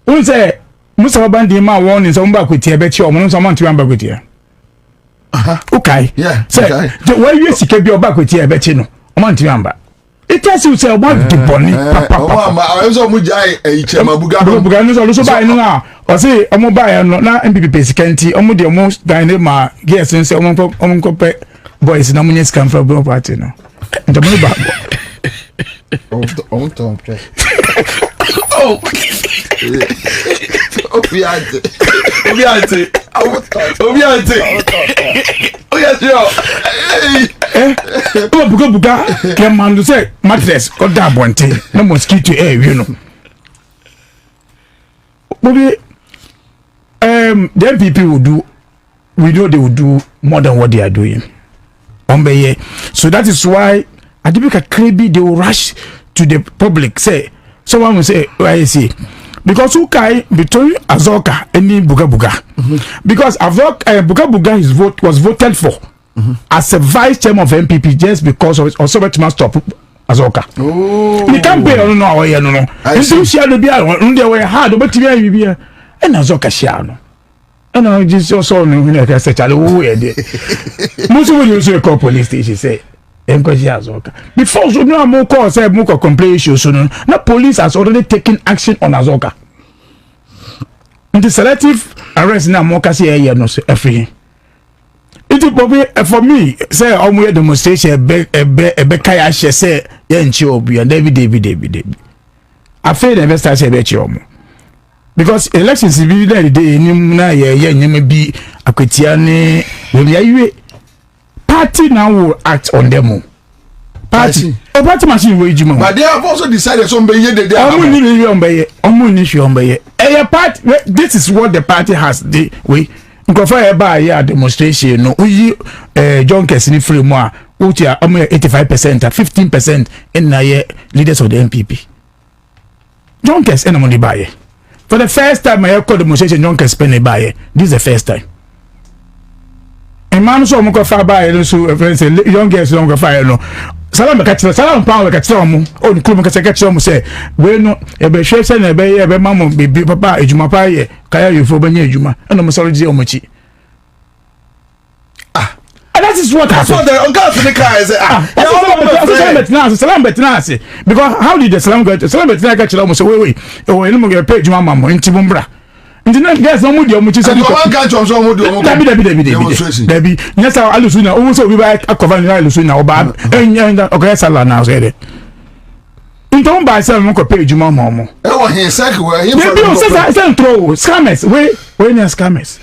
Who say Musa bandi ma warning so mba kwetie be chi omo so man ti amba kwetie. Okay. Yeah. Say why you sika bi oba kwetie be chi no. Omo man ti amba. It tells you say omo di boni papa. Omo I so mu jai chema buga no so buy no na. O say omo buy no na MPP skanti omo de omo dan ma guess say omo ko pe boys na munye scam from Bobie party no. Ndomo ba. Oh, Obiante. Oh yes, yo. Buga. Can man say mattress got that bonte. No mosquito you know. Bobie, the MPP will do. We know they will do more than what they are doing. So that is why I think Krebi they will rush to the public. Say someone will say, "Why is he?" Because who can between Azoka and Buga. Because Buga was voted for as a vice chairman of MPP just because of it, or so much must stop Azoka. Oh, you can't pay on no. And so she had to be on their way hard, but you be and Azoka Shiano. And I just also know I said, "Oh, most of you say call police station say." Before so no more call say more complaint issue so no police has already taken action on Azoka. The selective arrest now more kasi here no so every. It Bobie for me say omo demonstration be kaya she say ye nchi obi and David. I feel the investor say be chi omo. Because elections be the day nim na ye nyem bi akwetia ne we ayiwe. Party now will act on them. Party machine will ejuma. But they have also decided some be the this is what the party has the way. Nkofo eba ya demonstration no uyi John Kesini free mo uti 85% 15% in na leaders of the MPP. John Kes ena money buy. For the first time I call demonstration John Kes spend buy. This is the first time. Man so mo ko fa ba e so friends young girls don't go fire no salam ka tira salam pa ka tira mo o ni kuro ka tira mo say we no e be hwe se na e be mamo bibi papa ejuma pa ye kaya yefo banya ejuma e no mo sorry je o mochi and that is what happened. So the uncle for the car is salam betna because how did the salam go salam betna ka tira mo say we o eni mo ge pay ejuma mamo enti bombra. Ndina guys no mudi omuchi say because one can't so mudi omuchi Dabi yes I alusu na owo so we buy akova na alusu na oba enya okay sala na say nton ba say mo ko pay juma mo e wo hin sek we hin for no say throw scammers we na scammers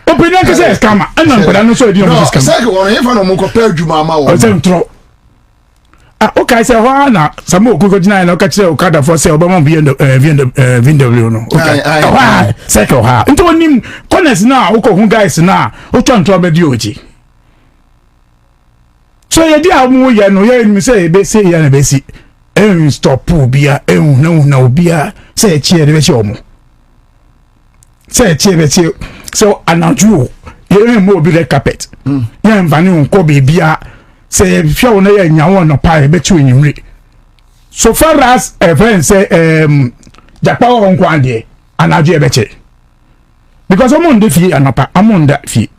opinion ke say scammer and no no so e di no scammer sek wo hin for no mo ko pay juma ma wo say throw okay, so na samo okuko jina na okachire okada for say obama VW no. Okay. Second ha. Nto onim corners na ukọ guys na otwa be oji. So ye dia mu ye no ye mi say be say ye na be si. Stop bia na obia say chie de be chi omo. Say chie be chi so anaju ye mo obi red carpet. Ye mvani unko be bia say few na ya nyawo no pa be tu enyimre so far as a friend say japa won kwan de anaju e be che because amon de fie anapa amon da fie.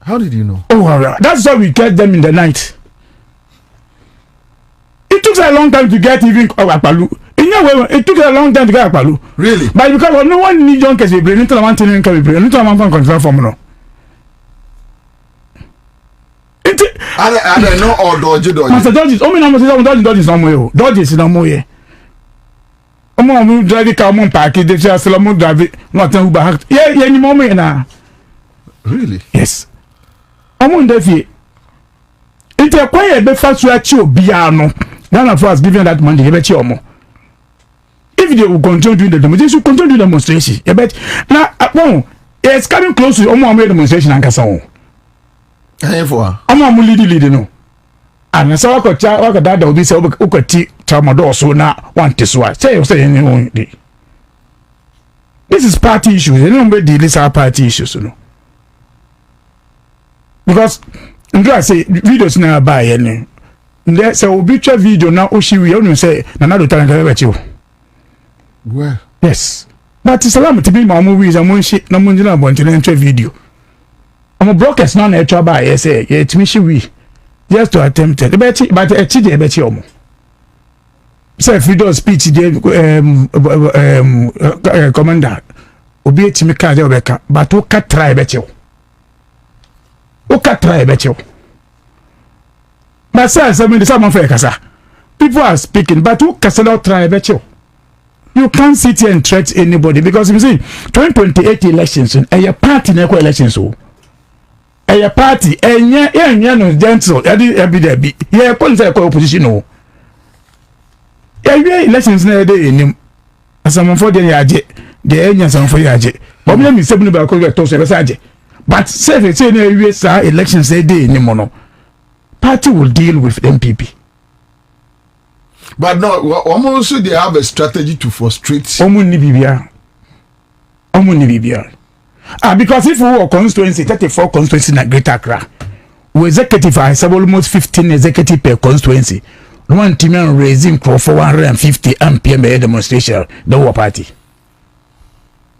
How did you know? Oh, that's why we get them in the night. It took a long time to get even Akpalu. It took a long time to get Akpalu. Really? But because no one need John Kesi brain until one thing can be brain until one control formula. I don't know all dodgy. Master Dodges, oh, my Dodges no more. Dodges no more. Omo drive car mon package they say Solomon drive not who back. Yeah, any moment na. Really? Yes. Omo ndefie. It require be fast to achieve bia no. Ghana first giving that money e be chi omo. If they will continue doing the demonstration, they should continue the demonstration. E bet now it's coming close to omo demonstration and kasa on. I'm lead no. And so waka dada obi say ukati tramadol so na want so say anyone day. This is party issues. They don't deal with our party issues no. Because I say videos na buy any. There say obi twa video na o shiwi you say na do tan ka be chiwo. Well. Yes. But Salam to be my movies and one shit, no munjina bontinent video. I'm a brokers non natural by say, yet me we just to attempt it. But a chidi betiomo. Say if we do speech, commander, obi a chimika de obeka, but who can try betio. Who can try betio. But sir, someone for Kasa. People are speaking, but who can try betio. You can't sit here and threat anybody because you see 2028 elections a party na elections so a party no gentle every day be yeah concern opposition no elections na dey enim asam for dey yaje dey enya sam for yaje problem is seven ba ko get to so be saje but say na we say elections dey enim no party will deal with MPP. But no, almost they have a strategy to frustrate. Omuni Bibia. Because if we were constituency, 34 constituency in Greater Accra, we executive has almost 15 executive per constituency. One team raising for 450 MPM demonstration, the war party.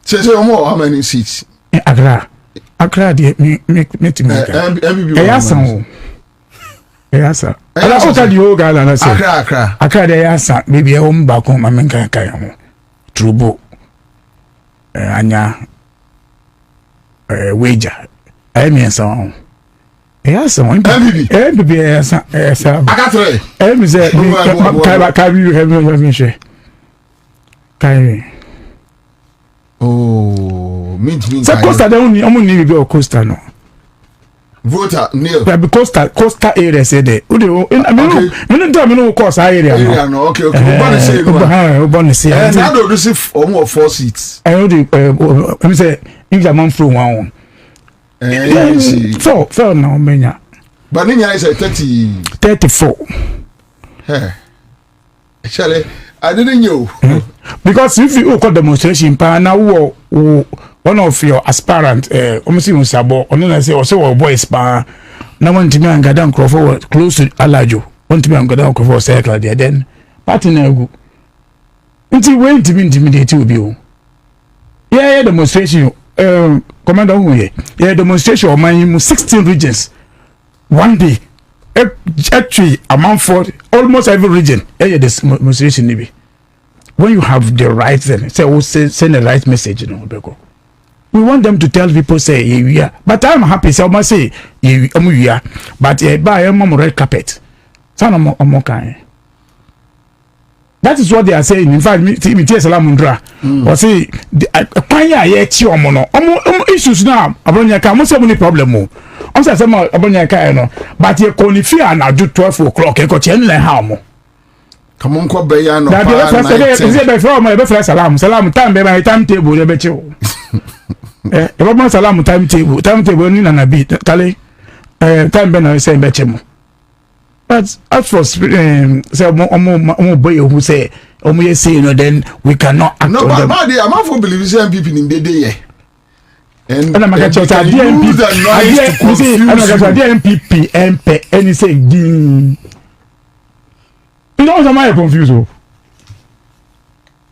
Say how many seats? Accra, the Yes, sir. I tell you, Gala, Accra, yes, maybe a home back home, I mean, Trubo, Anya, wager, I mean, so. Yes, someone, MBB, yes, I got three. Carry. Oh, means Costa, only need to go Costa, no. Voter near coastal area say there. I mean, no course area. No, okay. Obani say. And I don't receive almost 4 seats. I know the. I'm say if the man from one. Four now, menya. But Ninya is 34. Hey, actually, I didn't know. Because if you call demonstration, now one of your aspirant, almost even Sabo, or no, I say, also boys, now one to me and Gadan Crawford close to Alajo, one to me and Gadan Crawford circle there, then partner go. Until when to be intimidated with you. Yeah, demonstration, Commander, yeah, demonstration of my 16 regions. One day, actually, among 40, almost every region, this demonstration, maybe. When you have the right, then say, send the right message, you know, Beko. We want them to tell people say yeah, but I'm happy. So I must say yeah, but buy a red carpet. That is what they are saying. In fact, me Salamundra or say issues now. Abonya ka mo say money problem mo. I'm say abonya ka no, but you can fear na do 12 o'clock. E ko chen le ha mo. Come on, ko be ya no. That the first day be from my be salam time be my time table be che. Robert Salam timetable ni na bi kale time be na say be chemo. But as for say omo boy who say omo ye say no, then we cannot act no, on them. No, but I'm not for believe say MPP in the day. And I'm going to tell MPP MP any say you know am I confused?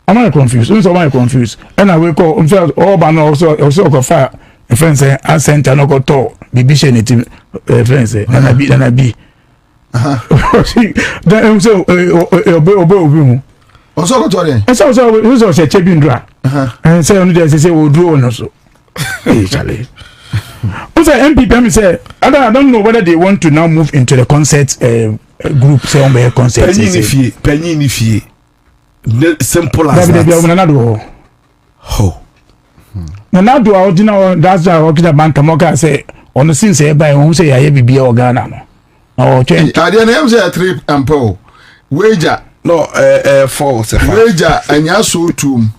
Am I confused? Am I confused? And I will call all but also go fire a friend say Ansah no go to bibi shenity friend say and I be then so obo also go to them and so say chebindra and say only they say we do no so hey Charlie. Also MPP say I don't know whether they want to now move into the concert group say on the concert penny fie simple as that. Now do ordinary that's the ordinary bank moka say on the since by who say ya bibia organa no. Oh, change. I didn't name say 3 ampo. Wager no 4 wager anya so tum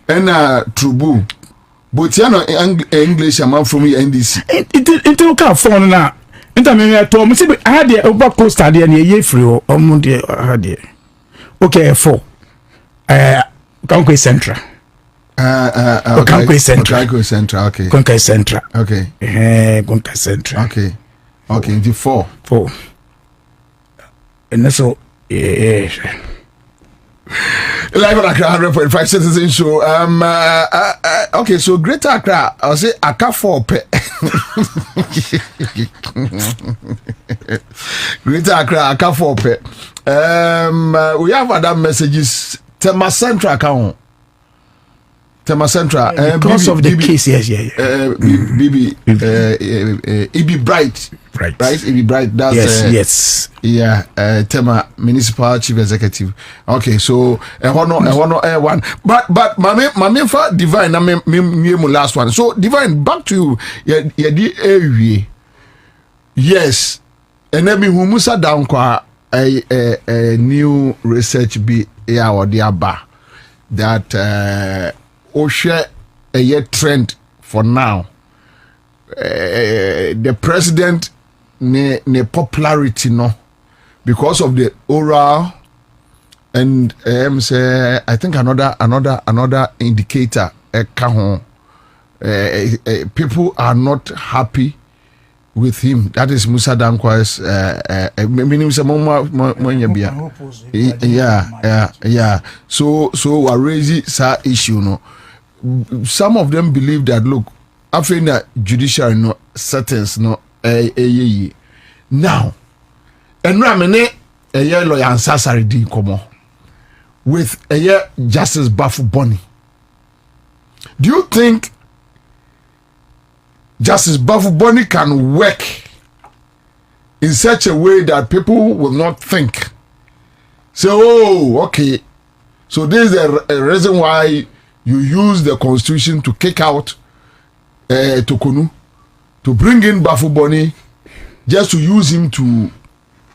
ena trubu. But you know English am from NDC. It okay phone na. Intermediate to me say I had the over coaster there near ye free o omo there had there. Okay 4. Conquer Central. Conquer Central. Conquer Central. Okay. Conquer Central. Okay. Conquer Central. Okay. Okay. The 4. And so Live on Accra100.5 Citizen Show. Okay, so Greater Accra, I'll say Accra 4 pe. Greater Accra, Accra 4 pe. We have other messages. Tema Central account. Tema Central. Because of the case, yes. Bibi, Ibi Bright. Right. Ibi Bright. That's yes. Yeah, Tema Municipal Chief Executive. Okay, so one. But my for Divine, I mean last one. So Divine, back to you. Yeah, yes. And then we musa down kwa a new research be or the aba that Osha a year trend for now. The president ne popularity no because of the oral and say I think another indicator people are not happy with him. That is Musa Dankwa's meaning yeah. So we raising that issue no. Some of them believe that look, after the judiciary no settings no now and ramene a year lawyer Ansah Saridi komo with a year Justice Bafuboni. Do you think Justice Bafuboni can work in such a way that people will not think, say, oh, okay, so this is a reason why you use the constitution to kick out Tokonu, to bring in Bafuboni, just to use him to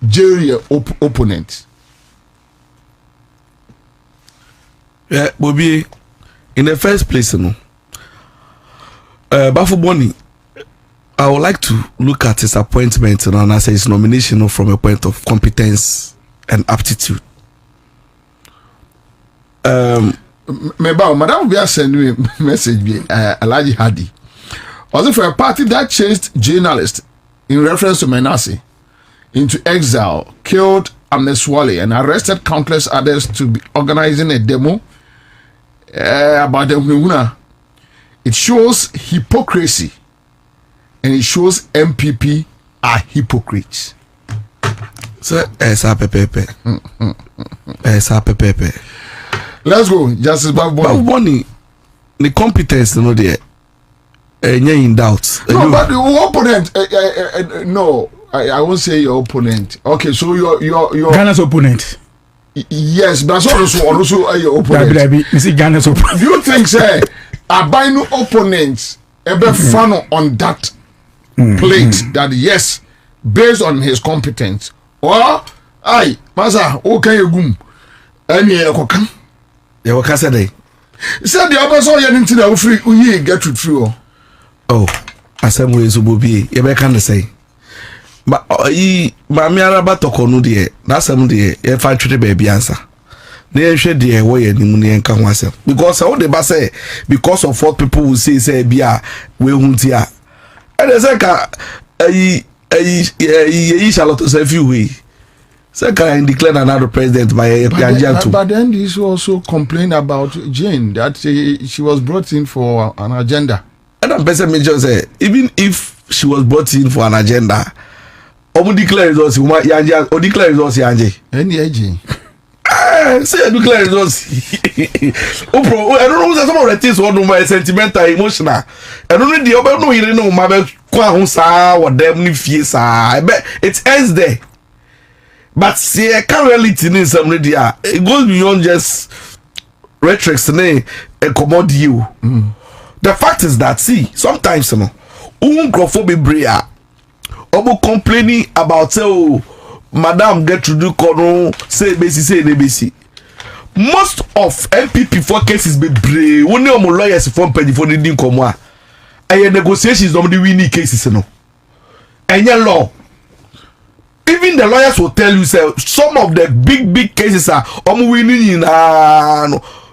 jail your opponent? Yeah, Bobie, in the first place, Bafuboni, I would like to look at his appointment and answer his nomination from a point of competence and aptitude. Madam, we are sending you a message. Alaji Hadi, also for a party that chased journalists in reference to Menassi into exile, killed Amneswali, and arrested countless others to be organizing a demo about the Muna. It shows hypocrisy. And it shows MPP are hypocrites. So, Let's go, Justice Bafuboni. The competence, there. In doubt. No, but the opponent. No, I won't say your opponent. Okay, so your Ghana's opponent. Yes, but also your opponent. Ghana's opponent. Do you think, say, a bino opponents ever fan on that plate that yes, based on his competence, or aye, Masa, okay, you boom, any kokan. You were Cassidy. Said the other saw you into the free, we get to true. Oh, as some ways, Bobie, you can say. But Mammy Araba Tokonu, dear, that's some dear, if I treat a baby answer. They should dear way and money and come myself. Because all the bus say, because of what people will say, Bia, we won't hear. And as I shall say a few ways. Second, declared another president by a but then this also complained about Jane that she was brought in for an agenda. And I'm better major say, even if she was brought in for an agenda, or declare results, or declare results, Yanji. Any aging. Say, declare results. I don't know some of the things one of my sentimental, emotional. I don't know the other no, you know, my Kwahunsa or them fees. I bet it ends there. But see, I can't really tell some media. It goes beyond just rhetoric, and commode you. The fact is that, see, sometimes, you know, bria, obo complaining about, oh, Madam get to do kono, say BC. Most of MPP for cases be brave. Only omo lawyers from pedi for the din komwa. And negotiations on the winning cases, you know. And your law. Even the lawyers will tell you, say, some of the big cases are winning in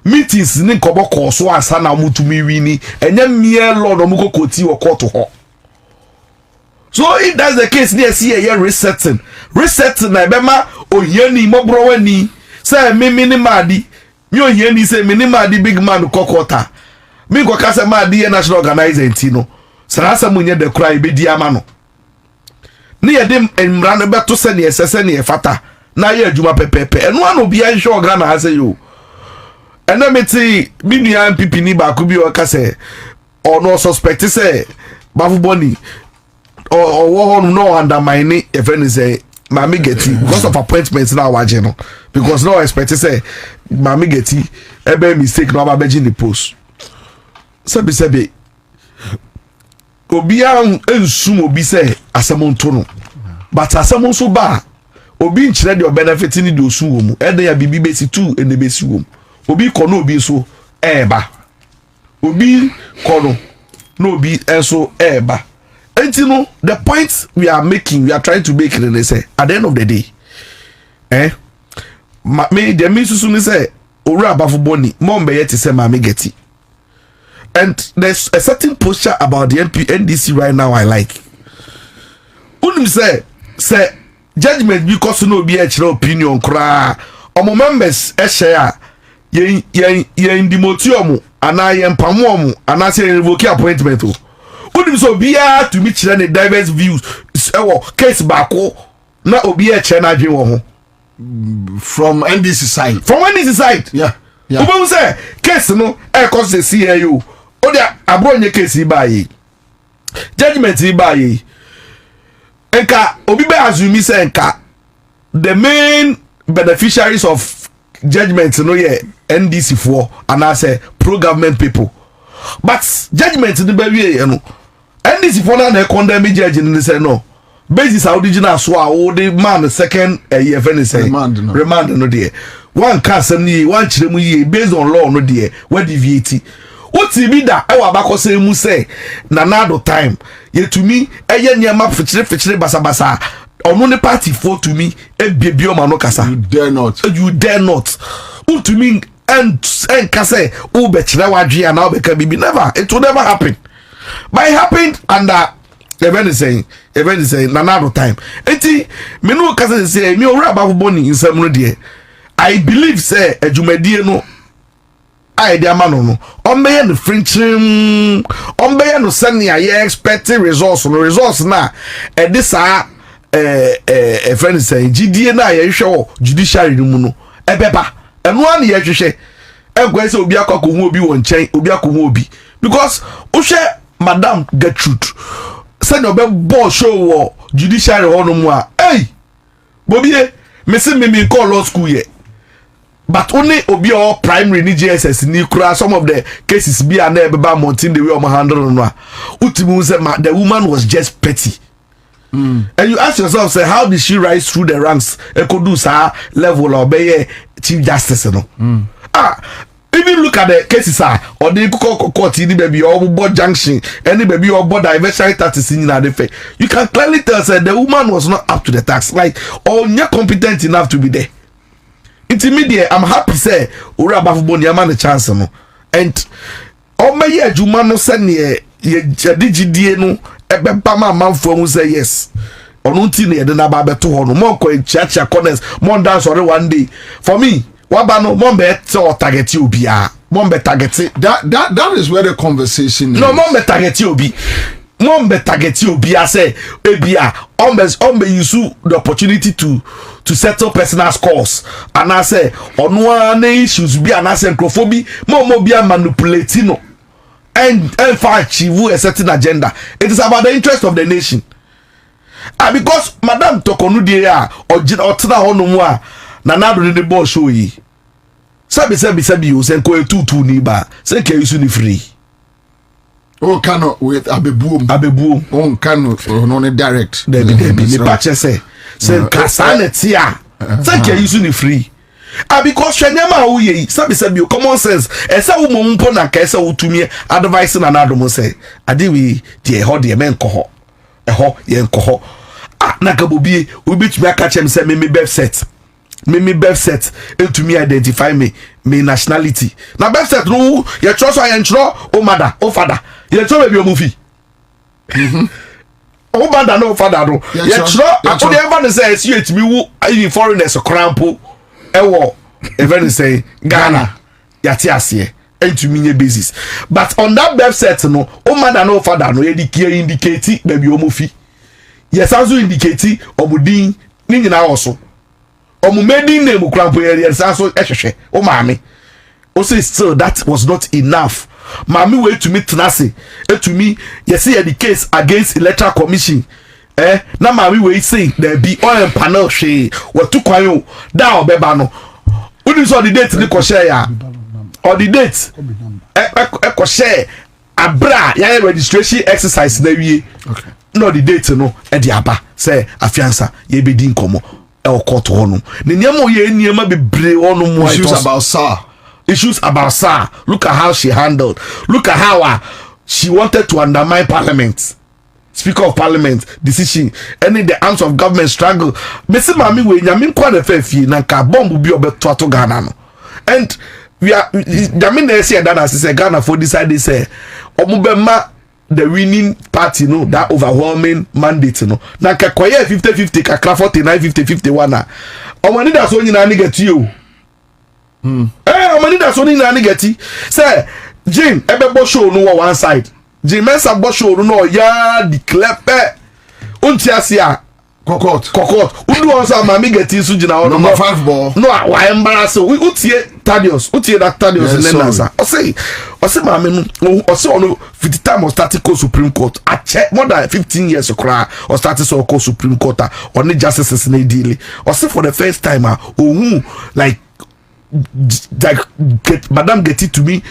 meetings in Koboko, so as Sana Mutumi winning, and then mere law no muko koti or court to her. So if that's the case, near see a year resetting, I bema o yeni mobroweni, say me mini madi, me on here ni say minima di big man kokota me go kasa ma di national organizer ntino sarasa munye de kura ibe di ama no ne ye dem emra no beto se ne esese ne fata na ye adwuma pepepe eno ano bia nhwe organa ha say yo ena meti minua MPP ni ba ko bi o kase no suspect say bafu boni or wo no undermine e friend say Mami Getty because of appointments now waje no because no expect say Mami Getty ebe mistake no ababeji the post sebi obi an ensum obi say asem nto no but asem so ba obi nkyere de benefit ni de osu wo mu ede ya bibi besi tu ene besi wo mu obi ko no obi so eba obi ko no obi enso eba. And you know, the point we are trying to make it, they say, at the end of the day, me the minister say, Ora Bafuboni, Mombe yet say, Mami Getty. And there's a certain posture about the NDC right now I like. Unim say, judgment because no be opinion, cry. Omo members, share, ye in the motium, and I am Pamuam, and I say, revoke appointment. Unim so bia to meet the diverse views case bako na obi e che na dwen wo ho from NDC side yeah obo say case no e cause the CAU o dia abronye case ba yi judgment ba yi enka obi be assume say enka the main beneficiaries of judgment no ye NDC for and I say pro government people but judgment the be wie you know and this for na condemn judge ni say no basis original so a the man second year friend say remand no there one case ni one chire mu ye based on law no there what deviate what be da e wa bakose mu say na nado time ye to me eye niam fichire basabasa ono ne party for to me e biebi o ma no kasa you dare not who to me and kase o be chire wadwe ana o be ka bibi never it will never happen. But it happened under even saying another time. Eti me no kase say me ora ba boni insem no de. I believe say adwumadie no I de amano no. Ombe no frinchim ombe no send ya expecting results na e this friend say gidie na ye hwe judiciary no mu no ebeba eno an ye hwehwe egwa say obi akọ ko hu obi won chen obi akọ hu obi because uhwe Madam Gertrude send your ball show judiciary on moi. Hey, Bobie, me call law school ye. But only obi or primary ni JSS ni kura some of the cases be and eba mountain the way on handle no. Ultimately say the woman was just petty. And you ask yourself, say, how did she rise through the ranks? Ekodusa level or be chief justice no. Even look at the cases or the court in the baby or board junction, any baby or board diversion taxes in the you can clearly tell that the woman was not up to the task, like or not competent enough to be there. Intermediate, I'm happy say Ura Bafuboni man a chance no. And oh my yeah, Jumano send ye DGD no ebe pama man for who say yes. Or no tin ye na ba beto ho no more ko church corners, more dance or one day. For me, Wabano mombe so target you be mombe target that is where the conversation is. No mombe target you be mombe target you be say ebia ombe use the opportunity to settle personal scores and I say ono an issues be and I say microphobia mo be manipulating no and for achieve a certain agenda. It is about the interest of the nation. Because Madam Tokonu dia or tena hono mu a na nado de ball show yi sabi you say ko etutu ni ba say ke use ni free o kano with abebuom on kano no ne direct de ni patche say kasane a say ke use ni free because shanyama wo yi sabi you common sense esa wo mo mpo na ka esa wo tumi advice na nado mo say ade we de ho de men ko ho ye nko ho na ka Bobie obi tumi aka chem say me birth set to me identify me nationality na birth set no ye trust I ensure o mother o father ye trust baby o movie o mother no father no ye trust akodi ever say you to me who in foreigners crampo e wo even say Ghana yati ase and to me basis. But on that website no, o mother no father no indicate baby omofi. Yes, also indicate omudin ni nyina also. Omumedi name krampo yes also ehwehwe. O maame. O say still that was not enough. Maame wait to me tenase. To me, yes see the case against electoral commission. Na maame wait say there be on panel she what to kwan da obeba no. Udi so the date ni ko share ya. Or the date e share abra ya registration exercise na wie. Okay. No the date no e di aba say afiansa ye be di nkomo e court ho no. Ne niam ye niam bebre ono mo issues about SAR. Look at how she handled. Look at how she wanted to undermine Parliament. Speaker of Parliament decision. Any the arms of government struggle. Mesi mami we nyamin kwa de fefi na ka bomb bi obeto ato Ghana no. And we are nyamin na say that as say Ghana for decide say omubema the winning party no that overwhelming mandate no. Na ka koye 50-50 ka 49-50-51 na. Omani da so nyina ni get you. Omani da so nyina ni get. Say Jim ebebo show no one side. Jimensa bosho no ya declare unti asia kokot undu onso mami geti su jina ono number 5 ball no wa embarrass we utie that Thaddeus nenasa o say mami no o say ono 50 time of starting co Supreme Court a check more than 15 years okra or starting so co Supreme Court on the justices na deal o say for the first time like madam get it to me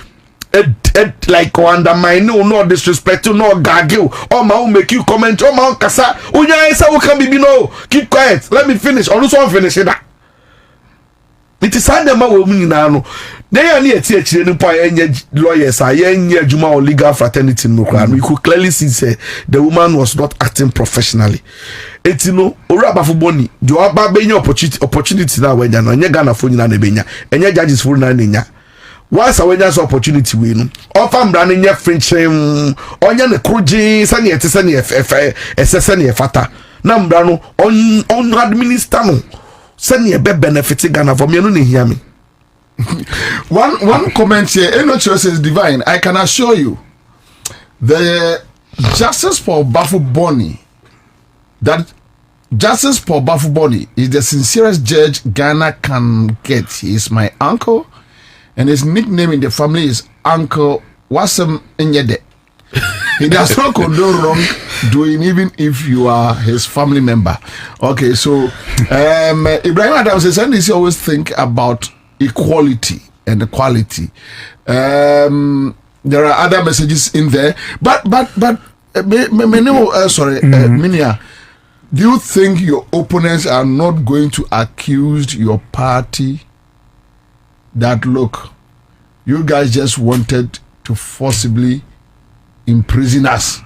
like undermine no disrespect no gaggle or ma make you comment or ma kasa unya say we can be no keep quiet let me finish or so finish that it is under ma we nyina no dey ani eti akire ni pa enye lawyers enye adwuma or legal fraternity no kra we could clearly see say the woman was not acting professionally etino oraba fo boni the oba benya opportunity na wenya no enye Ghana fo nyina na benya enye judges fo na nya. Once I just opportunity we no offer mbrane nya frenchim onya ne kroji sane ete sane esesane fata na mbrano on administer no sane be benefit Ghana for me no ne hear me. One comment here, no choices divine. I can assure you the justice for Bafuboni is the sincerest judge Ghana can get. He is my uncle. And his nickname in the family is Uncle Wasem Nyede. He does not condone wrong doing even if you are his family member. Okay, so Ibrahim Adam says, and he always think about equality and equality. There are other messages in there, but Minia, do you think your opponents are not going to accuse your party that look, you guys just wanted to forcibly imprison us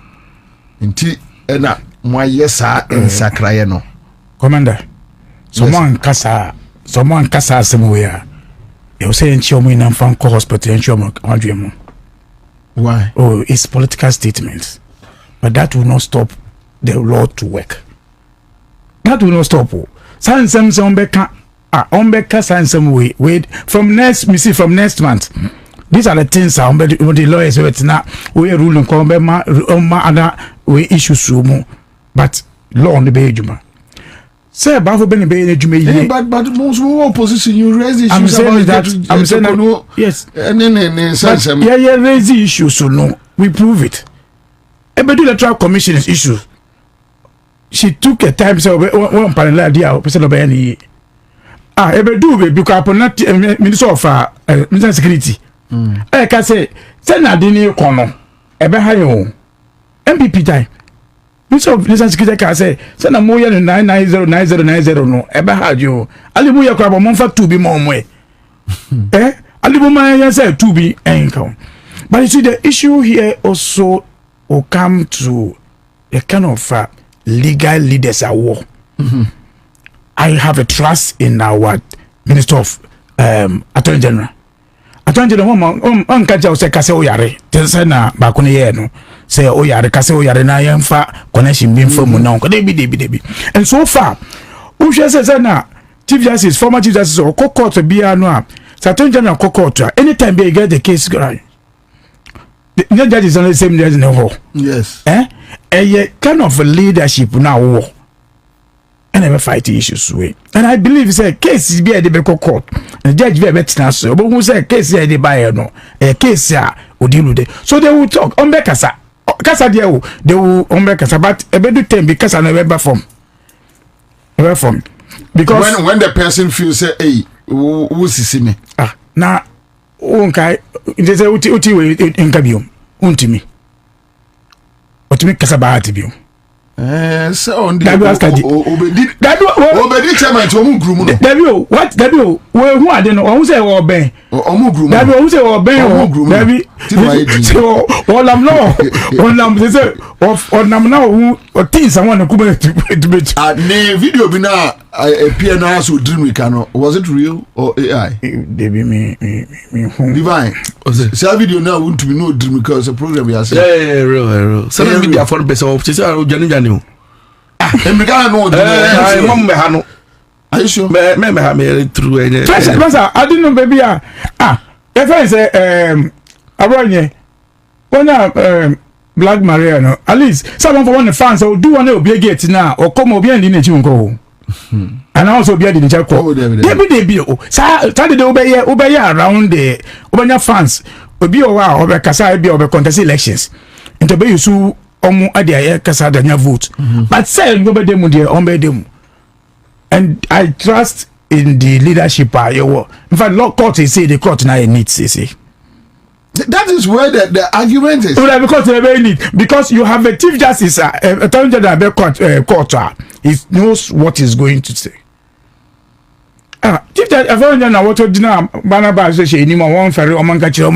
until ena mwayesa ensakraye no commander someone kasa somewhere you say nchiomo in Amfanko hospital nchiomo adwemo. Why? Oh, it's political statements, but that will not stop the law to work. That will not stop. Wait from next month. These are the things the lawyers now we ruling other we issue sumo, but law on the Bejuma. Say Bafo Beni Bejuma. But most opposition you raise issues. I'm saying that yes. Yeah, raise the issue so no, we prove it. Ebedu Electoral Commission's issue. She took a time so one panel idea person of any. Ebedu be because not Minister of Minister Security. Can say na dini kono ebe ha yo MPP time. Minister of Minister Security can say na mo ya 9909090 no ebe ha yo. Alibu ya kwa mo fa 2 bi mo mwe. Alibu man ya say 2 bi enka. But you see the issue here also will come to a kind of legal leaders at war. I have a trust in our Minister of Attorney General. Attorney General, Kaja say Kase Oyare, Tensana Bakuni no, say Oyare, Kase Oyare na yemfa connection being from now. Debi. And so far, Usha says na Chief Justice, former Chief Justice, or court to be a no. Certain general court. Anytime they get the case going. The judge is on the same day as no. Yes. A kind of a leadership now. And never fight issues way. And I believe it's a case is be a debate court. The judge very better so. But who say case here they buy no? A case here will deal with it. So they will talk. Kasa they will kasa. But a better time because I never form. Never form. Because when the person feels say, hey, who's see me? Now, okay, they say uti in kabium. Untimi. Utimi kasa bahati bium. So on the Obedi chairman to omu group no. Dabi what dabi who are they no who say we ben omu group dabi who say we ben dabi so onam no onam they say onam na who things I want to come to ne video bi na appear na so dream we can was it real or AI? Dabi me divine so video now want to be no dream because the program we are saying real so na media for person of say jani Emeka no mama ha no. Are you sure? Me ha me through any. Professor, I didn't know baby if I say abronye when Black Maria no at least someone for one the fans so do one obi gate now or come obi and in go. And also be the check call. They be Saturday obey around the obanya fans obi o wa obe kasa be obe contest elections. Into be you so omo adia kasa danya vote. But say nobody dem dey on be dem. And I trust in the leadership in fact law court say the court now needs say. That is where the argument is. Because they very need because you have a chief justice attorney general court he knows what he's going to say. Chief justice attorney general what ordinary banaba say she ni mo won ferry o man ka kire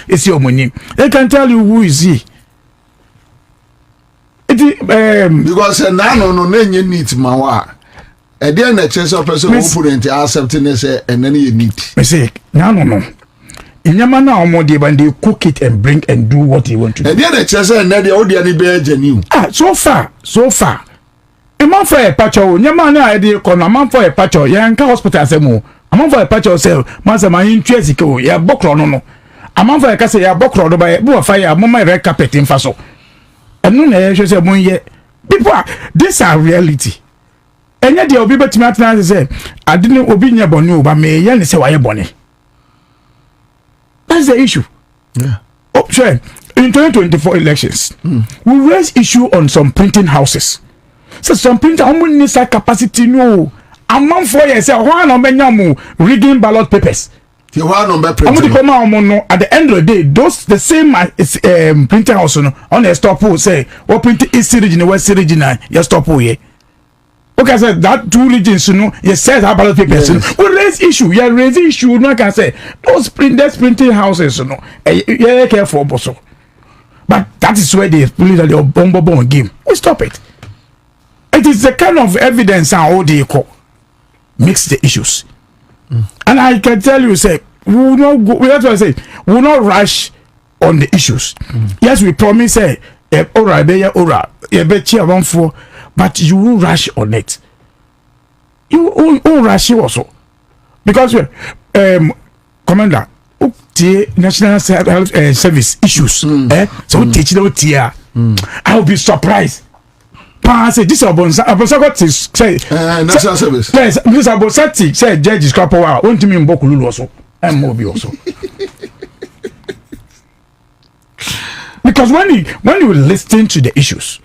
esi omonim. They can tell you who is he. Because now no need mawa. And then the chance of person opponent accepting say and then you need. Me say no. In Yamana or more when they cook it and bring and do what they want to do. And then the chance and then the audience be genuine. So far. A man for a patch o Yamana idea con a man for a patch o yanka hospital asemo. A man for a patch o sell master my interest go ya bokro no. A man for a case ya bokro do by bu fire mama red carpet in faso. And no na say mo ye people these are reality. And yet the obi betimi atena say I didn't obi nya boni o ba me ye ne say waye boni. That's the issue. Yeah. Oh, sure. In 2024 elections, we raised issue on some printing houses. So some printer, how many capacity no? A month for years, one on rigging ballot papers. At the end of the day, those the same printing house on the stop say what print East region, West region, yes stop here. Okay, I said that two regions, you said how ballot papers. We raise issue, raise issue. No, I can say those printing houses, yeah, careful, bosso. But that is where they believe that they're bomb game. We stop it. It is the kind of evidence how they call mix the issues. And I can tell you, say we will not go. That's what I say. We will not rush on the issues. Yes, we promise, say, but you will rush on it. You will rush also. Because, Commander, National Health Service issues, so teach them here. I will be surprised. Say this Abonsagoti say National Service. Yes, this Abonsati say judge is Kapowa. Want me in Bokululu also. And Mobi also. Because when you listen to the issues,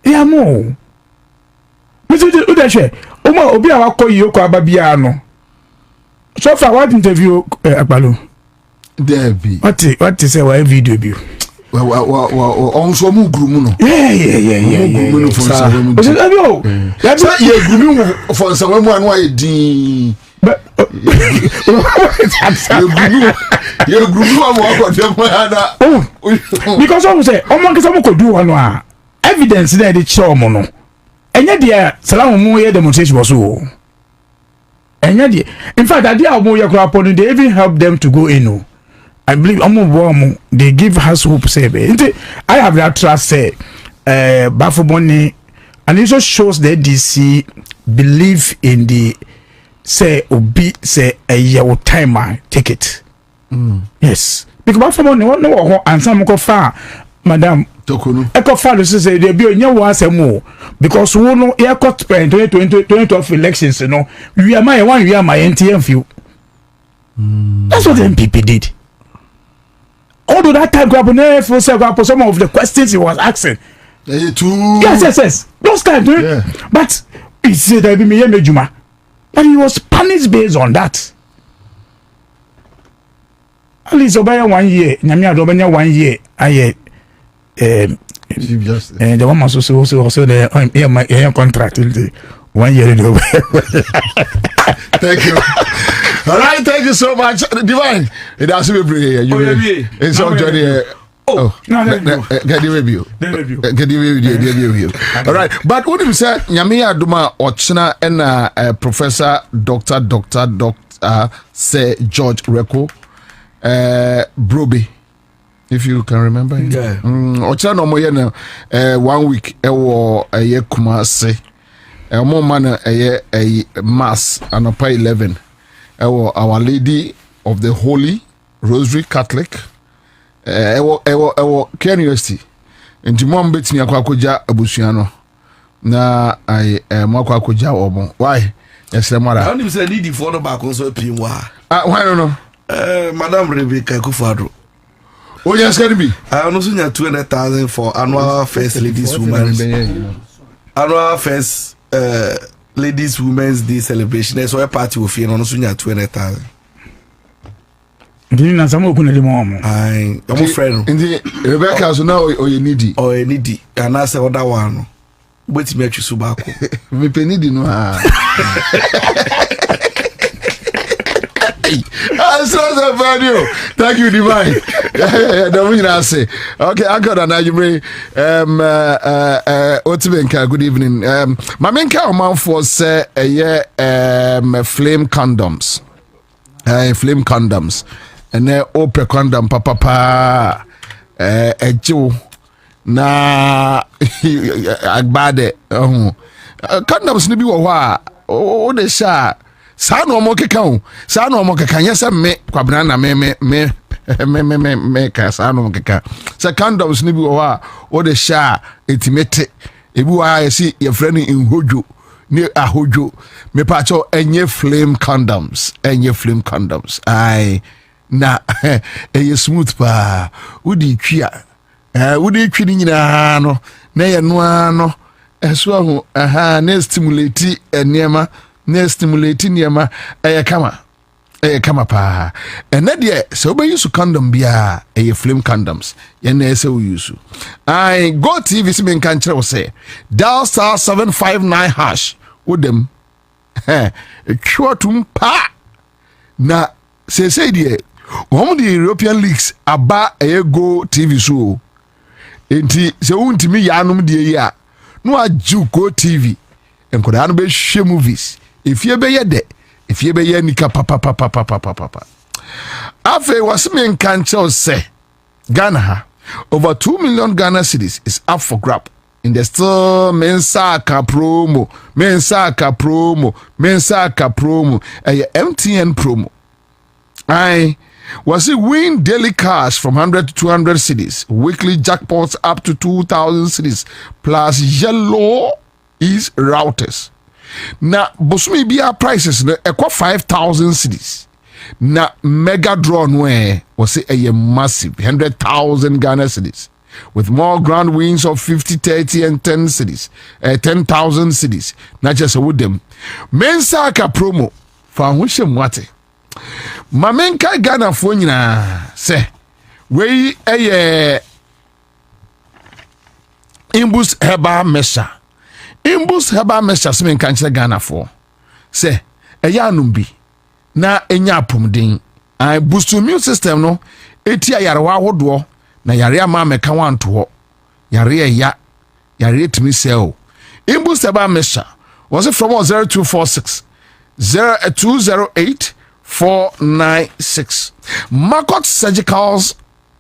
yeah, more. Mr. Udashe, Obi awako yoko ababia no. So far, what interview Akbalu? Debbie. What is a video view? On so mu grumu no. Yeah. Grumu no for sawe. So ye grumu for sawe mu anu aye din. You grumu am wa dem na. Because I say, omo nke some ko do one a evidence there dey show mo no. Enye dia salamu mu ye demonstration was so. Enye dia. In fact, that dia omo ye kura pon they even help them to go in. I believe they give us hope. Say, I have that trust. Say, Bafoboni, and it just shows the DC believe in the say obi say a year time take it. Yes, because for money no Ansah mo fa madam Tokunu eko fa lo say there be onye wo asemo because wo no e got 2012 elections no we are my one we are my NTM few. That's what the MPP did. Although that time Kwabena for some of the questions he was asking. Yes. Those kind, but he said that be me Juma. But he was punished based on that. At least over 1 year, Nyamia Dobanya 1 year, I the one must also the my contract 1 year ago. Thank you. All right, thank you so much, Divine. It has to be brave. It's all Johnny. Get the review. All right, but what you say, Nyamia Duma Ochina and Professor Dr. Sir George Reko, Bobie, if you can remember. Ochina no more 1 week. Ewo a Kumasi. More man a mass and a 11. Our Lady of the Holy Rosary Catholic. Ken University. Nti mom bet me akwakoja abusuano. Na I makwakoja obo. Why? Yes, mara. I only say need for no back on so pinwa. Why no? Madam Rebecca Kufado. Oh yes, can be. I also need 200,000 for annual first ladies women's. Annual first ladies women's day celebration. There's a party with you on also need 200,000. Dini na samo kunele mo. Ai, I'm friend. Ndi Rebecca so now o ye needy. O ye needy. And I say other one. Wait me atwi so back. Me pe needy no ha. So value. Thank you, Divine. Okay, I got an argument. Good evening. My main car for say flame condoms. Flame condoms. And then open condom papa ejo na agbade condoms ni bi wo ho o de sha sa no mo keka o sa no mo keka nyese me Kwabena na me ka sa no mo keka sa condoms ni bi wo ho o de sha etimete ebi wa yesi ye friend inhojo ni ahojo me pa cho enye flame condoms ai na eye smooth pa udi twia udi twi ni nyina no na ye no ano eso ahu na stimulate enema eye kama pa ene de se obe use condom bia eye flame condoms ye na ese we use I go TV si men kan kire wo say dial *759# wodem twotum pa na say de the European leagues aba go TV so enti se untimi yanum de ya no aju go TV enkoda no be hwe movies if ye be ye nika papa afa was men kan tell say Ghana ha over 2 million Ghana cedis is up for grab in the still mensaka promo MTN promo. I was it win daily cash from 100 to 200 cedis, weekly jackpots up to 2,000 cedis, plus yellow is routers. Now, Bosumi Bia prices equal 5,000 cedis. Now, mega draw where was it a massive 100,000 Ghana cedis, with more grand wins of 50, 30, and 10 cedis, 10,000 cedis. Not just with them. Mensaka promo for which mwate. Mamenka Ghana fo nyina se we imbus heba mesha se menka nche Ghana fo se anum bi na enya apomden I boost immune system no eti ayarewa ahodo na yare ama meka wanto yare timi sell imbus heba mesha was it from 0246 0208 496 Marcot Surgicals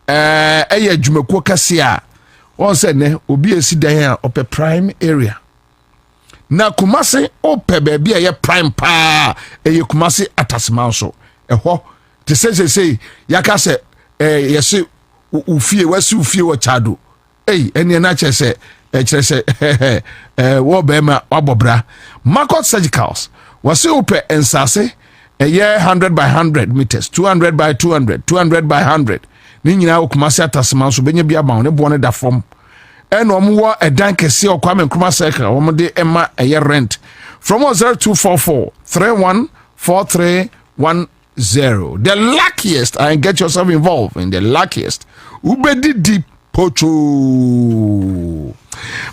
adwumako kase a won say ne obi esi dan a ope prime area na Kumasi ope baby a prime pa Kumasi atasman so ɛhɔ te say yaka sɛ yɛse ufie wasi ufie wɔ Chado ɛne na kyerɛ sɛ wo bema wabobra Marcot Surgicals wasi ope ensase 100 by 100 meters 200 by 200 200 by 100 ni nyina Kumasi atasman so benya bia ba ne bo ne da fom and omo a dan kese o Kwame Nkrumah Circle omo de emma a rent from 0244 314310. The luckiest, and get yourself involved in the luckiest ubedi deep pocho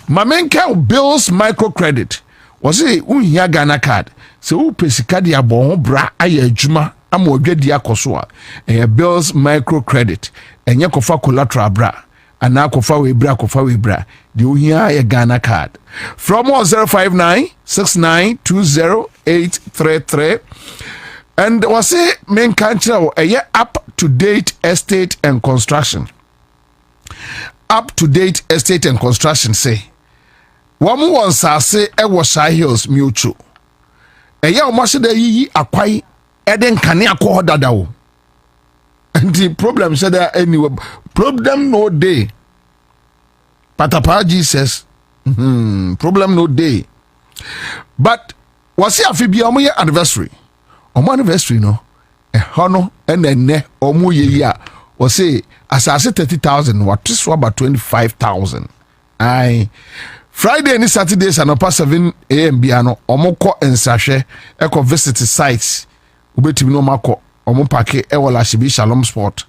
Mamenka Bills microcredit was it unhia Ghana card so pesika dia bon bra aye adwuma ama odwadi akoso a Bills microcredit enye kofa collateral bra ana kofa we bra the uhia Ghana card from 05969208833 and was it main country up to date estate and construction say wamu wansase Shy Hills Mutual almost the yi akwai eden kane akọ dada o and the problem said that anyway problem no day Patapa Jesus problem no day but was it afibia omo anniversary no hono enne omo ye ya was say asase 30,000 what is about 25,000 I Friday and Saturdays and past 7 a.m. biano omo ko ensahwe eko visit sites ubetimi no mako omo pake e wala shibi Shalom Sport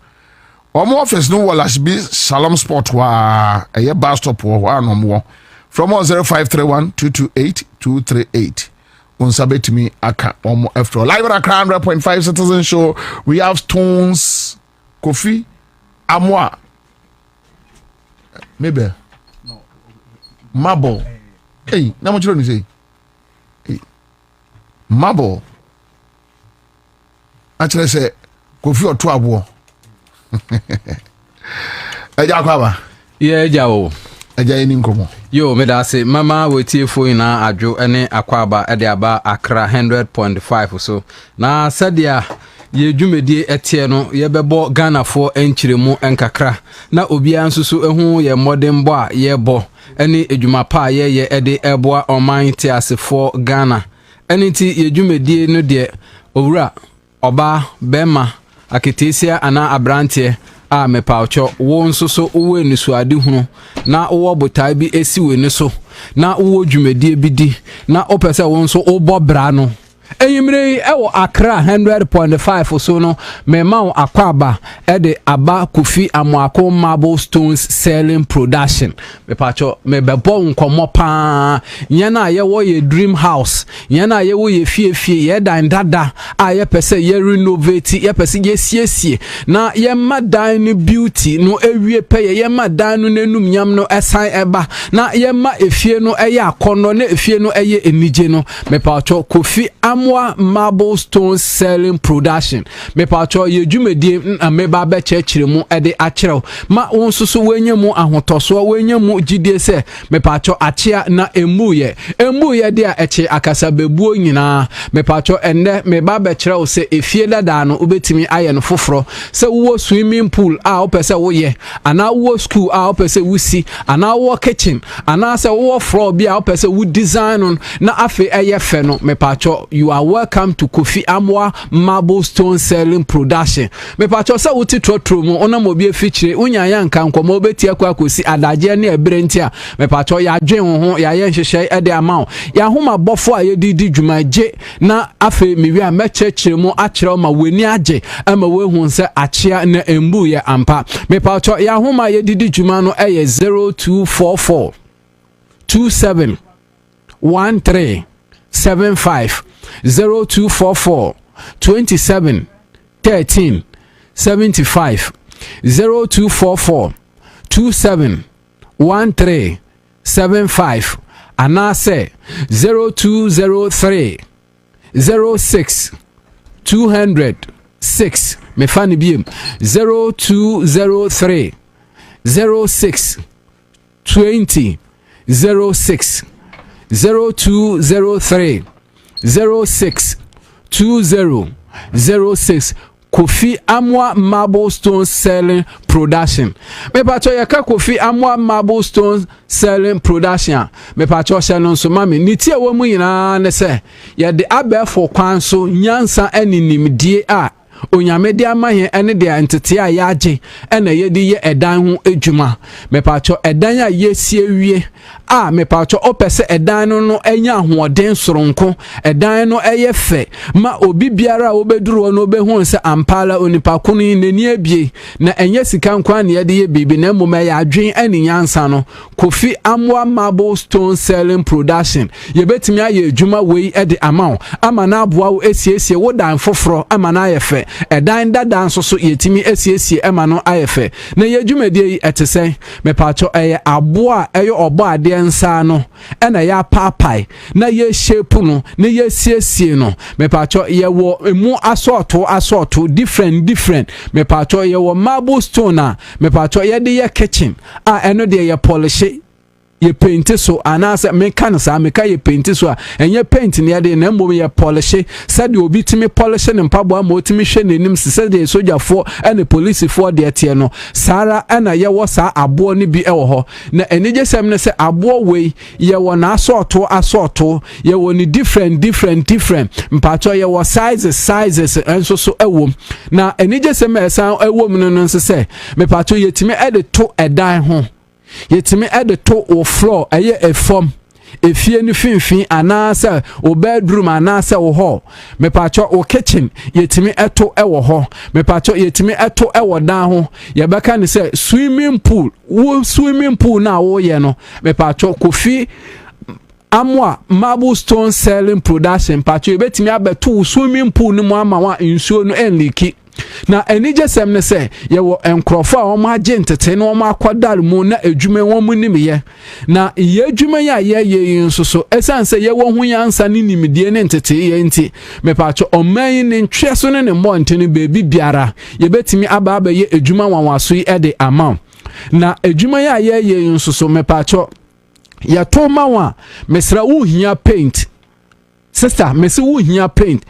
omo office no wala shibi Shalom Sport wa eye bus stop wa no mo from 0531228238 unsabetimi aka omo after live at Accra100.5 Citizen Show. We have Stones Kofi Amwa maybe Marble. Hey, now what you want to say? Hey, Marble. Actually, say Kofi or two abo. Eja kwaba. Yeah, eja o. Eja eni nkomo. Yo, me da say mama we tie fo ina adwo ene akwaba e de aba Accra100.5 so. Na sadia ye dwumedie etie no ye bebo Ghana fo enchiremu enkakra na obia nsusu ehu ye modern bo a ye bo ene edwuma pa ye ede eboa oman ti asefo Ghana ene ti ye dwumedie no de owura oba bema akitesia ana abrante a mepawcho wo nsusu wo enisuade hunu na wo botai bi esi we ne so na wo dwumedie bi di na opese wo nso obo bra no Eyimre ewo Accra100.5 so no mema akwaba ede aba Kofi Amwako Marble Stones Selling Production me pacho me bebo nkomo pa yana ye wo ye dream house yana ye wo ye fie ye dan dada a ye pese ye renovate ye pese ye siesie na ye madan ni beauty no ewie pe ye madan no nenum nyam no esan eba na ye ma efie no eye akono na efie no eye enije no me pacho Kofi Marble Stones Selling Production me pacho ye dwumedie me ba be chechiremu ede akyerɛw ma wonsusu wenyemu ahotoso wenyemu gidie se me pacho achia na emuye de a eche akasa bebuo nyina me pacho ende me ba be kyerɛw se efie dada no ubetimi aye no foforo se wo swimming pool a opese wo ye ana wo school a opese wusi ana wo kitchen ana se wo floor bi a opese wo design on na afi eye fe no me pacho you are welcome to Kofi Amwa Marble Stone Selling Production. Me pacho sa uti trotro mu ona mo bi feature unya ya nka nkomo obeti akwa kosi adaje na ebrenti a me pacho ya dwen ho ya ye nhyehyɛ ede ama ya homa bofo a ye didi dwumaje na afe mewi a mechechire mu akyerɛ ma weni age ama wehu nse akyea na embu ye ampa me pacho ya homa ye didi dwuma no 0244 27 1375 0244 27 13 75 0244 27 13 75 anase 0203 06 200 6 mefani biem 0203 06 20 06 0203 062006 Kofi Amwa Marble Stone Selling Production. Me pacho yaka Kofi Amwa Marble Stone Selling Production. Me pacho selling so mami nitie wo mu nyina ne se ye de abefo kwan so nyansa aninimdie a onyame de amahe ene de entete a yaje ene ye de ye edan ho adwuma. Me pacho edan a yesie wie a me pacho opese edan no enya ahoden soronko edan no eye fe ma obi biara obeduru no obehu se ampala onipa kunu nani abie na enye sika nkwa na ye de ye bibi na mmom ya adwen ani nyansa no Kofi Amwa Marble Stone Selling Production ye betimi aye adwuma wei e de amaw ama na aboa wo esiesie wo dan foforo ama na aye fe edan dada nso so yetimi esiesie ama no aye fe na ye adwumade yi etesen me pacho eye aboa eye obo ade nsa no ena ya papai na ye shape no na ye siesie no me pacho ye wo emu asorto different me pacho ye wo marble stone a me pacho ye de ye kitchen a eno de ye polish ye paint so anasa me kan sa me ka ye paint so a enye paint ne de na mbom ye polish said obi timi polish ne mpabo am otimi hwe nenim se de sojafo ene police fo de tie no sara ena ye wo sa abo ne bi e wo ho na enije sem ne se abo we ye wo na asorto ye wo ni different mpacho ye wo sizes enso so ewo na enije sem esan ewo mu no nse se me pacho ye timi e de to edan ho yetimi ede to o floor eye efom efie ni finfin anasa o bedroom anasa o hall me pacho o kitchen yetimi eto ewo ho me pacho yetimi eto ewo dan ho ye beka ni se swimming pool na wo ye no me pacho Kofi Amwa Marble Stone Selling Production pacho yebetimi abeto swimming pool ni mo ama wa nsuo no enliki na enije sem ne se ye wo enkrofo a o ma agentete na o ma akwadal mu na adwume won mu nimye na ye adwume ya ye nsoso esanse ye wo hu yansa ni nimdie ne ntete ye nti me pacho oman ni ntweso ne monte ne bebi biara ye betimi aba ye adwuma wanwaso yi ede ama na adwuma ya ye nsoso me pacho ya to mawa mesra wo hia paint sister mesi wo hia paint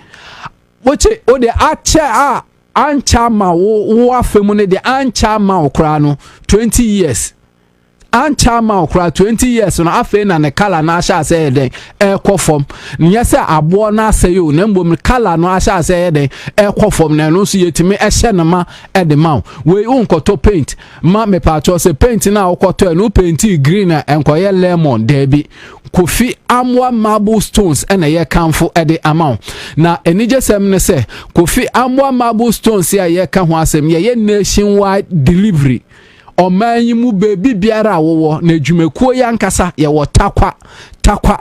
woche o de acha Ansah ma wo afemu ne de Ansah ma okra no 20 years Ansah ma okra 20 years no afe na ne kala na asha ase den ekofom nyese abo na aseyo na mbom kala no asha ase den ekofom na no so yetimi ehye ne ma ede ma we unkoto paint ma me pacho se paint na okoto no paint green na enkoye lemon debi Kofi Amwa Marble Stones ena ye kanfo ede amount na enije sem ne se Kofi Amwa Marble Stones ya ye ka ho asem ye nationwide delivery omanyi mu bebi biara wo na dwumekuo ya nkasa ye wo takwa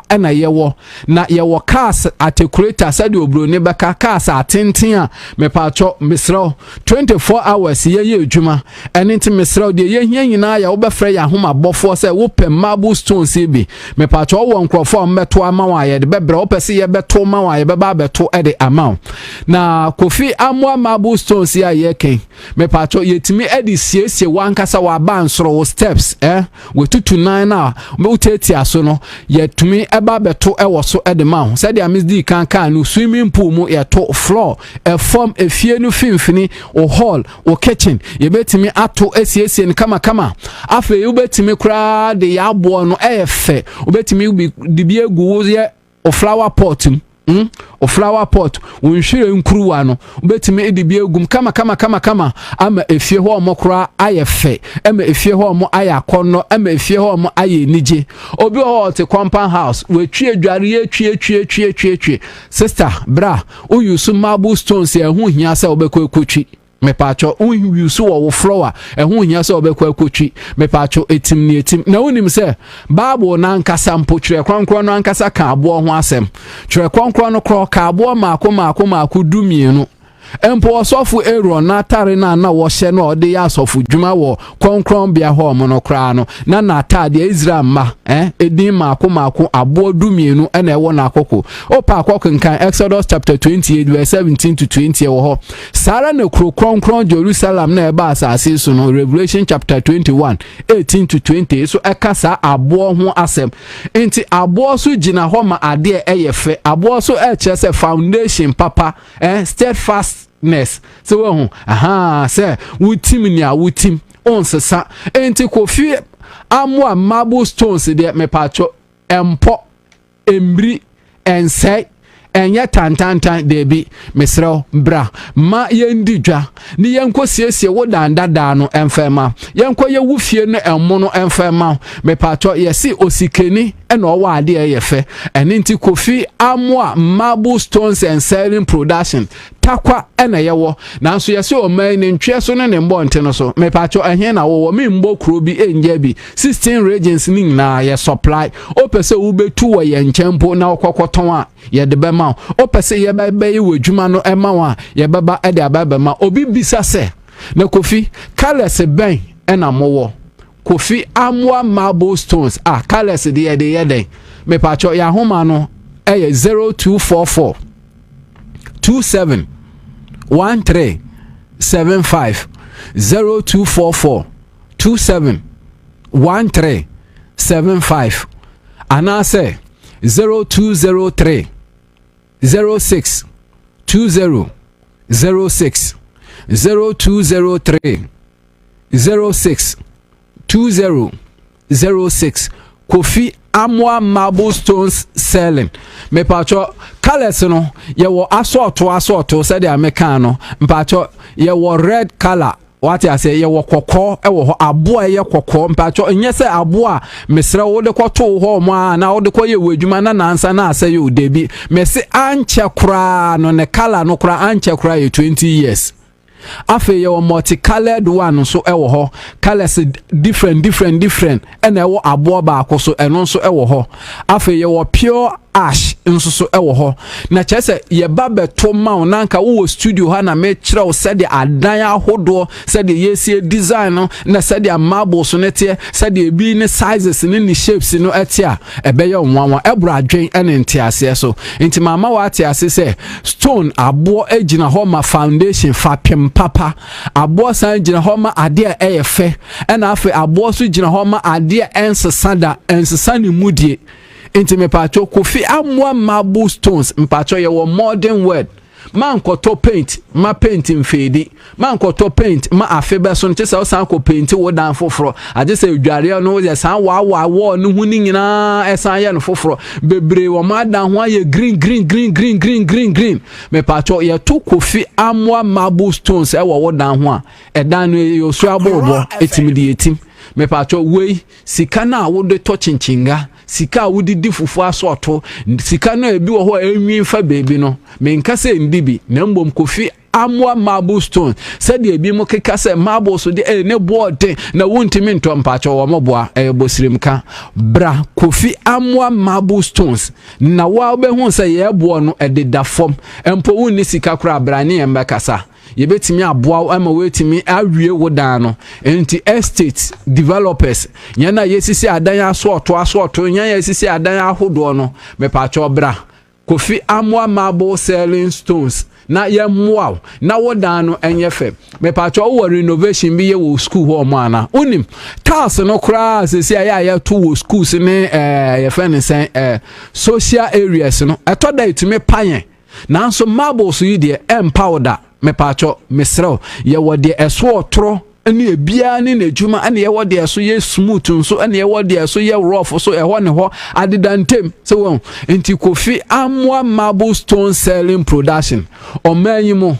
ena ye wo na ye wo cars articulator sade obro ne beka cars atenten a me pacho misro 24 hours ye adwuma enenti misro de ye hia nyina ya wo befre ya homa bofo se wo pem Marble Stones bi me pacho wo nkrofo mbeto ama wa ye de bebre wo pese ye beto ma wa ye beba beto ede amount na Kofi Amwa Marble Stones ya ye ken me pacho yetimi edi siesie wankasa wa bansoro steps we tutu 9 na me uteti aso no ye tumi eba beto ewo so edema said ya misdi kan no swimming pool mu ye to floor form efie no finfini o hall o kitchen ye betimi ato esiesie ni kama afa ye betimi kra de ya abo no efe obetimi dibi egu ye o flower pot o flower pot wonhwire nkruwa no betimi edibie egum kama ama efie ho omokra ayefe ama efie ho omo ayakono ama efie ho omo aye nije obi ho te compound house we twie dware ye twie sister bra o use Marble Stones e ho hia se obekotwi me pacho use wo flower e ho hia se obekotwi me pacho etim na wonim se Bible na nkasa mpo twere kwankron no ankasa ka abo ho asem twere kwankron no kro ka abo maako dumienu empo osofo Aaron na atare na wo hye no ode ya asofo dwuma wo konkron bia ho mo no kra no na atade Israel ma edin maako abo dumienu na ewo na akoko opa akoko nkan Exodus chapter 28 verse 17 to 20 wo ho sara na kro konkron Jerusalem na eba asase so no Revelation chapter 21 18 to 20 so ekasa abo ho asem enti abo so gina ho ma ade eyefe abo so chese foundation papa steadfastness so wo say wutim ni a wutim onsesa enti kofi amwa marble stones de mepacho empo embri ensai enye tantantan debi mesrew bra ma yendi dwa ni yenko siesie wo dandada no emfema yenko ye wufie no emmo no emfema mepacho yesi osikeni ena owa ade yefe eni nti kofi amwa marble stones and selling production takwa ena yewo nanso yesi o man ni ntwe so ne mbo nte no so mepacho ehien na wo me mbo kro bi enje bi 16 regions ni na ye supply o pese wo betu wo ye nchempo na okokoton a ye de bema o pese ye bebe ye wadwuma no ema wa ye beba e de ababa ma obi bisa se na kofi colors ben ena mowo kofi amwa marble stones colors de ye den mepacho ya homa no 0244 27 1375 0244 27 1375 anase 0203 06 20 06 0203 06 20 06 Kofi Amwa marble stones selling mepacho colors no ye wo asorto said the americano mpacho ye wo red color what I say ye wo kokko e wo ho abo ye kokko mpacho nye se abo a mesre wo de kwoto ho mo na wo de koye wadwuma na nansa na ase ye odebi mese anche kra no ne color no kra anche kra ye 20 years afe ye wo multicolored one so ewo ho colors different and ewo abo ba akoso eno so ewo ho afe ye wo pure ash nso so ewo ho na chese ye ba beto ma na nka wo studio ha na me kire wo said adan ahodo said yesie design no na said marble so nete said ebi ne sizes ne shapes no etia ebe ye nwanwa ebro adwen ene ntiase so nti mama wa atiase se stone abo agina ho ma foundation fa pem papa abo san gina ho ma ade eyefe ena afi abo so gina ho ma ade ensesa ni mudie inti mepacho kofi amwa marble stones mpacho ye wo modern word man koto paint ma paint mfedi man koto paint ma afebe so nche se san ko paint wo dan foforo ade se dware no ye san wa no hu ni nyina esan ye no foforo bebre wo ma dan ho ye green mepacho ye to kofi amwa marble stones e wo dan ho a e dan no ye so abobo etimidi etim mepacho wei sika na wo de to chinchinga sika wudi difufu asoto sika na ebi wo ho enwi fa bebi no menka se ndibi na mbom kofi amwa marble stone said ebi mo keka se marble so de ne board na wontimi ntompacho wo moboa bosirimka bra kofi amwa marble stones na wa obehu se ye boɔ no ededa fom empo wonni sika kura bra ne embekasa yebetimi aboa ama wetimi awie wodan no enti estate developers yana yesisi adan asoto yana yesisi adan ahodo no mepacho bra kofi amwa marble selling stones na ye mwa na wodan no enyefe mepacho wo renovation bi ye wo school ho mo ana unim task no kra sesi ya to wo schools ne ye fense social areas no etoda itime payen nanso marble so yi de empowder mepacho mesrew ye wo de eso otro ene ebia ne najuma ene ye wo de eso ye smooth nso ene ye wo de eso ye rough so e ho ne ho adedantem so won enti kofi amwa marble stone selling production o manyimo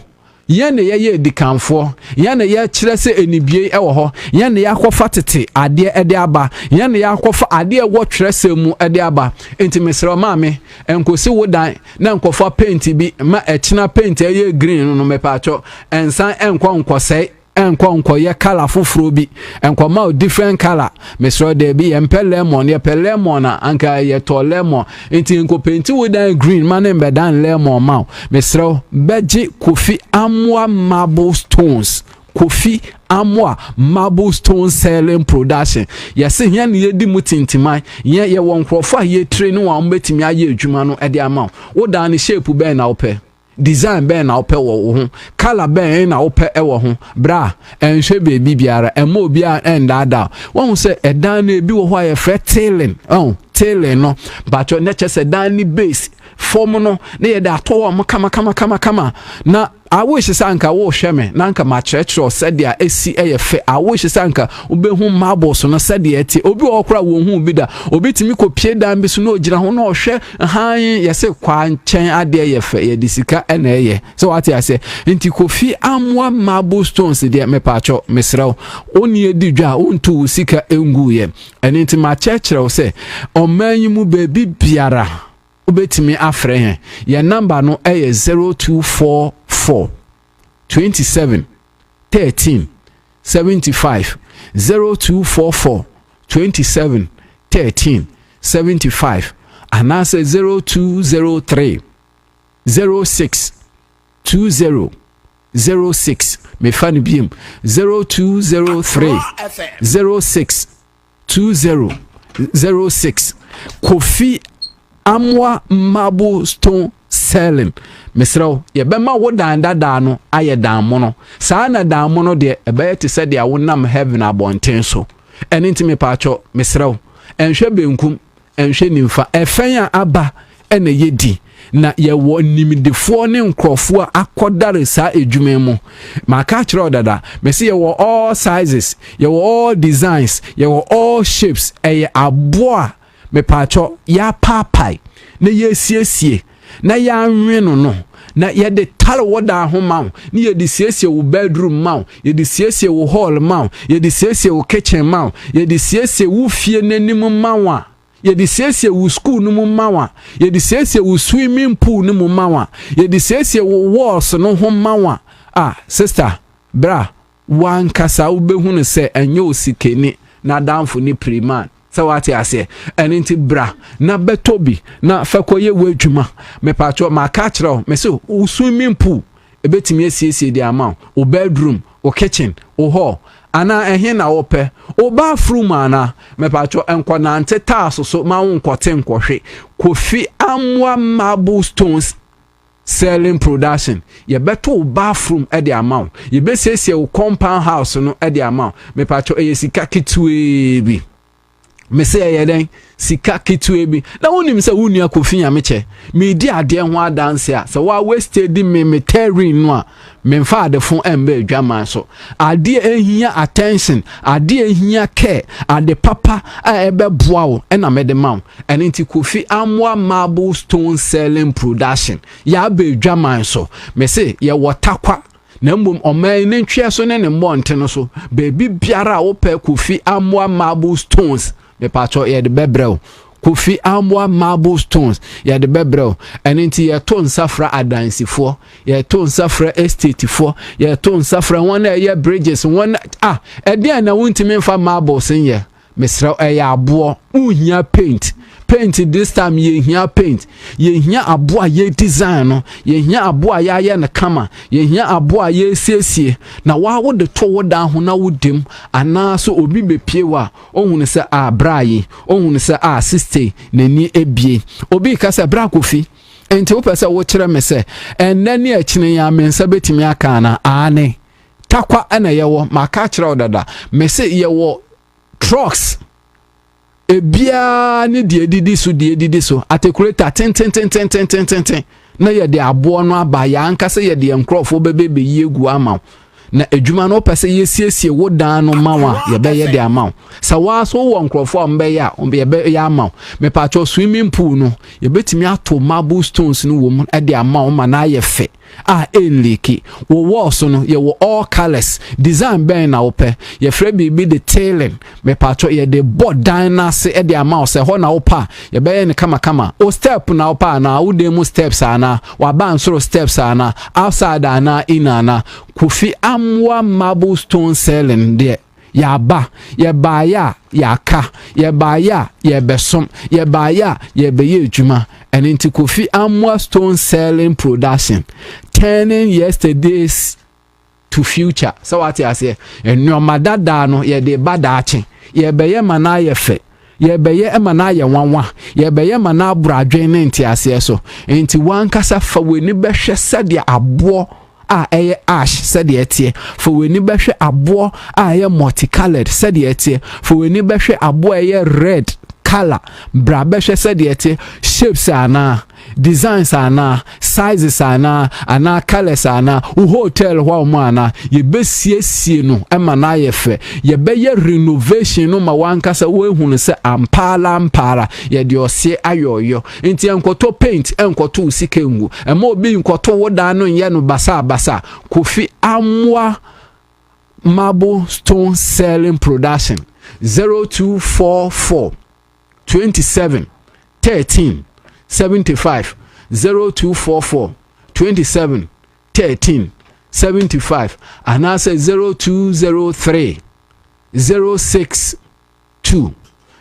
yene ye dikanfo yene ye kire se enibie e wo ho yene ye akofa tete ade ede aba yene ye akofa ade wo twere se mu ede aba enti mesrew maame enkosi wodan na enkofa paint bi ma echina paint ye green no mepacho ensan enko nkosai enko ye color foforo bi enko ma different color mesro de bi empe lemon ye pe lemon na anka ye to lemon enti enko painti wo dan green man be dan lemon ma mesro beji Kofi Amwa marble stones Kofi Amwa marble stone selling production yes here na ye di mutintimai ye won krofo ye train wa mbetimi aye adwuma no e de ama wo dan ne shape be na ope design be na ope wo ho color be na ope e wo ho bra enhwe baby biara ema obi a endada won se edan na ebi wo ho aye fre tailing tailing no but na chese dan ni base form no na ye da to wo kama na I wish sanka wo hweme na nka ma kyerɛkyerɛ said dia esi eyefe I wish sanka obehu marble so no said dia ti obi okra wo hu bi da obi timi kopie dan bi so na ogira ho na ohwɛ han yese kwa nkyɛn ade eyefe ye disika na eye so what I say nti Kofi Amwa marble stones dia me pacho mesraw oni edi dwa ontu sika engu ye eni nti ma kyerɛkyerɛ se omanyi mu baby biara ubetimi afre he your number no eye 0244 27 13 75 0244 27 13 75 and I say 0203 06 20 06 me fani biem 0203 06 20 06 Kofi Amwa marble stone selling mesraw ye bema wo dan dada no aye dan mono saa na dan mono de ebe te se de awonam heaven abonten so eni ntimi paacho mesraw enhwe benkum enhwe nimfa efen a aba ene yedi na ye wo nimdefo ne nkrofo akodare saa edwuma mu maka kire dada mesi ye wo all sizes ye wo all designs ye wo all shapes eye aboa me pacho ya papai na ye siesie na ya nweno no na ye de tale woda ho maw na ye de siesie wo bedroom maw ye de siesie wo hall maw ye de siesie wo kitchen maw ye de siesie wo fie nanim mawa ye de siesie wo school no mawa ye de siesie wo swimming pool no mawa ye de siesie wo walls no ho mawa sister bra wan kasa wo behunu se enyo sikeni na damfo ni priman so what I say enti bra na betobi na fakoye wadwuma me pacho ma catchro me so swimming pool ebetimi asiesie di amount o bedroom o kitchen o hall ana ehe na ope o bathroom ana me pacho enko na ante taso so ma wonkote nkohwe Kofi Amwa marble stones selling production ye beto bathroom e di amount ye besiesie o compound house no e di amount me pacho eyesika kitwe bi mese yeden sika kitwe bi na wonim se wonua Kofi Ameche me di ade ho adanse a se wa waste di me terrain no a me mfa ade fon embe adwaman so ade ehia attention ade ehia care ade papa a ebe boa wo na me de maw enti Kofi Amwa marble stone selling production ya be adwaman so mese ye wotakwa na mbom oman ne ntwe so ne mbonte no so baby biara wo pe Kofi Amwa marble stones me pacho ye de bebrel Kofi Amwa marble stones ye de bebrel enti ye to nsafra adansifo ye to nsafra estate fo ye to nsafra won na ye bridges won ede na wontimi mfa marble sen ye mesra ye abo uhia paint this time ye hia paint ye hia abo ye design no ye hia abo ya na kama ye hia abo ye siesie na wa wo de to wo da ho na wo dem ana so obi bepie wa ohunu se brayi ohunu se sister nani ebie obi ka se bra Kofi enti wo pese wo kire me se enani akine ya mensa betimi aka na ane takwa ana ye wo maka kire odada me se ye wo trucks ebia ni die didi so atekureta ten na ye de abo no aba ya anka se ye de nkrofo bebe yegu ama na edwuma no pese ye siesie wo dan no mawa ye be ye de ama sa wa so wo nkrofo ambe ya ye be ya ama me pa cho swimming pool no ye betimi ato marble stones no wo mu e de ama ma na ye fe enliki wo walls no ye wo all colors design ben na ope ye frɛ bibi the tailing me patcho ye the board dynasty e de ama se ho na opa ye be ye ne kama o step na opa na wo dem steps ana wa ban soro steps ana outside ana in ana Kofi Amwa marble stone selling there. Yaba, yebaya, yaka, yebaya, yebesom, yebaya, yebeye juma, and into Kofi Amwa stone selling production, turning yesterdays to future. So what I say, and no madadano, ye de badachi, yebeye mana yefe. Yebeye emana ye wanwa yebeye mana bradwen nti ase so nti wankasa fa weni behwe sede abo a eye ash sede etie fa weni behwe abo a eye multicolored sede etie fa weni behwe abo eye red color bra behwe sede etie shapes ana designs ana sizes ana colors ana hotel ho ana ye besiesie no emana ye fe ye beye renovation no ma wankasa we hunu se ampala ye de ose ayoyo nti enkoto paint enkoto usike ngu ema obi enkoto woda no ye no basa Kofi Amwa marble stone selling production 0244 27 13 75 0244 27 13 75 and I say 0203 062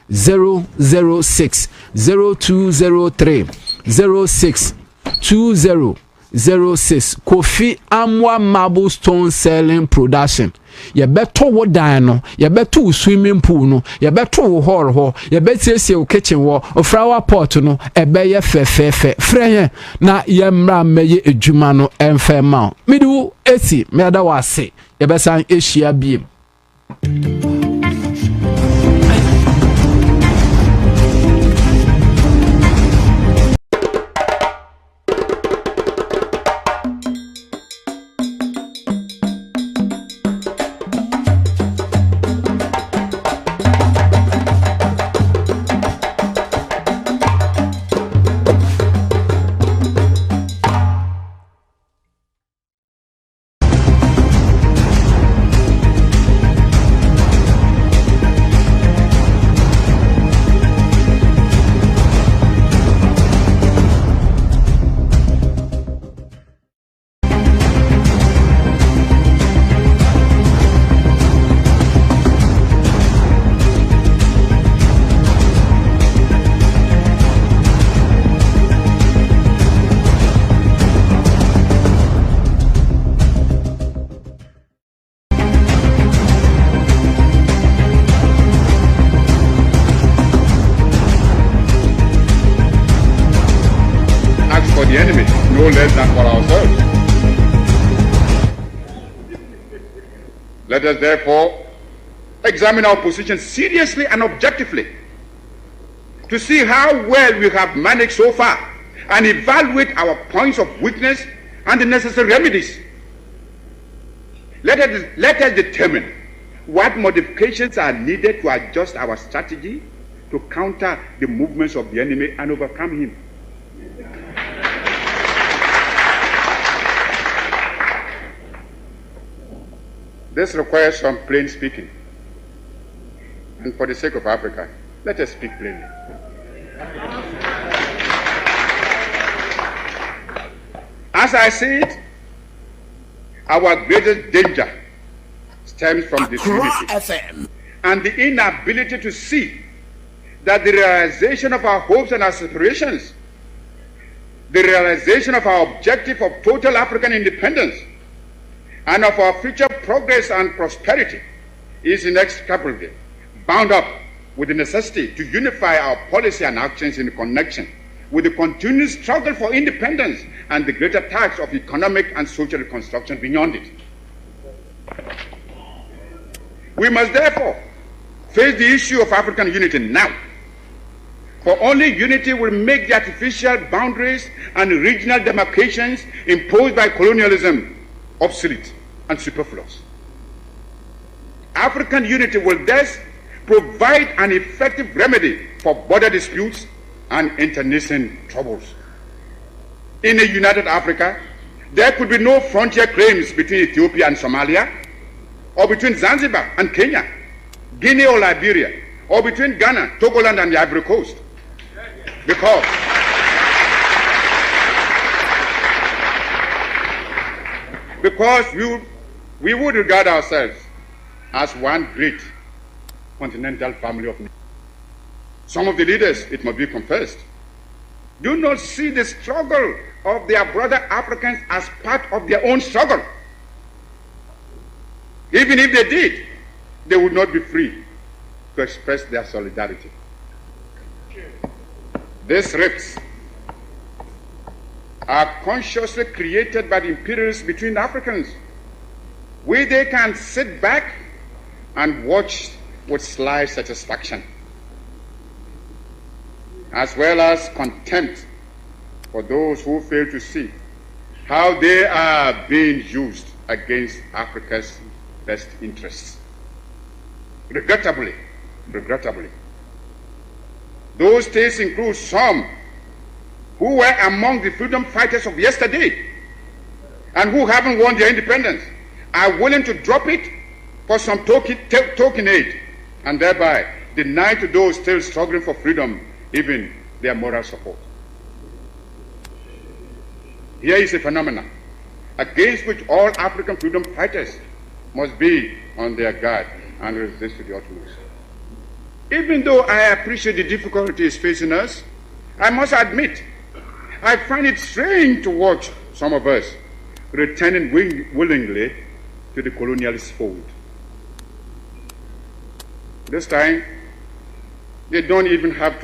006 0203 06 2006 Kofi Amwa marble stone selling production. You better what dino, you better swimming pool no, you better hall ho, you better see kitchen wall or flower pot no, a beye fe freye na yemra meye ejumano enfema. Midu esi me ada wase, you better eshia biem. The enemy, no less than for ourselves. Let us therefore examine our position seriously and objectively to see how well we have managed so far and evaluate our points of weakness and the necessary remedies. Let us determine what modifications are needed to adjust our strategy to counter the movements of the enemy and overcome him. This requires some plain speaking. And for the sake of Africa, let us speak plainly. As I see it, our greatest danger stems from disunity and the inability to see that the realization of our hopes and aspirations, the realization of our objective of total African independence, and of our future progress and prosperity is inextricably bound up with the necessity to unify our policy and actions in connection with the continued struggle for independence and the greater task of economic and social reconstruction beyond it. We must therefore face the issue of African unity now, for only unity will make the artificial boundaries and regional demarcations imposed by colonialism obsolete and superfluous. African unity will thus provide an effective remedy for border disputes and internecine troubles. In a united Africa, there could be no frontier claims between Ethiopia and Somalia, or between Zanzibar and Kenya, Guinea or Liberia, or between Ghana, Togoland and the Ivory Coast. Because we would regard ourselves as one great continental family of nations. Some of the leaders, it must be confessed, do not see the struggle of their brother Africans as part of their own struggle. Even if they did, they would not be free to express their solidarity. These rifts are consciously created by the imperialists between Africans, where they can sit back and watch with sly satisfaction, as well as contempt for those who fail to see how they are being used against Africa's best interests. Regrettably, those states include some who were among the freedom fighters of yesterday and who haven't won their independence, are willing to drop it for some token aid, and thereby deny to those still struggling for freedom even their moral support. Here is a phenomenon against which all African freedom fighters must be on their guard and resist to the utmost. Even though I appreciate the difficulties facing us, I must admit I find it strange to watch some of us returning willingly to the colonialist fold. This time, they don't even have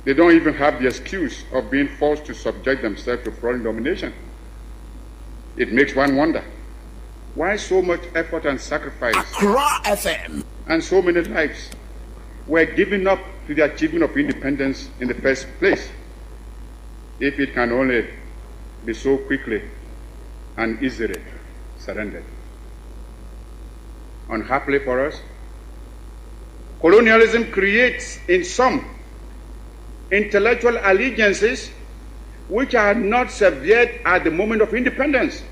the excuse of being forced to subject themselves to foreign domination. It makes one wonder why so much effort and sacrifice Accra100.5FM and so many lives were given up to the achievement of independence in the first place, if it can only be so quickly and easily surrendered. Unhappily for us, colonialism creates in some intellectual allegiances which are not severed at the moment of independence,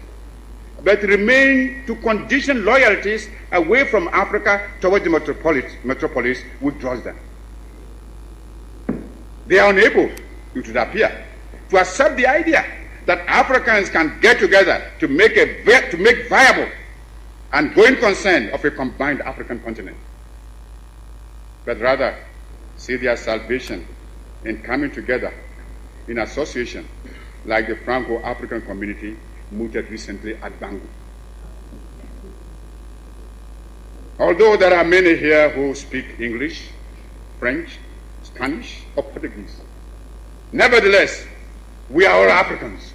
but remain to condition loyalties away from Africa towards the metropolis which draws them. They are unable, it would appear, to accept the idea that Africans can get together to make viable and going concern of a combined African continent, but rather see their salvation in coming together in association like the Franco-African community mooted recently at Bangu. Although there are many here who speak English, French, Spanish, or Portuguese, nevertheless, we are all Africans.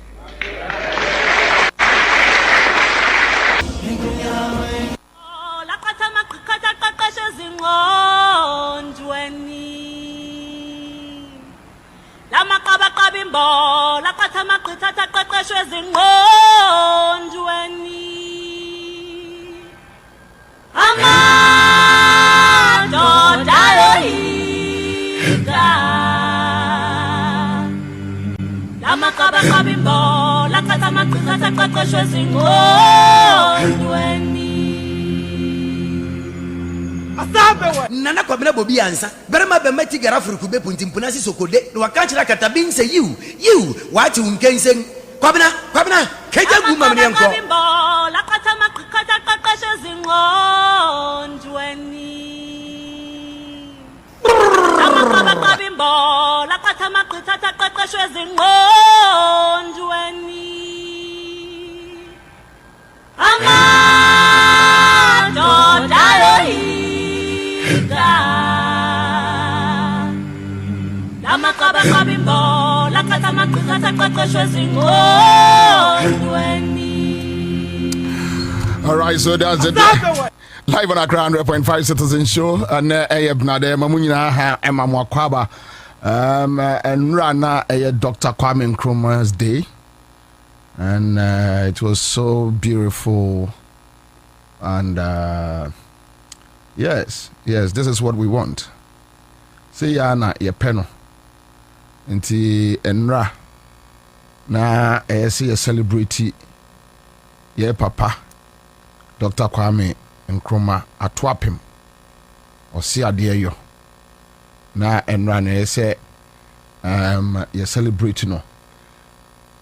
Nana Kwabena Bobie Ansah. Berema bemeti garafuru kube puntimpuna si sokode. Wakachira katabin se you wati unkensen. Kwabena keja guma mnyanko. La katama kakashe zingonjweni. La katama kakashe zingonjweni. All right, so that's it. Live on Accra100.5 Citizen Show, and Ebnade Mamunya ha Emma Kwaba, and Rana Dr. Kwame Nkrumah's day, and it was so beautiful, and yes, this is what we want. See Yana ye peno, inti enra na see a celebrity ye papa. Dr. Kwame Nkrumah atwapim osi ade yo na enra na say ye celebrate no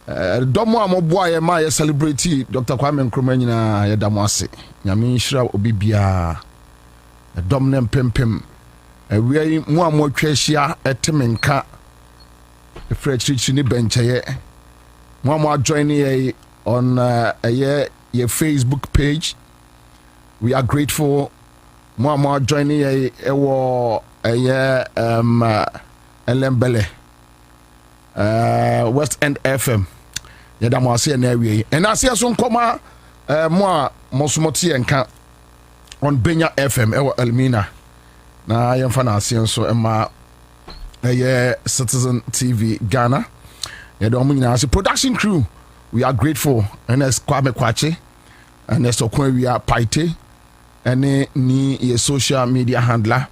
Domo amoboa ye ma ye celebrate Dr. Kwame Nkrumah nyina ye damo ase. Nyame nhira obi bia. Dom ne pempem. We mu amotwa hia etemenka. The French ni bencheye. Mu join ye on your Facebook page. We are grateful. Mu join ye ewo Elembele. West End FM. Yada mo ase na awie. And ase so nkoma mo mosomoti enka on Benya FM ewo Elmina. Na yemfa na ase so ema Citizen TV Ghana. Yada mo nyina ase production crew. We are grateful. And as Kwame Kwache and as Okwe we are Paite and ni social media handler.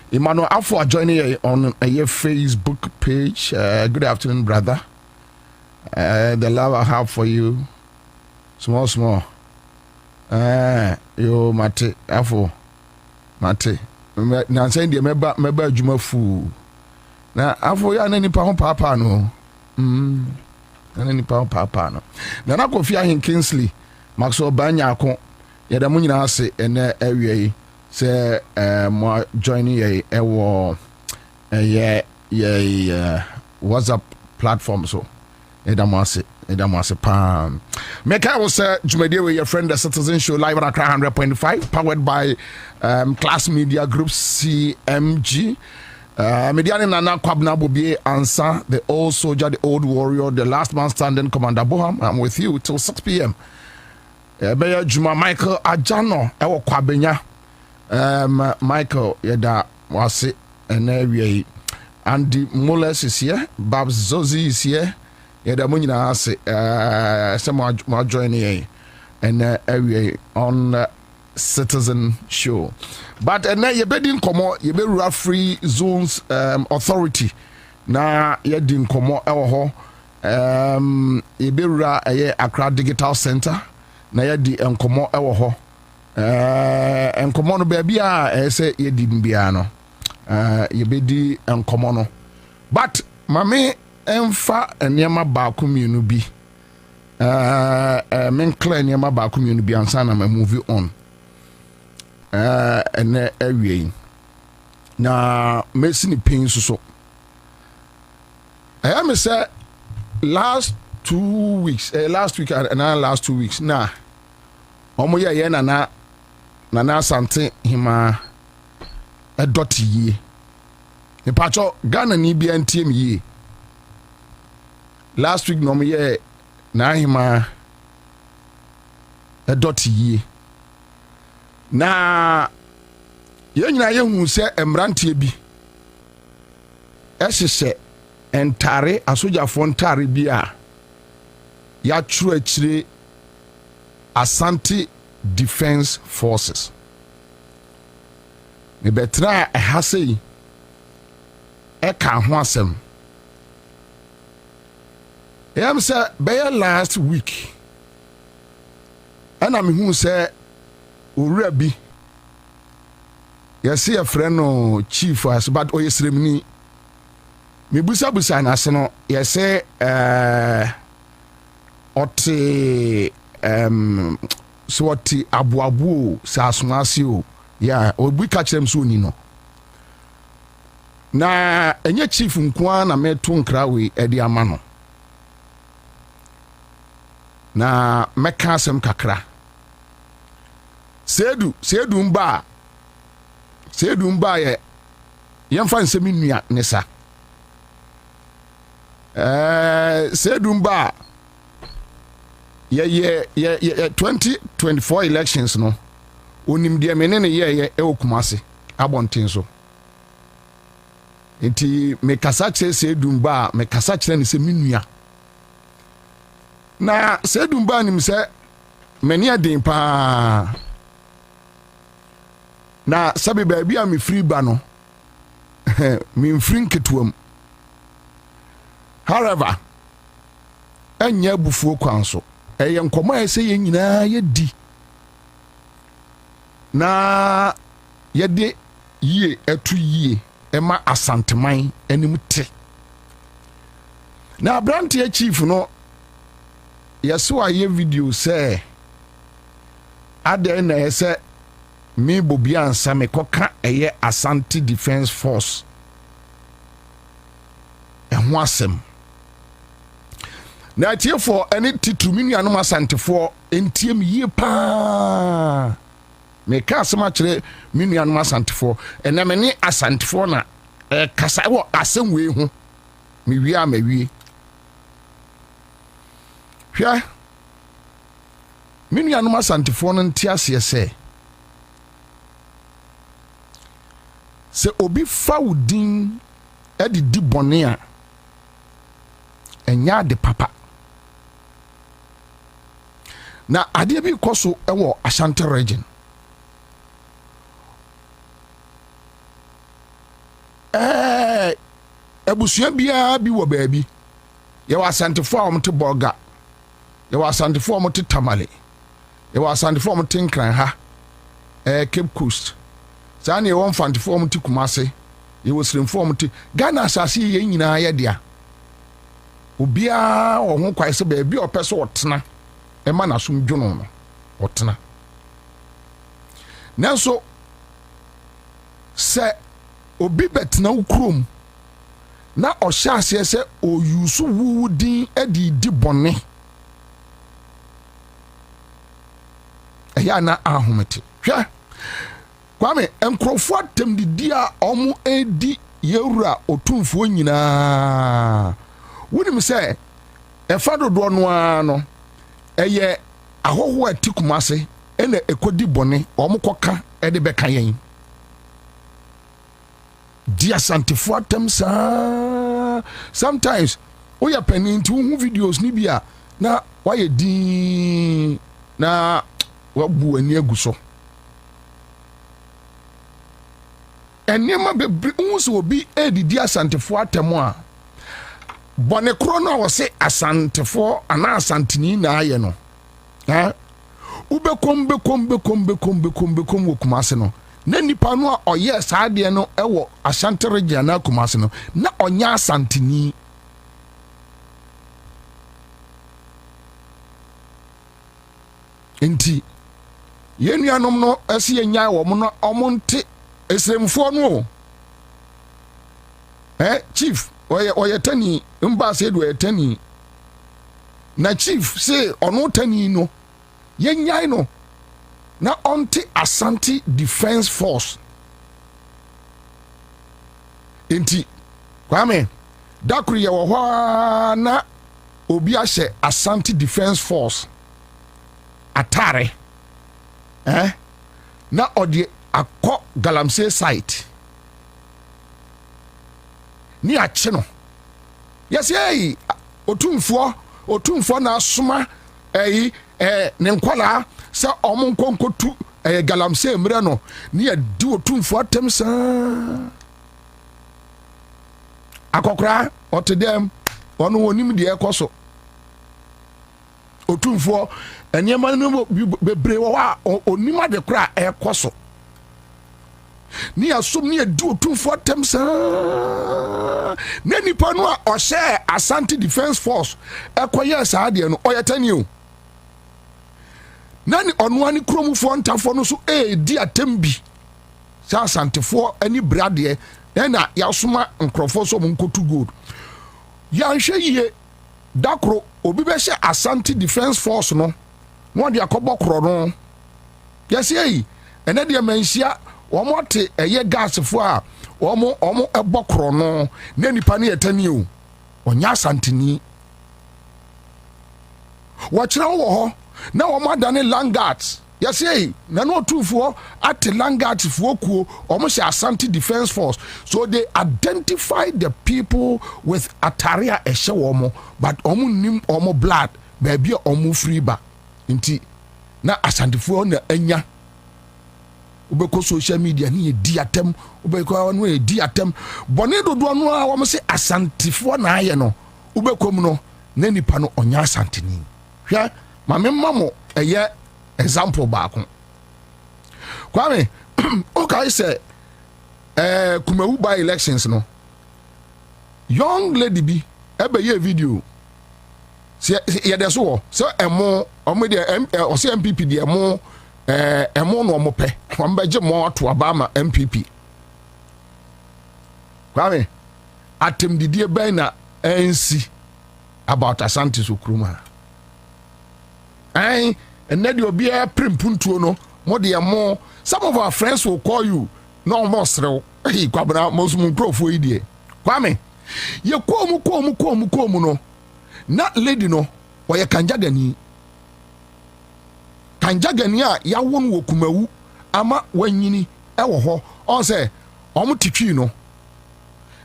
Emmanuel Afo joining on a Facebook page. Good afternoon, brother. The love I have for you, small. Yo, Mate Afo, Mate. Now saying the meba juma fu. Now Afo ya nani pa papa no. Nani pa papa no. Now na Kofi Ahin Kingsley, Maxwell Banya ko. Yada mu nyina ase ene awie. Say more joining a WhatsApp platform so edamase pam make I was Jumede with your friend the Citizen Show live at Accra100.5 powered by Class Media Group CMG Mediani Nana Kwabena Bobie Ansah the old soldier the old warrior the last man standing Commander Boham. I'm with you till 6 p.m. Beya Juma Michael Ajano ewo Kwabena Michael yeda wase ene Andy Mullers is here, Babs Zozi is here, yeda mo nyina ase some join here and on Citizen Show. But ye bedin komo ye be rural free zones authority na ye din komo ewo ho ye be rural Accra Digital Center na ye di enkomo ewo ho enkomo no baby a say ye di bia no ye be di enkomo no but mame emfa enema ba community bi men clear enema ba community bi ansa na ma move on ene awie na mesini pin so I am say last 2 weeks last week and last 2 weeks na omo ye na sante hima edoti yi ne pacho Ghana ni bia ntiem yi last week no mo ye na hima edoti yi na ye nyina ye hu se emrantie bi esese entare asojafo ntare bi a ya tru akire Asante Defense Forces. Me betra ehasei eka ho asem. Em say be last week. Ana me hu say owura bi. Yes a friend no chief as but oyesremni. Me busa na se no yes ote so what abu sa asumasi o ya obi ka kyerem so ni no na enye chief nkoa na meto nkra we edi ama no na meka asem kakra sedu mba ye yemfa nsemi nua nesa sedu mba ye 2024 elections no onim de menene ye okumase abonten so enti me kasa kire sedumba me kasa kire ne se minua na sedumba nim se meni adin pa na sabe ba bia me free ba no me free nketuam however anya bufuo kwanso eye nkomo ese ye nyina ye di na ye de yie etu yie ema asanteman anim te na brante chief no yeso aye video say ade na say me Bobie Ansah me koka eye Asante Defense Force ho asem na tie for any titrumini anom asantefo entiem yie pa me ka asema kire minu anom asantefo ena me ne asantefo na kasa wo asem we hu me wi amawie hwa minu anom asantefo no ntiase se obi faudin edi di bone a enya de papa na ade bi koso ewo Ashanti region ebusua bia bi wo baabi ye wa Asantefo a omte Bolga ye wa Asantefo a omte Tamale ye wa Asantefo a omte Nkran ha Cape Coast sane ye won Fantefo a omte Kumase ye wo Sremfo a omte Ghana asase ye nyina ye dia obia wo ho kwai se baabi opeso otena ema na sum dwono no otena nanso se obi betena ukrom na ohya ase se oyusu wudin edi di bone eya na ahomete hwa kwame enkrofo atem didi a omo edi yewura otumfo nyina wonim se efa dodo no ano eye ahoho atikumase ene ekodi bone omo koka ede beka yen dia Asantefo atem sa sometimes oya penin ti hu videos ni bia na waye din na wabu ani aguso enema bebre unso obi edidi Asantefo atem a bone kro no wo se Asantefo ana Asantini na aye no ha ubekom wo Kumase no na nipa no a oye saade no ewo Ashanti region na Kumase no na onya Asantini enti yenuanom no ase enya wo mo no omonte esremfo no chief oye tani mba se do tani na chief say ono tani no yenyai no na onti Asante Defense Force enti kwame dakuri ye wo na obi ahye Asante Defense Force atare na odi akọ Galamsey site ni ache no yes otumfo na asoma ne nkwala sa omon konkotu Galamsey mre no ni adi otumfo atem sa akokra otedem ono wonim de ekoso otumfo eniema no bebre wa onima de kra ekoso ni asom ni adi otumfo atem sa na nipa no a ohye Asante Defense Force ekoye saade no oyetani o nani onwani kromufo ntafo no so di atembi sa Asantefo ani brade na yasoma nkrofo so monkotu gold yanhwe yie dakro obi be hye Asante Defense Force no de akobokro no yesi ene de manhia omote eye gasfo a omo ebokro no na nipa ne yetani o onya Asantini wachira wo ho na omadane Langards yesi na no otumfo at Langards fuokuo omo hye Asante Defense Force so they identify the people with ataria ehye womo but omo nim omo blood baby omo free ba nti na Asantefo na anya ubeko social media ni edi atem ubeko no edi atem bone dodo no a wo se Asantefo na aye no ubeko mu no na nipa no onya Asantini hwa mame mamo eye example baako kwame okay say Kumawu by elections no young lady bi ebe ye video yɛ de so so ɛmo ɔmo de ɔsɛ MPP de ɛmo no ɔmo pɛ ɔmo bɛgye mo ato aba ama MPP kwame atem didie bɛn na NC about Asante Sokruma and then you'll be a primpuntuo no more the more some of our friends will call you no more srew hey Kwabena most munkrofo idie kwame ye komu no na lady no wa ye kanjagani a ya won wo kumawu ama wanyini ewo ho on say omo titwi no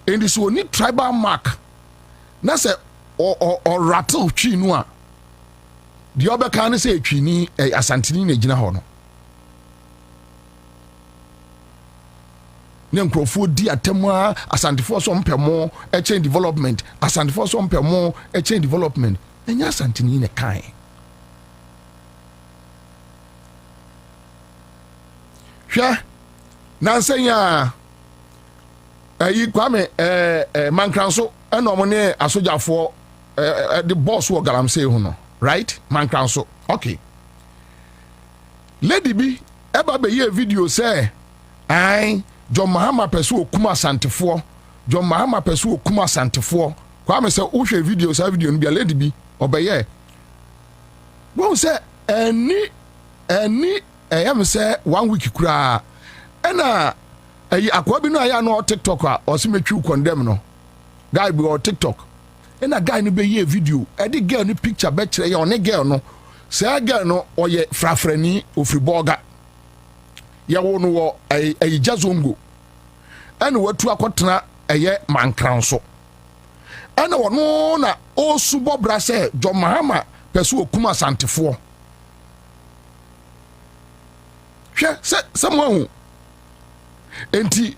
and this one tribal mark na say or rattle twi no a the other can say twini asantini na gina ho no ne nkrofo di atemwa asantefo so mpemo chain development asantefo so mpemo chain development enya asantini ne kan hwa nansenya ayi kwame mankranso eno ne asojafo the boss wo galamsey ho no right mankranso okay lady bi eba be ye video say ai John Mahama pesu okuma asantefo John Mahama pesu okuma asantefo kwame say wo hwe video sa video no bia lady bi obeye wo say any am say 1 week kura ena ayi akwa bi no aya no TikTok a osimetwi condemn no guy bi on TikTok ena guy no be ye video e di girl no picture be kire ye on girl no say girl no oye frafrani ofriboga ye wo no wo ayi jazongo ena watu akotena eye mankranso ena wono na osubo bra say John Mahama pesu okuma asantefo hwe se mo enti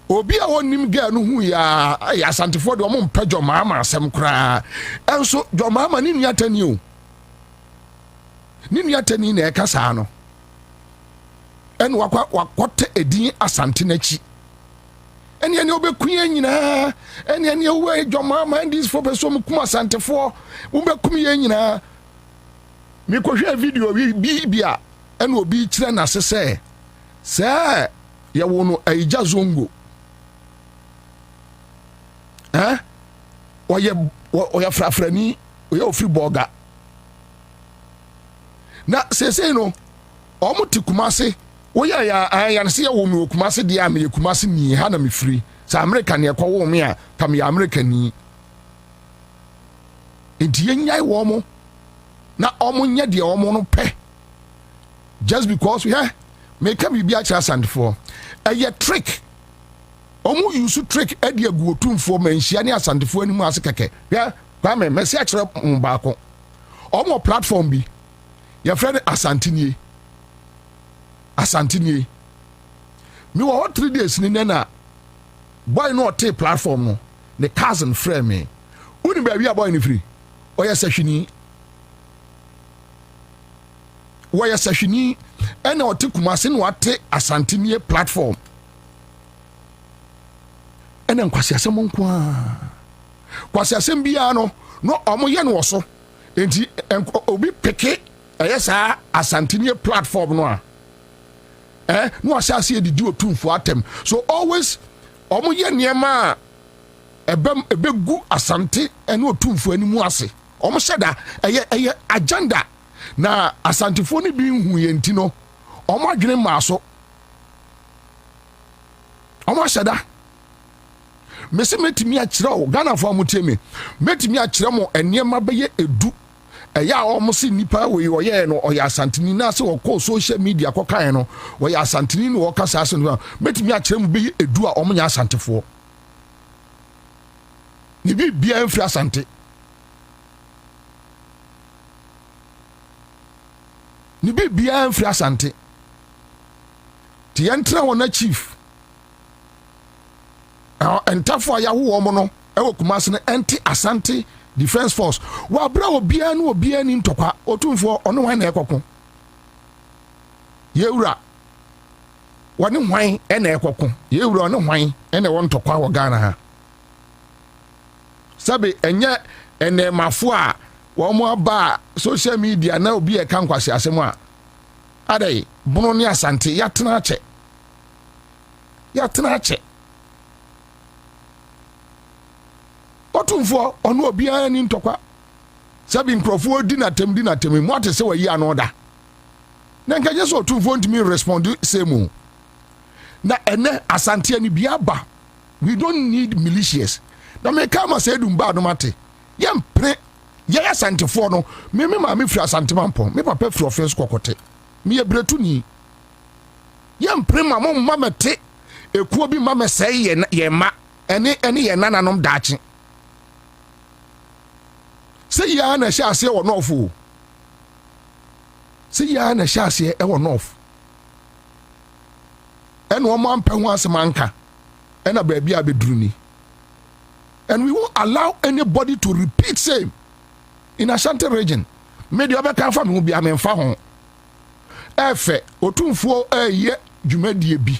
obi a wonim girl no hu ya asantefo de omo mpa John Mahama asem kra enso John Mahama ni nuatani o ni nuatani na ekasa no en wakote edin asante nachi eni obekuye nyina eni owe John Mahama and this for person kuma asantefo obekuye nyina mi ko hwe video bia en obi kire na sese se ya wono aija zongo oya frafrani oya ofri boga na sese no omuti kumase oya ya nse ya wo mi kumase dia me kumase ni ha na me free sa America ne ekwo wo me a kam ya America ni enti yenyai wo mo na omo nya de omo no pe just because we make me be a chasand for a trick omu use trick edi agu otumfo manhia ne asandefo animu ase keke kwa me mesi a kire mbako omo platform bi your friend asantini me wo 3 days ni na boy no take platform no the cousin friend me uni ba wi boy ni free oya sahwini waya sahwini ena ote kumase no ate asantini platform ena nkwasi asem nko a kwasi asem bia no omo ye no so enti obi peke ayesa asantini platform no a no asase edidi otumfo atem so always omo ye niema ebegu asante ena otumfo animu ase omo sheda eye agenda na asantefo ni bi hu ye nti no omo adwene maaso omo sheda mesi metimi a kire o Ghana fo amutemi metimi a kire mo eniema beye edu eya omo si nipa we oye no oya asantini na se wo social media ko kan no oya asantini no wo kasa ase no metimi a kire mo beye edu a omo nya asantefo ni bi bia mfri asante ni bi bia mfri asante ti entra wona chief entafo ya wo mo no e wo kumase no enti asante defense force wa bra obia no obia ni ntokwa otumfo ono wan na ekoko yewura woni hwan e na ekoko yewura ono hwan e na won ntokwa wo Ghana ha sabe enye ene mafo a wɔn aba social media na obi ɛka nkwasi asɛm a adai bono ne asante yatena akyɛ ɔtumfoɔ ɔno obiara ni ntɔkwa sabi nkurɔfoɔ di natam mu ate sɛ wayi ano da na nkagye sɛ ɔtumfoɔ ntumi respond same na ɛnɛ asante ani bia ba we don't need militias na meka ma sɛ edum ba no mate yɛmpre yɛyɛ asantefoɔ no me maame firi asante mampɔn me papa firi ɔfɛs kɔkɔte me yɛ bretu ni yɛmpre ma mo mma mete ekuo bi ma mɛsɛe yɛ ma ɛne yɛ nananom daakye sɛ yɛa na hyɛ aseɛ wɔ nɔɔfo sɛ yɛa na hyɛ aseɛ ɛwɔ nɔɔfo ɛna wɔn ampɛ ho asɛm anka ɛna baabi a bɛduru ni and we won't allow anybody to repeat same in Ashanti region media bɛka fa me ho bi amemfa ho ɛfɛ otumfuo ɛyɛ dwumadie bi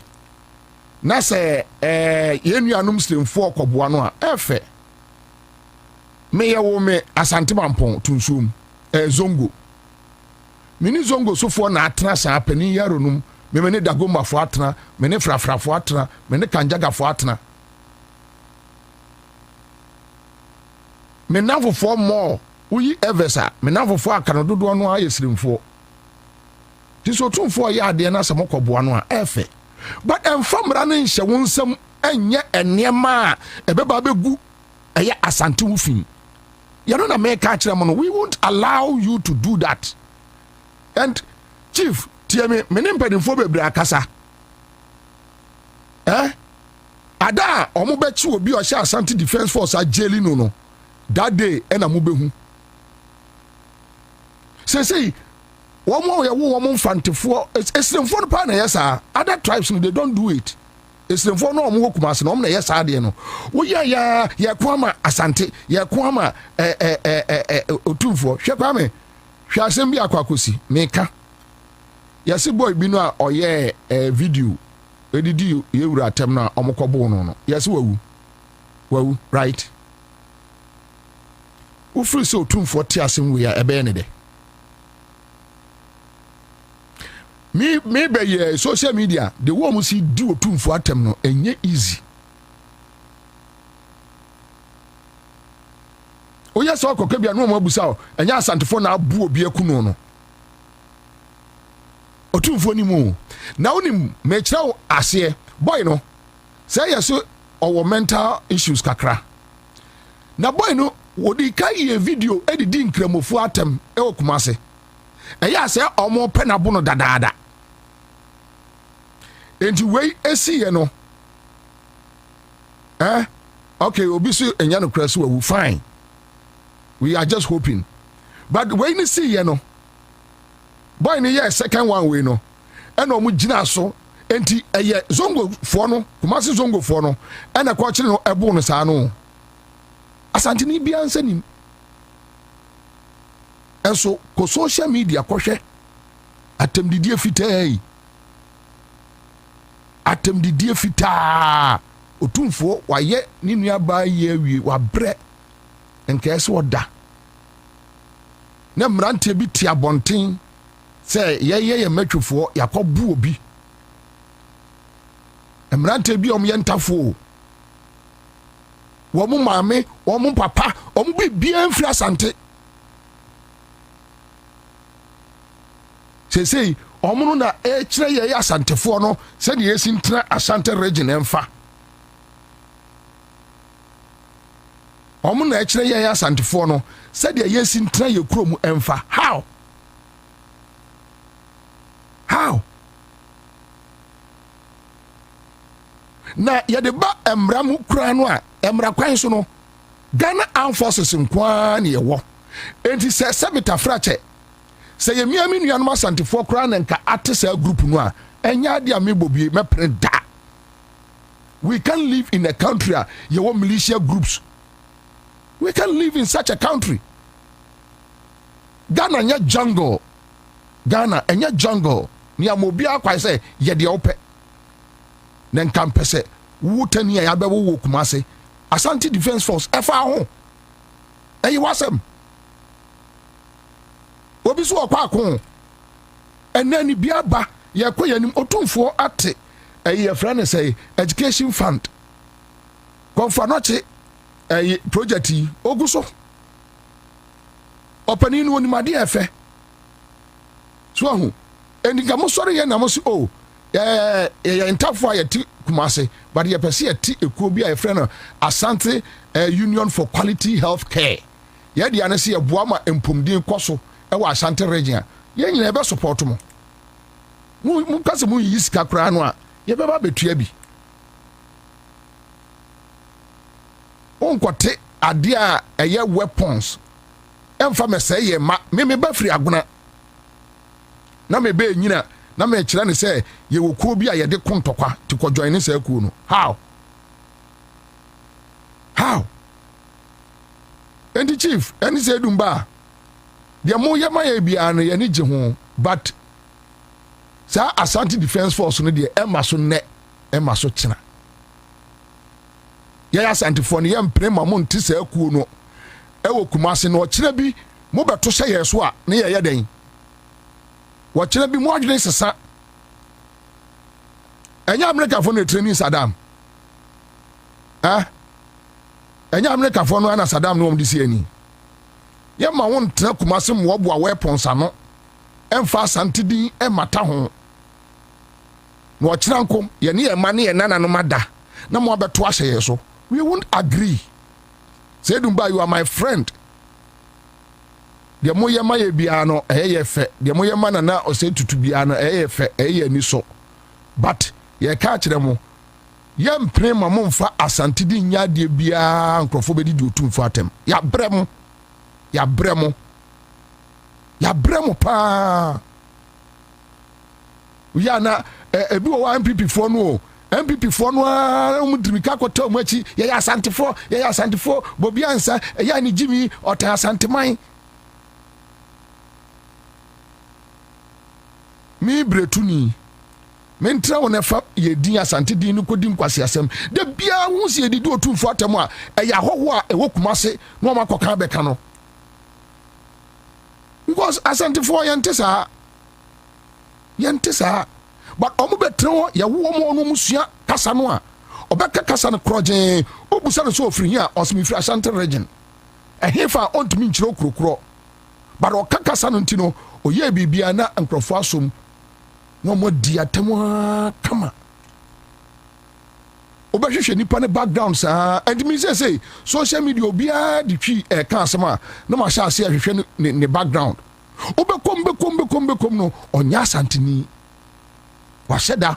na sɛ yɛnuanom stemfoɔ kɔboa no a ɛfɛ meyɛ wo me Asante Mampɔn tunsuom zongo mini zongo sofoɔ na atena saa panin yaronum me ne dagomafo atena me ne frafrafo atena me ne kanjagafo atena me nafofo mo uyi evesa me nafofo aka no dodo no ayɛ sirimfoɔ ti so tumfoɔ yɛ ade na sɛ mokɔboa no a ɛfɛ but emfamra no nhyɛ wo nsɛm ɛnyɛ ɛnɛma a ɛbɛba bɛgu ɛyɛ asante wo fin yɛ no na meka kyerɛ mo no we won't allow you to do that and chief tie me ne mpanimfoɔ bebree akasa ada a ɔmo bɛkyi obi ɔhyɛ Asante Defence Force a jeli no that day ɛna mo bɛhu sɛsɛi wɔn a wɔwɔ wɔn mfantefoɔ esremfoɔ no paa na yɛ saa other tribes no they don't do it esremfoɔ no wɔn wɔ Kumasi na wɔn na yɛ saa deɛ no woyɛ yɛ ko ama Asante yɛ ko ama otumfoɔ hwɛ kwame hwɛ asɛm bi akɔ akosi meka yɛsi boy bi no a ɔyɛ video edidi yɛwura atam na ɔmo kɔbɔ no yɛsi wawu right wofiri sɛ otumfoɔ te asɛm wei a ɛbɛyɛ ne de me bɛyɛ social media the one mu si di otumfoɔ atam no ɛnyɛ easy oyɛ sɛ ɔkɔka bia no ɔmo abusa o ɛnyɛ asantefoɔ na abu obi akunu no otumfoɔ ni mu na wonim mekyerɛ wo aseɛ boy no sɛ yɛ so ɔwɔ mental issues kakra na boy no wodi ka yɛ video edidi nkramofoɔ atam ɛwɔ Kumasi ɛyɛ sɛ ɔmo pɛ na bo no dadaada enti wei esi yɛ no okay obi so enya no kra so wawu fine we are just hoping but wei ni si yɛ no boy ni yɛ second one wei no ɛna ɔmo gyina so enti ɛyɛ zongo foɔ no Kumasi zongo foɔ no ɛna kɔkyere no ɛbo no saa no Asante ni bia nsanim enso ko social media kɔhwɛ atemdidie fitaa otumfoɔ wayɛ ne nua ba yɛ awie wabrɛ nkɛse oda na mmerante bi ti abɔnten sɛ yɛyɛ matwefoɔ yakɔbu obi mmerante bi yɛ ntafo wɔn maame wɔn papa wɔn bibia mfiri Asante sesei wɔn no na ɛkyerɛ yɛ Asantefoɔ no sɛdeɛ yɛsi ntena Asante region ɛmfa wɔn na ɛkyerɛ yɛ Asantefoɔ no sɛdeɛ yɛsi ntena yɛ kurom ɛmfa how na yɛde ba mmara mu kura no a mmara kwan so no Ghana Armed Forces nkwa na yɛwɔ enti sɛ sɛbita frakyɛ sɛ yɛ miami nuanom Asantefoɔ kura na nka ate saa group no a ɛnya ade a me Bobie mɛpere da we can live in a country a yɛwɔ militia groups we can live in such a country Ghana nyɛ jungle Ghana ɛnyɛ jungle ni amobi akwa sɛ yɛde ɔpɛ na nka mpɛ sɛ wotani a yɛabɛwo wɔ Kumasi Asante Defence Force ɛfa ho ɛyɛ wasɛm obi so okwa akon ena ni bia ba ye kɔ yanim otumfo ate ɛyɛ friend say education fund konfa no che ɛyɛ project yi oguso opani no onimade efe so ahu eni ga mo sɔre ye na mo si o intafo a yɛti kumase but yɛ pɛsɛ yɛti ekuo bi a yɛfrɛ no Asante Union for Quality Health Care yɛde ane sɛ yɛboa ma mpomdin kɔ so ɛwɔ Asante region yɛn nyina yɛbɛ support mo kase mu yi sika koraa no a yɛbɛba betua bi onkote ade a ɛyɛ weapons ɛmfa mɛsɛ yɛ ma me ba firi agona na me be nyina na me kyerɛ ne sɛ yɛwɔ kuo bi a yɛde kontɔkwa ti kɔ join ne sɛ kuo no how and chief ɛne sɛ dumba deɛ mo yɛ ma yɛ bia no yɛ ne gye ho but sa Asante Defense Force no deɛ ɛma so nnɛ ɛma so kyena yɛyɛ Asantefo no yɛmpere ma mo nte sɛ kuo no ɛwɔ Kumase no ɔkyena bi mo bɛto hyɛ yɛ so a ne yɛyɛ dɛn wɔkyena bi mo adwene sesa ɛnyɛ Amerikafo no training Saddam ɛnyɛ Amerikafo no ana Saddam no wɔm de si ani yɛma wo ntena Kumase mo wɔboa weapons ano ɛmfa Asante din ɛmata ho na ɔkyena nko yɛne yɛma ne yɛ nana no mada na mo abɛto ahyɛ yɛ so we won't agree say Dumba you are my friend deɛ mo yɛ ma yɛ bia no ɛyɛ yɛ fɛ deɛ mo yɛ ma nana ɔsɛ tutu bia no ɛyɛ yɛ fɛ ɛyɛ ni so but yɛ ka kyerɛ mo yɛmpene ma mo mfa Asante din nya deɛ bia nkrɔfo bɛdi di otumfo atem yɛabrɛ mo pa ya na ebi wo MPP fo no MPP fo no umudrimika kwota mu achi yɛ Asantefo Bobie Ansah ɛyɛ ni Jimmy ɔta Asanteman mi bretuni mentra wo nefa yɛ din Asante din no kodi nkwase asɛm de bia hu se yɛdi otumfo atem a ɛyɛ ahoho a ɛwɔ Kumase na ɔma kɔka bɛka no because Asantefo yɛnte saa but ɔmo bɛtena hɔ yɛwo ɔmo no musua kasa no a ɔbɛka kasa no korɔgyen obusa no so ofiri hia ɔsemi firi Asante region ɛhefa ɔntumi nkyerɛ okurokuro but ɔka kasa no ntino ɔyɛ bibia na nkrɔfo asom na ɔmo di atam kama obɛhwehwɛ nipa ne background saa and me say social media obiara di twi ɛka asɛm a na ma hyɛ ase ahwehwɛ ne background obɛkom no ɔnya Asanteni wahyɛ da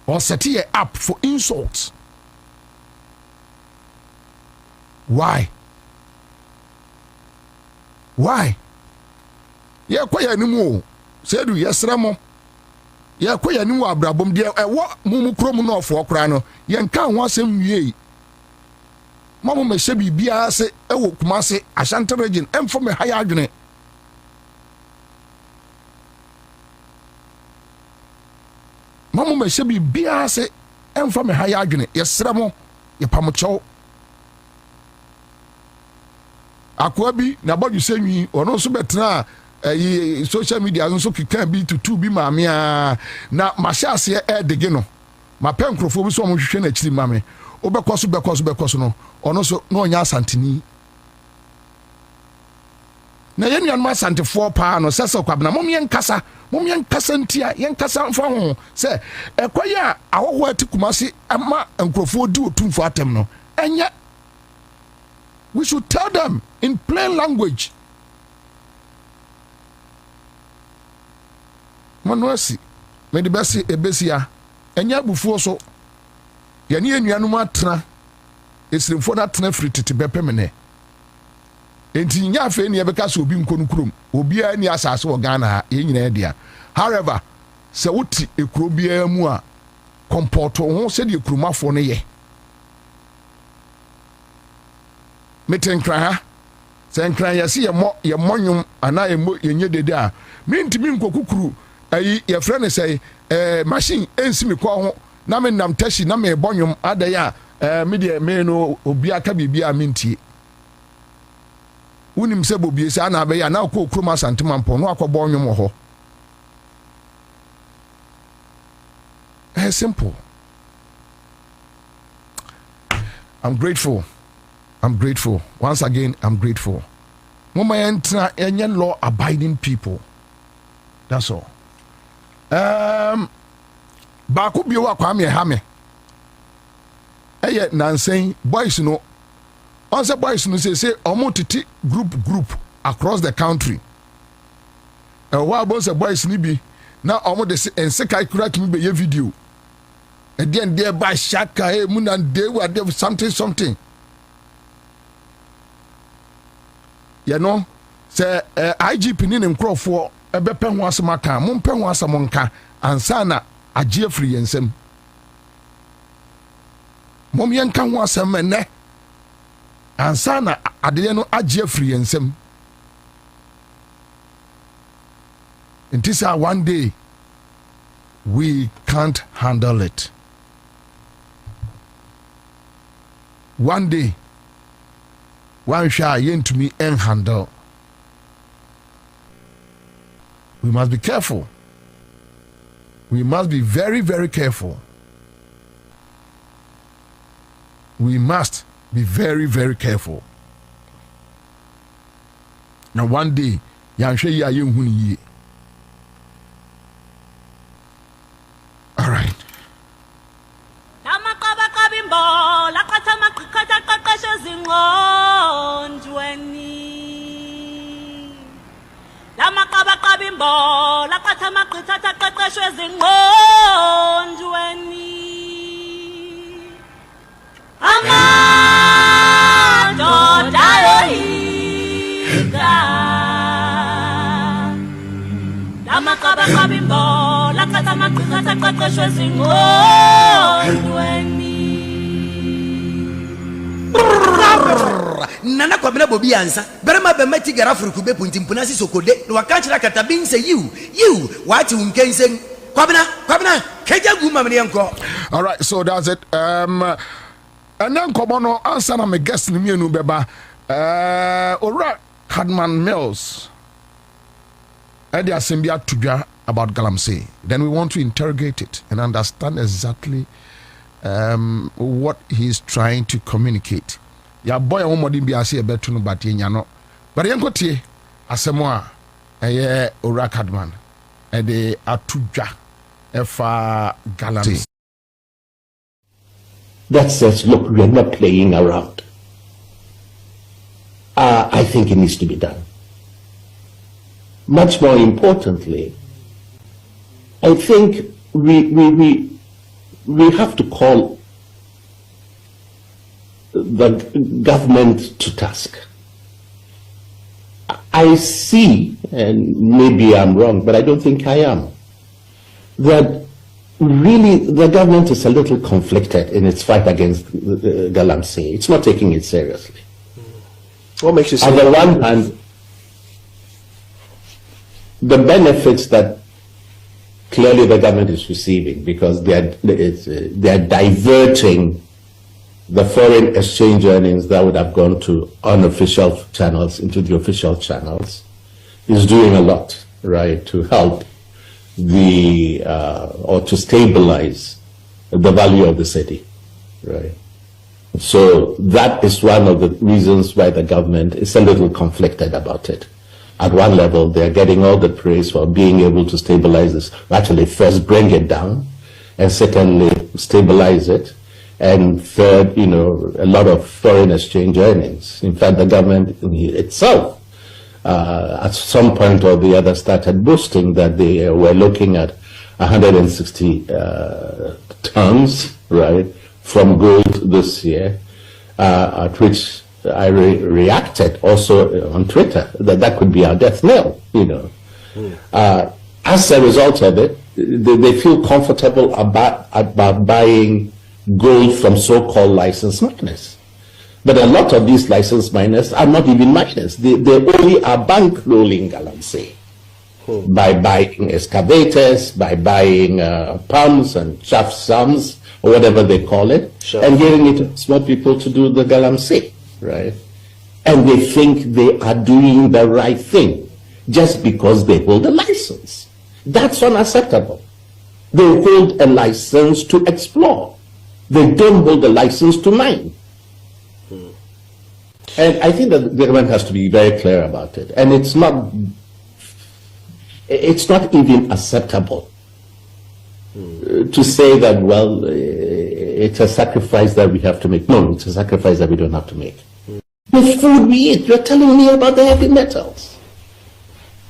ɔsɛte yɛ up for insults why yɛkɔ yɛ anim o sɛ du yɛsrɛ mo yɛkɔ yɛ anim wɔ abrabom deɛ ɛwɔ mu kurom no ɔfoɔ koraa no yɛnka ho asɛm wie mo mɛhyɛ biribiara sɛ ɛwɔ Kumase Asante region ɛmfa me ha yɛ adwene mamu mɛhyɛ biribiara sɛ ɛmfa me ha yɛ adwene yɛsrɛ mo yɛpamokyɛw akoa bi na bɔdwe sɛ nwi ɔno nso bɛtena ɛyi social media nso keka bi tutu bi maame a na mahyɛ aseɛ ɛdege no mapɛ nkurɔfoɔ bi so ɔmo hwehwɛ n'akyiri ma me wobɛkɔ so no ɔno so na ɔnyɛ Asanteni na yɛn nuanom Asantefoɔ paa no sɛ Kwabena mom yɛnkasa ntia yɛnkasa mfa ho sɛ ɛkɔyɛ a ahoho ati Kumase ama nkurɔfoɔ di otumfo atem no ɛnyɛ we should tell them in plain language Manuasi me de bɛsi ebesia ɛnyɛ abufuo so yɛne yɛn nuanom atena esiremfo na atena firi tete bɛpɛ mene enti nya afa ni yɛbɛka sɛ obi nkɔ no kurom obiara ni asase wɔ Ghana ha yɛn nyinaa dia however sɛ woti ekuro biara mu a comporto ho sɛ de ekuromafo no yɛ metenkra ha sɛ nkran yɛse yɛ mɔnwom ana yɛnyɛ dede a mentimi nkɔkukuru ayi yɛfrɛ ne sɛ machine ensi me kɔ ho na me nam tashi na me bɔnwom adaya me de me no obi aka bibia mentie Unim se Bobie se ana be ya na ko kroma santemampo no akọbọ onwom wo ho. Simple. I'm grateful. Once again, I'm grateful. Mama entra enye law abiding people. That's all. Ba ko bi wa kwa me ha me. Eye nansen boys no. Ansah boys no say omo titi group across the country. Wa bo say boys ni bi na omo de ense kai kura kimi be ye video. E dey ba shaka e mu na dey wa dey something. You know, say IGP ni nkrofo e be pe ho asema ka, mo pe ho asemo nka Ansah na agye free ensem. Mom yen kan ho asem ne Ansah na ade no agye free ensem. Until one day we can't handle it. One day one shall yen to me and handle. We must be careful. We must be very, very careful. We must be very, very careful. Now one day yan hwe ya yen hu ni. All right. Nana Kwabena Bobie Ansah. Berema be meti garafuru be puntimpuna si sokode. No wakanchira katabin say you what you can say. Kwabena keja guma mene yanko. All right, so that's it. And then come on Ansah na me guest ni mienu beba. Ora Cadman Mills. Eddie Asimbia Tudja about Galamsey. Then we want to interrogate it and understand exactly what he's trying to communicate. Ya boy omodi bi ase e betu no but yenya no. But yenko tie asemo a eye Ora Cadman e de atudwa e fa Galamsey. That says, look, we are not playing around. I think it needs to be done. Much more importantly, I think we have to call the government to task. I see, and maybe I'm wrong, but I don't think I am, that really the government is a little conflicted in its fight against Galamsey. It's not taking it seriously. What makes you say on the one hand, the benefits that clearly the government is receiving, because they are diverting the foreign exchange earnings that would have gone to unofficial channels into the official channels, is doing a lot, right, to help or to stabilize the value of the city, right? So that is one of the reasons why the government is a little conflicted about it. At one level, they're getting all the praise for being able to stabilize this. Actually, first bring it down, and secondly, stabilize it. And third, a lot of foreign exchange earnings. In fact, the government itself, at some point or the other, started boasting that they were looking at 160 tons, right, from gold this year, at which I reacted also on Twitter that could be our death knell, As a result of it, they feel comfortable about buying gold from so-called licensed miners. But a lot of these licensed miners are not even miners. They only are bankrolling Galamsey by buying excavators, by buying pumps and shaft sums, or whatever they call it, and giving it to small people to do the Galamsey, right? and they think they are doing the right thing just because they hold a license. That's unacceptable. They hold a license to explore. They don't hold a license to mine. And I think that the government has to be very clear about it. And it's not even acceptable to say that, well, it's a sacrifice that we have to make. No, it's a sacrifice that we don't have to make. The food we eat, you're telling me about the heavy metals.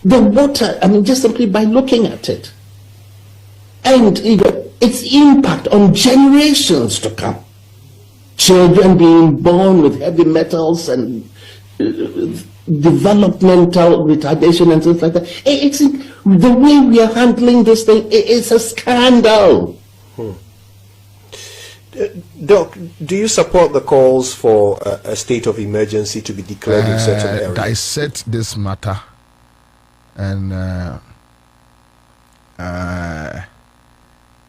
The water, I mean, just simply by looking at it. And its impact on generations to come. Children being born with heavy metals and developmental retardation and things like that. It's the way we are handling this thing. It's a scandal. Doc, do you support the calls for a state of emergency to be declared in certain areas? Dissect this matter and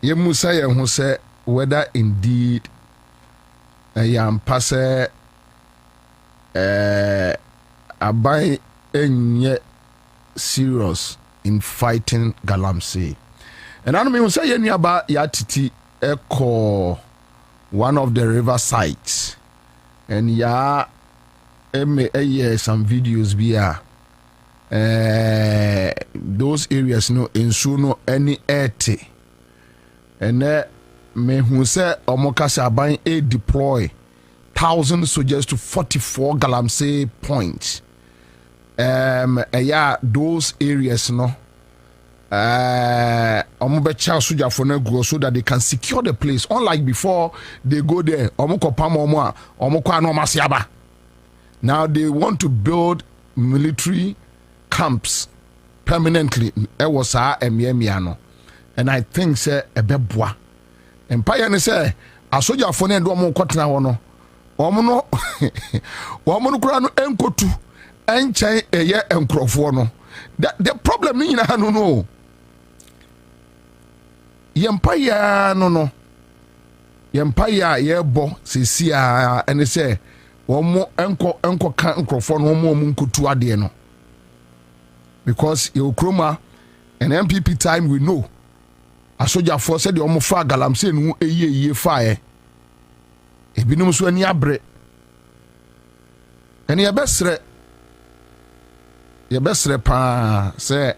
Yemusa who say whether indeed yampase abai enye serious in fighting Galamsey. And I mean say yenu aba yatiti eko one of the river sites and some videos be those areas no insu no any ete and me who say omokasa aban deploy 1,000 soldiers to 44 Galamsey points. Those areas no omobecha soldier for no go so that they can secure the place. Unlike before, they go there now they want to build military camps permanently. And I think say ebeboa empire ne say a soldier for no do kotena wo no omo no kura no enkotu enchen eye enkrofo no. The problem ni na no Yempire no Yempire yebo sisia and say womo enko ka nkrofo no mo nkutu ade no because your kroma and MPP time we know a soldier for said the omofa Galamsey no eye fire ebinum so ani abre and ye besre pa say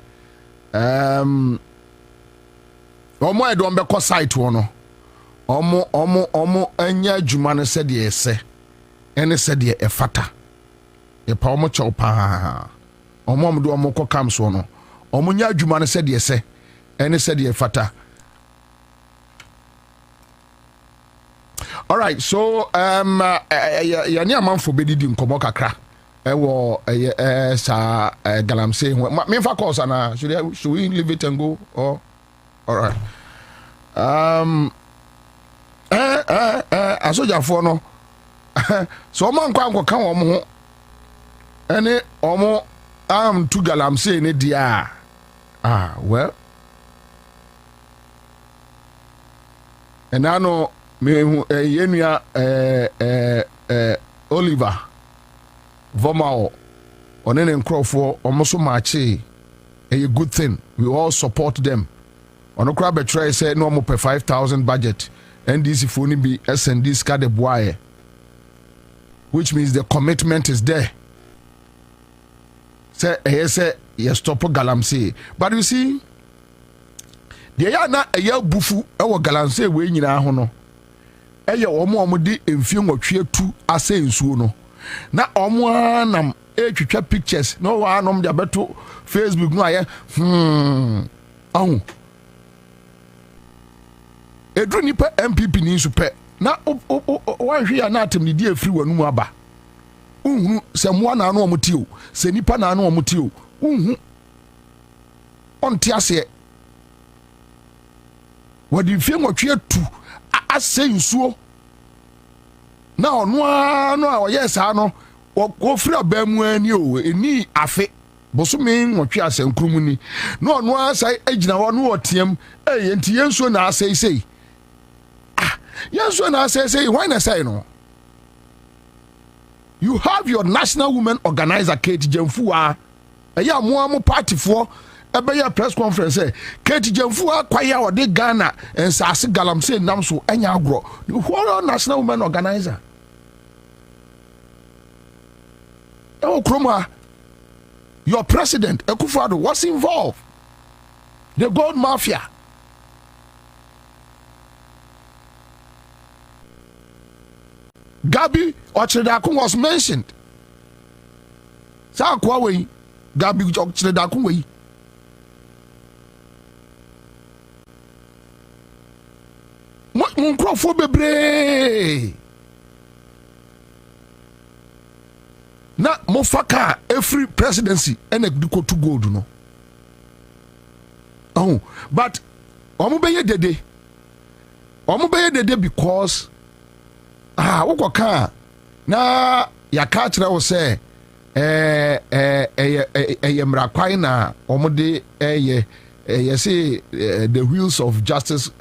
omo e don be ko site wo no omo anya adwuma no said ye se ene said ye efata ye pa omo chow pa omo do omo ko kam so no omo nya adwuma no said ye se ene said ye efata. All right, so yani amanfo bedidi nkomo kakra ewo sa Galamsey me fa course na should we leave it and go or all right asoja for no so man kwa kan wo mo ene omo am to Galamsey ne dia well and I know me yenua Oliver Vomao onene nkrofo omoso machi a good thing. We all support them. Ono kra betray say no mo per 5,000 budget NDC phone be SND ska de boye, which means the commitment is there. Say you stop Galamsey, but you see the ya na eya bufu e wo Galamsey we nyina ho no eye omo di emfie nwotwe tu ase nsuo no na omo anam etwetwa pictures no wa anom de beto Facebook no aye edru nipa MPP ni nso pe na wan hwe ya na atem ni di afiri wanu mu aba unhu se mo na anu omuti o se nipa na anu omuti o unhu onti ase wadi fie nwotwe tu ase nsuo na ono ano a oyes ano wo fira ba mu ani o eni afe bosome nwotwe ase nkrumu ni na ono asai agina wo no otiam enti yensuo na asai sei yensuo na asai sei why na say no You have your national women organizer Kate Jemfua. Eya mo party for ebe press conference say Kate Jemfua kwaya ode Ghana ensase galamsey nam so enya agro. Who are national women organizer? Kroma, your president Akufo-Addo was involved. The gold mafia. Gabi Ochredakun was mentioned. Sa kwa we Gabi Ochredakun we. Mo nkrofo bebre. Na mofaka every presidency ene diko to gold no. Oh, but omo beye dede. Omo beye dede because wokoka na yaka kire wo se mrakwai na omo de say the wheels of justice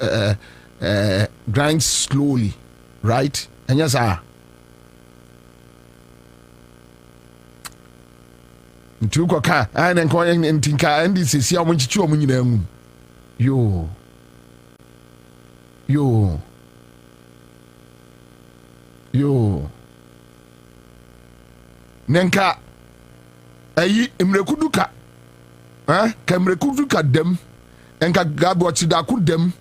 grind slowly, right? And yes ntu koka na nko ntinka ndi sisi omo nchichi omo nyina ngu yo nenka ayi emrekuduka kamrekuduka dem enka Gabi Ochredakun dem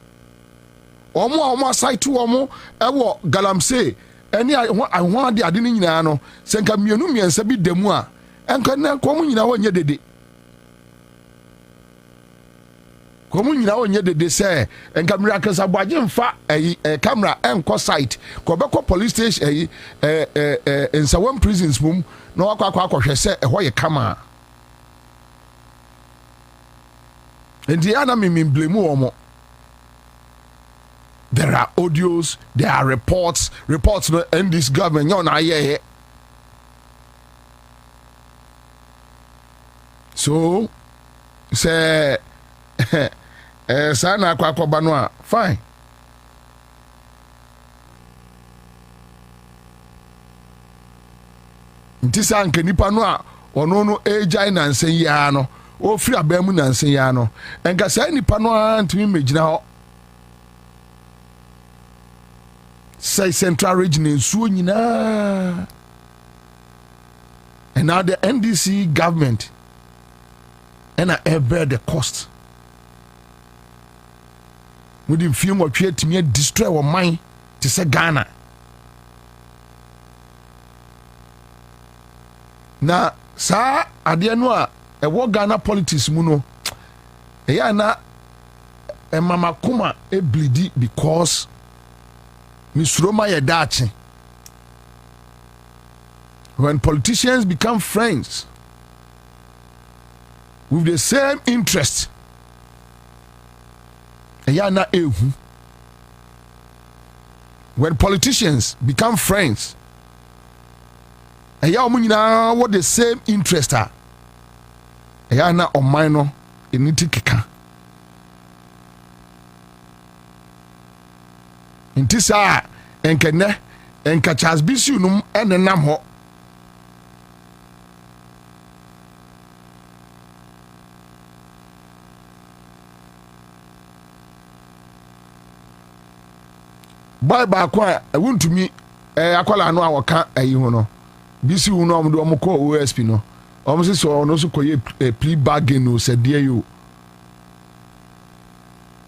omo site omo ewo galamsey eni ahwa de ade ni nyina no senka mienu miensa bi demu a enka na komu nyina wonye dede say enka mirakasa boaje mfa camera enko site ko be ko police station Ansah prisons mum na wakwa hwese ehwo ye kama endi ana me blame omo. There are audios, there are reports no in this government you na here. So say sana kwa Kwabena fine. Ntisa nke nipa no a ono no ejai na nsen ya no o firi abamu na nsen ya no enka sai nipa no antimi megina ho say central region in suo nyina. And now the NDC government and I bear the cost. We didn't feel what we had to destroy our mind to say Ghana. Now, sir, I didn't know a war Ghana politics muno. Na a mama kuma a bleedy because Miss Roma Yadachi. When politicians become friends with the same interest, when politicians become friends, what the same interest are, or minor in Intisa enkene enkachas bisu num enenam ho boy ba kwa ewuntumi akwala no awoka ayi ho no bisu no omdo omko OSP no omse so no so koye plea bargain no said there you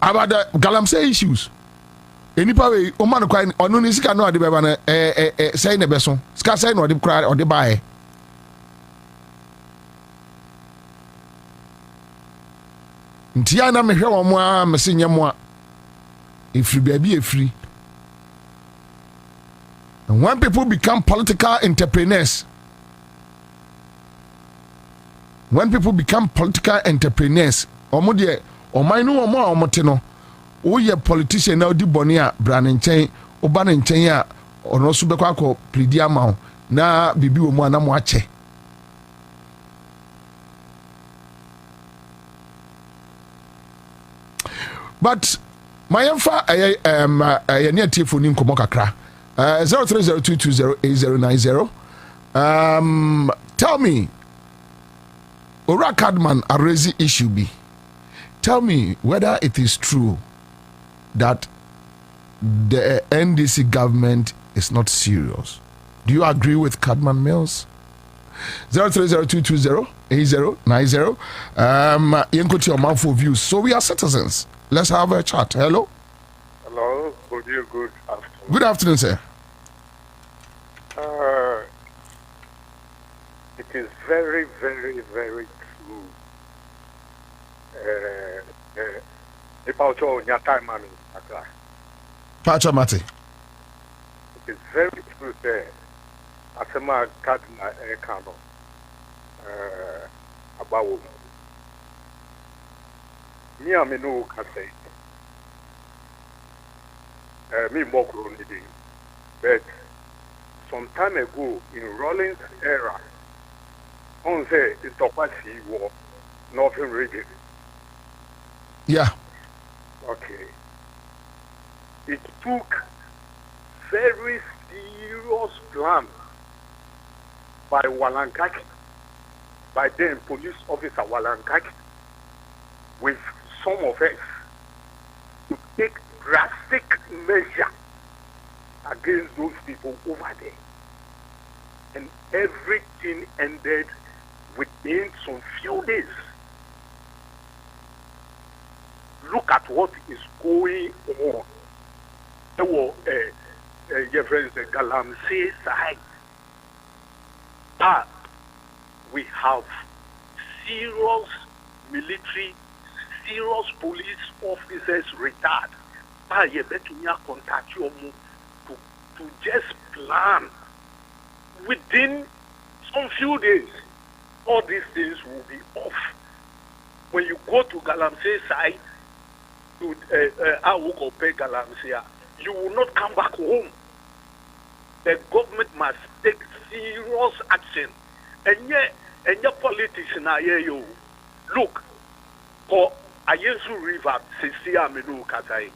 about the galamsey issues. Enipa we o man kwa onu ni sika no ade beba na say ne beso sika say no ade kra ode bae ntia na mehwe wo mo a mesenye mo a efri baabi efri. And when people become political entrepreneurs, omo de o man no omo a omote no o ye politician na odi boni a bran nchen o ba nchen a ono so be kwa pledi ama na bibi wo mu ana mo ache. But my emfa near telephone nkomo kakra 0302208090 Tell me, Ora Cadman Arezi issue be. Tell me whether it is true that the NDC government is not serious. Do you agree with Cadman Mills? 0302208090. Go to your mouth for views. So we are citizens. Let's have a chat. Hello. Hello. Good afternoon. Good afternoon, sir. It is very, very, very true. About your time, Accra. Pachamati. It is very true there. Asema Kaduna Ekano about me, I mean, no, can say me more crony, but some time ago in Rollins era, on say it's Topasi war, Northern region. Yeah. Okay. It took very serious plan by Walankaki, by then police officer Walankaki, with some of us to take drastic measure against those people over there. And everything ended within some few days. Look at what is going on. There were your friends, the Galamsey side. But we have serious military, serious police officers retired. But you better contact you to just plan within some few days. All these things will be off. When you go to Galamsey side, to Awukope Galamsey, you will not come back home. The government must take serious action. And yet politicians are here. Look, for Ayensu River, Sisia Menu Katai,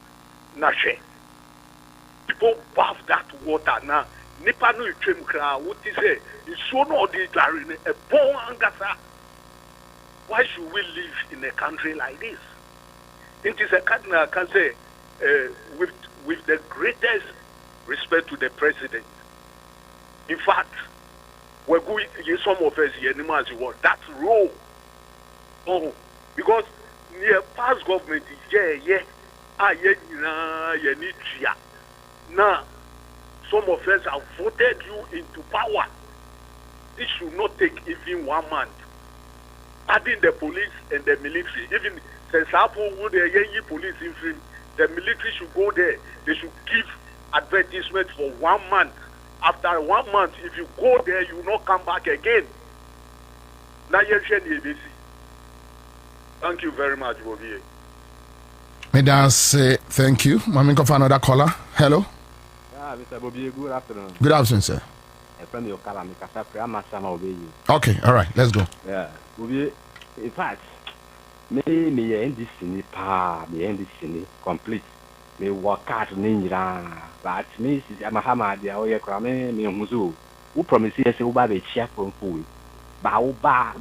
Nashe. People bath that water now. Nipa no itwem kra, what is it? It's so no ordinary, a bon angasa. Why should we live in a country like this? It is a country I can say, with the greatest respect to the president. In fact, we're going some of us here, that's wrong. Oh, because near past government, now, some of us have voted you into power. This should not take even 1 month. Adding the police and the military, even the police in film, the military should go there. They should give advertisement for 1 month. After 1 month, if you go there, you will not come back again. Thank you very much, Bobie. May I say thank you. Mami, go for another caller. Hello. Mr. Bobie, good afternoon. Good afternoon, sir. Okay, all right, let's go. Yeah, Bobie, in fact, me end this cine me end this cine complete. Me work out ninja, but me Mahama dia oye krame me muzu. Who promise yes we ba be chia from food. Ba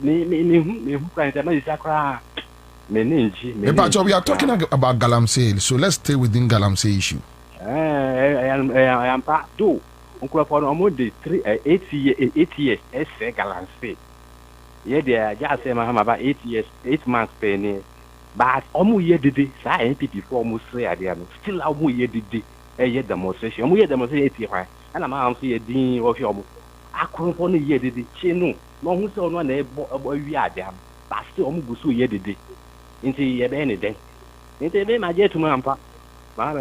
me who can tell me sakra. Me ninji. But we are talking about Galamsey, so let's stay within Galamsey issue. I am part do. Uncle for almost 8 years. Say Galamsey. Yeah, they just say Mahama about 8 years, 8 months penny. But almost year did it. Sa NPP for almost 3 years. Still almost year did it. A year demonstration. Almost year demonstration 8 years. And I'm saying a dean of your. I couldn't for a year did it. She no. No one saw one we are there. But still almost year did it. Into year anything. Into them I get to my ampa. All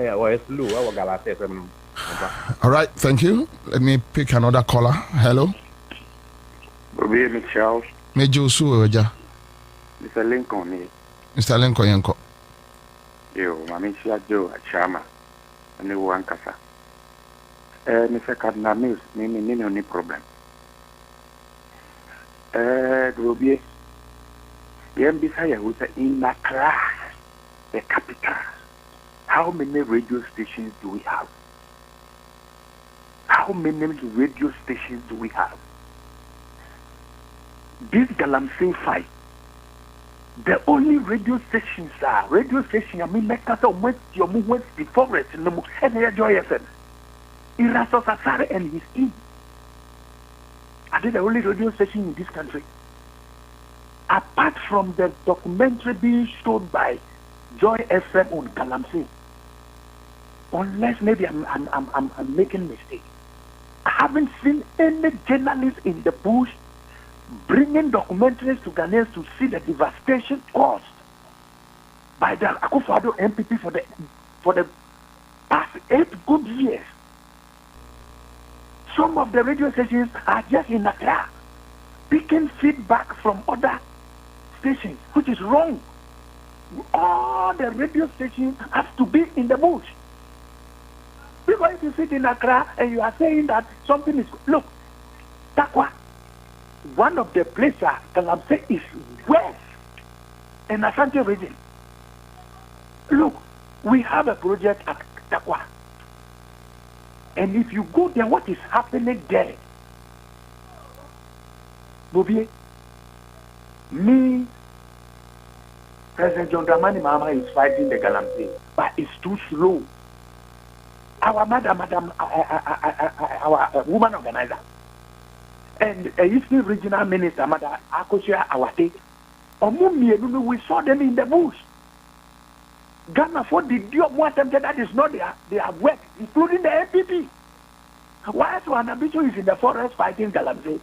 right, thank you. Let me pick another caller. Hello. Bobie Michelle. Major Suja. Mr. Lincoln. Mr. Lincoln Yanko. Yo, Mami Joe Chama. And you want Kasa. Mr. Cardinal Mills, no problem. Bobie. Yembisaya who's in Accra, the capital. How many radio stations do we have? How many radio stations do we have? this Galamsey fight, the only radio stations I mean, make us went your movement the forest in the and they enjoy FM. Iraso Sasare and his team. Are they the only radio station in this country? Apart from the documentary being shown by Joy FM on Galamsey, unless maybe I'm making a mistake, I haven't seen any journalist in the bush bringing documentaries to Ghanaians to see the devastation caused by the Akufo-Addo MPP for the past 8 good years. Some of the radio stations are just in Accra, picking feedback from other stations, which is wrong. All the radio stations have to be in the bush. Because if you sit in Accra and you are saying that something is... Look, Takwa, one of the places Galamsey is west in Ashanti region. Look, we have a project at Takwa. And if you go there, what is happening there? Bobie, me, President John Dramani Mahama is fighting the Galamsey, but it's too slow. Our our woman organizer, and a Eastern Regional Minister, Madam Akosia Awate, we saw them in the bush. Ghana for the deal more attempted that is not their work, including the MPP. Whilst Wanabicho is in the forest fighting Galamsey,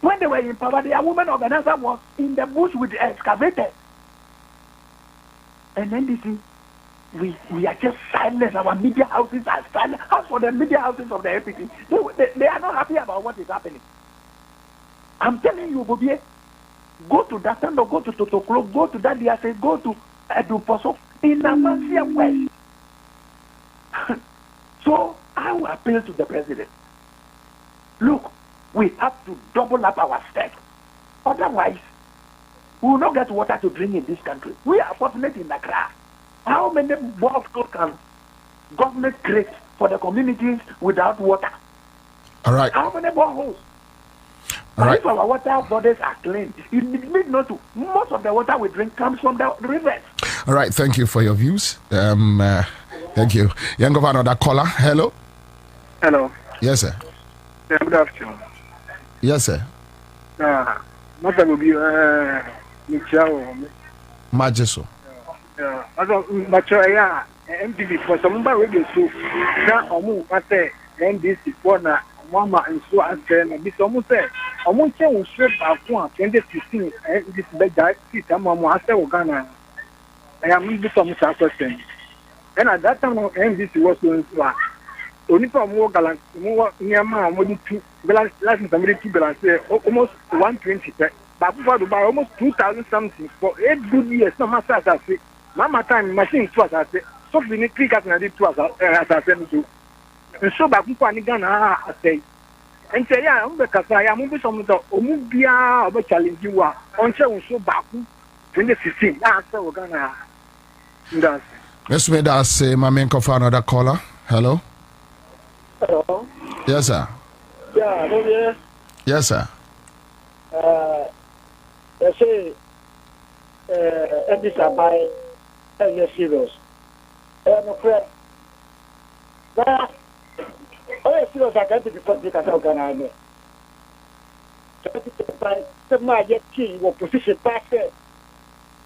when they were in power, their woman organizer was in the bush with the excavator. And then this is, we are just silent. Our media houses are silent. As for the media houses of the MPP, they are not happy about what is happening. I'm telling you, Bobie, go to Datando, go to Totoklo, go to Dadiase, go to Eduposo, in Amansia West. So I will appeal to the president. Look, we have to double up our steps. Otherwise, we will not get water to drink in this country. We are fortunate in Accra. How many boreholes can government create for the communities without water? All right. How many boreholes? All right. If our water bodies are clean, it means not to. Most of the water we drink comes from the rivers. All right. Thank you for your views. Thank you. Young Governor, another caller. Hello. Hello. Yes, sir. Yeah, good afternoon. Yes, sir. Mata Bobie, Michao. Majeso. Yeah. Macho, yeah. MPP for some radio so now omu ate NDC for na mama and so as na bi so mu say omu che wo so ba ko 2016 this bega sit mama ase wo Ghana I am bi so mu sa question and at that time NDC was going to only for more gallant more nyama mo di two balance last time we two balance almost 120 but before buy almost 2000 something for 8 good years no matter as say mama time machine to as say so we need 3 gas na dey 2 as I say so so ba ku ani Ghana say and say ya we kasa ya mo bi so mo to omu bia oba challenge wa on che wo so ba ku 2016 na say we Ghana ndas Let's make that say my main for another caller. Hello. Hello. Yes, sir. Yeah, no, yes, sir. I say, and this are my serious. No crap. But I serious. I can't be because I can. The my yet key will position back there.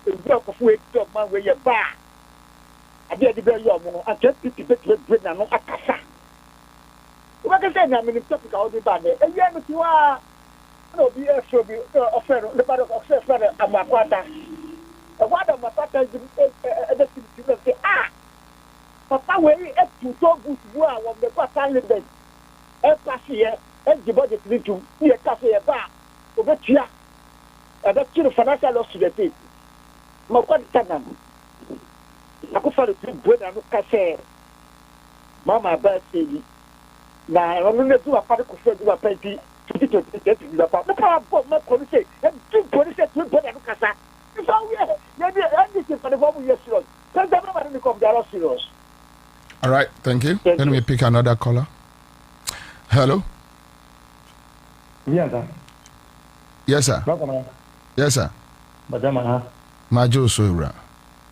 The work of weight of my way back. I did the very young. I just pick it with no akasa. What can say? I mean, it's topic all the bad. And yet, you are no be a show be offer the part of offer Amakwata. A word of Mapata is say, Papa, where you have to talk with you of the Patan Libet. And Cassia, and the budget to be a cafe a bar over here. And that's the financial loss to the people. Makwata. I could find a good and cafe. Mama birthday. Now, I'm going to do a particle for you a petty to get the part. The power of my police and 2 police to put a casa. It's all we have. Anything for the moment, yes, sir. Tell them about the come there, serious. All right, thank you. Let me pick another caller. Hello. Yeah, Yes, sir. Yes, sir. Madam, Majo Soura.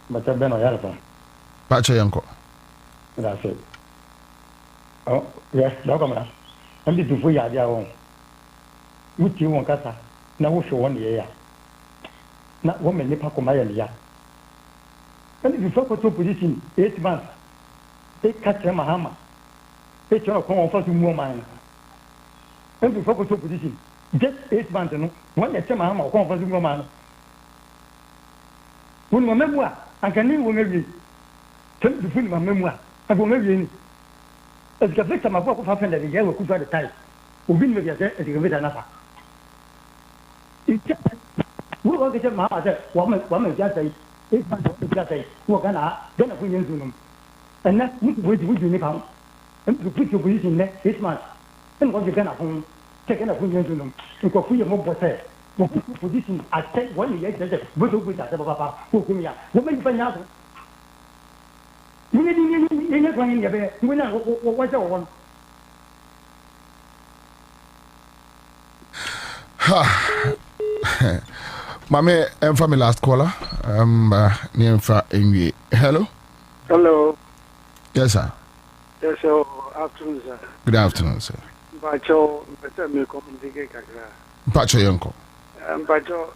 Madam Ben Yarfa. Pacha Yanko. That's it. Oh, yes, Dogma. And this is for your own. Which you want Cassa. Now, show 1 year. Not woman, Nipakomaya. And if you focus to position 8 months, they catch them a hammer. They try to come on for more mine. And if you focus to position just 8 months, one at some hammer, come for more man. When my memoir, I can name maybe. Tell me to fill my memoir. I will maybe. As the victim of what happened at the yellow could the time. Who been with you at the River. We will get my said, woman just say, 8 months just say, what can I? Then I put into them. And that's what we do now. And to put your position there 8 months. And what you can have taken a put into them. Because we are more better. What position I take 1 year, but with that, Papa, who come here. What make you find out? You need to in your bed. You know what's your one. Mame, I'm from my last caller. Near Envy. Hello? Hello. Yes, sir. Yes, sir. Afternoon, sir. Good afternoon, sir. Bacho, better me communicate. Pacha Yanko. Bacho,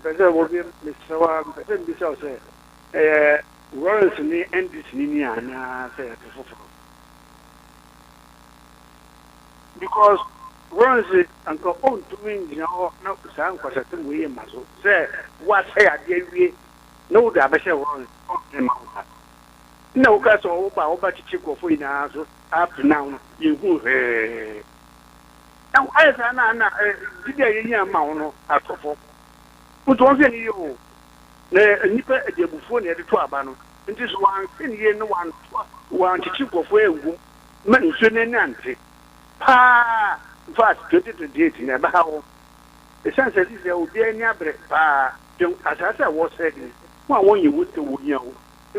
better will be Mr. One, better be so, sir. Warrants me and this Nina, and I say, because Warrants and go on to me, you know, not the sound was a thing we must say, what say I gave you? No, the Abasha warrants. No, that's all about Chico for now, up to now, you go. Now, I did a young man at all. But once a year, Nipper at the Buffon at the Twabano, and this one, no one to Chico for a woman, mention and Nancy. Pa, fast 2028 in a how. The sense that there will be any other pa, as I was saying, one you would to you.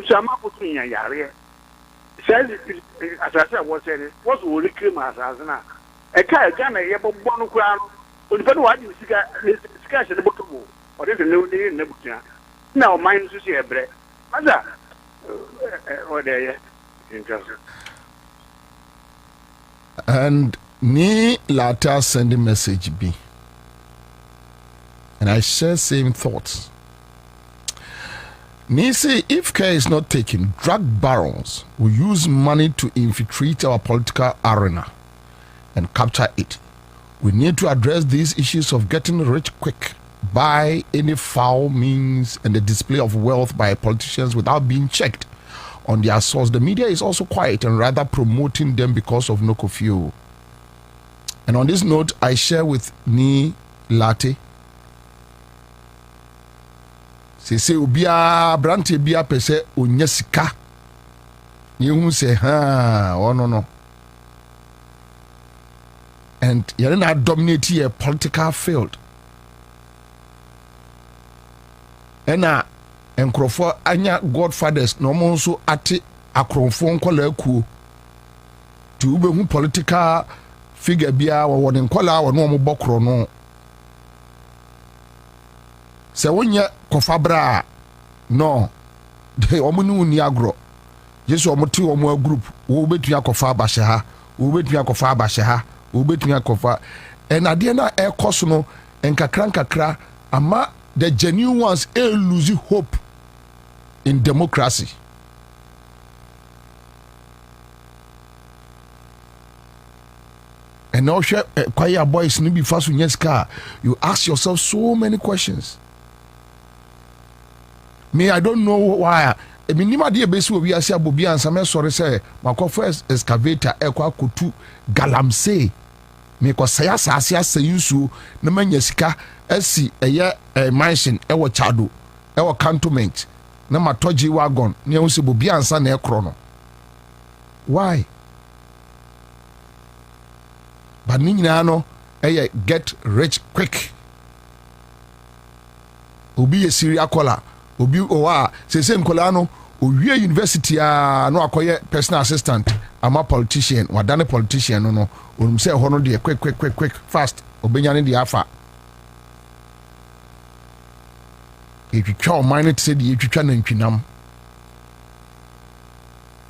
Some up with me, Yari. Says, as I said, was saying, what will you claim as now? A car, Ghana, you have one crown, but if I didn't scash at the bottom, or didn't know the Nebuchadnezzar. Now, mine is here, bread. Mother, or there, interesting. And me later send a message B. And I share same thoughts. Nisi, if care is not taken, drug barons will use money to infiltrate our political arena and capture it. We need to address these issues of getting rich quick by any foul means and the display of wealth by politicians without being checked on their source. The media is also quiet and rather promoting them because of no curfew. And on this note, I share with Ni Latte. Se ubia brante bia pese onya sika yehu se oh no and yare na dominate a political field ena enkrofo anya godfathers no mo nso ate akronfo nkola akuo ti ubehu political figure bia wo ne nkola wo no mo bokro no se wonya kofabra no de omunu ni agro yesu omuti omu group wo betua kofa abahye ha wo betua kofa abahye ha wo betua kofa enade na ekoso no enkakra ama the genuine ones lose hope in democracy. And now choir boys ni be fast with car. You ask yourself so many questions. Me, I don't know why. I mean, you might be able to be a Bobie and some sorry say, my first excavator, Equa Kutu, Galamse. Me, because Sasia say you so, no man yesika, SC, a year, a mansion, our chado, our cantonment, no matoji wagon, near Bobie and San Chrono. Why? But Ninano, get rich quick. Ubi a Syria collar. Obi owa se same kolano owie university no akoye personal assistant ama politician wadane politician no onum se ho no de quick fast obenya ne de afa yɛtwitwa ɔman no te sɛ deɛ yɛtwitwa nantwinam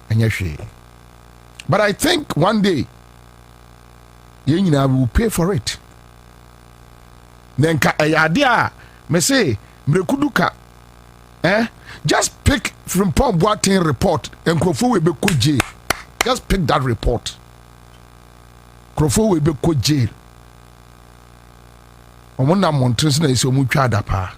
ɛnyɛ hwee. But I think one day yɛn nyinaa will pay for it. Nenka ɛyɛ adeɛ a me say mrekuduka just pick from Pom Boateng report and Krofo we be ko jail. Just pick that report. Krofo we be ko jail. Omona montres na isi omu twa da pa.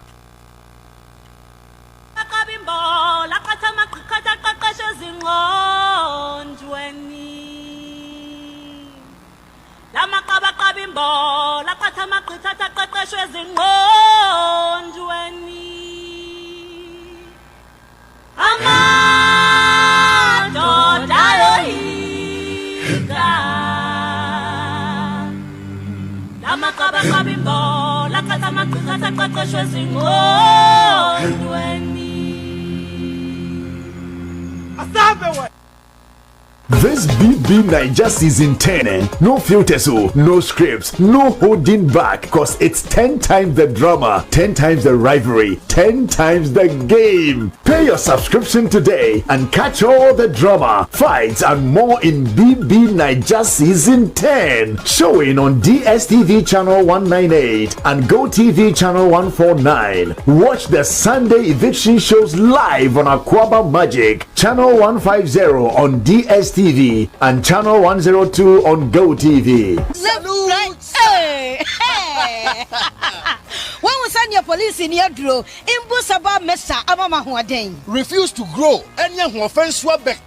This BB Niger season 10, no filters, no scripts, no holding back, cause it's 10 times the drama, 10 times the rivalry, 10 times the game. Pay your subscription today and catch all the drama, fights, and more in BB Niger season 10. Showing on DSTV channel 198 and GoTV channel 149. Watch the Sunday eviction shows live on Aquaba Magic, channel 150 on DSTV and channel 102 on GoTV. Hey! When we send your police in your draw, Imbusaba Mesa Abama Huaden. Refuse to grow, and young offense Wabek.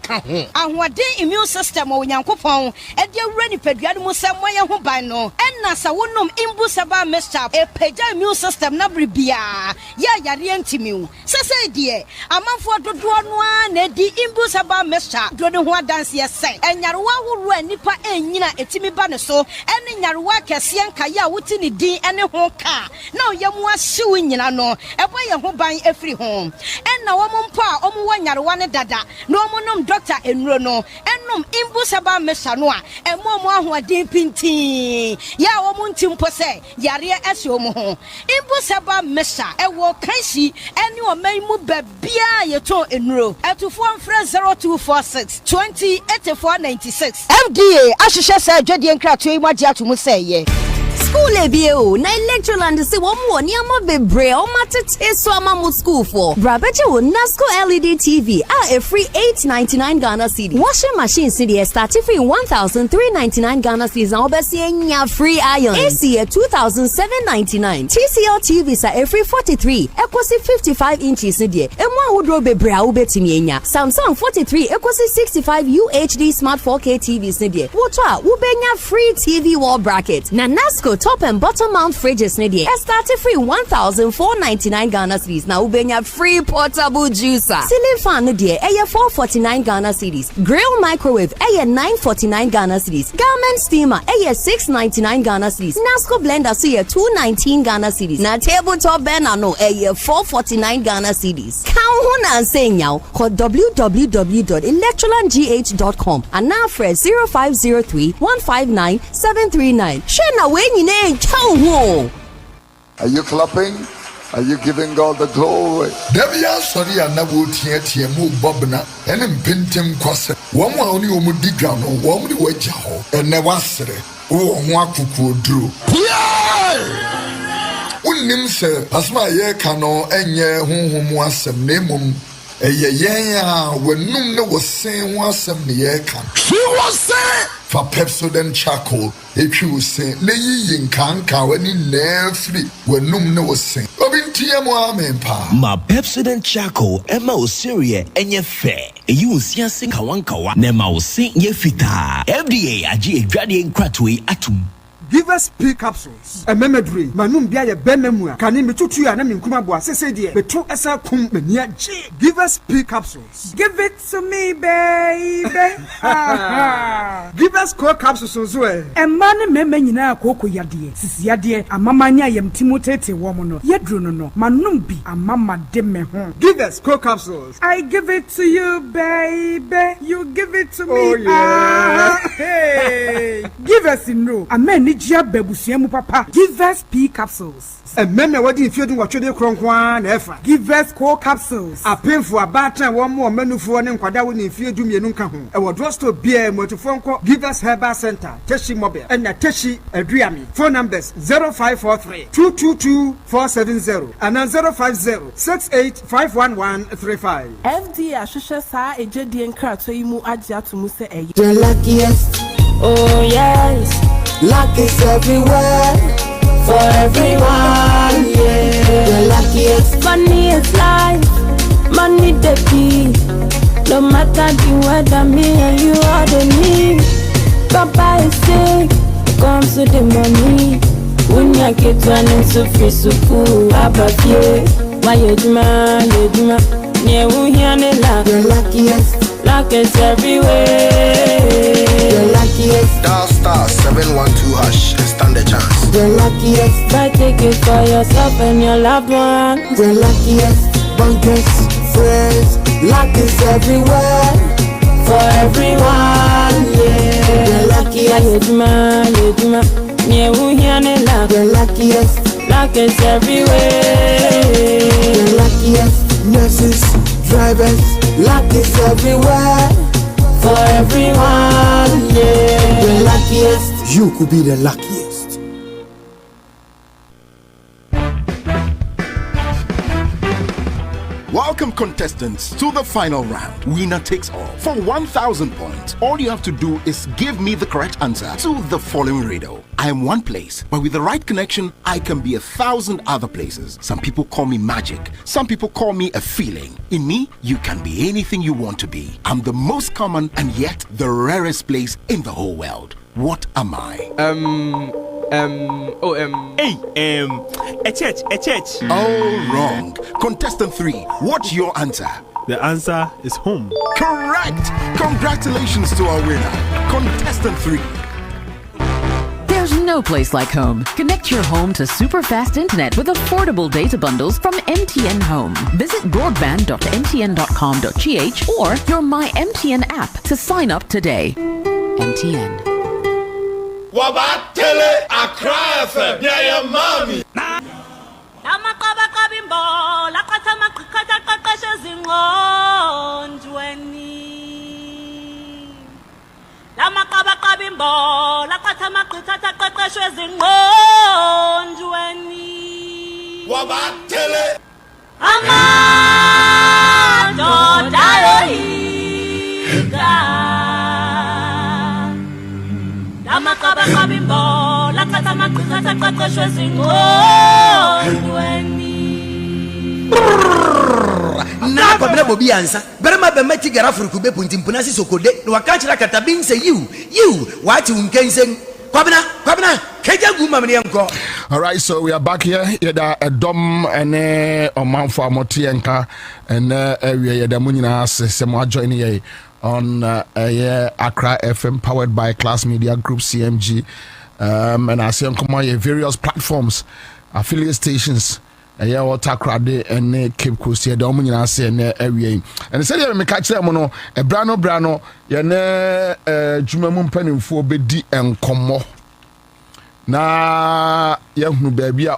And what day immune system or Yankopon, and your ready pediatric somewhere who by no, and Nasa wonum Imbusaba Mesa, a peja immune system nabribia. Ya Yarientimu. Sasa dear, a month for the one, Nedi Imbusaba Mesa, do the one dance say, and Yarwa will run Nipa and Yina etimi banaso, and in Yarwa Cassian Kaya Wutini D and a home car. No, you want suing, you know, a boy who buy every home. And now, woman pa, one Yarwana dada, no monum doctor and Rono, and num Imbusaba Mesanoa, and Momo who are deep in tea. Ya woman timpose, Yaria Esiomo, Imbusaba Mesa, a walk Kaisi, and you may move Bia, your toe in row, at to 0246 20 8496. FDA, Ashisha said, Jedi and Crat to Imagia to Musay. School ebio na electroland se wo mo ni ama bebre o matete so ama school for brabeje wo Nasco LED TV a free 899 Ghana cedi washing machine cedi start free 1399 Ghana cedi na obesi enya free iron AC 2799 TCL TV sa free 43 ekosi 55 inches cedi emu ahudro bebre a obetimi enya Samsung 43 ekosi 65 UHD smart 4K TV cedi woto a wo benya free TV wall bracket na Nasco top and bottom mount fridges nedia. Started free 1,499 Ghana cedis. Now ubenya free portable juicer. Ceiling fan nedia. 449 Ghana cedis. Grill microwave 949 Ghana cedis. Garment steamer 699 Ghana cedis. Nasco blender so 219 Ghana cedis. Na tabletop banner no 449 Ghana cedis. Count and say now call www.electrolandgh.com and now fresh 0503 159 739. Share now when you name Chow. Are you clapping? Are you giving God the glory? Devia sorry and never tia move Bobina and impintim quassa. One only would ground or one would jaho and never say, oh, Waku drew. Unim sir, as my year cano and ye whom was some name. A yeah, when no was saying was some year can. She was saying for Pepsodent charcoal, if you say, lay in can't when in near free, when no was saying. Robin Tiamo pa. Ma Pepsodent charcoal, Emma was Syria, and ye fair. You see a sing Kawankawa, Nema was sing ye fita. FDA, a G. Gradient Cratway atum. Give us P capsules. A memory. Manum bia benemua. Kani mitutu ya na minkuma bua sese die. Betu esa kum menia G. Give us P capsules. Give it to me, baby. Give us core capsules ozwe. Emane meme nyina akoko yade. Sisi yade amamanya yem timotete womo no. Yedro no. Manum bi amama de me ho. Give us core capsules. I give it to you, baby. You give it to me. Oh yeah. Hey. Give us in no. Amen. Ejia bebusiemu papa. Give us P capsules. Ememe wadi infedu watwede kronkwan na efa. Give us core capsules. Apemfo abatan wo mo manufo ne nkwada wo ne infedu mienu nka ho. E wo drugstore bia motofonko Give us Herbal Center, Teshi Mobile, and Teshi Adriami. Phone numbers 0543 222 470 and 050 68 FD Ashusha sa ejedi enkrato imu agya to mu se eye. The luckiest, oh yes, luck is everywhere, for everyone, yeah. The luckiest, money is life, money the key. No matter the weather, me and you are the need. Papa is sick, comes to the money. When you get running so free, so cool, abafie. Why you demand, near we hear the luck. The luckiest, luck is everywhere. The luckiest, dial *712# and stand a chance. The luckiest, buy tickets for yourself and your loved ones. The luckiest, bankers, friends, luck is everywhere, for everyone, yeah. The luckiest, near we hear the luck. The luckiest, luck is everywhere. The luckiest, nurses, drivers, luck is everywhere, for everyone, yeah. The luckiest, you could be the luckiest. Welcome, contestants, to the final round. Winner takes all. For 1,000 points, all you have to do is give me the correct answer to the following riddle. I am one place, but with the right connection, I can be 1,000 other places. Some people call me magic. Some people call me a feeling. In me, you can be anything you want to be. I'm the most common and yet the rarest place in the whole world. What am I? A church. Oh, wrong. Contestant 3, what's your answer? The answer is home. Correct. Congratulations to our winner. Contestant 3. There's no place like home. Connect your home to super fast internet with affordable data bundles from MTN Home. Visit broadband.mtn.com.gh or your My MTN app to sign up today. MTN. Wabatele Accra FM. Yeah, mommy. Lamakaba kabimbo, lakata makata kakasha zingonjweni. Lamakaba kabimbo, lakata makata kakasha zingonjweni. Wabatele Amado Dayohiga. Lamakaba kabimbo, lakata makata kakasha zingonjweni. Na Kwabena Bobie Ansah berema be meti gara furukube puntimpuna si sokode no wakanchira katabin say you wati unkensen Kwabena keja guma mene enko. All right, so we are back here. Yeda edom ene omanfo amoti enka ene area yeda munyina se mo join here on Accra FM powered by Class Media Group CMG, and I see on various platforms, affiliate stations. Yeah, what Accra and Cape Coast here, the Omni say and area. And said, "I catch them no a brano, yane Jumamum penny for bedi and commo." Na, young baby.